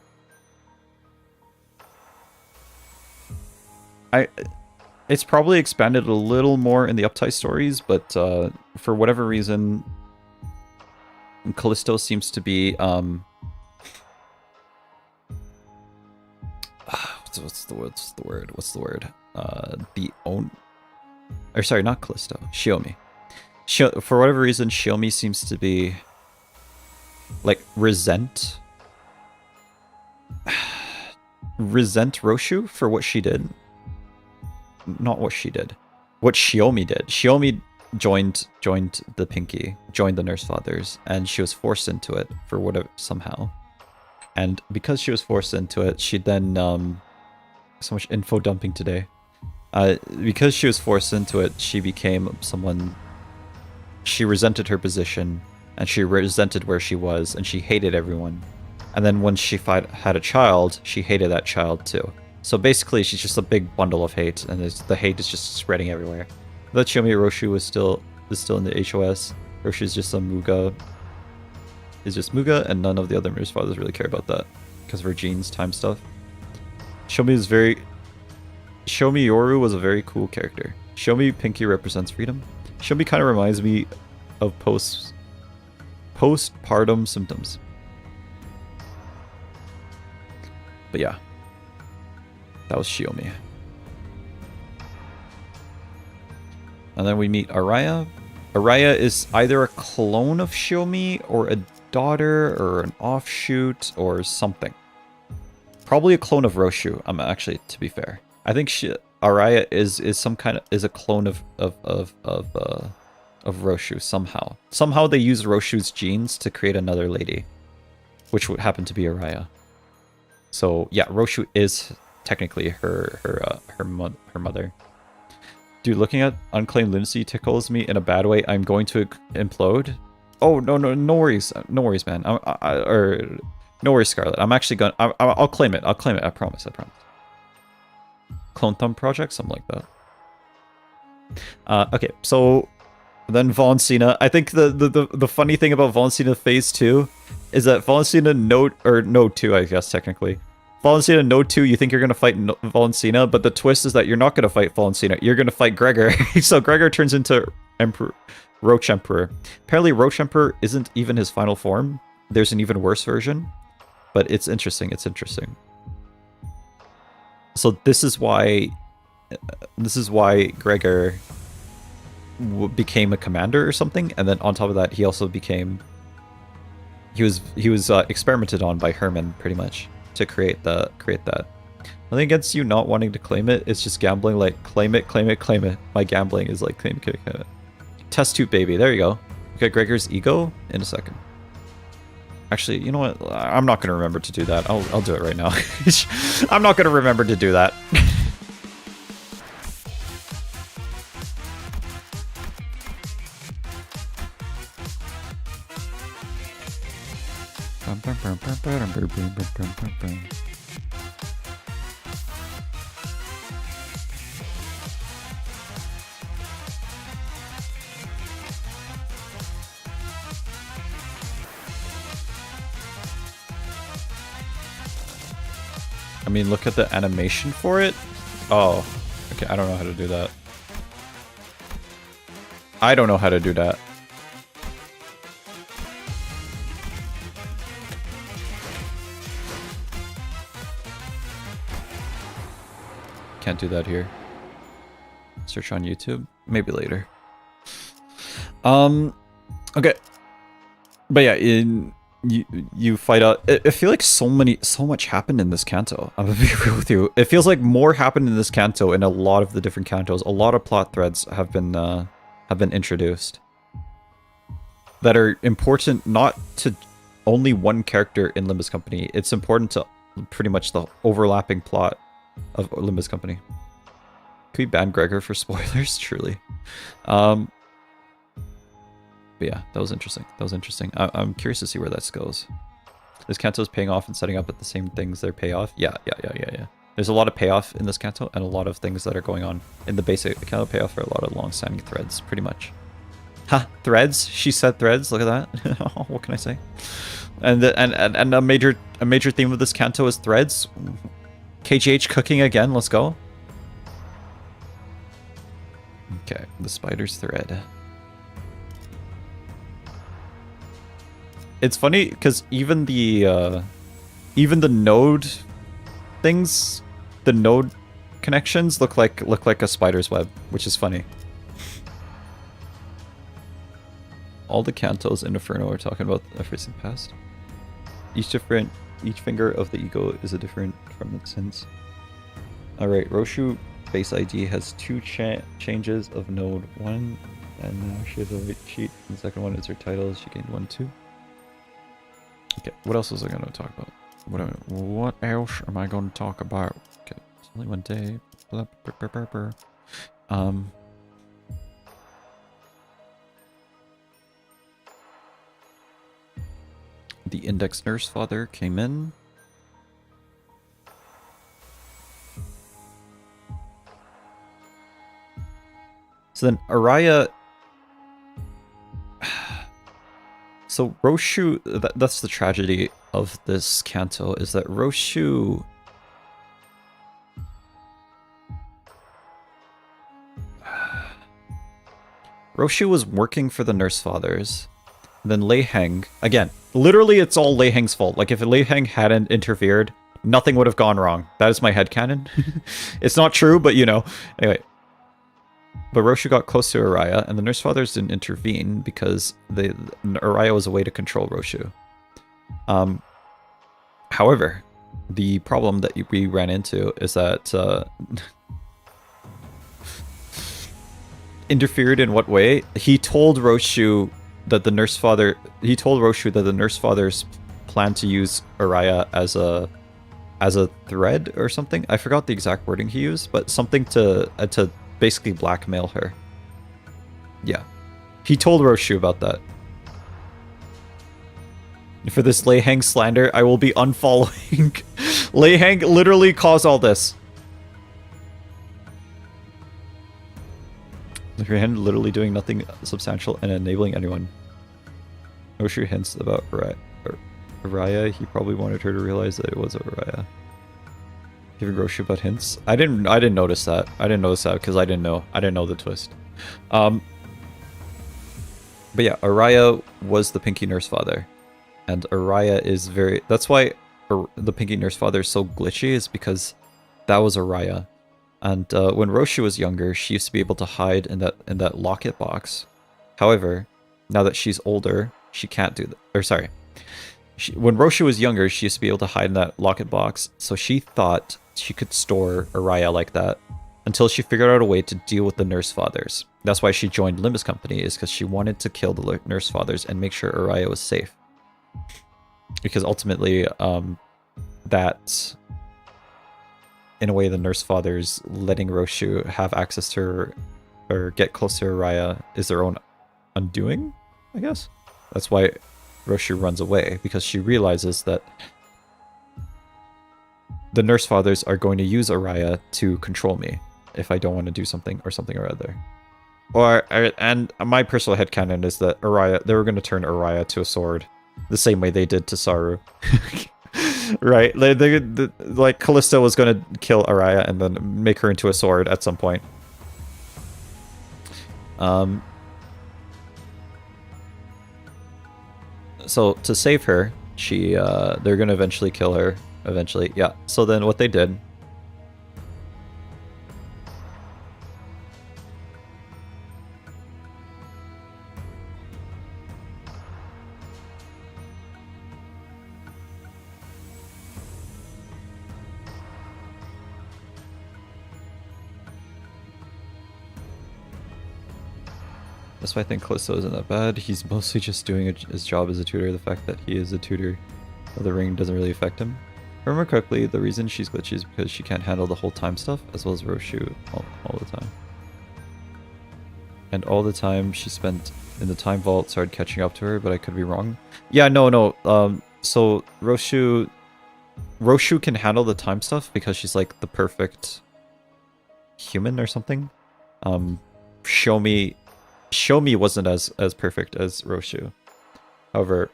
It's probably expanded a little more in the Uptie stories, but for whatever reason, Callisto seems to be what's the word? Or sorry, not Callisto. Shiomi. For whatever reason, Shiomi seems to be like resent Roshu for what she did. Not what she did. What Shiomi did. Shiomi joined the Pinky, joined the Nurse Fathers, and she was forced into it for whatever, somehow. And because she was forced into it, she then so much info dumping today. Because she was forced into it, she became someone. She resented her position, and she resented where she was, and she hated everyone. And then when she had a child, she hated that child too. So basically, she's just a big bundle of hate, and the hate is just spreading everywhere. That Shiomi Roshu is still in the HOS. Roshu is just a Muga. Is just Muga, and none of the other Nurse Fathers really care about that because of her genes, time stuff. Shiomi Yoru was a very cool character. Shiomi Pinky represents freedom. Shiomi kind of reminds me of postpartum symptoms. But yeah. That was Shiomi. And then we meet Araya. Araya is either a clone of Shiomi or a daughter or an offshoot or something. Probably a clone of Roshu. Actually, to be fair, I think Araya is a clone of Roshu somehow. Somehow they use Roshu's genes to create another lady, which would happen to be Araya. So yeah, Roshu is technically her mother. Dude, looking at Unclaimed Lunacy tickles me in a bad way. I'm going to implode. Oh no worries, man. No worries, Scarlet. I'm actually going. I'll claim it. I promise. Clone Thumb Project, something like that. Okay, so then Von Cena. I think the funny thing about Von Cena Phase 2 is that Von Cena Node 2, I guess technically. Von Cena Node 2, you think you're gonna fight Von Cena, but the twist is that you're not gonna fight Von Cena. You're gonna fight Gregor. So Gregor turns into Roach Emperor. Apparently, Roach Emperor isn't even his final form. There's an even worse version, but it's interesting. So this is why Gregor became a commander or something, and then on top of that, he also became. He was experimented on by Herman pretty much to create that. Nothing against you not wanting to claim it. It's just gambling. Like claim it. My gambling is like claim it. Test tube baby. There you go. Okay, Gregor's ego in a second. Actually, you know what? I'm not gonna remember to do that. I'll do it right now. I'm not gonna remember to do that. I mean, look at the animation for it. Oh, okay. I don't know how to do that. Can't do that here. Search on YouTube. Maybe later. Okay. But yeah, you fight out. I feel like so much happened in this canto. I'm gonna be real with you. It feels like more happened in this canto in a lot of the different cantos. A lot of plot threads have been introduced that are important not to only one character in Limbus Company. It's important to pretty much the overlapping plot of Limbus Company. Can we ban Gregor for spoilers? Truly. But yeah, that was interesting. I'm curious to see where this goes. This canto is paying off and setting up at the same things they're payoff. Yeah. There's a lot of payoff in this canto and a lot of things that are going on in the basic canto payoff for a lot of long-standing threads, pretty much. Ha! Threads? She said threads. Look at that. What can I say? And a major theme of this canto is threads. KGH cooking again. Let's go. Okay, the spider's thread. It's funny because even the node things, the node connections look like a spider's web, which is funny. All the cantos in Inferno are talking about the recent past. Each finger of the ego is a different from its sense. Alright, Roshu base ID has two changes of node 1, and now she has a right cheat. And the second one is her title. She gained 1 too. Okay, what else was I going to talk about? What else am I going to talk about? Okay, it's only one day. Blah, blah, blah, blah, blah. The index nurse father came in. So then Araya. So Roshu, that's the tragedy of this canto, is that Roshu was working for the nurse fathers. Then Lei Heng, again, literally it's all Lei Heng's fault. Like if Lei Heng hadn't interfered, Nothing would have gone wrong. That is my headcanon. It's not true, but you know. Anyway. But Roshu got close to Araya, and the Nurse Fathers didn't intervene because Araya was a way to control Roshu. However, the problem that we ran into is that interfered in what way? He told Roshu that the Nurse Fathers plan to use Araya as a thread or something. I forgot the exact wording he used, but something to basically blackmail her. Yeah. He told Roshu about that. For this Lei Hang slander, I will be unfollowing. Lei Hang literally caused all this. Literally doing nothing substantial and enabling anyone. Roshu hints about Araya. He probably wanted her to realize that it was Araya. Giving Roshu but hints. I didn't notice that. I didn't notice that because I didn't know the twist. But yeah, Araya was the Pinky Nurse Father. And Araya is very... That's why the Pinky Nurse Father is so glitchy, is because that was Araya. And when Roshu was younger, she used to be able to hide in that locket box. However, now that she's older, she can't do that. Or sorry. When Roshu was younger, she used to be able to hide in that locket box, so she thought she could store Araya like that until she figured out a way to deal with the Nurse Fathers. That's why she joined Limbus Company, is because she wanted to kill the Nurse Fathers and make sure Araya was safe. Because ultimately, that, in a way, the Nurse Fathers letting Roshu have access to her, or get close to Araya, is their own undoing, I guess? That's why Roshu runs away, because she realizes that the Nurse Fathers are going to use Araya to control me if I don't want to do something or other. And my personal headcanon is that Araya, they were going to turn Araya to a sword the same way they did to Saru. Right? Like Callisto was going to kill Araya and then make her into a sword at some point. So to save her, they're gonna eventually kill her. Eventually, yeah. So then what they did... That's why I think Callisto isn't that bad. He's mostly just doing his job as a tutor. The fact that he is a tutor of the ring doesn't really affect him. If I remember correctly, the reason she's glitchy is because she can't handle the whole time stuff, as well as Roshu all the time. And all the time she spent in the time vault started catching up to her, but I could be wrong. Yeah, no. So Roshu can handle the time stuff because she's like the perfect human or something. Shomi wasn't as perfect as Roshu. However,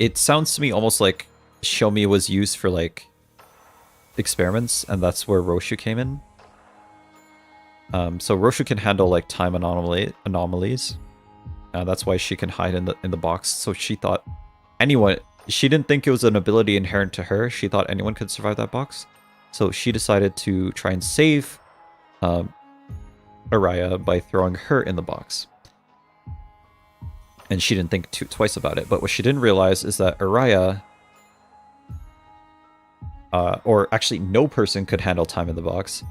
it sounds to me almost like Shomi was used for like experiments, and that's where Roshu came in. So Roshu can handle like time anomalies. That's why she can hide in the box. So she thought she didn't think it was an ability inherent to her. She thought anyone could survive that box. So she decided to try and save Araya by throwing her in the box. And she didn't think twice about it. But what she didn't realize is that Araya, or actually no person could handle time in the box.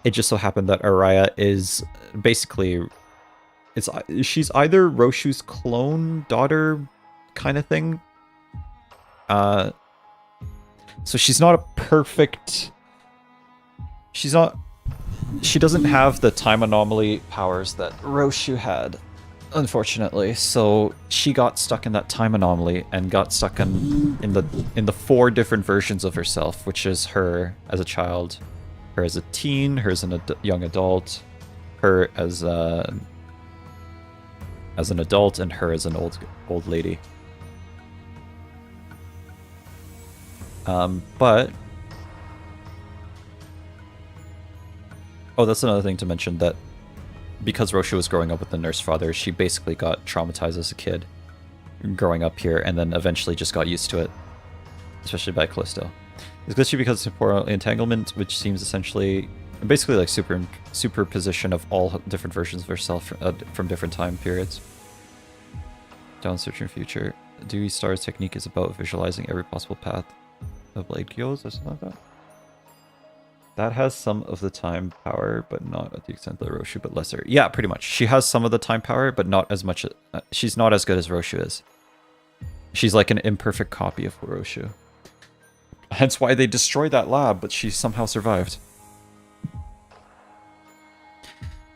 It just so happened that Araya is basically, she's either Roshu's clone daughter kind of thing. So she's not a perfect, she doesn't have the time anomaly powers that Roshu had, unfortunately. So she got stuck in that time anomaly and got stuck in the 4 different versions of herself, which is her as a child, her as a teen, her as a young adult, her as an adult, and her as an old lady. But oh, that's another thing to mention, that because Roshu was growing up with the Nurse Father, she basically got traumatized as a kid growing up here, and then eventually just got used to it, especially by Callisto. It's glitchy because of temporal entanglement, which seems essentially basically like superposition of all different versions of herself from different time periods. Down searching future. Dewey Star's technique is about visualizing every possible path of blade kills or something like that. That has some of the time power, but not at the extent of Roshu, but lesser. Yeah, pretty much. She has some of the time power, but not as much. She's not as good as Roshu is. She's like an imperfect copy of Roshu. Hence why they destroyed that lab, but she somehow survived.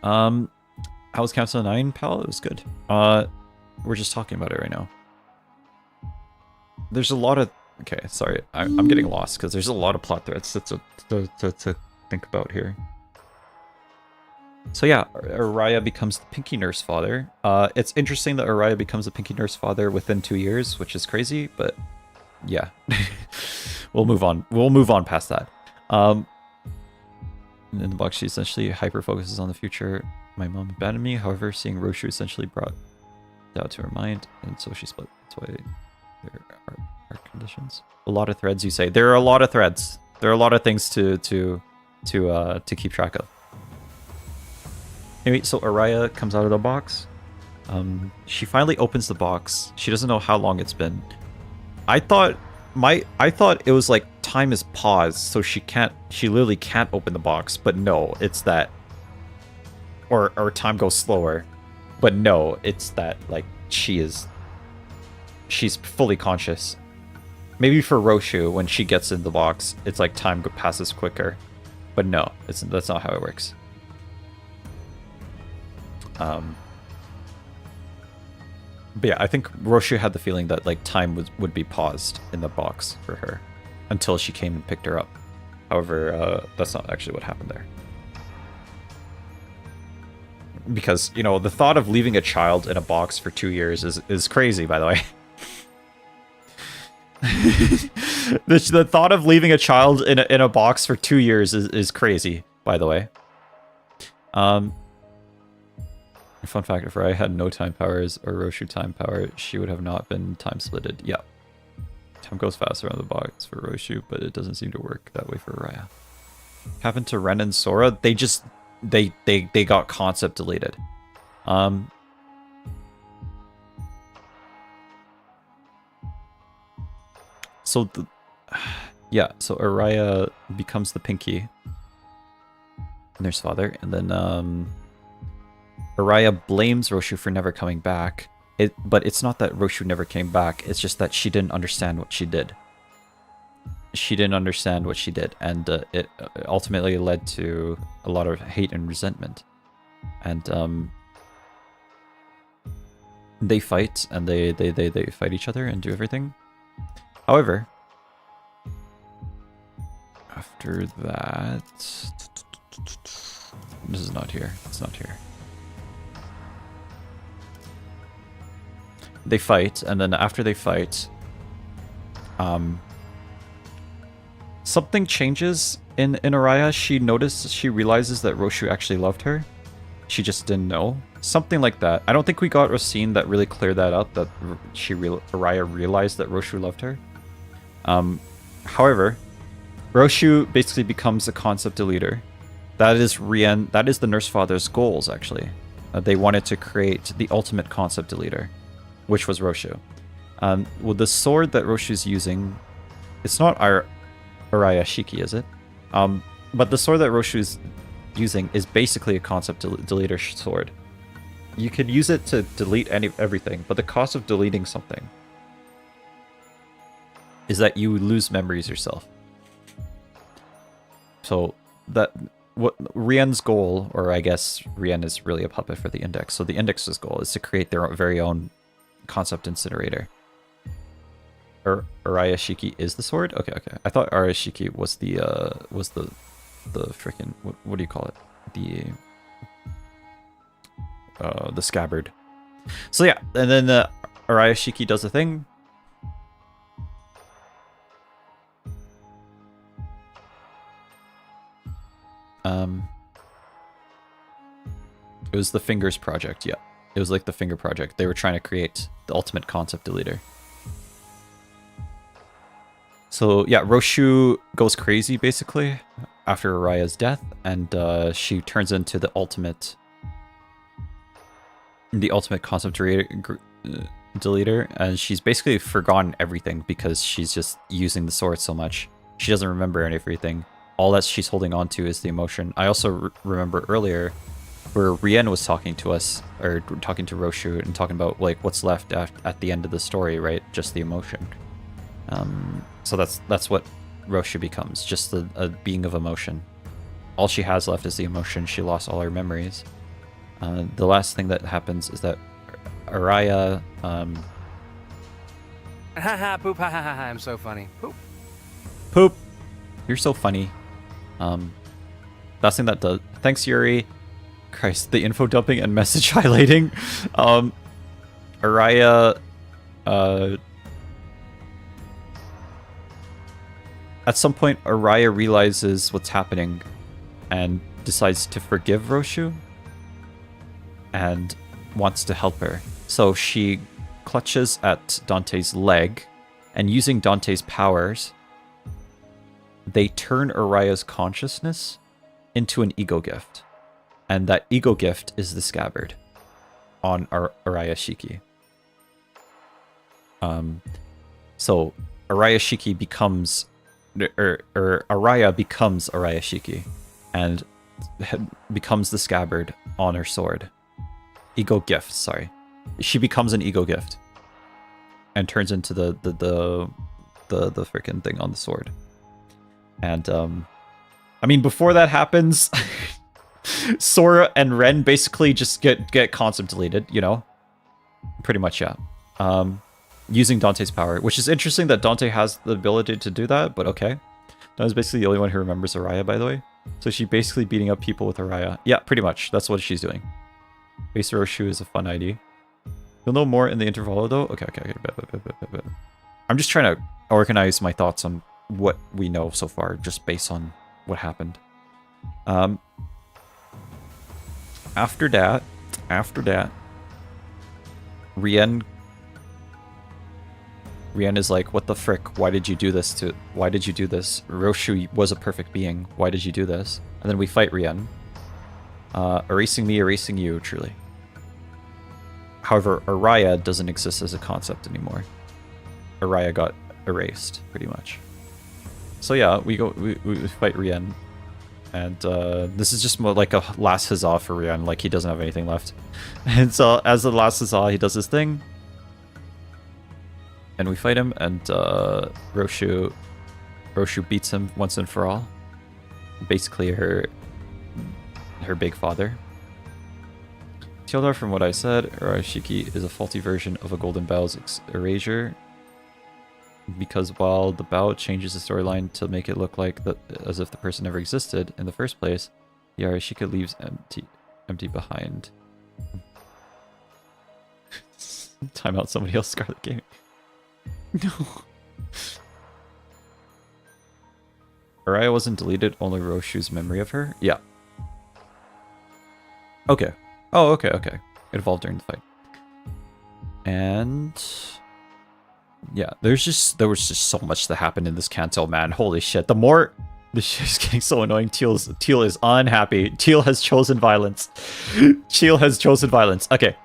How was Council 9, pal? It was good. We're just talking about it right now. There's a lot of... Okay, sorry. I'm getting lost because there's a lot of plot threads to think about here. So yeah, Araya becomes the Pinky Nurse father. It's interesting that Araya becomes the Pinky Nurse father within 2 years, which is crazy, but yeah. We'll move on. We'll move on past that. In the box, she essentially hyper-focuses on the future. My mom abandoned me. However, seeing Roshu essentially brought doubt to her mind, and so she split. That's why there are conditions. A lot of threads, you say. There are a lot of threads. There are a lot of things to keep track of. Anyway, so Araya comes out of the box. She finally opens the box. She doesn't know how long it's been. I thought it was like time is paused, so she literally can't open the box, but no, it's that or time goes slower. But no, it's that like she's fully conscious. Maybe for Roshu, when she gets in the box, it's like time passes quicker. But no, that's not how it works. But yeah, I think Roshu had the feeling that like time would be paused in the box for her until she came and picked her up. However, that's not actually what happened there. Because, you know, the thought of leaving a child in a box for 2 years is crazy, by the way. The thought of leaving a child in a box for 2 years is crazy, by the way. Fun fact, if I had no time powers or Roshu time power, she would have not been time splitted. Yeah. Time goes faster on the box for Roshu, but it doesn't seem to work that way for Araya. Happened to Ren and Sora, they just they got concept deleted. So so Araya becomes the Pinky Nurse father, and then Araya blames Roshu for never coming back. But it's not that Roshu never came back, it's just that she didn't understand what she did. She didn't understand what she did, and it ultimately led to a lot of hate and resentment. And they fight, and they fight each other and do everything. However, after that... This is not here. It's not here. They fight, and then after they fight, something changes in Araya. She realizes that Roshu actually loved her. She just didn't know. Something like that. I don't think we got a scene that really cleared that up, that Araya realized that Roshu loved her. However, Roshu basically becomes a concept deleter. That is the Nurse Father's goals, actually. They wanted to create the ultimate concept deleter, which was Roshu. With the sword that Roshu's using, it's not Araya Shiki, is it? But the sword that Roshu's using is basically a concept deleter sword. You can use it to delete everything, but the cost of deleting something is that you lose memories yourself. So what Rien's goal, or I guess Rien is really a puppet for the Index, so the Index's goal is to create their very own concept incinerator. Araya Shiki is the sword? Okay. I thought Araya Shiki was the freaking what do you call it? The scabbard. So yeah, and then Araya Shiki does a thing. It was the Fingers project, yeah. It was like the Finger project. They were trying to create the ultimate concept deleter. So yeah, Roshu goes crazy basically after Araya's death, and she turns into the ultimate concept deleter, and she's basically forgotten everything because she's just using the sword so much. She doesn't remember everything. All that she's holding on to is the emotion. I also remember earlier where Rien was talking to us, or talking to Roshu, and talking about like what's left at the end of the story, right? Just the emotion. So that's what Roshu becomes, just a being of emotion. All she has left is the emotion. She lost all her memories. The last thing that happens is that Araya... Haha, poop, ha ha ha, I'm so funny. Poop. Poop! You're so funny. Last thing that does... Thanks, Yuri. Christ, the info dumping and message highlighting. Araya... At some point, Araya realizes what's happening and decides to forgive Roshu and wants to help her. So she clutches at Dante's leg, and using Dante's powers, they turn Araya's consciousness into an ego gift. And that ego gift is the scabbard on Araya Shiki. So Araya Shiki becomes... Araya becomes Araya Shiki and becomes the scabbard on her sword. Ego gift, sorry. She becomes an ego gift and turns into the freaking thing on the sword. And I mean, before that happens, Sora and Ren basically just get concept deleted, you know? Pretty much, yeah. Using Dante's power, which is interesting that Dante has the ability to do that, but okay. Dante's basically the only one who remembers Araya, by the way. So she's basically beating up people with Araya. Yeah, pretty much. That's what she's doing. Base Roshu is a fun ID. You'll know more in the intervalo, though? Okay. I'm just trying to organize my thoughts on what we know so far, just based on what happened. After that, Rien is like, what the frick? Why did you do this? Roshu was a perfect being. Why did you do this? And then we fight Rien. Erasing me, erasing you, truly. However, Araya doesn't exist as a concept anymore. Araya got erased, pretty much. So yeah, we fight Rien. And this is just more like a last huzzah for Rien, like he doesn't have anything left. And so as the last huzzah, he does his thing. And we fight him, and Roshu beats him once and for all. Basically her big father. Teodor, from what I said, Arashiki is a faulty version of a Golden Bow's erasure. Because while the Bow changes the storyline to make it look like as if the person never existed in the first place, the Arashika leaves empty behind. Time out, somebody else Scarlet Gaming. No. Araya wasn't deleted, only Roshu's memory of her? Yeah. Okay. Oh, okay. It evolved during the fight. And yeah, there was just so much that happened in this canto, man. Holy shit. This shit is getting so annoying. Teal is unhappy. Teal has chosen violence. Okay.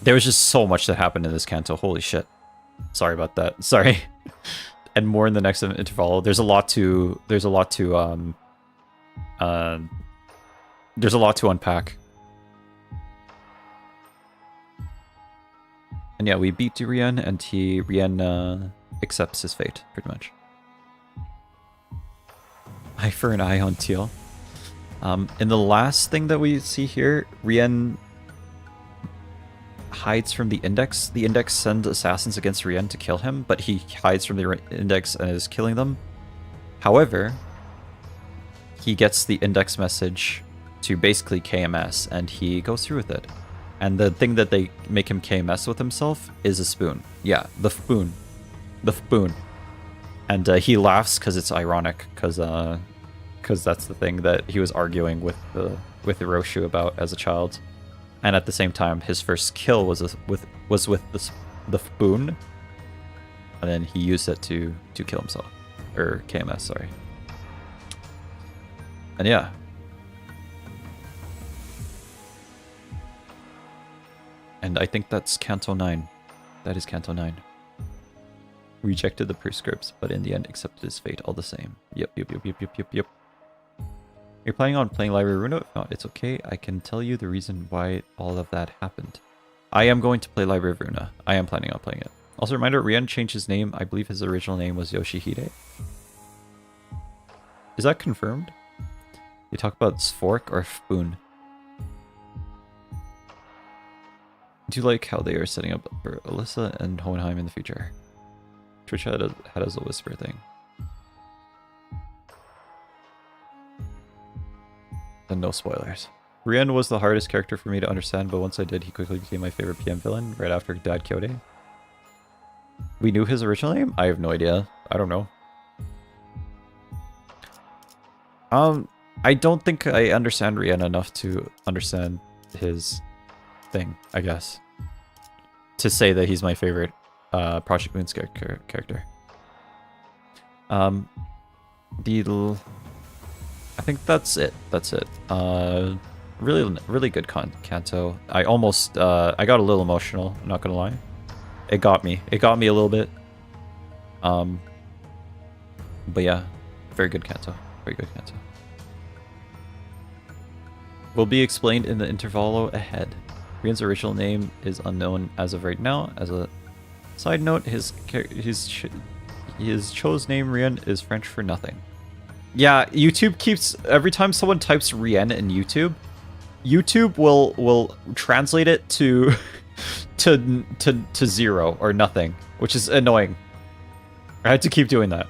There was just so much that happened in this canto. Holy shit. Sorry about that. Sorry. And more in the next interval. There's a lot to unpack. And yeah, we beat Rien, and Rien accepts his fate, pretty much. Eye for an eye on Teal. In the last thing that we see here, Rien hides from the Index. The Index send assassins against Rien to kill him, but he hides from the Index and is killing them. However, he gets the Index message to basically KMS, and he goes through with it. And the thing that they make him KMS with himself is a spoon. Yeah, the spoon. And he laughs because it's ironic, because that's the thing that he was arguing with the Roshu about as a child. And at the same time, his first kill was with the spoon, and then he used it to kill himself, or KMS, sorry. And yeah. And I think that's Canto 9. That is Canto 9. Rejected the prescripts, but in the end accepted his fate all the same. Yep. You're planning on playing Library Runa? If not, it's okay. I can tell you the reason why all of that happened. I am going to play Library Runa. I am planning on playing it. Also, reminder, Rian changed his name. I believe his original name was Yoshihide. Is that confirmed? You talk about fork or spoon? Do you like how they are setting up for Alyssa and Hohenheim in the future? Twitch had a whisper thing. And no spoilers. Rian was the hardest character for me to understand, but once I did, he quickly became my favorite PM villain right after Dad Kyote. We knew his original name? I have no idea. I don't know. I don't think I understand Rian enough to understand his thing, I guess. To say that he's my favorite Project Moon's character. I think that's it. That's it. Really good canto. I almost I got a little emotional, I'm not gonna lie. It got me a little bit. But yeah, very good canto. Very good canto. Will be explained in the intervalo ahead. Rian's original name is unknown as of right now. As a side note, his chose name Rian is French for nothing. Yeah, YouTube keeps, every time someone types Rian in YouTube, YouTube will translate it to to 0 or nothing, which is annoying. I had to keep doing that.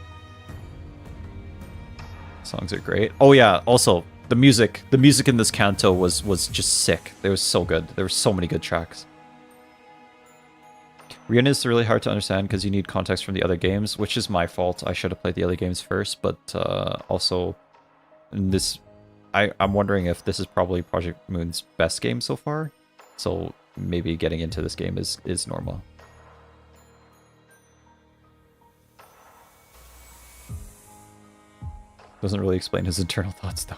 Songs are great. Oh yeah, also the music in this canto was just sick. It was so good. There were so many good tracks. Rian is really hard to understand because you need context from the other games, which is my fault. I should have played the other games first, but also this, I'm wondering if this is probably Project Moon's best game so far. So maybe getting into this game is normal. Doesn't really explain his internal thoughts though.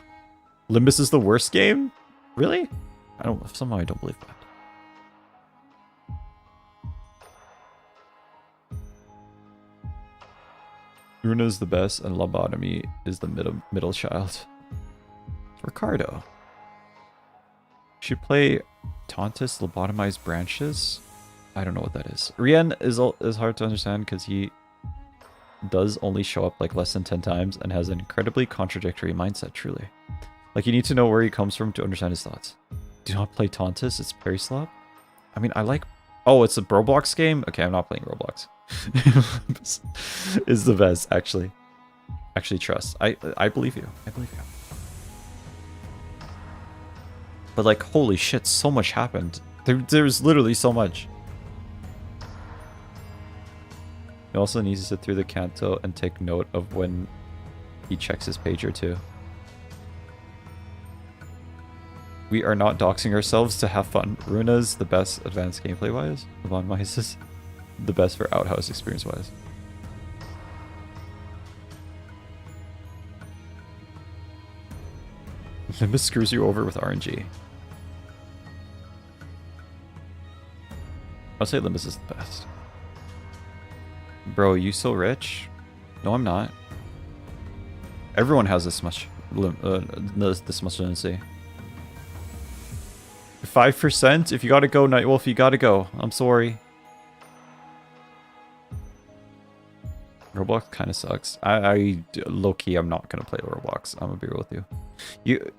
Limbus is the worst game? Really? Somehow I don't believe that. Runa is the best, and Lobotomy is the middle child. Ricardo. Should play Tauntus Lobotomized Branches? I don't know what that is. Rian is hard to understand because he does only show up like less than 10 times and has an incredibly contradictory mindset, truly. Like, you need to know where he comes from to understand his thoughts. Do not play Tauntus, it's Perry Slop. I mean, I like... Oh, it's a Roblox game? Okay, I'm not playing Roblox. Is the best, actually. Actually, trust. I believe you. I believe you. But like, holy shit, so much happened. There's literally so much. He also needs to sit through the canto and take note of when he checks his pager too. We are not doxing ourselves to have fun. Runa's the best advanced gameplay wise. Von Mice is the best for outhouse experience wise. Limbus screws you over with RNG. I'll say Limbus is the best. Bro, you so rich? No, I'm not. Everyone has this much tendency. 5%? If you gotta go, Nightwolf, you gotta go. I'm sorry. Roblox kind of sucks. Low-key, I'm not gonna play Roblox. I'm gonna be real with you.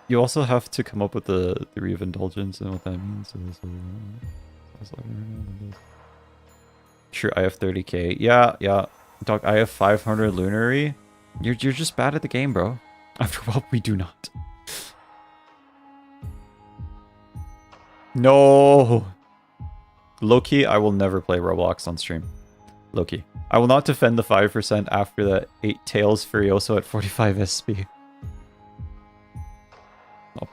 You also have to come up with the theory of indulgence and what that means. Sure, I have 30k. Yeah. Dog, I have 500 lunary. You're just bad at the game, bro. After all, we do not. No. Low-key, I will never play Roblox on stream. Low-key. I will not defend the 5% after the 8 Tails Furioso at 45 SP.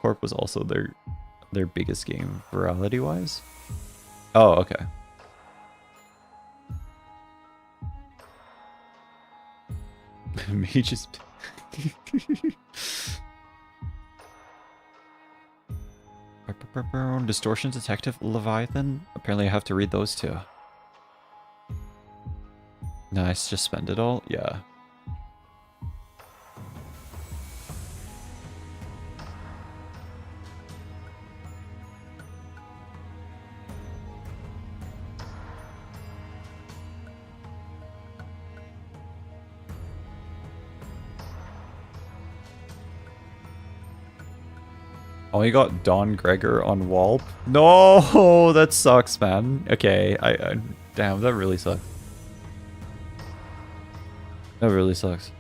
Corp was also their biggest game, virality-wise. Oh, okay. Mage's... Distortion Detective Leviathan? Apparently I have to read those too. Nice, just spend it all? Yeah. Oh, you got Don Gregor on Walp? No, that sucks, man. Okay, damn, that really sucks. That really sucks.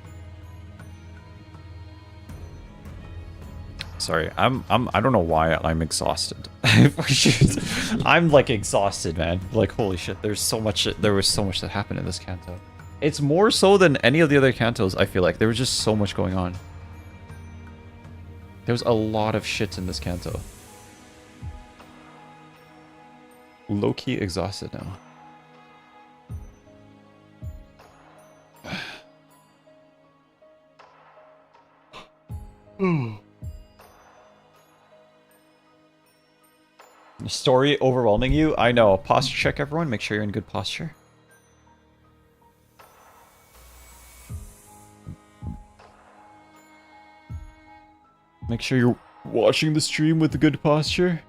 Sorry, I don't know why I'm exhausted. I'm like exhausted, man. Like holy shit, there was so much that happened in this canto. It's more so than any of the other cantos, I feel like. There was just so much going on. There was a lot of shit in this canto. Low-key exhausted now. Story overwhelming you? I know. Posture check, everyone. Make sure you're in good posture. Make sure you're watching the stream with good posture.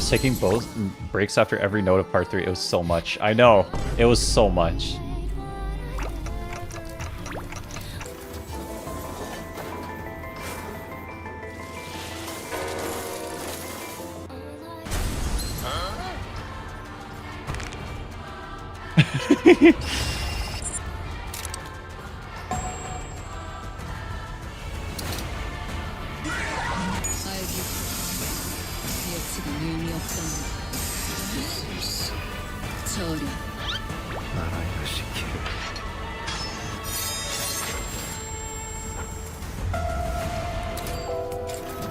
Taking both breaks after every note of part 3. It was so much. I know. It was so much.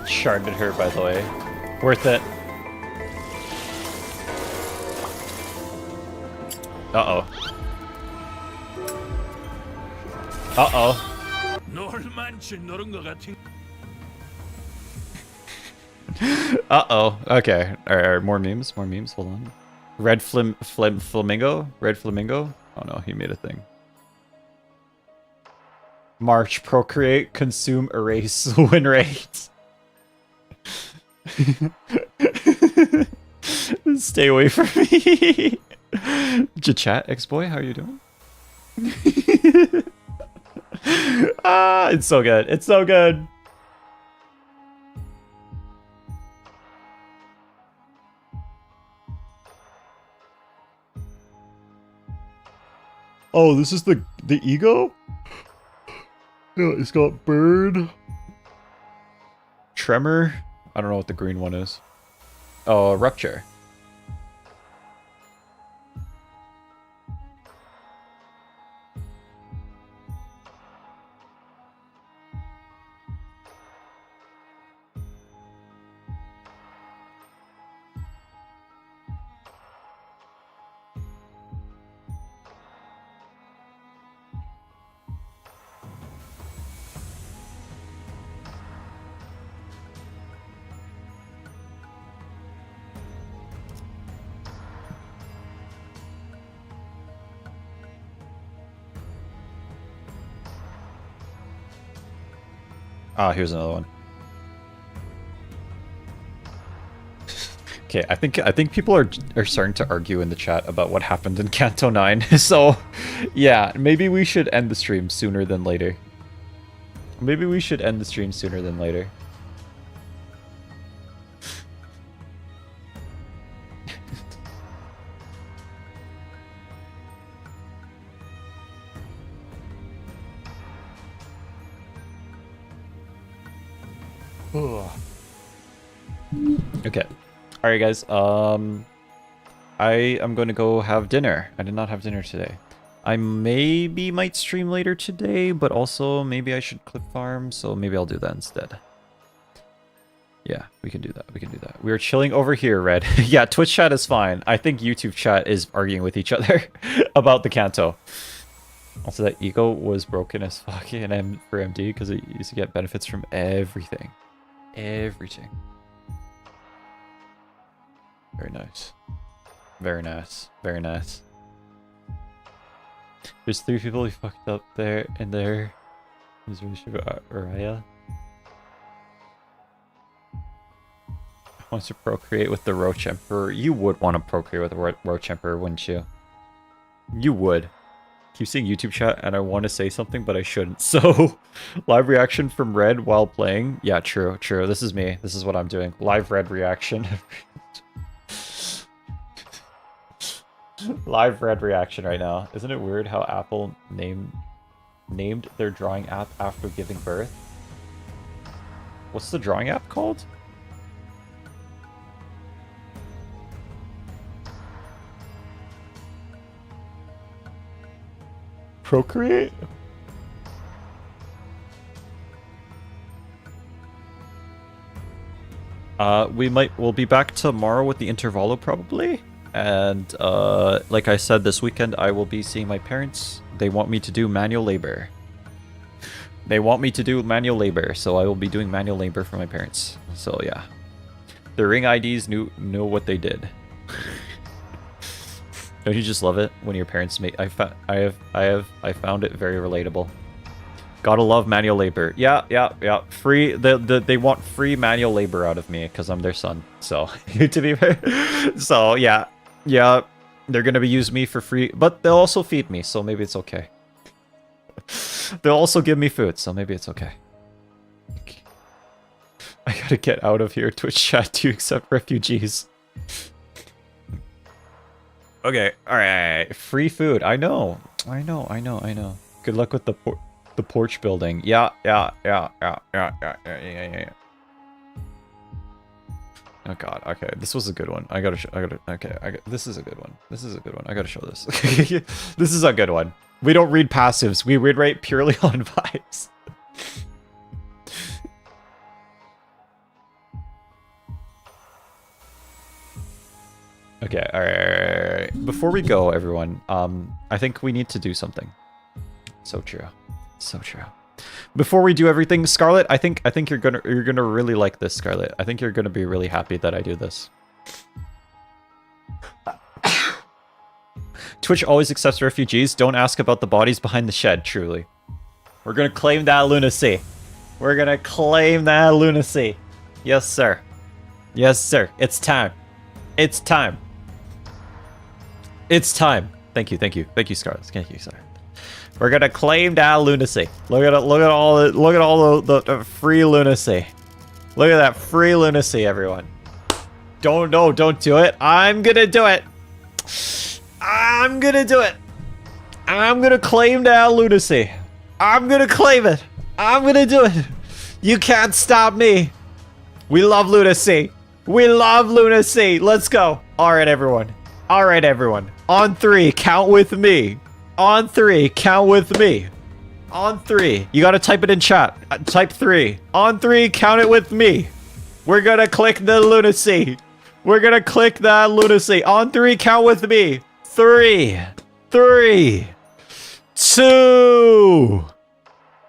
Sharded her, by the way. Worth it. Uh-oh. Uh-oh. Uh-oh. Okay. Alright, more memes. More memes. Hold on. Red Flamingo? Red Flamingo? Oh no, he made a thing. March, procreate, consume, erase, win rate. Stay away from me. Chat, ex-boy, how are you doing? Ah, it's so good. It's so good. Oh, this is the ego? Yeah, it's got bird. Tremor. I don't know what the green one is. Oh, rupture. Ah, here's another one. Okay, I think people are starting to argue in the chat about what happened in Canto 9. So, yeah, maybe we should end the stream sooner than later. Maybe we should end the stream sooner than later. Okay. Alright guys, I am going to go have dinner. I did not have dinner today. I maybe might stream later today, but also maybe I should clip farm, so maybe I'll do that instead. Yeah, we can do that. We can do that. We are chilling over here, Red. Yeah, Twitch chat is fine. I think YouTube chat is arguing with each other about the canto. Also, that ego was broken as fuck for MD because it used to get benefits from everything. Everything. Very nice. Very nice. Very nice. There's 3 people who fucked up there and there. Who's really sure about Araya? Wants to procreate with the Roach Emperor. You would want to procreate with the Roach Emperor, wouldn't you? You would. Keep seeing YouTube chat and I want to say something, but I shouldn't. So, live reaction from Red while playing. Yeah, true, true. This is me. This is what I'm doing. Live Red reaction. Live Red reaction right now. Isn't it weird how Apple named their drawing app after giving birth? What's the drawing app called? Procreate? We'll be back tomorrow with the Intervallo probably. And like I said, this weekend I will be seeing my parents. They want me to do manual labor. They want me to do manual labor, so I will be doing manual labor for my parents. So yeah. The ring IDs know what they did. Don't you just love it when your parents make? I found it very relatable. Gotta love manual labor. Yeah. Free. They want free manual labor out of me because I'm their son. So to be fair, so yeah. They're gonna be using me for free, but they'll also feed me, so maybe it's okay. They'll also give me food, so maybe it's okay. I gotta get out of here. Twitch chat to accept refugees. Okay, alright. Free food. I know. Good luck with the porch building. Yeah. Oh god, okay. This was a good one. This is a good one. I gotta show this. This is a good one. We don't read passives. We rate purely on vibes. Okay, alright. Before we go, everyone, I think we need to do something. So true. So true. Before we do everything, Scarlet, I think you're gonna really like this, Scarlet. I think you're gonna be really happy that I do this. Twitch always accepts refugees. Don't ask about the bodies behind the shed, truly. We're gonna claim that lunacy. We're gonna claim that lunacy. Yes, sir. Yes, sir. It's time. It's time. It's time. Thank you, Scarlet. Thank you, sir. We're gonna claim that lunacy. Look at all the free lunacy. Look at that free lunacy, everyone. Don't do it. I'm gonna do it. I'm gonna claim that lunacy. I'm gonna claim it. I'm gonna do it. You can't stop me. We love lunacy. We love lunacy. Let's go. All right, everyone. On 3, count with me. On 3, count with me. On 3. You gotta type it in chat. Type 3. On 3, count it with me. We're gonna click the lunacy. We're gonna click that lunacy. On 3, count with me. 3. 2.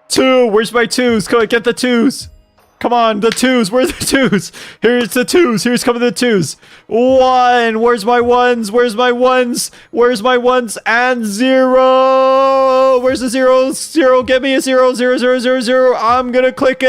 2. Where's my 2s? Come on, get the 2s. Come on, the 2s. Where's the 2s? Here's the 2s. Here's coming the 2s. 1. Where's my 1s? Where's my 1s? Where's my 1s? And 0. Where's the 0? 0. Get me a 0. 0. I'm gonna click it.